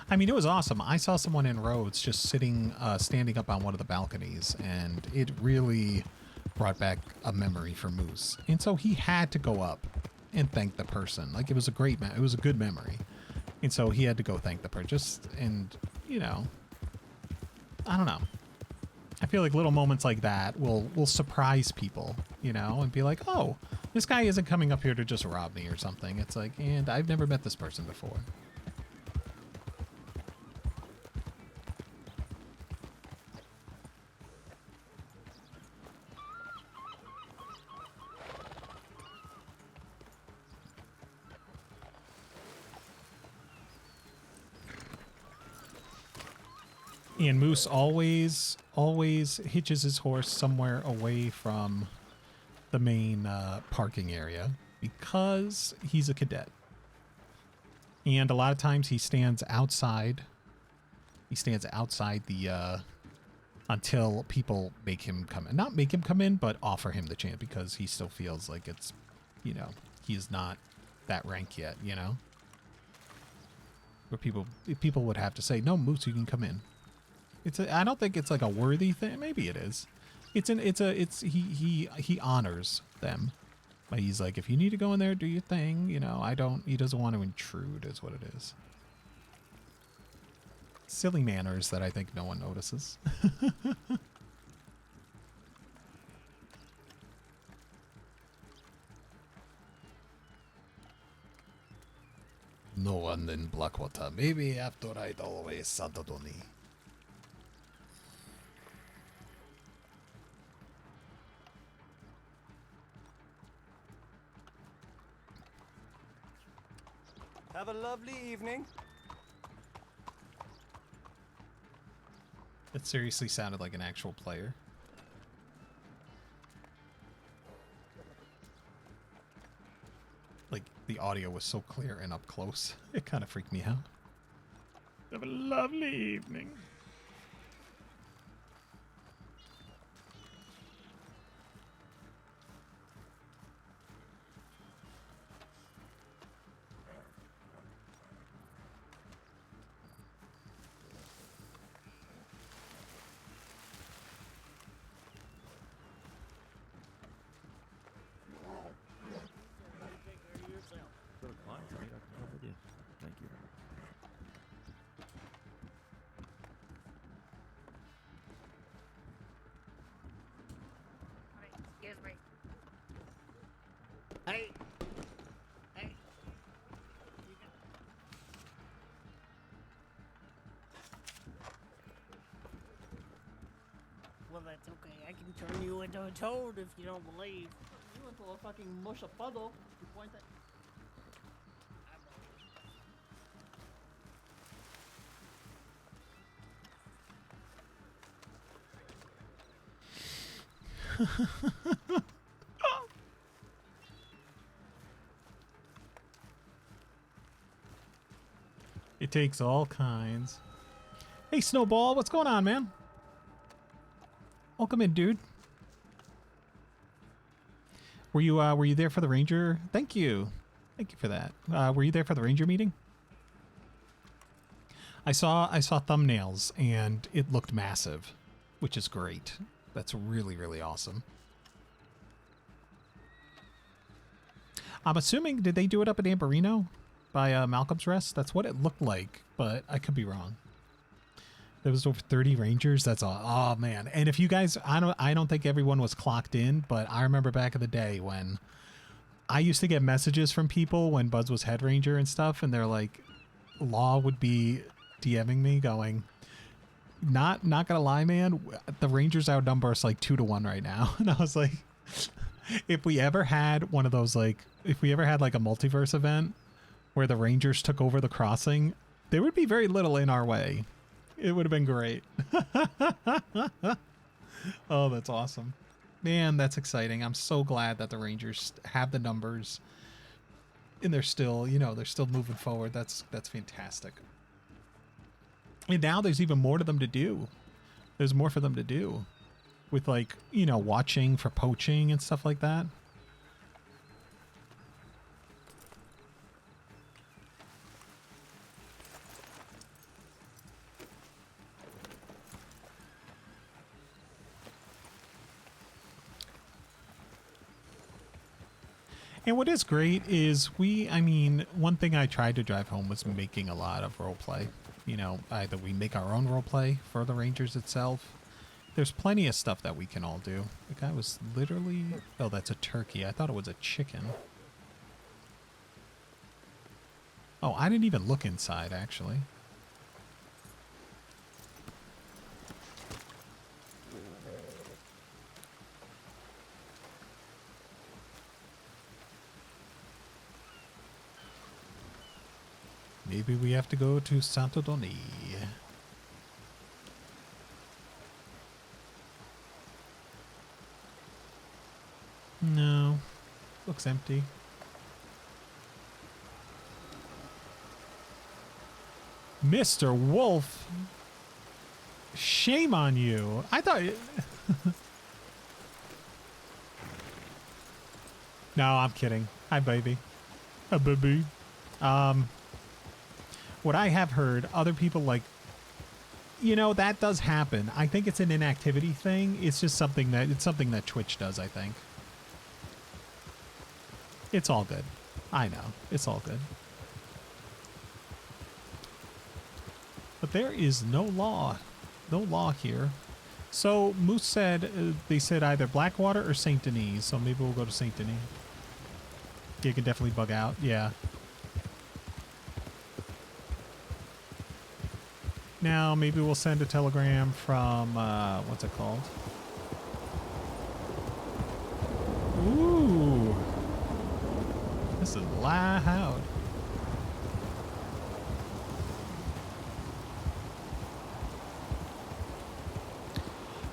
Speaker 1: I mean, it was awesome. I saw someone in Rhodes just sitting, standing up on one of the balconies, and it really brought back a memory for Moose. And so he had to go up and thank the person. Like, it was a great, it was a good memory. And so he had to go thank the person. And, you know, I don't know. I feel like little moments like that will surprise people, you know, and be like, oh, this guy isn't coming up here to just rob me or something. It's like, and I've never met this person before. And Moose always hitches his horse somewhere away from the main parking area because he's a cadet. And a lot of times he stands outside. He stands outside the until people make him come in. Not make him come in, but offer him the chance because he still feels like it's, you know, he's not that rank yet, you know? Where people would have to say, no, Moose, you can come in. I don't think it's like a worthy thing. Maybe it is. He honors them. But he's like, if you need to go in there, do your thing. You know, he doesn't want to intrude is what it is. Silly manners that I think no one notices.
Speaker 2: No one in Blackwater. Maybe after I'd always Santadoni.
Speaker 18: Have a lovely evening.
Speaker 1: It seriously sounded like an actual player. Like, the audio was so clear and up close. It kind of freaked me out. Have a lovely evening.
Speaker 13: Thank you.
Speaker 12: Excuse me.
Speaker 15: Hey. Hey. Well, that's okay. I can turn you into a toad if you don't believe.
Speaker 16: You into a fucking mush a puddle. You point that.
Speaker 1: It takes all kinds. Hey, Snowball, what's going on, man? Welcome in, dude. Were you there for the Ranger? Thank you for that. Were you there for the Ranger meeting? I saw thumbnails and it looked massive, which is great. That's really, really awesome. I'm assuming, did they do it up at Amberino by Malcolm's Rest? That's what it looked like, but I could be wrong. There was over 30 Rangers. That's all. Oh man! And if you guys, I don't think everyone was clocked in, but I remember back in the day when I used to get messages from people when Buzz was head ranger and stuff, and they're like, Law would be DMing me going, not gonna lie, man, the Rangers outnumber us like 2-1 right now. And I was like, if we ever had one of those, like, if we ever had like a multiverse event where the Rangers took over the crossing, there would be very little in our way. It would have been great. Oh, that's awesome. Man, that's exciting. I'm so glad that the Rangers have the numbers and they're still, you know, they're still moving forward. That's fantastic. And now there's even more to them to do. There's more for them to do with, like, you know, watching for poaching and stuff like that. And what is great is I mean, one thing I tried to drive home was making a lot of roleplay. You know, either we make our own roleplay for the Rangers itself. There's plenty of stuff that we can all do. The guy was literally... Oh, that's a turkey. I thought it was a chicken. Oh, I didn't even look inside, actually. Maybe we have to go to Santo Doni. No. Looks empty. Mr. Wolf! Shame on you. I thought... No, I'm kidding. Hi, baby. Hi, baby. What I have heard, other people like... You know, that does happen. I think it's an inactivity thing. It's just something that Twitch does, I think. It's all good. I know. It's all good. But there is no law. No law here. So, Moose said, they said either Blackwater or St. Denis. So maybe we'll go to St. Denis. You can definitely bug out. Yeah. Now, maybe we'll send a telegram from, what's it called? Ooh. This is loud.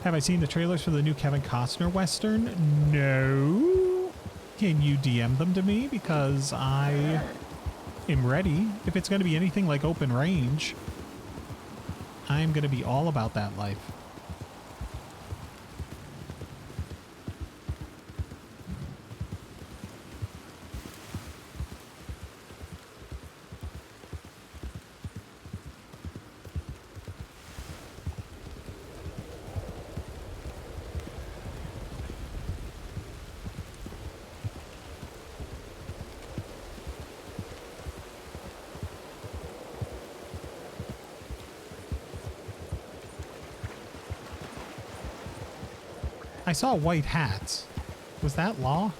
Speaker 1: Have I seen the trailers for the new Kevin Costner Western? No. Can you DM them to me? Because I am ready. If it's going to be anything like Open Range, I'm going to be all about that life. I saw white hats. Was that law?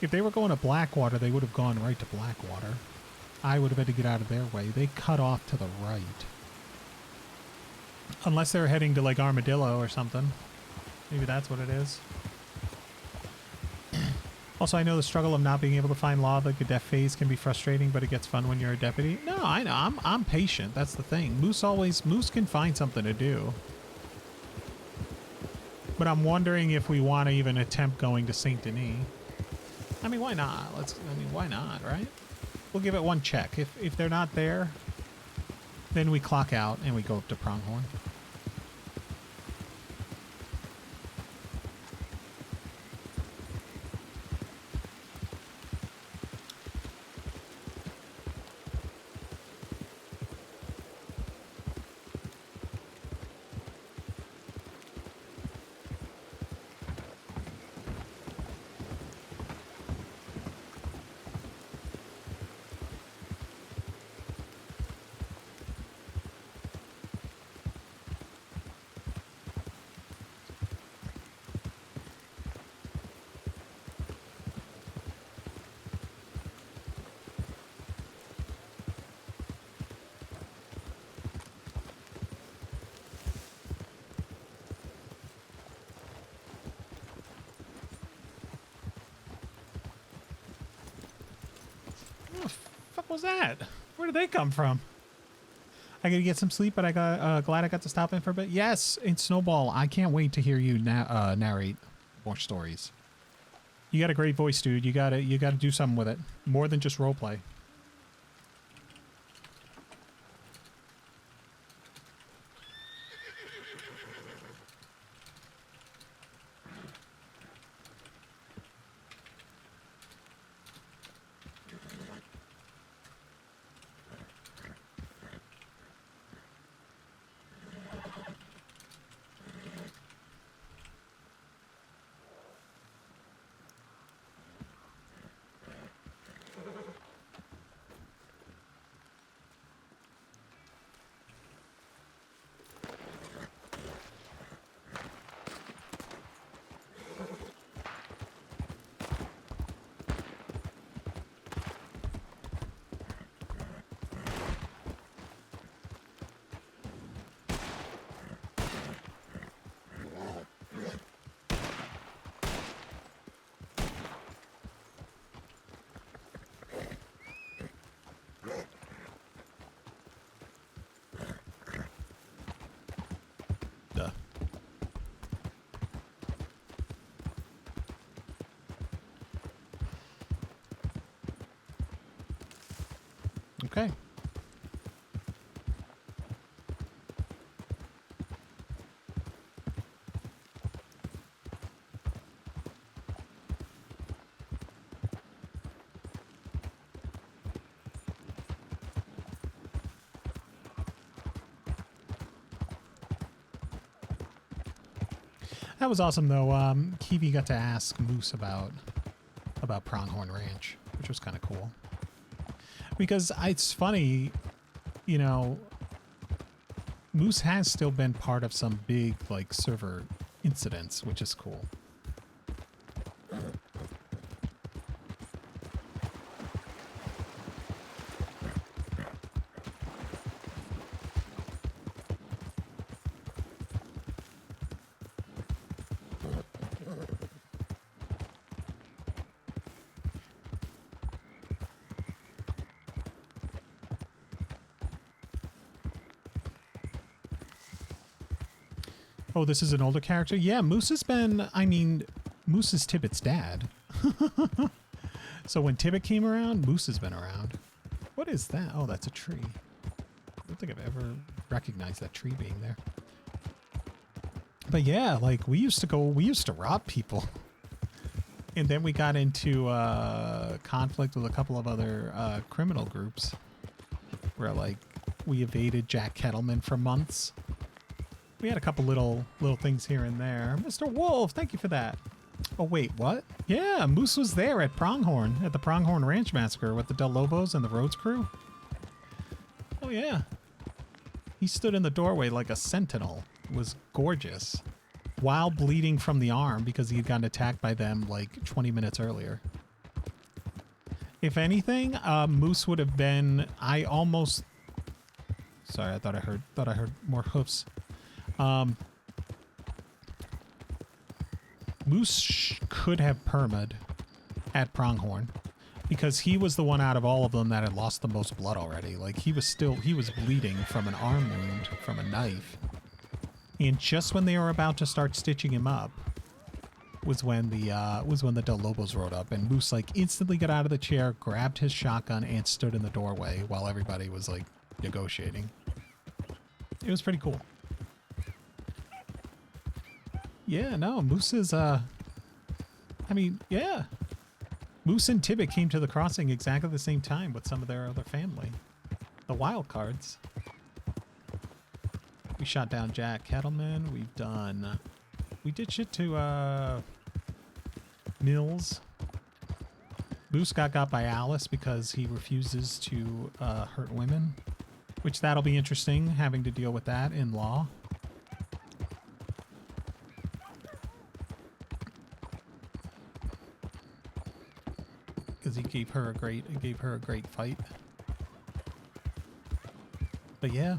Speaker 1: If they were going to Blackwater, they would have gone right to Blackwater. I would have had to get out of their way. They cut off to the right. Unless they're heading to, like, Armadillo or something. Maybe that's what it is. Also, I know the struggle of not being able to find law. The Cadet phase can be frustrating, but it gets fun when you're a deputy. No, I know. I'm patient. That's the thing. Moose can find something to do. But I'm wondering if we want to even attempt going to St. Denis. I mean, why not? Why not, right? We'll give it one check. If they're not there, then we clock out and we go up to Pronghorn. Was that? Where did they come from? I gotta get some sleep, but I got glad I got to stop in for a bit. Yes, in Snowball, I can't wait to hear you narrate more stories. You got a great voice, dude. You gotta do something with it. More than just roleplay. okay. That was awesome, though. Kiwi got to ask Moose about Pronghorn Ranch, which was kind of cool. Because it's funny, you know, Moose has still been part of some big, like, server incidents, which is cool. Oh, this is an older character? Yeah, Moose has been, I mean, Moose is Tibbet's dad. So when Tibbet came around, Moose has been around. What is that? Oh, that's a tree. I don't think I've ever recognized that tree being there. But yeah, like, we used to rob people. And then we got into conflict with a couple of other criminal groups. Where, like, we evaded Jack Kettleman for months. We had a couple little things here and there. Mr. Wolf, thank you for that. Oh, wait, what? Yeah, Moose was there at Pronghorn, at the Pronghorn Ranch Massacre with the Del Lobos and the Rhodes crew. Oh, yeah. He stood in the doorway like a sentinel. It was gorgeous. While bleeding from the arm because he had gotten attacked by them like 20 minutes earlier. If anything, Moose would have been... Sorry, I thought I heard more hoofs. Moose could have perma'd at Pronghorn because he was the one out of all of them that had lost the most blood already. Like, he was bleeding from an arm wound from a knife. And just when they were about to start stitching him up was when the Del Lobos rode up, and Moose like instantly got out of the chair, grabbed his shotgun, and stood in the doorway while everybody was like negotiating. It was pretty cool. Yeah, no, Moose is, I mean, yeah. Moose and Tibbet came to the crossing exactly the same time with some of their other family. The wild cards. We shot down Jack Kettleman. We did shit to, Mills. Moose got by Alice because he refuses to, hurt women. Which that'll be interesting, having to deal with that in law. Because he gave her a great fight. But yeah.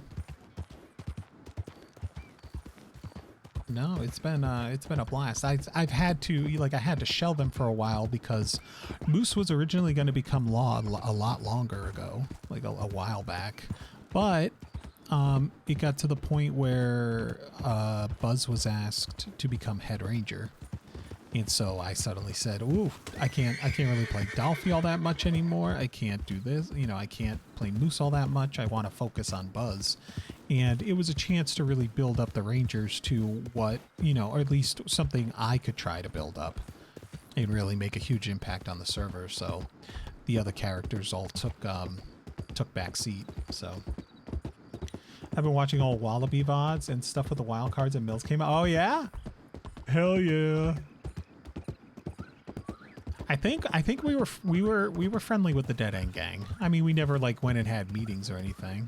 Speaker 1: No, it's been a blast. I've had to shell them for a while because Moose was originally going to become law a lot longer ago, like a while back. But it got to the point where Buzz was asked to become head ranger. And so I suddenly said, ooh, I can't really play Dolphy all that much anymore. I can't do this. You know, I can't play Moose all that much. I want to focus on Buzz. And it was a chance to really build up the Rangers to what, you know, or at least something I could try to build up and really make a huge impact on the server. So the other characters all took back seat. So I've been watching all Wallaby VODs and stuff with the wild cards and Mills came out. Oh yeah? Hell yeah. I think we were friendly with the Dead End Gang. I mean, we never like went and had meetings or anything.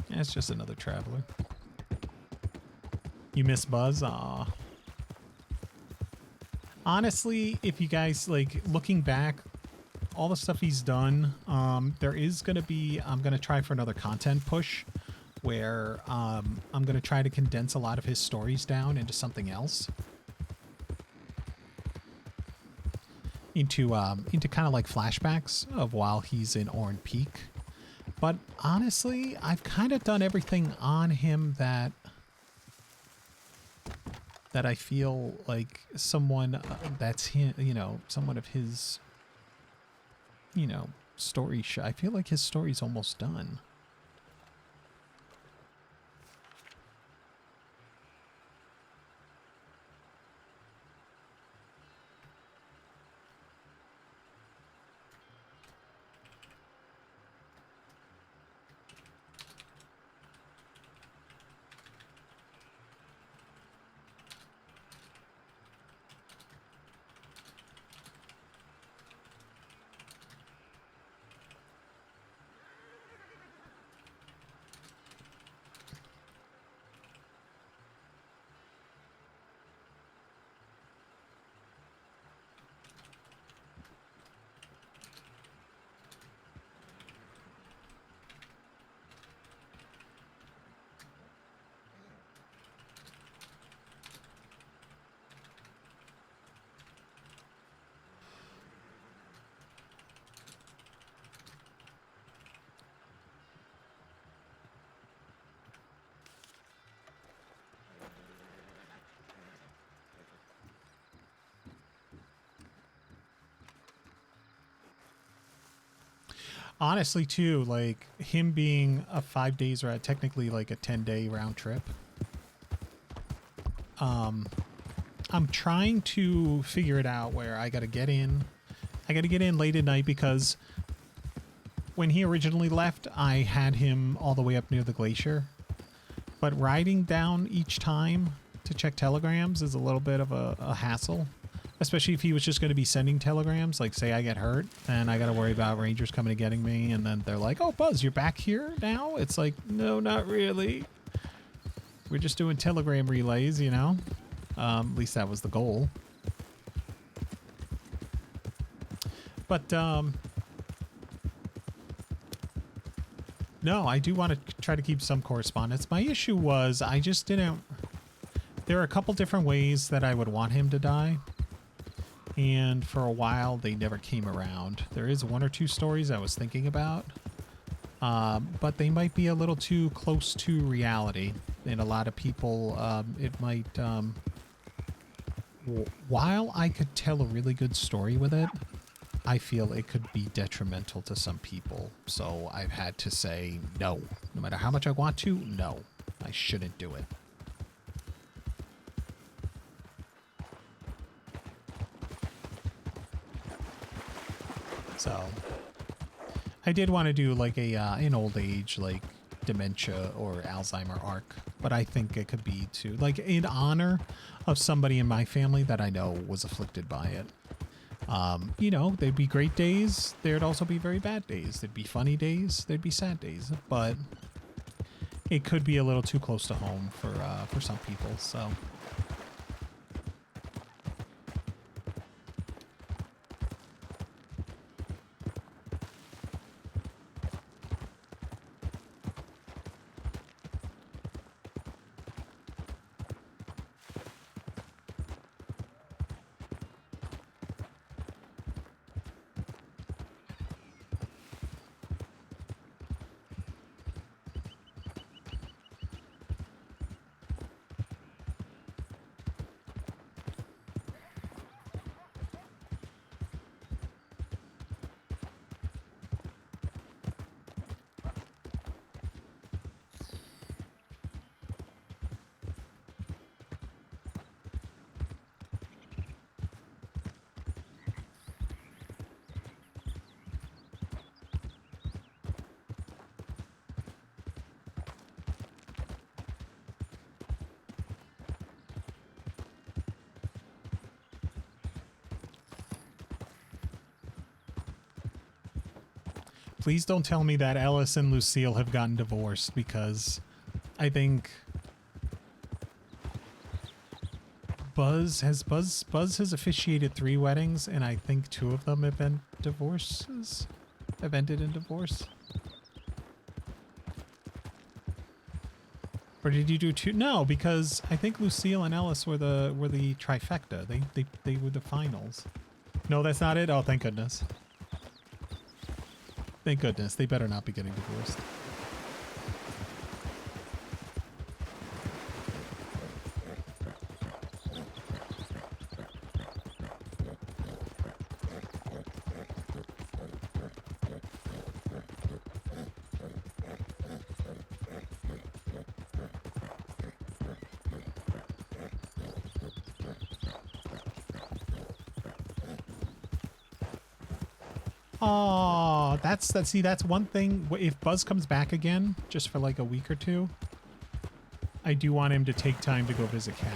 Speaker 1: Yeah, it's just another traveler. You miss Buzz? Aw. Honestly, if you guys like looking back, all the stuff he's done, there is going to be, I'm going to try for another content push where I'm going to try to condense a lot of his stories down into something else. Into kind of like flashbacks of while he's in Oran Peak. But honestly, I've kind of done everything on him that that I feel like someone that's him, you know, someone of his, you know, story. I feel like his story's almost done. Honestly, too, like him being a 5 days or technically like a 10-day round trip. I'm trying to figure it out where I gotta get in. I gotta get in late at night because when he originally left, I had him all the way up near the glacier. But riding down each time to check telegrams is a little bit of a hassle. Especially if he was just going to be sending telegrams, like say I get hurt and I got to worry about rangers coming and getting me. And then they're like, oh, Buzz, you're back here now? It's like, no, not really. We're just doing telegram relays, you know? At least that was the goal. But, no, I do want to try to keep some correspondence. My issue was I just didn't... There are a couple different ways that I would want him to die. And for a while, they never came around. There is 1 or 2 stories I was thinking about, but they might be a little too close to reality. And a lot of people, it might... while I could tell a really good story with it, I feel it could be detrimental to some people. So I've had to say no. No matter how much I want to, no. I shouldn't do it. So I did want to do like a an old age, like dementia or Alzheimer arc, but I think it could be too like in honor of somebody in my family that I know was afflicted by it. You know, there'd be great days. There'd also be very bad days. There'd be funny days. There'd be sad days, but it could be a little too close to home for some people. So. Please don't tell me that Ellis and Lucille have gotten divorced, because I think Buzz has officiated 3 weddings, and I think 2 of them have been divorces, have ended in divorce. Or did you do 2? No, because I think Lucille and Ellis were the trifecta. They were the finals. No, that's not it. Oh, thank goodness. Thank goodness. They better not be getting divorced. Oh, see, that's one thing. If Buzz comes back again, just for like a week or two, I do want him to take time to go visit Cat.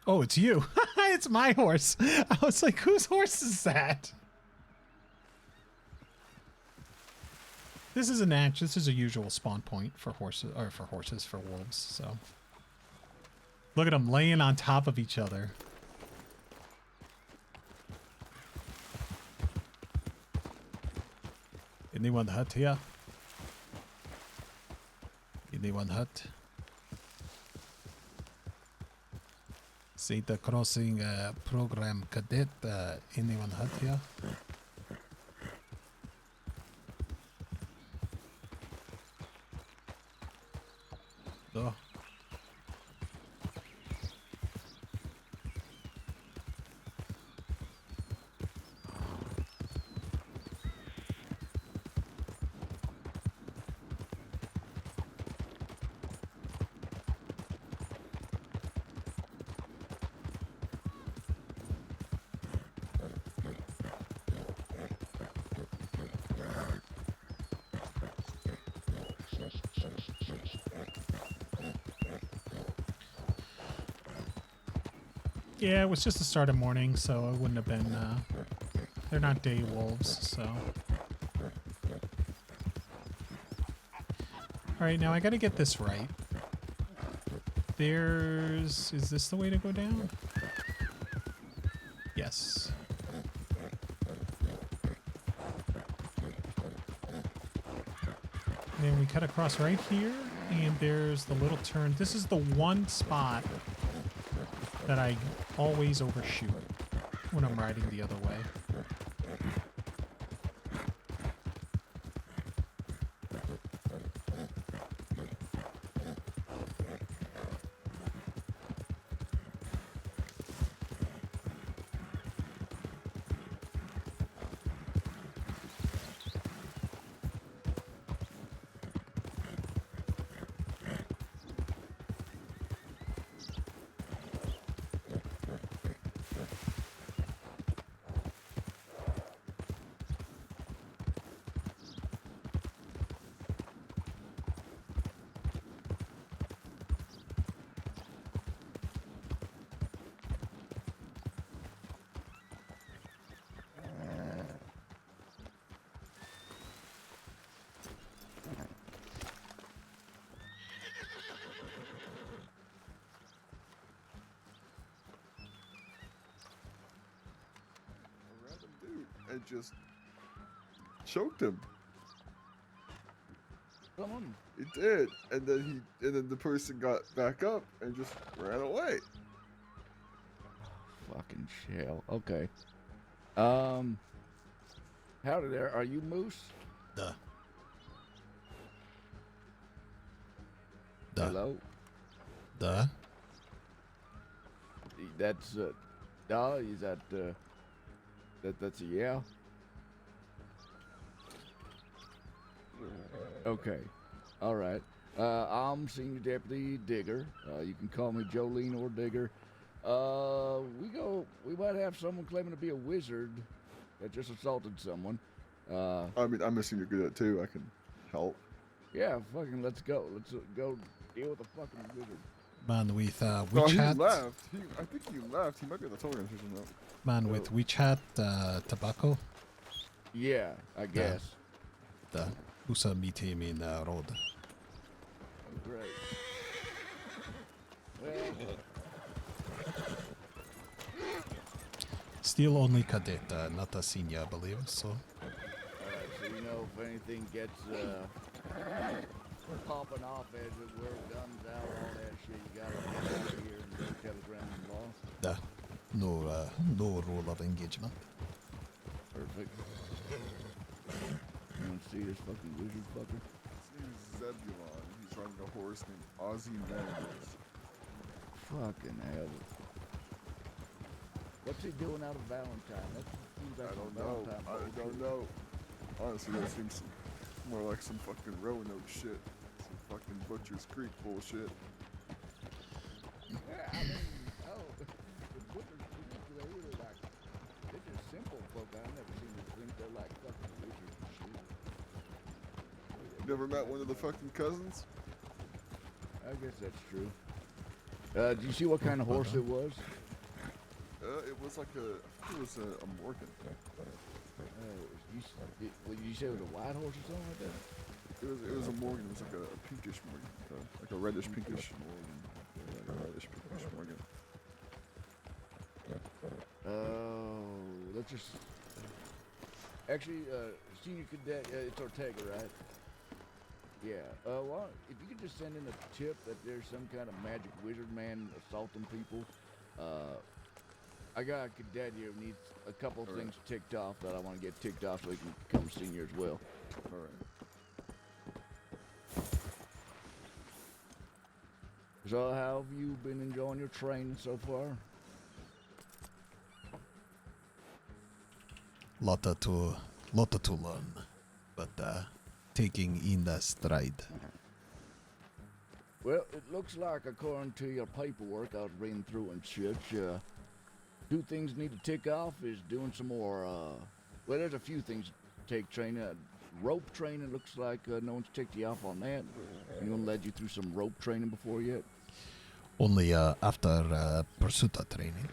Speaker 1: Oh, it's you. It's my horse. I was like, whose horse is that? This is this is a usual spawn point for horses, for wolves, so. Look at them laying on top of each other. Anyone hurt here? Anyone hurt? Zeta Crossing program cadet. Anyone hurt here? No. Yeah, it was just the start of morning, so it wouldn't have been, they're not day wolves, so. Alright, now I gotta get this right. Is this the way to go down? Yes. And then we cut across right here, and there's the little turn. This is the one spot that I always overshoot when I'm riding the other way.
Speaker 6: And just choked him.
Speaker 20: Someone.
Speaker 6: It did, and then the person got back up and just ran away.
Speaker 20: Fucking shell. Okay. Howdy there. Are you Moose?
Speaker 2: Duh.
Speaker 20: Hello.
Speaker 2: Duh.
Speaker 20: That's duh. Is that that's a yeah? Okay. All right. I'm Senior Deputy Digger. You can call me Jolene or Digger. We might have someone claiming to be a wizard that just assaulted someone.
Speaker 6: I mean, I'm a senior cadet too. I can help.
Speaker 20: Yeah, fucking let's go. Let's go deal with the fucking wizard.
Speaker 1: Man, with
Speaker 6: No, he
Speaker 1: WeChat.
Speaker 6: left. I think he left. He might be on the telegram station now.
Speaker 1: Man, with WeChat tobacco.
Speaker 20: Yeah, I guess.
Speaker 1: The Usa meet him in road.
Speaker 20: Great. Well,
Speaker 1: Still only cadet, not a senior, I believe. So.
Speaker 20: alright, so you know if anything gets popping off as it were, guns out, all that shit, you gotta get out of here and go telegram the boss.
Speaker 1: No rule of engagement.
Speaker 20: Perfect. You want to see this fucking wizard fucker?
Speaker 6: His name is Zebulon. He's riding a horse named Ozymandias.
Speaker 20: Fucking hell. What's he doing out of Valentine? That seems like
Speaker 6: I don't
Speaker 20: some
Speaker 6: know.
Speaker 20: Valentine
Speaker 6: I
Speaker 20: bullshit.
Speaker 6: don't know. Honestly, that seems more like some fucking Roanoke shit. Some fucking Butcher's Creek bullshit.
Speaker 20: Yeah, I mean, the Butcher's Creek, they were like, they're just simple folk. I never seen them think they're like fucking wizards and shit.
Speaker 6: You never met one of the fucking cousins?
Speaker 20: I guess that's true. Do you see what kind of horse it was?
Speaker 6: It was like I think it was a Morgan.
Speaker 20: You say it was a white horse or something like that?
Speaker 6: It was a Morgan. It was like a pinkish Morgan, like a reddish pinkish Morgan. Like a reddish pinkish Morgan.
Speaker 20: Let's just. Actually, senior cadet, it's Ortega, right? Yeah. Well, if you could just send in a tip that there's some kind of magic wizard man assaulting people, I got a cadet here who needs a couple things ticked off that I want to get ticked off so he can become senior as well.
Speaker 6: All right.
Speaker 20: So, how have you been enjoying your training so far?
Speaker 2: Lotta to learn, but taking in the stride.
Speaker 20: Well, it looks like according to your paperwork I was reading through and shit, two things need to tick off is doing some more, well, there's a few things to take training. Rope training looks like no one's ticked you off on that. Anyone led you through some rope training before yet?
Speaker 2: Only after pursuit training.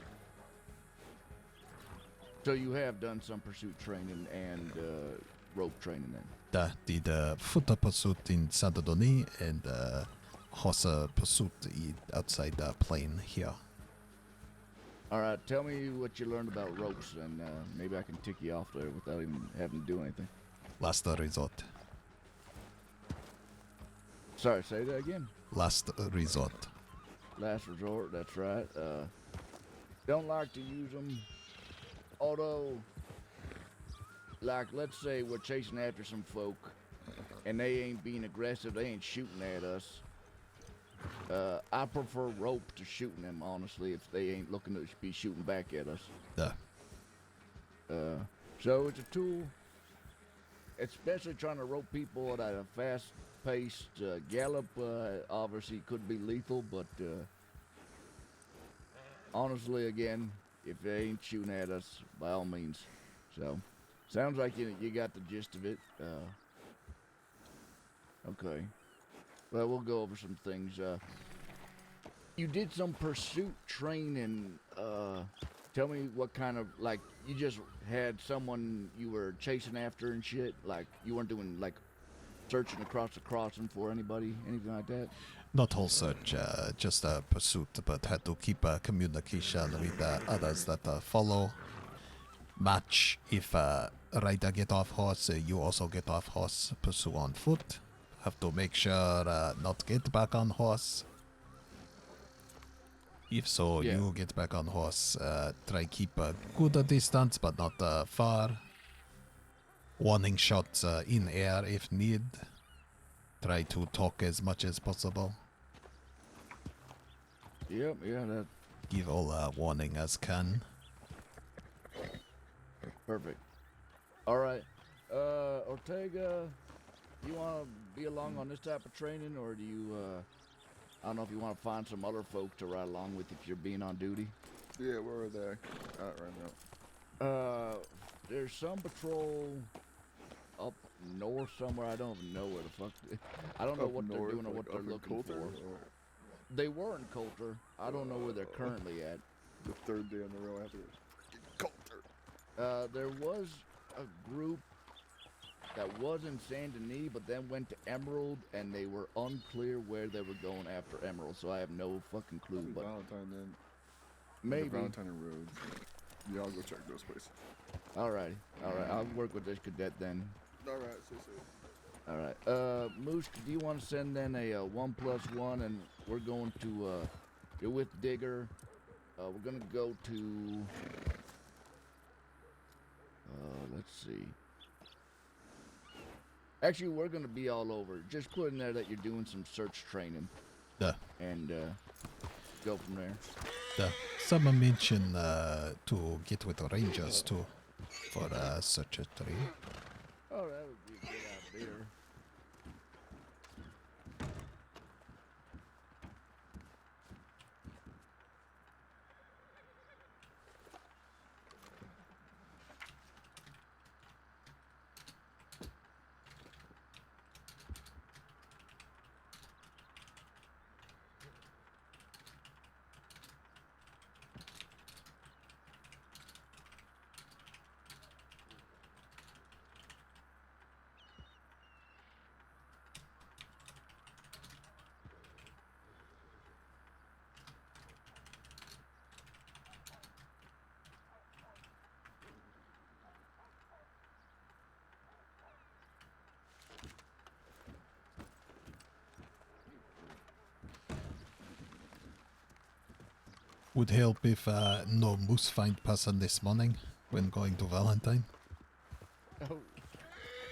Speaker 20: So you have done some pursuit training and rope training then?
Speaker 2: Did foot pursuit in Sadodoni and horse pursuit outside the plane here.
Speaker 20: All right, tell me what you learned about ropes, and maybe I can tick you off there without even having to do anything.
Speaker 2: Last resort.
Speaker 20: Sorry, say that again.
Speaker 2: Last resort.
Speaker 20: Last resort, that's right. Don't like to use them. Although, like, let's say we're chasing after some folk, and they ain't being aggressive, they ain't shooting at us. I prefer rope to shooting them, honestly, if they ain't looking to be shooting back at us. So it's a tool, especially trying to rope people at a fast-paced gallop. Obviously, could be lethal, but honestly, again, if they ain't shooting at us, by all means. So, sounds like you got the gist of it. Okay. Well, we'll go over some things. You did some pursuit training. Tell me what kind of, like, you just had someone you were chasing after and shit? Like, you weren't doing, like, searching across the crossing for anybody, anything like that?
Speaker 2: Not whole search, just a pursuit, but had to keep communication with others that follow. Match if rider get off horse, you also get off horse, pursue on foot. Have to make sure not get back on horse. If so, you get back on horse. Try keep a good distance, but not far. Warning shots in air if need. Try to talk as much as possible.
Speaker 20: Yep, yeah, that.
Speaker 2: Give all warning as can.
Speaker 20: Perfect. All right, Ortega, you want to be along on this type of training, or do you? I don't know if you want to find some other folk to ride along with if you're being on duty.
Speaker 6: Yeah, where are they at right now?
Speaker 20: There's some patrol up north somewhere. I don't even know where the fuck. I don't know
Speaker 6: Up
Speaker 20: what they're
Speaker 6: north,
Speaker 20: doing or
Speaker 6: like
Speaker 20: what they're
Speaker 6: up in
Speaker 20: looking
Speaker 6: Coulter,
Speaker 20: for.
Speaker 6: or
Speaker 20: They were in Coulter. I don't know where they're currently at.
Speaker 6: the third day in a row after Coulter.
Speaker 20: There was a group that was in Saint Denis, but then went to Emerald, and they were unclear where they were going after Emerald. So I have no fucking clue. But
Speaker 6: Valentine then.
Speaker 20: maybe.
Speaker 6: The Valentine and Road. Yeah, I'll go check those places.
Speaker 20: Alright. I'll work with this cadet then.
Speaker 6: Alright, so.
Speaker 20: Alright. Moose, do you want to send then a 1+1, and we're going to you're with Digger. We're gonna go to let's see. Actually, we're gonna be all over. Just put in there that you're doing some search training. And go from there.
Speaker 2: Someone mentioned to get with the Rangers too for search a tree.
Speaker 20: Oh, that would be a good idea.
Speaker 2: Would help if no moose find person this morning when going to Valentine.
Speaker 20: Oh,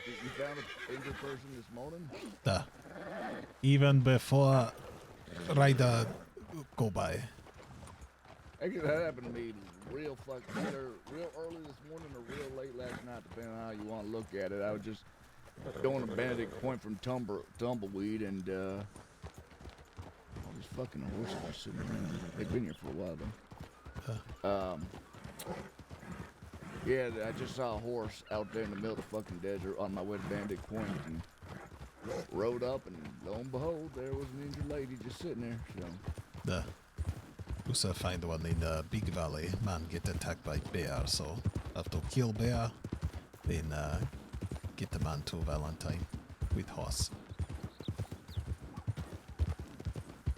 Speaker 20: you found a injured person this morning?
Speaker 2: Even before Ryder go by.
Speaker 20: Actually, that happened to me real fucking either real early this morning or real late last night, depending on how you want to look at it. I was just going to Benedict Point from Tumbleweed, and all these fucking horses are sitting around. They've been here for a while, though. Yeah, I just saw a horse out there in the middle of the fucking desert on my way to Benedict Point, and rode up, and lo and behold, there was an injured lady just sitting there. So.
Speaker 2: Also find one in the Big Valley. Man get attacked by bear, so have to kill bear, then get the man to Valentine with horse.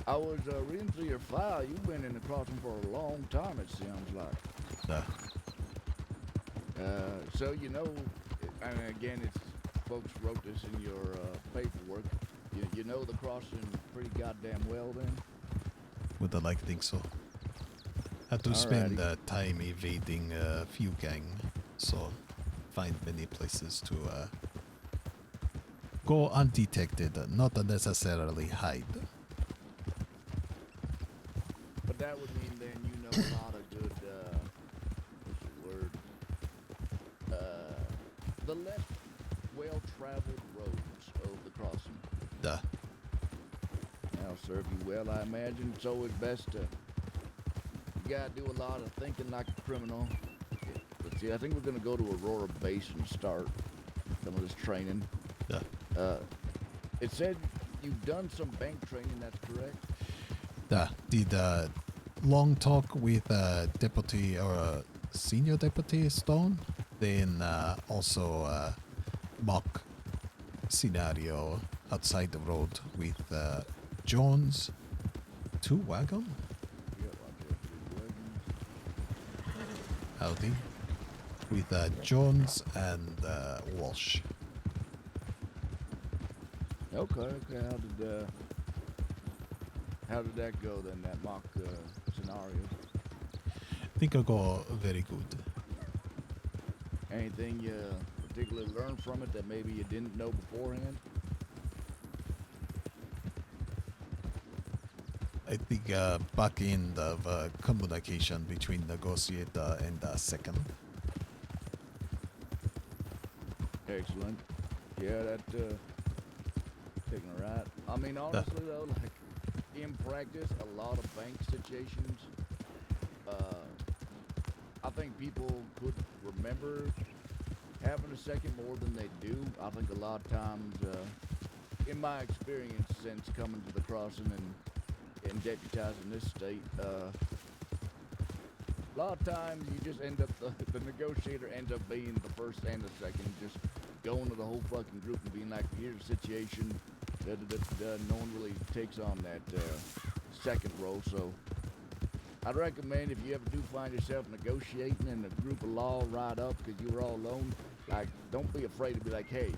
Speaker 20: I was reading through your file. You've been in the crossing for a long time, it sounds like. So you know, I mean, again, it's folks wrote this in your paperwork. You know the crossing pretty goddamn well, then.
Speaker 2: Would I like think so? Had to spend time evading a few gang, so find many places to go undetected, not necessarily hide.
Speaker 20: But that would mean then you know a lot of good, what's the word? The less well-traveled roads of the crossing. That'll serve you well, I imagine. It's always best to, you gotta do a lot of thinking like a criminal. But see, I think we're gonna go to Aurora Base and start some of this training. It said you've done some bank training, that's correct?
Speaker 2: Did long talk with deputy or senior deputy Stone, then also mock scenario outside the road with Jones, 2 wagon. Howdy, with Jones and Walsh.
Speaker 20: Okay. How did that go then? That mock scenario.
Speaker 2: I think it'll go very good.
Speaker 20: Anything you particularly learned from it that maybe you didn't know beforehand?
Speaker 2: I think back end of communication between negotiator and second.
Speaker 20: Excellent. Yeah, that taking it right. I mean, honestly though, like in practice, a lot of bank situations, I think people could remember having a second more than they do. I think a lot of times, in my experience since coming to the crossing and deputizing this state, a lot of times you just end up, the negotiator ends up being the first and the second, just going to the whole fucking group and being like, here's the situation, no one really takes on that second role. So I'd recommend if you ever do find yourself negotiating in a group of law right up because you were all alone, like, don't be afraid to be like, hey,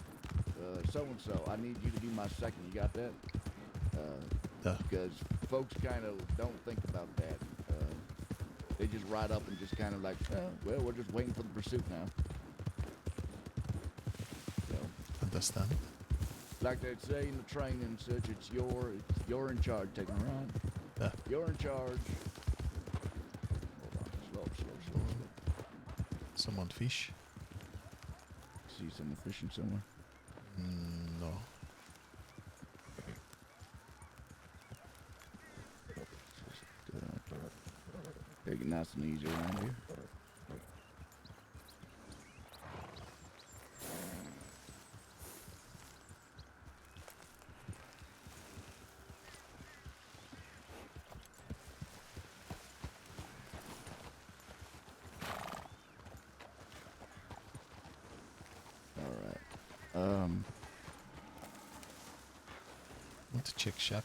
Speaker 20: so-and-so, I need you to be my second. You got that? Because folks kind of don't think about that. They just ride up and just kind of like, well, we're just waiting for the pursuit now. So,
Speaker 2: Understand?
Speaker 20: like they say in the training and such, it's you're in charge, taking it right. You're in charge. Hold on, slow.
Speaker 2: Someone fish?
Speaker 20: See someone fishing somewhere?
Speaker 2: No.
Speaker 20: Take it nice and easy around here.
Speaker 2: Want to check shack?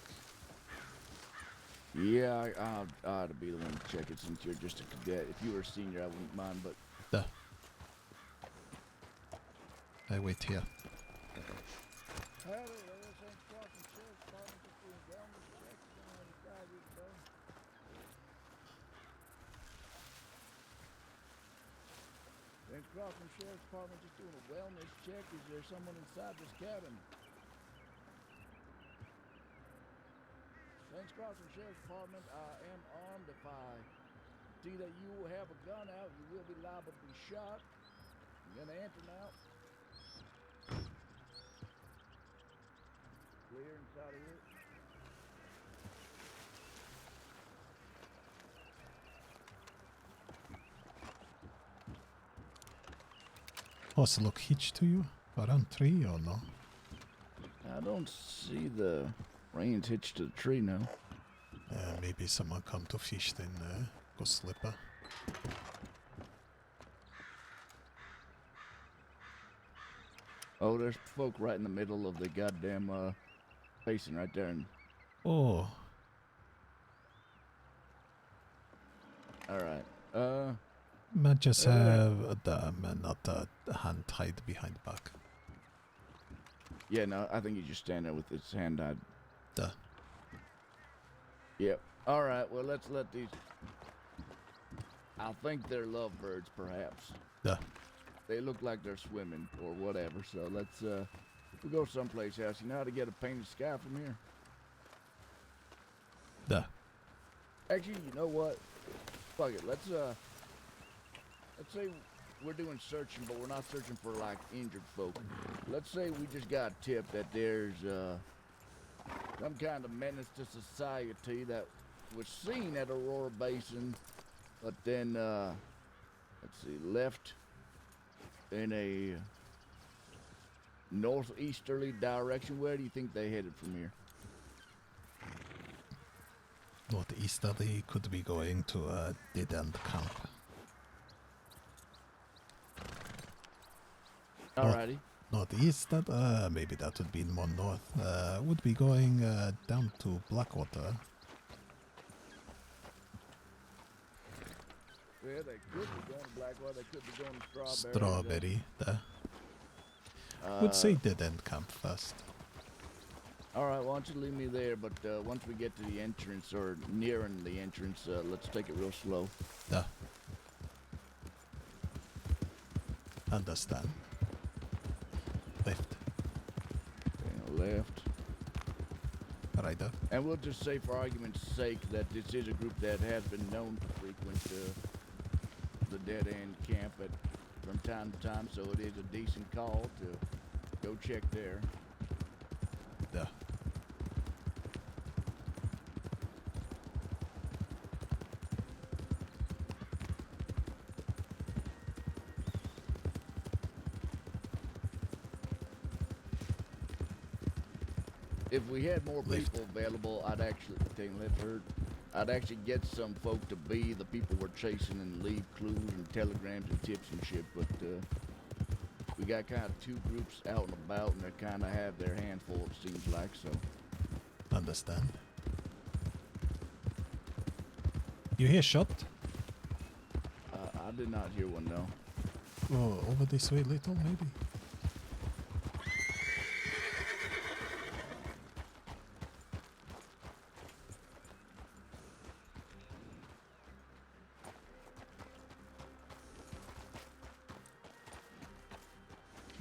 Speaker 20: Yeah, I ought to be the one to check it since you're just a cadet. If you were a senior, I wouldn't mind, but...
Speaker 2: I wait here.
Speaker 20: Saints Crossing Sheriff's Department just doing a wellness check. Is there someone inside this cabin? Saints Crossing Sheriff's Department, I am armed. If I see that you have a gun out, you will be liable to be shot. I'm gonna enter now. Clear inside of here.
Speaker 2: Does it look hitched to you? Around tree or no?
Speaker 20: I don't see the reins hitched to the tree now.
Speaker 2: Maybe someone come to fish, then go slipper.
Speaker 20: Oh, there's folk right in the middle of the goddamn basin right there.
Speaker 2: Oh.
Speaker 20: Alright.
Speaker 2: Might just have not the hand tied behind the back.
Speaker 20: Yeah, no, I think you just stand there with his hand tied.
Speaker 2: Duh.
Speaker 20: Yep. Alright, well, let's let these... I think they're lovebirds, perhaps.
Speaker 2: Duh.
Speaker 20: They look like they're swimming or whatever, so let's, we'll go someplace else. You know how to get a painted sky from here?
Speaker 2: Duh.
Speaker 20: Actually, you know what? Fuck it, let's say we're doing searching, but we're not searching for, like, injured folk. Let's say we just got a tip that there's, some kind of menace to society that was seen at Aurora Basin, but then, let's see, left in a northeasterly direction. Where do you think they headed from here?
Speaker 2: Northeasterly could be going to a dead-end camp.
Speaker 20: Alrighty.
Speaker 2: Northeast, maybe that would be more north. Would be going down to Blackwater.
Speaker 20: Yeah, they could be going to Blackwater, they could be going to
Speaker 2: Strawberry, there. Would say dead-end camp first.
Speaker 20: Alright, why don't you leave me there, but once we get to the entrance, or nearing the entrance, let's take it real slow.
Speaker 2: Duh. Understand. Left.
Speaker 20: Okay, left.
Speaker 2: Right up.
Speaker 20: And we'll just say, for argument's sake, that this is a group that has been known to frequent the dead-end camp from time to time, so it is a decent call to go check there.
Speaker 2: Duh.
Speaker 20: if we had more
Speaker 2: Lift.
Speaker 20: people available, I'd actually I'd actually get some folk to be the people we're chasing and leave clues and telegrams and tips and shit. But we got kind of two groups out and about, and they kind of have their handful. It seems like so.
Speaker 2: Understand.
Speaker 1: You hear shot?
Speaker 20: I did not hear one, no.
Speaker 1: Oh, over this way little, maybe.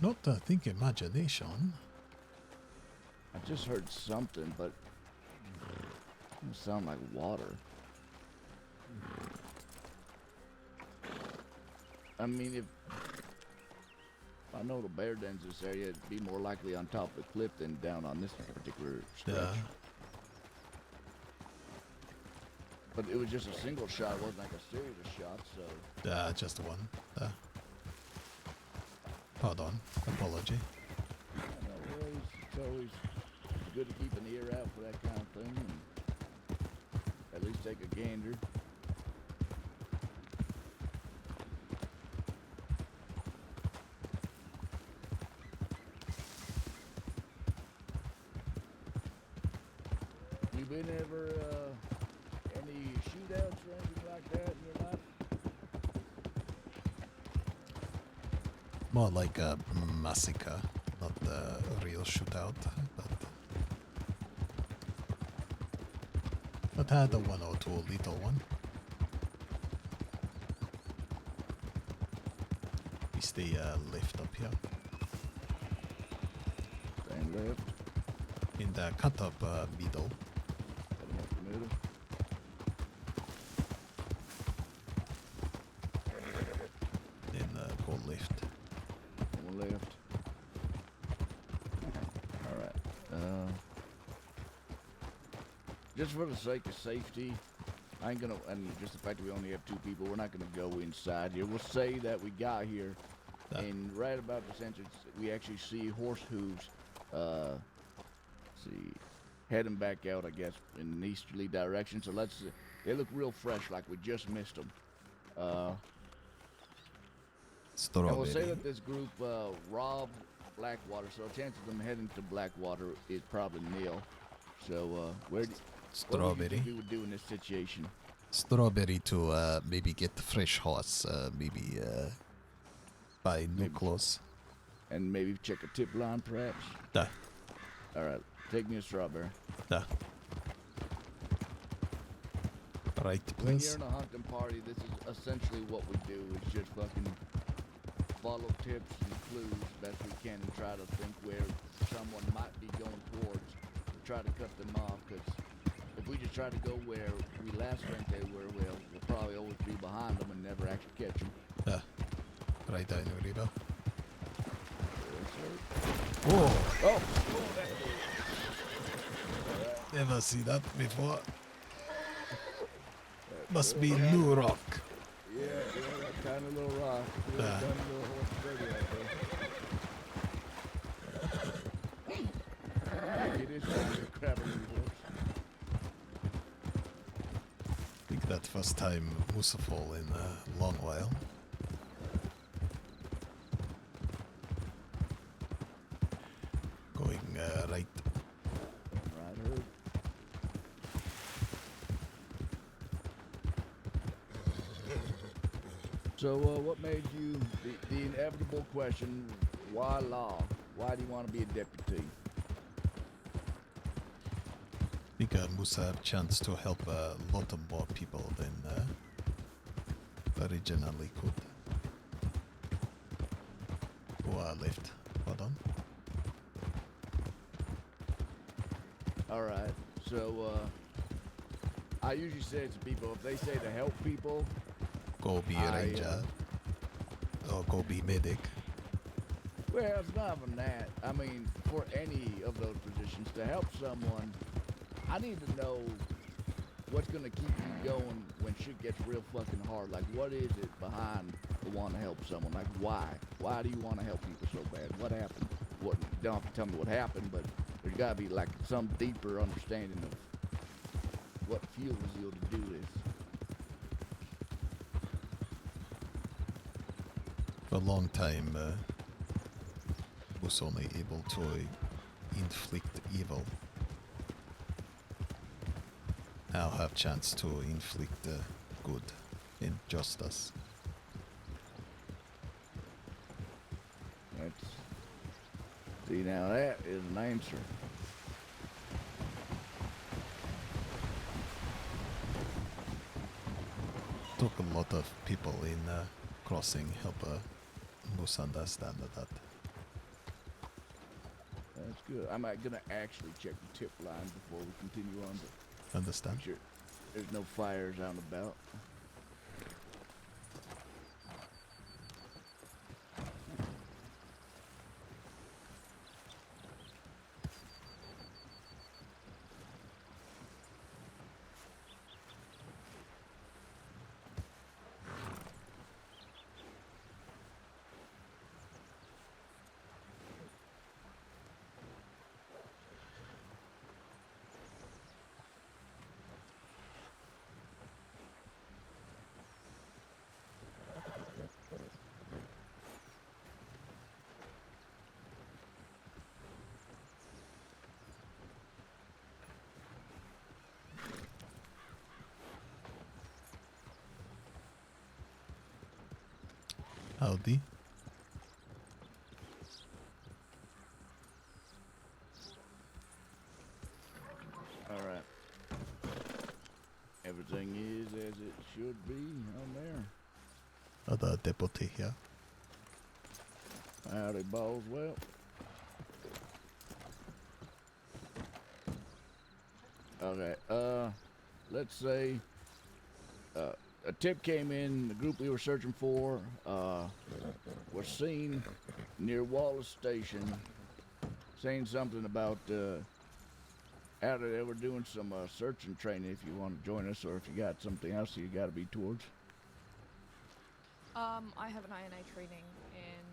Speaker 1: Not think imagination.
Speaker 20: I just heard something, but it sound like water. I mean, if I know the bear dens this area, it'd be more likely on top of the cliff than down on this particular stretch.
Speaker 2: Yeah.
Speaker 20: But it was just a single shot, it wasn't like a series of shots, so...
Speaker 2: Just one. Hold on. Apology.
Speaker 20: It's always good to keep an ear out for that kind of thing, and at least take a gander. You been ever, any shootouts or anything like that in your life?
Speaker 2: More like a massacre, not a real shootout, but had a one or two little one. Is the lift up here?
Speaker 20: Staying left.
Speaker 2: In the cut up middle.
Speaker 20: Middle.
Speaker 2: Then go left.
Speaker 20: Go left. Alright. Just for the sake of safety, I ain't gonna, and just the fact that we only have two people, we're not gonna go inside here. We'll say that we got here, and right about this entrance, we actually see horse hooves, see, heading back out, I guess, in an easterly direction. So let's, they look real fresh, like we just missed them. And we'll say that this group robbed Blackwater, so chances of them heading to Blackwater is probably nil. So what do you think we would do in this situation?
Speaker 2: Strawberry to maybe get the fresh horse, maybe buy new clothes.
Speaker 20: And maybe check a tip line, perhaps?
Speaker 2: Da.
Speaker 20: Alright, take me a strawberry.
Speaker 2: Da. Right,
Speaker 20: When
Speaker 2: please.
Speaker 20: you're in a hunting party, this is essentially what we do. It's just fucking follow tips and clues best we can and try to think where someone might be going towards to try to cut them off, because if we just try to go where we last think they were, well, we'll probably always be behind them and never actually catch them.
Speaker 2: Da. Right down the river.
Speaker 20: Oh! Oh!
Speaker 2: Never see that before. Must be new rock.
Speaker 20: Yeah, that kind of little rock.
Speaker 2: Yeah.
Speaker 20: Kind of little horse baby out there. It is kind of crabbing horse.
Speaker 2: I think that first time Musafall in a long while. Going right.
Speaker 20: Right, heard. So, what made you, the inevitable question, why law? Why do you want to be a deputy?
Speaker 2: I think Musa have chance to help a lot of more people than originally could. Who are left? Hold on.
Speaker 20: Alright, so, I usually say to people, if they say to help people,
Speaker 2: Go be a ranger. Or go be medic.
Speaker 20: Well, it's not even that. I mean, for any of those positions, to help someone, I need to know what's going to keep you going when shit gets real fucking hard. Like, what is it behind the want to help someone? Like, why? Why do you want to help people so bad? What happened? What? Don't have to tell me what happened, but there's gotta be like some deeper understanding of what fuels you to do this.
Speaker 2: For a long time, was only able to inflict evil. Now have chance to inflict good and justice.
Speaker 20: See, now that is an answer.
Speaker 2: Took a lot of people in crossing help Moose understand that.
Speaker 20: That's good. I'm not gonna actually check the tip line before we continue on, but
Speaker 2: Understand?
Speaker 20: sure there's no fires out and about.
Speaker 2: Howdy.
Speaker 20: Alright. Everything is as it should be on there.
Speaker 2: Other deputy here.
Speaker 20: Howdy, Boswell. Okay, let's say, a tip came in, the group we were searching for, was seen near Wallace Station, saying something about, out there they were doing some, search and training if you want to join us, or if you got something else you gotta be towards.
Speaker 5: I have an INA training in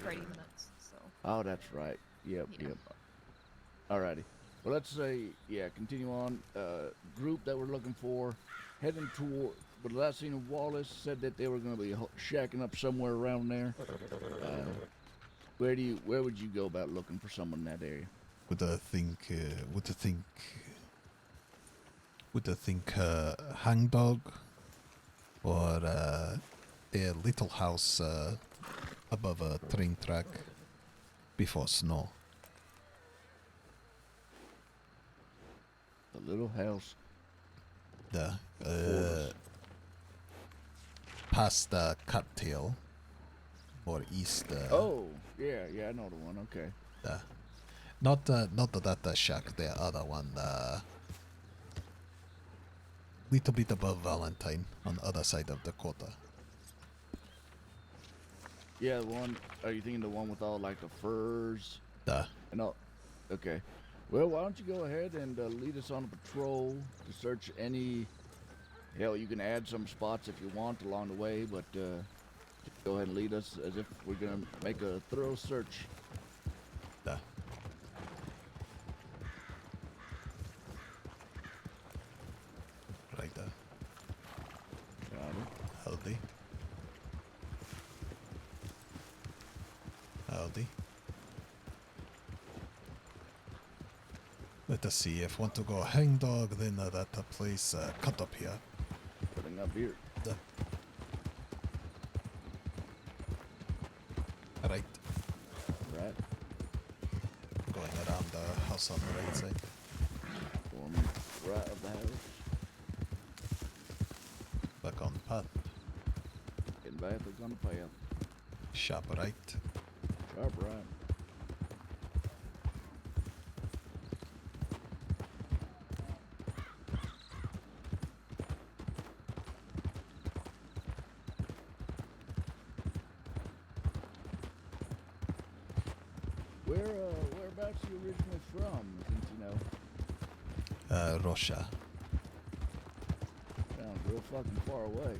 Speaker 5: 30 minutes, so.
Speaker 20: Oh, that's right. Yep, yep. Alrighty. Well, let's say, yeah, continue on. Group that we're looking for, heading toward, but the last seen of Wallace said that they were going to be shacking up somewhere around there. Where would you go about looking for someone in that area?
Speaker 2: Would I think hangdog or a little house above a train track before snow.
Speaker 20: A little house.
Speaker 2: Past the Cattail or east.
Speaker 20: Oh, yeah, I know the one. Okay.
Speaker 2: Not that shack. The other one. Little bit above Valentine on the other side of Dakota.
Speaker 20: Yeah, the one. Are you thinking the one with all like the furs? And all. Okay. Well, why don't you go ahead and lead us on a patrol to search any. Hell, you can add some spots if you want along the way, but just go ahead and lead us as if we're gonna make a thorough search.
Speaker 2: Right there.
Speaker 20: Got it.
Speaker 2: Howdy. Howdy. Let us see, if want to go hangdog, then that place cut up here.
Speaker 20: Putting up here.
Speaker 2: Right.
Speaker 20: Right.
Speaker 2: Going around the house on the right side.
Speaker 20: Going right of the house.
Speaker 2: Back on path.
Speaker 20: Getting back on the path.
Speaker 2: Sharp right.
Speaker 20: Sharp right. Whereabouts are you originally from, since you know?
Speaker 2: Russia.
Speaker 20: Sounds real fucking far away.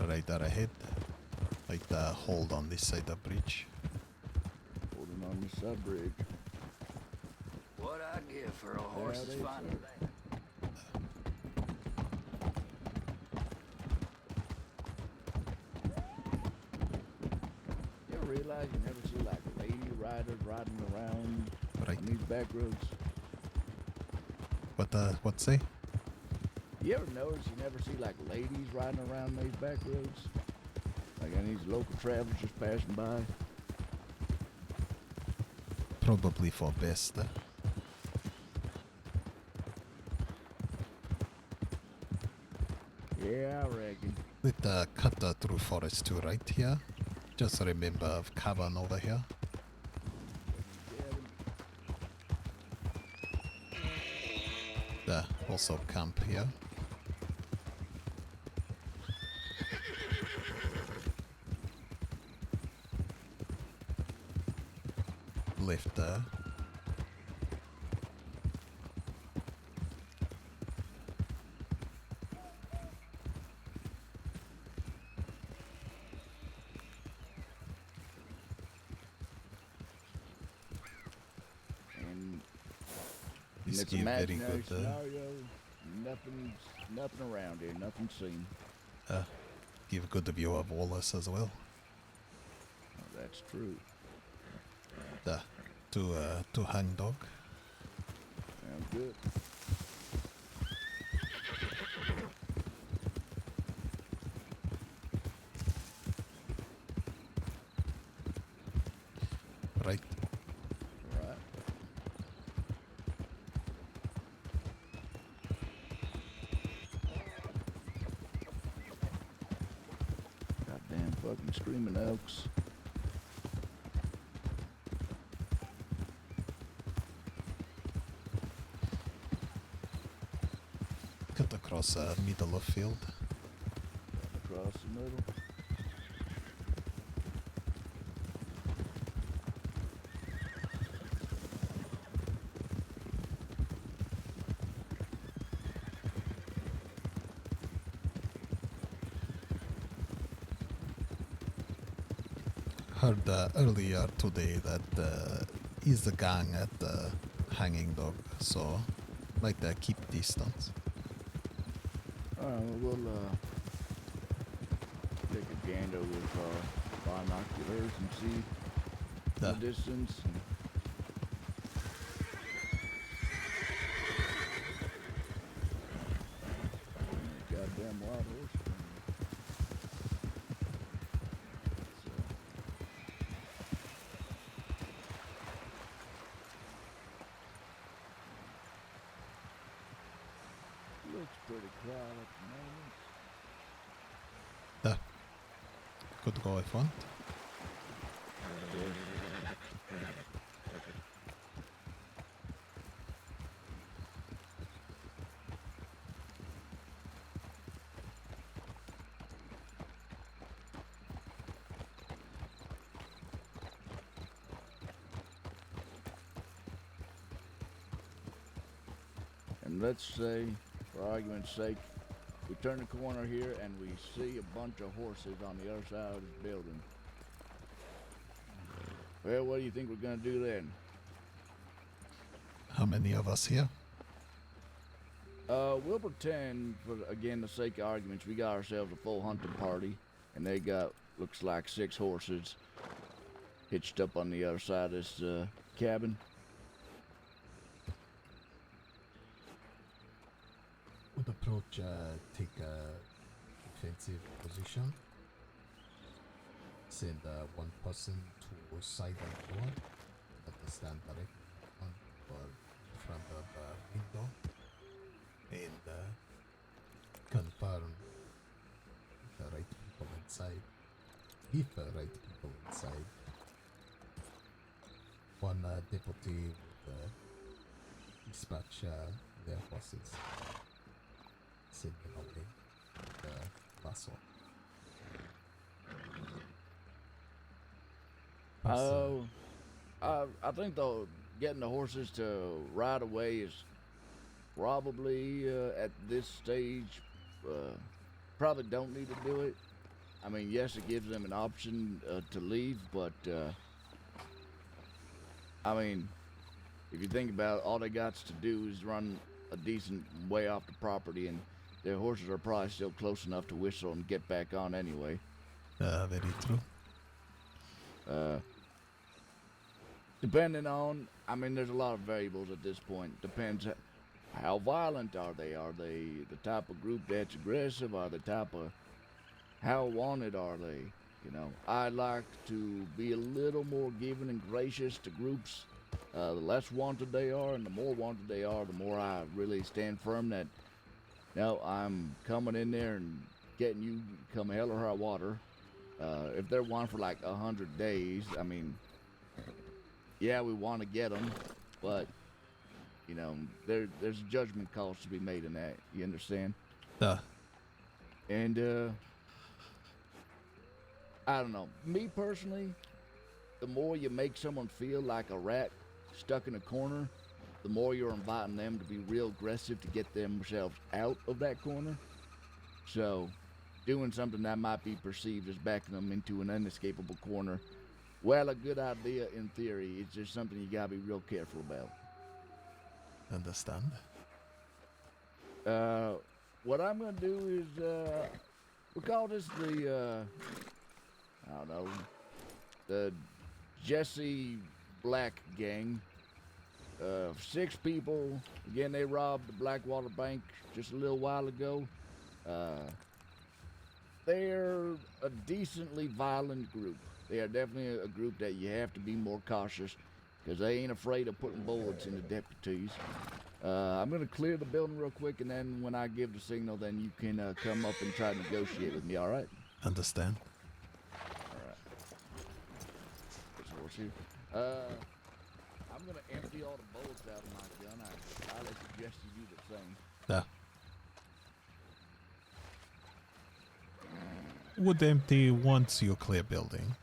Speaker 2: Right there ahead. Like the hold on this side of bridge.
Speaker 20: Holding on the sub bridge.
Speaker 10: What I give for a horse's finding that.
Speaker 20: You ever realize you never see like lady riders riding around on these back roads?
Speaker 2: What say?
Speaker 20: You ever notice you never see like ladies riding around these back roads? Like any of these local travelers just passing by?
Speaker 2: Probably for best.
Speaker 20: Yeah, I reckon.
Speaker 2: With the cut through forest to right here. Just remember of cavern over here. Also camp here. Left there.
Speaker 20: And
Speaker 2: This
Speaker 20: it's
Speaker 2: give very
Speaker 20: imaginary
Speaker 2: good.
Speaker 20: scenario. Nothing around here. Nothing seen.
Speaker 2: Give good view of Wallace as well.
Speaker 20: Oh, that's true.
Speaker 2: To hang dog.
Speaker 20: Sounds good.
Speaker 2: Right.
Speaker 20: Right. Goddamn fucking screaming elks.
Speaker 2: Cut across middle of field.
Speaker 20: Across the middle.
Speaker 2: Heard earlier today that is a gang at the hanging dog, so like to keep distance.
Speaker 20: We'll take a gander with binoculars and see the distance. Goddamn wild horse. Looks pretty quiet at the moment.
Speaker 2: Could go if want.
Speaker 20: And let's say, for argument's sake, we turn the corner here and we see a bunch of horses on the other side of this building. Well, what do you think we're gonna do then?
Speaker 2: How many of us here?
Speaker 20: We'll pretend, for again the sake of arguments, we got ourselves a full hunting party, and they got looks like 6 horses hitched up on the other side of this cabin.
Speaker 2: Would approach, take a defensive position. Send one person to side and door at the stand directly on or in front of window and confirm the right people inside. If the right people inside, one deputy would dispatch their horses. Send them away the muscle.
Speaker 20: I think though getting the horses to ride away is probably at this stage probably don't need to do it. I mean, yes, it gives them an option to leave, but I mean, if you think about it, all they got to do is run a decent way off the property, and their horses are probably still close enough to whistle and get back on anyway.
Speaker 2: Very true.
Speaker 20: Depending on, I mean, there's a lot of variables at this point. Depends how violent are they? Are they the type of group that's aggressive? Are the type of, how wanted are they? You know, I like to be a little more giving and gracious to groups. The less wanted they are and the more wanted they are, the more I really stand firm that, no, I'm coming in there and getting you come hell or high water. If they're wanted for like 100 days, I mean, yeah, we want to get them, but, you know, there's a judgment calls to be made in that. You understand? And, I don't know. Me personally, the more you make someone feel like a rat stuck in a corner, the more you're inviting them to be real aggressive to get themselves out of that corner. So, doing something that might be perceived as backing them into an unescapable corner, well, a good idea in theory. It's just something you gotta be real careful about.
Speaker 2: Understand.
Speaker 20: What I'm gonna do is, we'll call this the, I don't know, the Jesse Black Gang. 6 people. Again, they robbed the Blackwater Bank just a little while ago. They're a decently violent group. They are definitely a group that you have to be more cautious because they ain't afraid of putting bullets in the deputies. I'm going to clear the building real quick, and then when I give the signal, then you can come up and try to negotiate with me, all right?
Speaker 2: Understand.
Speaker 20: All right. I'm going to empty all the bullets out of my gun. I highly suggest you do the same.
Speaker 2: Yeah. Would empty once you clear building.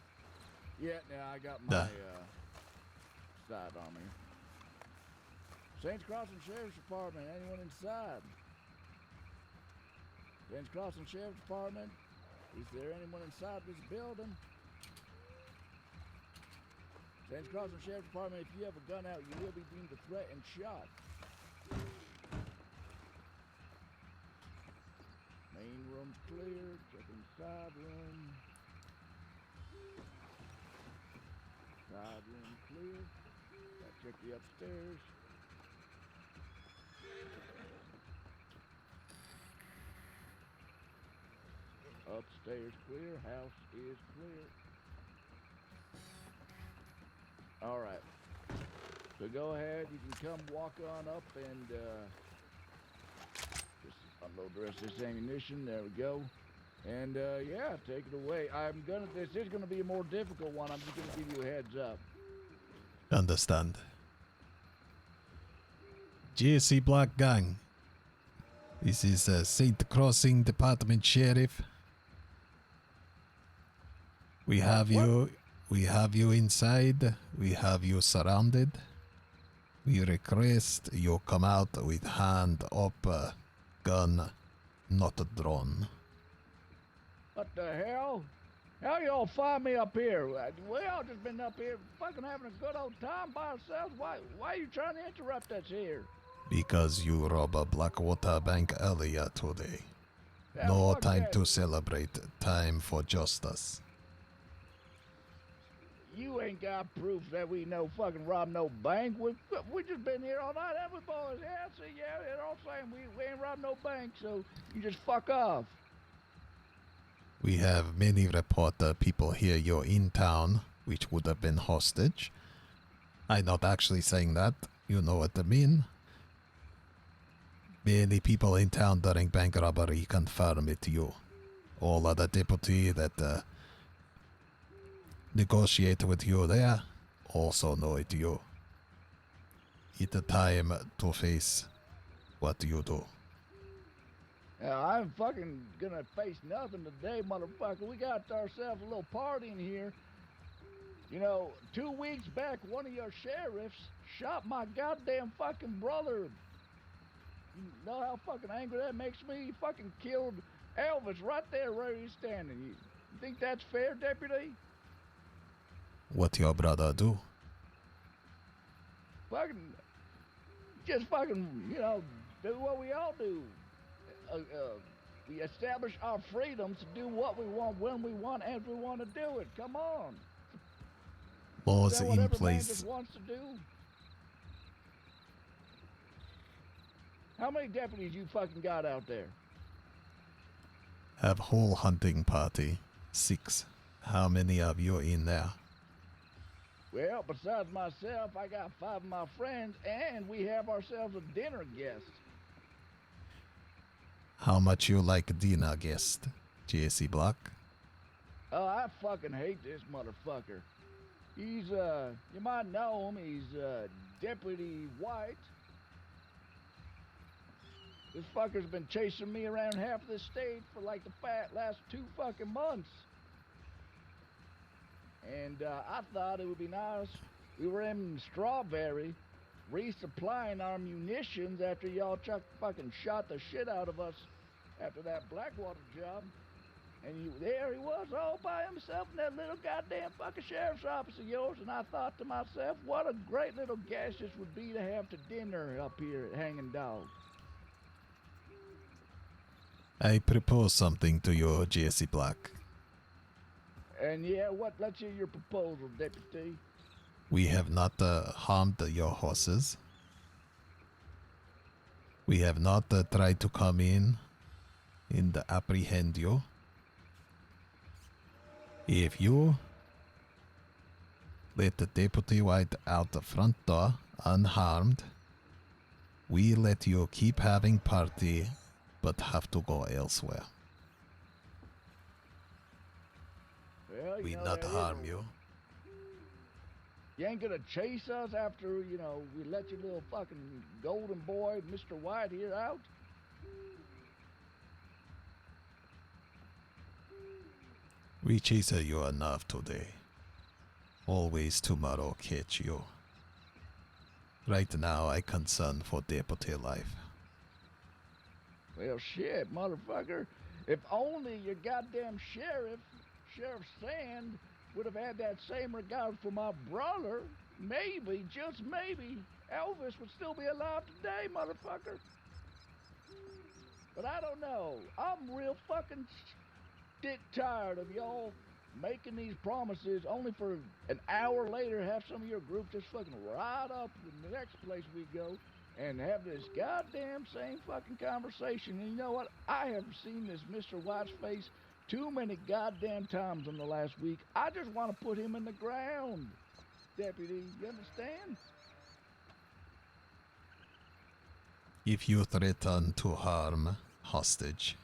Speaker 20: Yeah, now I got my side on me. Saints Crossing Sheriff's Department, anyone inside? Saints Crossing Sheriff's Department, is there anyone inside this building? Saints Crossing Sheriff's Department, if you have a gun out, you will be deemed a threat and shot. Main room's clear, checking side room. Side room clear. Gotta check the upstairs. Upstairs clear, house is clear. Alright. So go ahead, you can come walk on up and just unload the rest of this ammunition. There we go. And yeah, take it away. This is gonna be a more difficult one. I'm just gonna give you a heads up.
Speaker 2: Understand. JC Black Gang. This is St. Crossing Department Sheriff. We have you. We have you inside. We have you surrounded. We request you come out with hand up, gun, not drawn.
Speaker 20: What the hell? How y'all find me up here? We all just been up here fucking having a good old time by ourselves. Why are you trying to interrupt us here?
Speaker 2: Because you robbed a Blackwater Bank earlier today.
Speaker 20: Yeah,
Speaker 2: No
Speaker 20: fuck
Speaker 2: time
Speaker 20: that.
Speaker 2: to celebrate. Time for justice.
Speaker 20: You ain't got proof that we no fucking robbed no bank. We just been here all night, haven't we, boys? Yeah, see, yeah, they're all saying we ain't robbed no bank, so you just fuck off.
Speaker 2: We have many reporter people here you're in town, which would have been hostage. I'm not actually saying that. You know what I mean. Many people in town during bank robbery confirm it to you. All other deputy that negotiate with you there also know it you. It's time to face what you do.
Speaker 20: I'm fucking gonna face nothing today, motherfucker. We got ourselves a little party in here. You know, 2 weeks back, one of your sheriffs shot my goddamn fucking brother. You know how fucking angry that makes me? He fucking killed Elvis right there where he's standing. You think that's fair, Deputy?
Speaker 2: What your brother do?
Speaker 20: Fucking, just fucking, you know, do what we all do. We establish our freedoms to do what we want, when we want, as we want to do it. Come on.
Speaker 2: Laws
Speaker 20: Is that what
Speaker 2: in
Speaker 20: every man
Speaker 2: place.
Speaker 20: just wants to do? How many deputies you fucking got out there?
Speaker 2: Have whole hunting party. 6. How many of you in there?
Speaker 20: Well, besides myself, I got 5 of my friends, and we have ourselves a dinner guest.
Speaker 2: How much you like dinner guest, Jesse Black?
Speaker 20: Oh, I fucking hate this motherfucker. He's, you might know him, he's, Deputy White. This fucker's been chasing me around half the state for like the last 2 fucking months. And, I thought it would be nice. We were in Strawberry, resupplying our munitions after y'all fucking shot the shit out of us after that Blackwater job. And there he was all by himself in that little goddamn fucking sheriff's office of yours. And I thought to myself, what a great little guest this would be to have to dinner up here at Hanging Dog.
Speaker 2: I propose something to you, Jesse Black.
Speaker 20: And yeah, let's hear your proposal, Deputy.
Speaker 2: We have not harmed your horses. We have not tried to come in and apprehend you. If you let the Deputy White out the front door unharmed, we let you keep having party, but have to go elsewhere.
Speaker 20: Well,
Speaker 2: We
Speaker 20: know,
Speaker 2: not
Speaker 20: that
Speaker 2: harm
Speaker 20: is-
Speaker 2: you.
Speaker 20: You ain't gonna chase us after, you know, we let your little fucking golden boy, Mr. White, here out?
Speaker 2: We chase you enough today. Always tomorrow catch you. Right now I concern for deputy life.
Speaker 20: Well, shit, motherfucker. If only your goddamn Sheriff Sand, would have had that same regard for my brother, maybe, just maybe, Elvis would still be alive today, motherfucker. But I don't know. I'm real fucking shit tired of y'all making these promises only for an hour later have some of your group just fucking ride up in the next place we go and have this goddamn same fucking conversation. And you know what? I have seen this Mr. White's face too many goddamn times in the last week. I just want to put him in the ground, Deputy. You understand?
Speaker 2: If you threaten to harm hostage,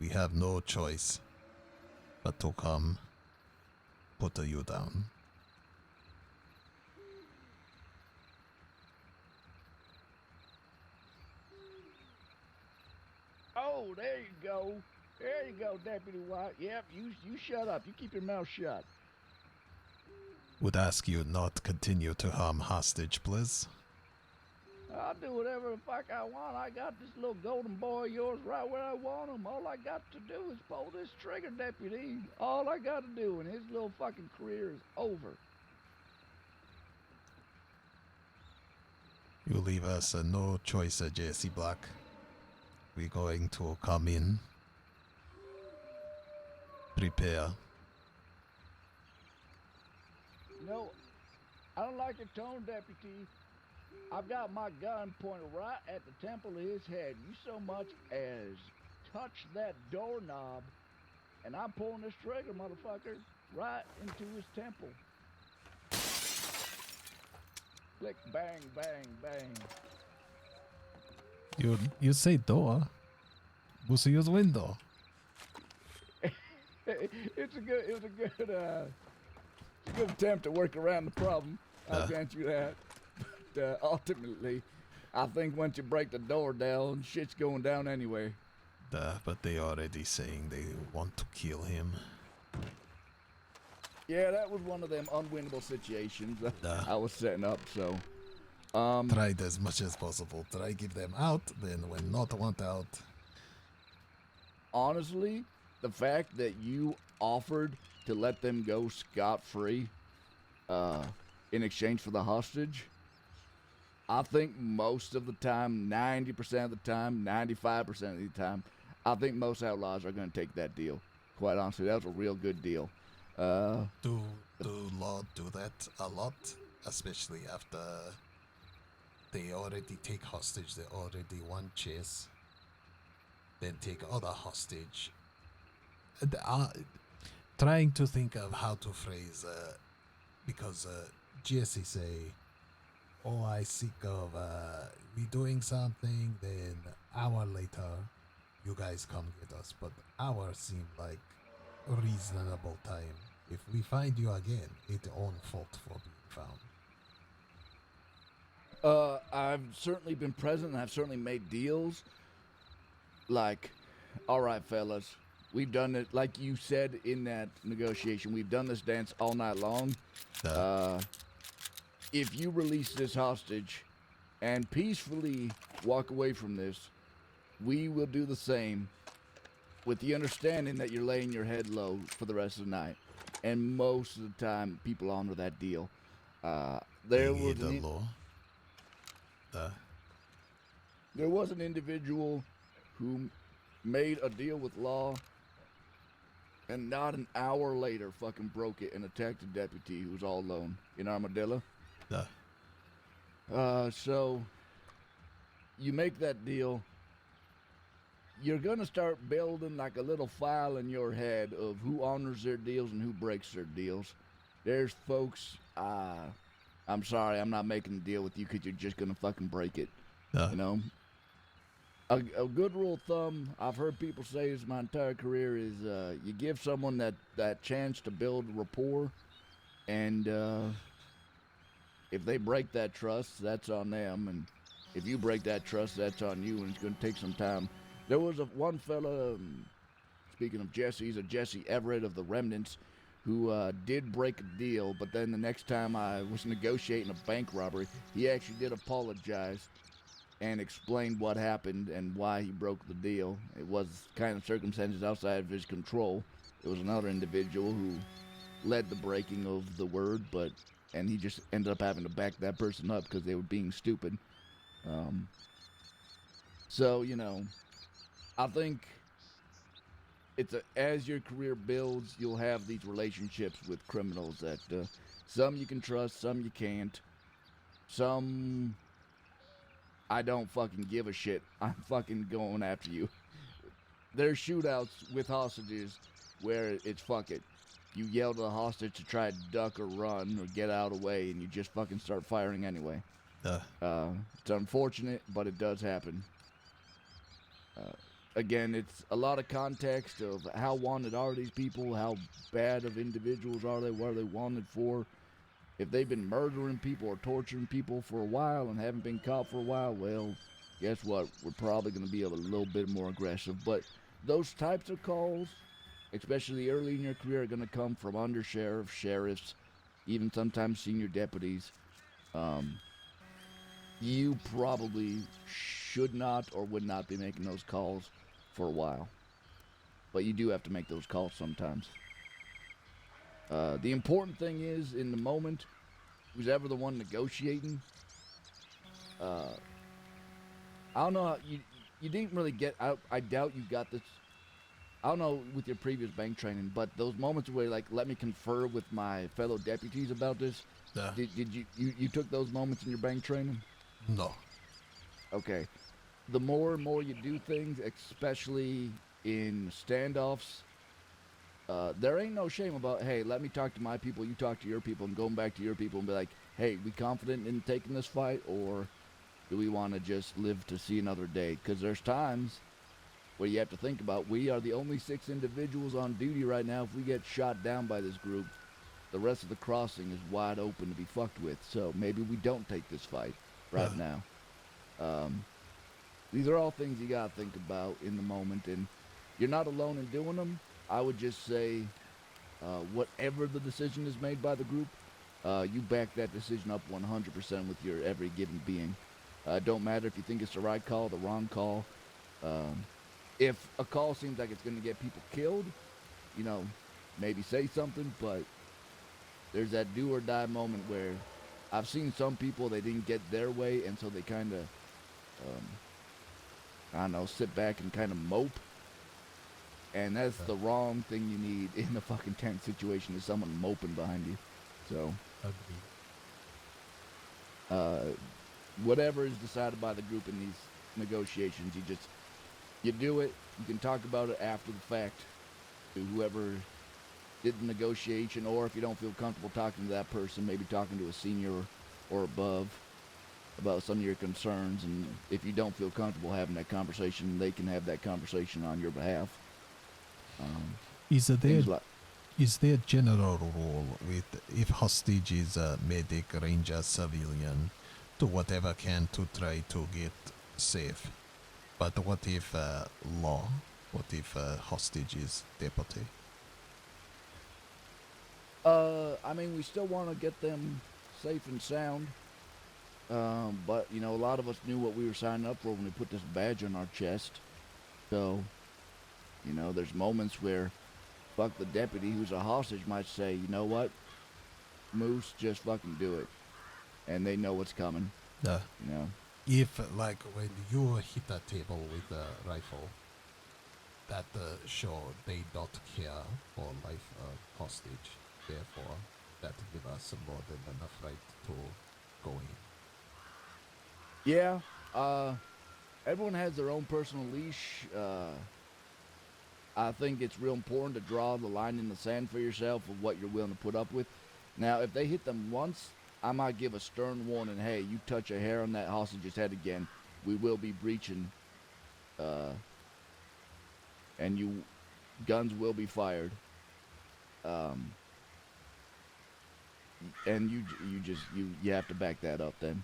Speaker 2: we have no choice but to come put you down.
Speaker 20: Oh, there you go. There you go, Deputy White. Yep, you shut up. You keep your mouth shut.
Speaker 2: Would ask you not continue to harm hostage, please.
Speaker 20: I'll do whatever the fuck I want. I got this little golden boy of yours right where I want him. All I got to do is pull this trigger, Deputy. All I got to do, and his little fucking career is over.
Speaker 2: You leave us no choice, Jesse Black. We're going to come in. Prepare.
Speaker 20: You know, I don't like your tone, Deputy. I've got my gun pointed right at the temple of his head. You so much as touch that doorknob, and I'm pulling this trigger, motherfucker, right into his temple. Click, bang, bang, bang.
Speaker 1: You say door. We'll see use window.
Speaker 20: It was a good attempt to work around the problem. I'll grant you that. But ultimately, I think once you break the door down, shit's going down anyway.
Speaker 2: But they already saying they want to kill him.
Speaker 20: Yeah, that was one of them unwinnable situations I was setting up, so.
Speaker 2: Tried as much as possible. Try give them out, then when not want out.
Speaker 20: Honestly, the fact that you offered to let them go scot-free in exchange for the hostage, I think most of the time, 90% of the time, 95% of the time, I think most outlaws are going to take that deal. Quite honestly, that was a real good deal.
Speaker 2: Do law do that a lot? Especially after they already take hostage, they already won chase, then take other hostage. Trying to think of how to phrase, because Jesse say, oh, I sick of we doing something, then hour later, you guys come get us. But hour seem like a reasonable time. If we find you again, it's own fault for being found.
Speaker 20: I've certainly been present and I've certainly made deals. Like, all right, fellas, we've done it, like you said in that negotiation, we've done this dance all night long. If you release this hostage and peacefully walk away from this, we will do the same with the understanding that you're laying your head low for the rest of the night. And most of the time, people honor that deal. There was an individual who made a deal with law and not an hour later fucking broke it and attacked a deputy who was all alone in Armadillo. So you make that deal, you're gonna start building like a little file in your head of who honors their deals and who breaks their deals. There's folks, I'm sorry, I'm not making a deal with you because you're just gonna fucking break it. You know? A good rule of thumb I've heard people say is my entire career is you give someone that chance to build rapport, and if they break that trust, that's on them, and if you break that trust, that's on you, and it's going to take some time. There was one fella, speaking of Jesse, he's a Jesse Everett of the Remnants, who did break a deal, but then the next time I was negotiating a bank robbery, he actually did apologize and explained what happened and why he broke the deal. It was kind of circumstances outside of his control. It was another individual who led the breaking of the word, and he just ended up having to back that person up because they were being stupid. So, you know, I think as your career builds, you'll have these relationships with criminals that some you can trust, some you can't. Some I don't fucking give a shit. I'm fucking going after you. There's shootouts with hostages where it's fuck it. You yell to the hostage to try to duck or run or get out of the way, and you just fucking start firing anyway. It's unfortunate, but it does happen. Again, it's a lot of context of how wanted are these people, how bad of individuals are they, what are they wanted for. If they've been murdering people or torturing people for a while and haven't been caught for a while, well, guess what? We're probably going to be a little bit more aggressive. But those types of calls, especially early in your career, are going to come from undersheriffs, sheriffs, even sometimes senior deputies. You probably should not or would not be making those calls for a while. But you do have to make those calls sometimes. The important thing is, in the moment, who's ever the one negotiating, I don't know how, you didn't really get, I doubt you got this, I don't know with your previous bank training, but those moments where like, let me confer with my fellow deputies about this, did you took those moments in your bank training?
Speaker 2: No.
Speaker 20: Okay. The more and more you do things, especially in standoffs, there ain't no shame about, hey, let me talk to my people, you talk to your people, and going back to your people and be like, hey, we confident in taking this fight, or do we want to just live to see another day? Because there's times where you have to think about, we are the only 6 individuals on duty right now. If we get shot down by this group, the rest of the crossing is wide open to be fucked with. So maybe we don't take this fight right now. These are all things you gotta think about in the moment, and you're not alone in doing them. I would just say, whatever the decision is made by the group, you back that decision up 100% with your every given being. Don't matter if you think it's the right call, the wrong call. if a call seems like it's going to get people killed, you know, maybe say something, but there's that do or die moment where I've seen some people, they didn't get their way, and so they kind of, I don't know, sit back and kind of mope. And that's the wrong thing you need in a fucking tense situation, is someone moping behind you. So, whatever is decided by the group in these negotiations, you do it. You can talk about it after the fact to whoever did the negotiation, or if you don't feel comfortable talking to that person, maybe talking to a senior or above about some of your concerns. And if you don't feel comfortable having that conversation, they can have that conversation on your behalf.
Speaker 2: Is
Speaker 20: things
Speaker 2: there general rule with if hostage is a medic, ranger, civilian, do whatever can to try to get safe? But what if law? What if hostage is deputy?
Speaker 20: I mean, we still want to get them safe and sound. But, you know, a lot of us knew what we were signing up for when we put this badge on our chest. So, you know, there's moments where, fuck, the deputy who's a hostage might say, you know what, Moose, just fucking do it. And they know what's coming. You know?
Speaker 2: If, like, when you hit a table with a rifle, that show they don't care for life hostage. Therefore, that give us more than enough right to go in.
Speaker 20: Yeah, everyone has their own personal leash. I think it's real important to draw the line in the sand for yourself of what you're willing to put up with. Now, if they hit them once, I might give a stern warning. Hey, you touch a hair on that hostage's head again, we will be breaching. And guns will be fired. And you have to back that up then.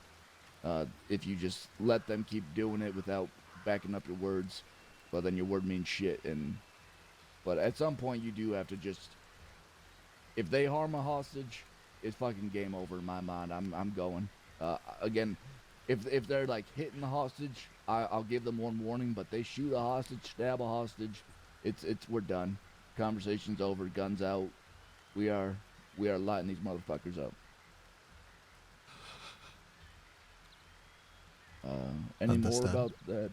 Speaker 20: If you just let them keep doing it without backing up your words, well, then your word means shit. But at some point, you do have to just, if they harm a hostage, it's fucking game over in my mind. I'm going. Again, if they're like hitting the hostage, I'll give them one warning. But they shoot a hostage, stab a hostage, we're done. Conversation's over. Guns out. We are lighting these motherfuckers up. Any more about that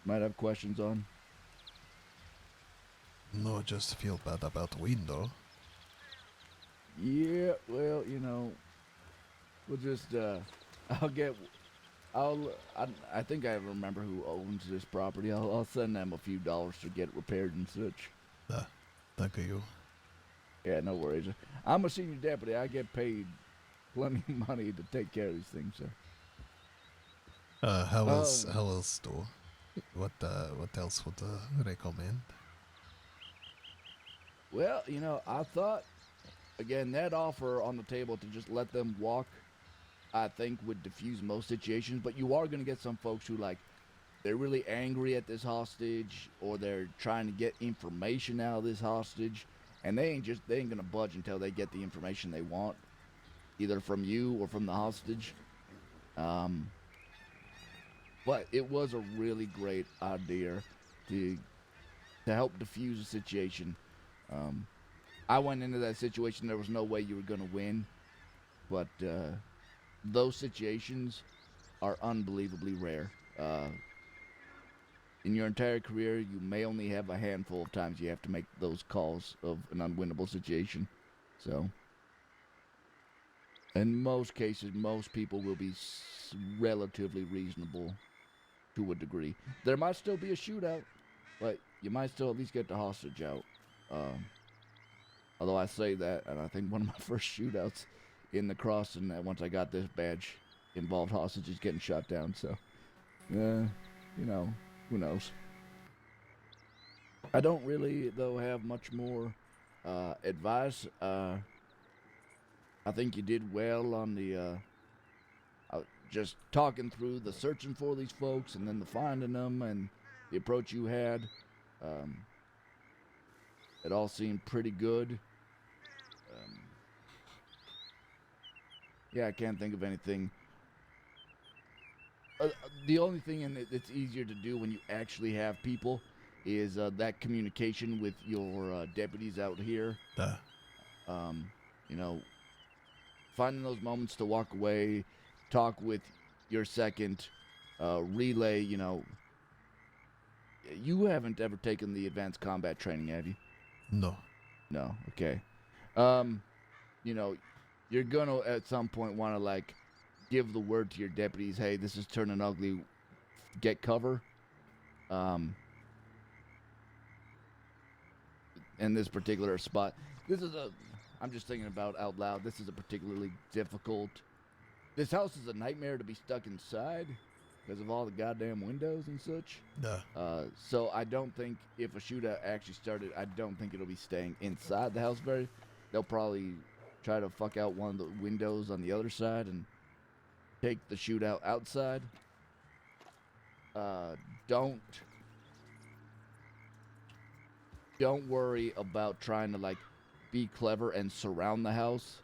Speaker 20: might have questions on?
Speaker 2: No, just feel bad about window.
Speaker 20: Yeah, well, you know, we'll just, I think I remember who owns this property. I'll send them a few dollars to get it repaired and such.
Speaker 2: Thank you.
Speaker 20: Yeah, no worries. I'm a senior deputy. I get paid plenty of money to take care of these things, so.
Speaker 2: How else do? What else would recommend?
Speaker 20: Well, you know, I thought, again, that offer on the table to just let them walk, I think would diffuse most situations. But you are going to get some folks who, like, they're really angry at this hostage, or they're trying to get information out of this hostage, and they ain't going to budge until they get the information they want, either from you or from the hostage. But it was a really great idea to help diffuse a situation. I went into that situation, there was no way you were going to win, but those situations are unbelievably rare. In your entire career, you may only have a handful of times you have to make those calls of an unwinnable situation. So, in most cases, most people will be relatively reasonable to a degree. There might still be a shootout, but you might still at least get the hostage out. Although I say that, and I think one of my first shootouts in the crossing, once I got this badge, involved hostages getting shot down. So, you know, who knows? I don't really, though, have much more advice. I think you did well on the just talking through the searching for these folks and then the finding them and the approach you had. It all seemed pretty good. Yeah, I can't think of anything The only thing that's easier to do when you actually have people is that communication with your deputies out here. You know, finding those moments to walk away, talk with your second, relay, you know. You haven't ever taken the advanced combat training, have you?
Speaker 2: No.
Speaker 20: No, okay. You know, you're gonna at some point want to, like, give the word to your deputies, hey, this is turning ugly, get cover. In this particular spot, I'm just thinking about out loud, this is a particularly difficult, this house is a nightmare to be stuck inside because of all the goddamn windows and such. So I don't think if a shootout actually started, I don't think it'll be staying inside the house they'll probably try to fuck out one of the windows on the other side and take the shootout outside. Don't worry about trying to, like, be clever and surround the house,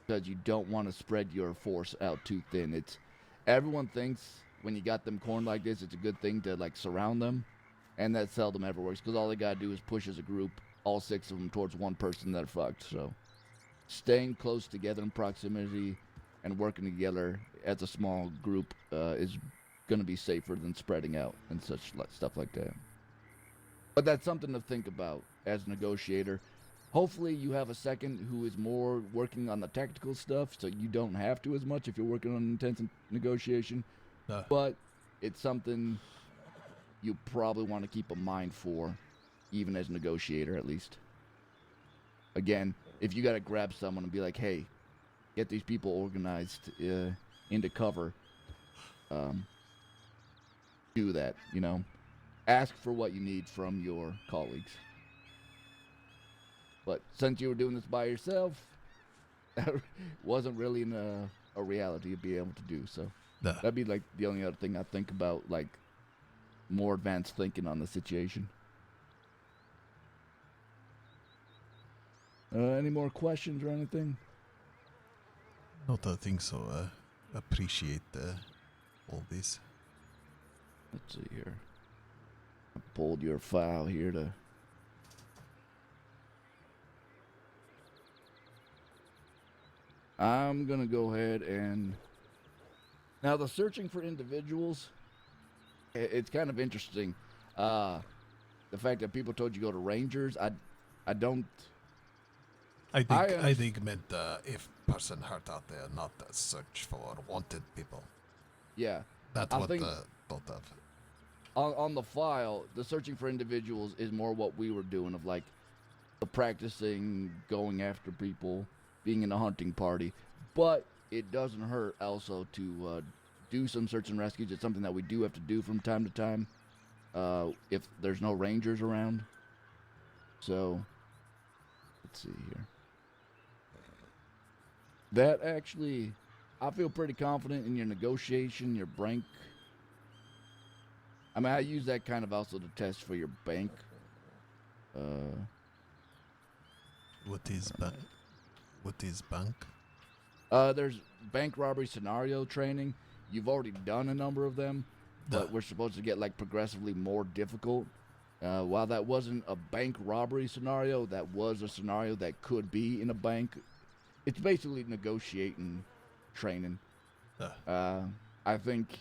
Speaker 20: because you don't want to spread your force out too thin. Everyone thinks when you got them cornered like this, it's a good thing to, like, surround them, and that seldom ever works, because all they gotta do is push as a group, all 6 of them towards one person that are fucked. So staying close together in proximity and working together as a small group is gonna be safer than spreading out and such stuff like that. But that's something to think about as a negotiator. Hopefully you have a second who is more working on the tactical stuff, so you don't have to as much if you're working on intense negotiation. But it's something you probably want to keep a mind for, even as a negotiator at least. Again, if you got to grab someone and be like, hey, get these people organized into cover, do that, you know. Ask for what you need from your colleagues. But since you were doing this by yourself, that wasn't really a reality to be able to do. So that'd be, like, the only other thing I think about, like, more advanced thinking on the situation. Any more questions or anything?
Speaker 2: Not I think so. Appreciate all this.
Speaker 20: Let's see here. I pulled your file here to... I'm gonna go ahead and... Now, the searching for individuals, it's kind of interesting. The fact that people told you go to Rangers, I don't...
Speaker 2: I think meant if person hurt out there, not search for wanted people.
Speaker 20: Yeah.
Speaker 2: That's what thought of.
Speaker 20: On the file, the searching for individuals is more what we were doing, of, like, the practicing, going after people, being in a hunting party. But it doesn't hurt also to do some search and rescues. It's something that we do have to do from time to time if there's no rangers around. So, let's see here. That actually, I feel pretty confident in your negotiation, your bank. I mean, I use that kind of also to test for your bank.
Speaker 2: What is bank? What is bank?
Speaker 20: There's bank robbery scenario training. You've already done a number of them, but we're supposed to get, like, progressively more difficult. While that wasn't a bank robbery scenario, that was a scenario that could be in a bank. It's basically negotiating training. I think,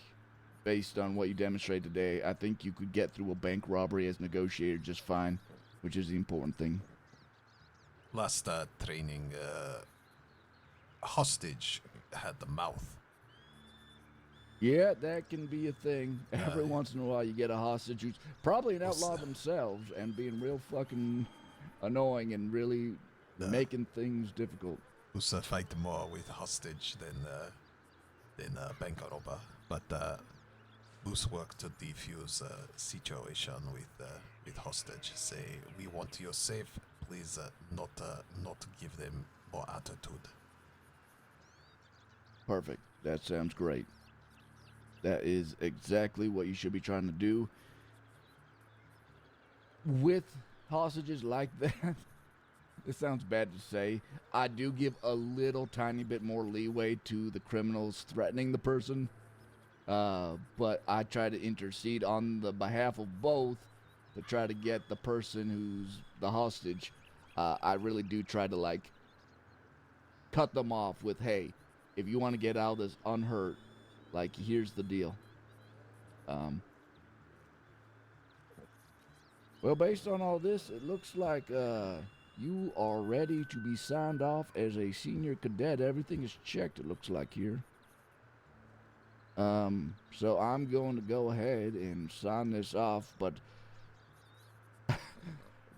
Speaker 20: based on what you demonstrated today, I think you could get through a bank robbery as negotiator just fine, which is the important thing.
Speaker 2: Last training, hostage had the mouth.
Speaker 20: Yeah, that can be a thing. Every once in a while you get a hostage who's probably an outlaw themselves and being real fucking annoying and really making things difficult.
Speaker 2: Who's fight more with hostage than bank robber, but who's work to defuse situation with hostage. Say we want you safe. Please not give them more attitude.
Speaker 20: Perfect. That sounds great. That is exactly what you should be trying to do. With hostages like that, this sounds bad to say, I do give a little tiny bit more leeway to the criminals threatening the person. but I try to intercede on the behalf of both to try to get the person who's the hostage. I really do try to like cut them off with, hey, if you want to get out of this unhurt, like, here's the deal. Well, based on all this, it looks like you are ready to be signed off as a senior cadet. Everything is checked, it looks like here. So I'm going to go ahead and sign this off, but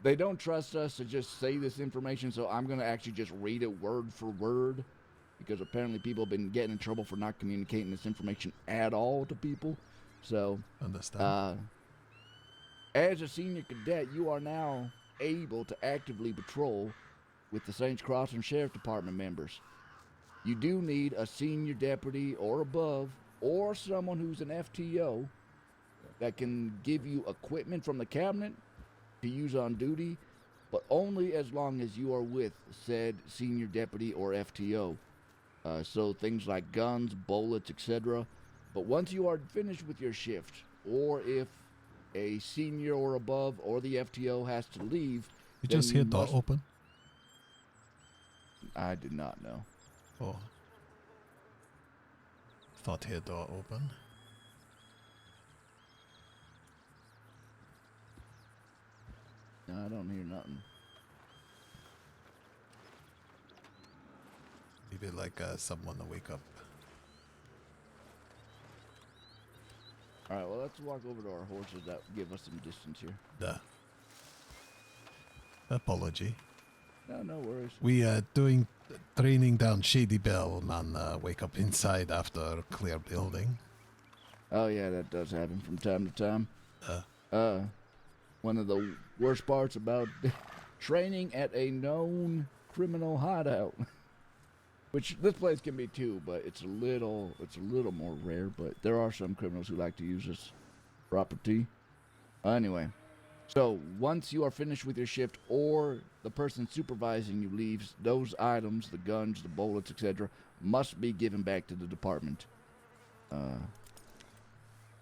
Speaker 20: they don't trust us to just say this information, so I'm going to actually just read it word for word, because apparently people have been getting in trouble for not communicating this information at all to people. So,
Speaker 2: understand.
Speaker 20: As a senior cadet, you are now able to actively patrol with the Saints Crossing Sheriff Department members. You do need a senior deputy or above, or someone who's an FTO that can give you equipment from the cabinet to use on duty, but only as long as you are with said senior deputy or FTO. So things like guns, bullets, etc. But once you are finished with your shift, or if a senior or above or the FTO has to leave,
Speaker 2: You just hear door open?
Speaker 20: I did not know.
Speaker 2: Oh. Thought hear door open.
Speaker 20: No, I don't hear nothing.
Speaker 2: Maybe like someone to wake up.
Speaker 20: Alright, well, let's walk over to our horses that give us some distance here.
Speaker 2: Duh. Apology.
Speaker 20: No worries.
Speaker 2: We doing training down Shady Bell, man. Wake up inside after clear building.
Speaker 20: Oh yeah, that does happen from time to time. One of the worst parts about training at a known criminal hideout, which this place can be too, but it's a little more rare. But there are some criminals who like to use this property. Anyway, so once you are finished with your shift, or the person supervising you leaves, those items, the guns, the bullets, etc., must be given back to the department.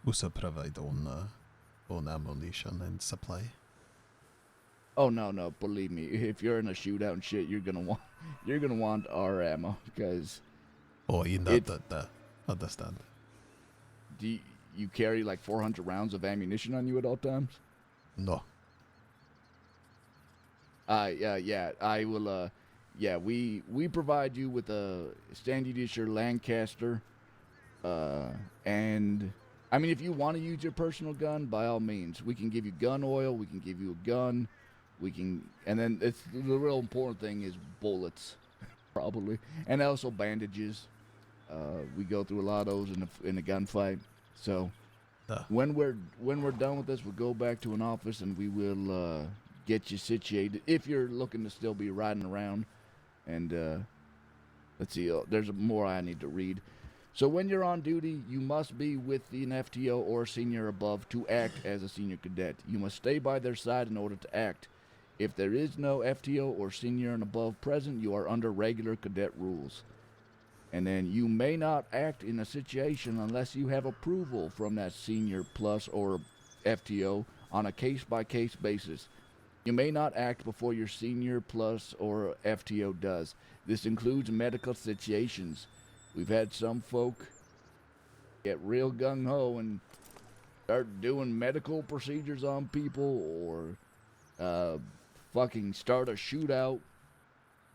Speaker 2: Also provide own ammunition and supply.
Speaker 20: Oh no, believe me, if you're in a shootout and shit, you're gonna want our ammo, because
Speaker 2: understand.
Speaker 20: Do you carry like 400 rounds of ammunition on you at all times?
Speaker 2: No.
Speaker 20: Yeah, I will. Yeah, we provide you with a standard issue Lancaster, and I mean, if you want to use your personal gun, by all means, we can give you gun oil, we can give you a gun, and then the real important thing is bullets, probably, and also bandages. We go through a lot of those in a gunfight. So when we're done with this, we'll go back to an office and we will get you situated if you're looking to still be riding around. And let's see, there's more I need to read. So when you're on duty, you must be with an FTO or senior above to act as a senior cadet. You must stay by their side in order to act. If there is no FTO or senior and above present, you are under regular cadet rules. And then you may not act in a situation unless you have approval from that senior plus or FTO on a case-by-case basis. You may not act before your senior plus or FTO does. This includes medical situations. We've had some folk get real gung-ho and start doing medical procedures on people, or fucking start a shootout.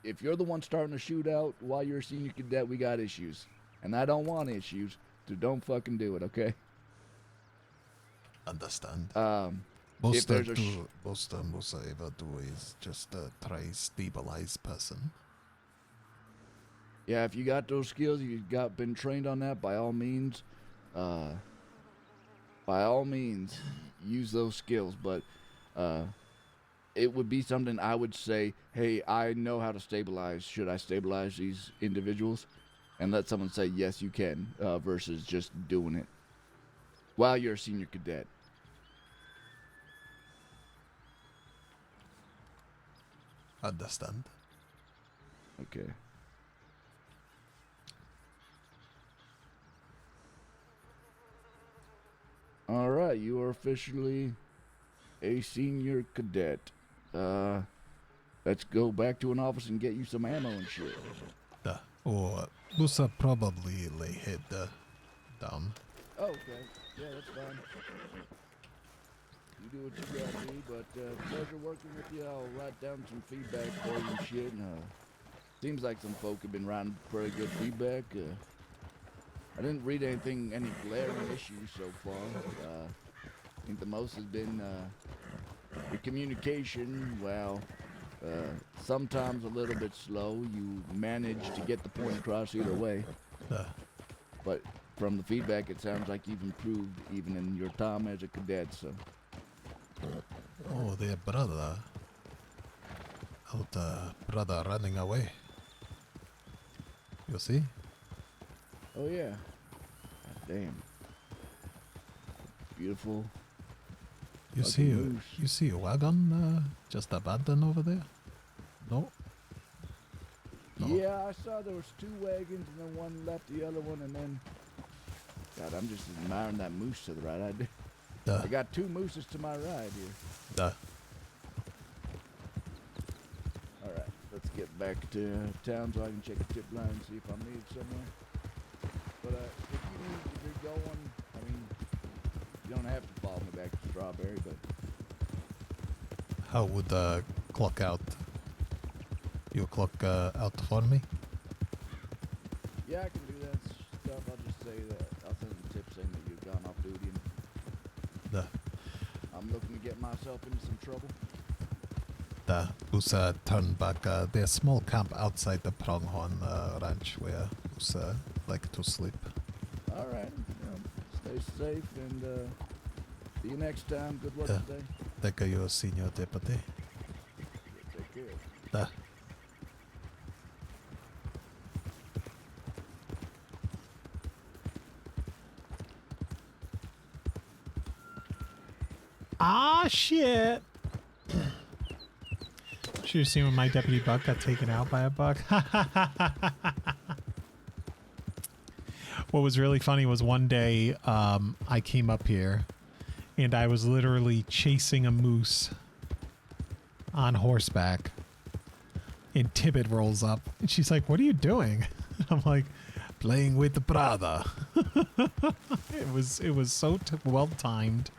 Speaker 20: If you're the one starting a shootout while you're a senior cadet, we got issues. And I don't want issues, so don't fucking do it, okay?
Speaker 2: Understand.
Speaker 20: Most
Speaker 2: I ever do is just try stabilize person.
Speaker 20: Yeah, if you got those skills, been trained on that, by all means, use those skills. But it would be something I would say, hey, I know how to stabilize. Should I stabilize these individuals? And let someone say, yes, you can, versus just doing it while you're a senior cadet.
Speaker 2: Understand.
Speaker 20: Okay. All right, you are officially a senior cadet. Let's go back to an office and get you some ammo and shit.
Speaker 2: Or Musa probably lay head down.
Speaker 20: Oh, okay. Yeah, that's fine. You do what you gotta do, but pleasure working with you. I'll write down some feedback for you and shit. Seems like some folk have been writing pretty good feedback. I didn't read any glaring issues so far. I think the most has been your communication. Well, sometimes a little bit slow. You manage to get the point across either way. But from the feedback, it sounds like you've improved even in your time as a cadet. So.
Speaker 2: Oh, their brother. Brother running away. You see?
Speaker 20: Oh yeah. God damn. Beautiful.
Speaker 2: You see a wagon just abandoned over there? No?
Speaker 20: Yeah, I saw there was 2 wagons and then one left the other one and then... God, I'm just admiring that moose to the right. I got 2 mooses to my right here. Alright, let's get back to town so I can check the tip line and see if I'm needed somewhere. But if you're going, I mean, you don't have to follow me back to Strawberry, but...
Speaker 2: How would clock out? You clock out for me?
Speaker 20: Yeah, I can do that stuff. I'll just say that I'll send a tip saying that you've gone off duty and I'm looking to get myself into some trouble.
Speaker 2: Usa turn back. There's a small camp outside the Pronghorn ranch where Usa like to sleep.
Speaker 20: Alright, stay safe and see you next time. Good luck today.
Speaker 2: Thank you, Senior Deputy.
Speaker 20: Take care.
Speaker 1: Ah, shit. Should have seen when my deputy buck got taken out by a buck. What was really funny was one day I came up here and I was literally chasing a moose on horseback. And Tibbet rolls up and she's like, "What are you doing?" I'm like, "Playing with the brother." It was so well timed.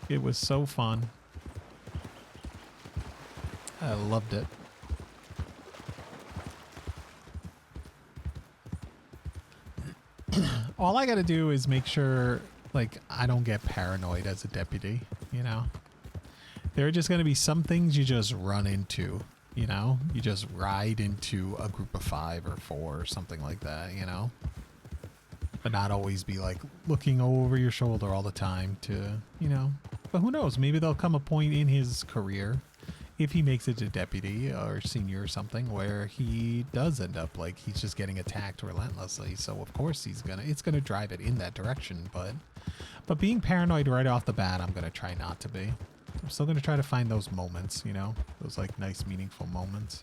Speaker 1: It was so fun. I loved it. All I gotta do is make sure, like, I don't get paranoid as a deputy, you know? There are just gonna be some things you just run into, you know? You just ride into a group of 5 or 4 or something like that, you know? But not always be, like, looking over your shoulder all the time to, you know? But who knows? Maybe there'll come a point in his career, if he makes it to deputy or senior or something, where he does end up, like, he's just getting attacked relentlessly. So of course it's gonna drive it in that direction. But being paranoid right off the bat, I'm gonna try not to be. I'm still gonna try to find those moments, you know, those like nice, meaningful moments.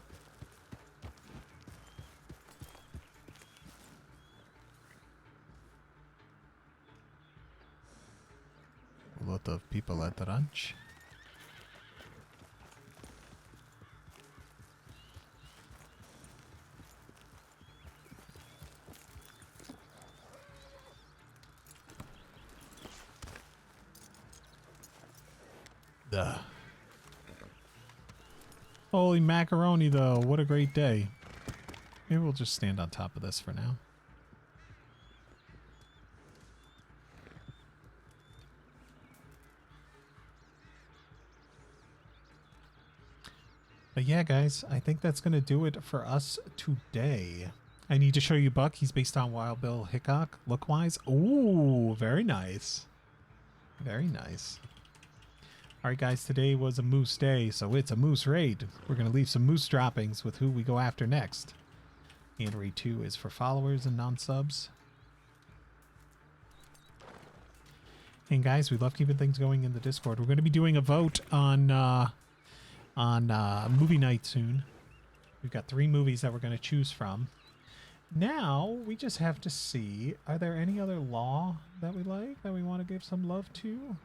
Speaker 1: A lot of people at the ranch. Holy macaroni, though. What a great day. Maybe we'll just stand on top of this for now. But yeah, guys, I think that's going to do it for us today. I need to show you Buck. He's based on Wild Bill Hickok, look-wise. Ooh, very nice. Very nice. All right, guys, today was a moose day, so it's a moose raid. We're going to leave some moose droppings with who we go after next. And raid 2 is for followers and non-subs. And guys, we love keeping things going in the Discord. We're going to be doing a vote on movie night soon. We've got 3 movies that we're going to choose from. Now we just have to see, are there any other law that we like, that we want to give some love to?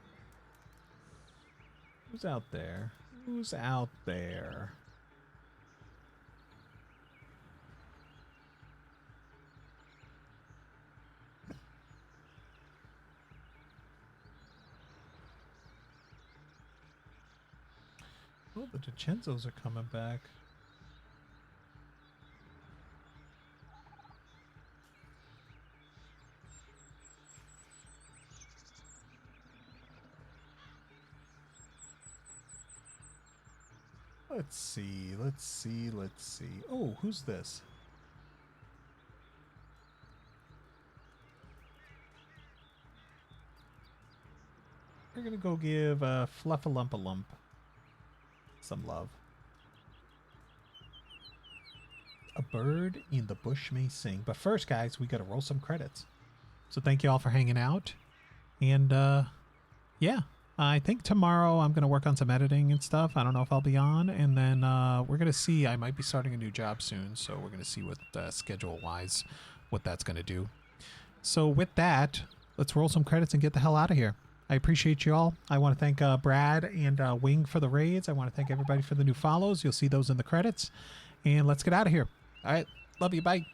Speaker 1: Who's out there? Who's out there? Oh, the DiCenzos are coming back. Let's see, let's see, let's see. Oh, who's this? We're gonna go give Fluffalumpa some love. A bird in the bush may sing. But first, guys, we gotta roll some credits. So thank you all for hanging out. And yeah, I think tomorrow I'm gonna work on some editing and stuff. I don't know if I'll be on. And then we're gonna see. I might be starting a new job soon, so we're gonna see what schedule-wise what that's gonna do. So with that, let's roll some credits and get the hell out of here. I appreciate you all. I want to thank Brad and Wing for the raids. I want to thank everybody for the new follows. You'll see those in the credits. And let's get out of here. All right. Love you. Bye.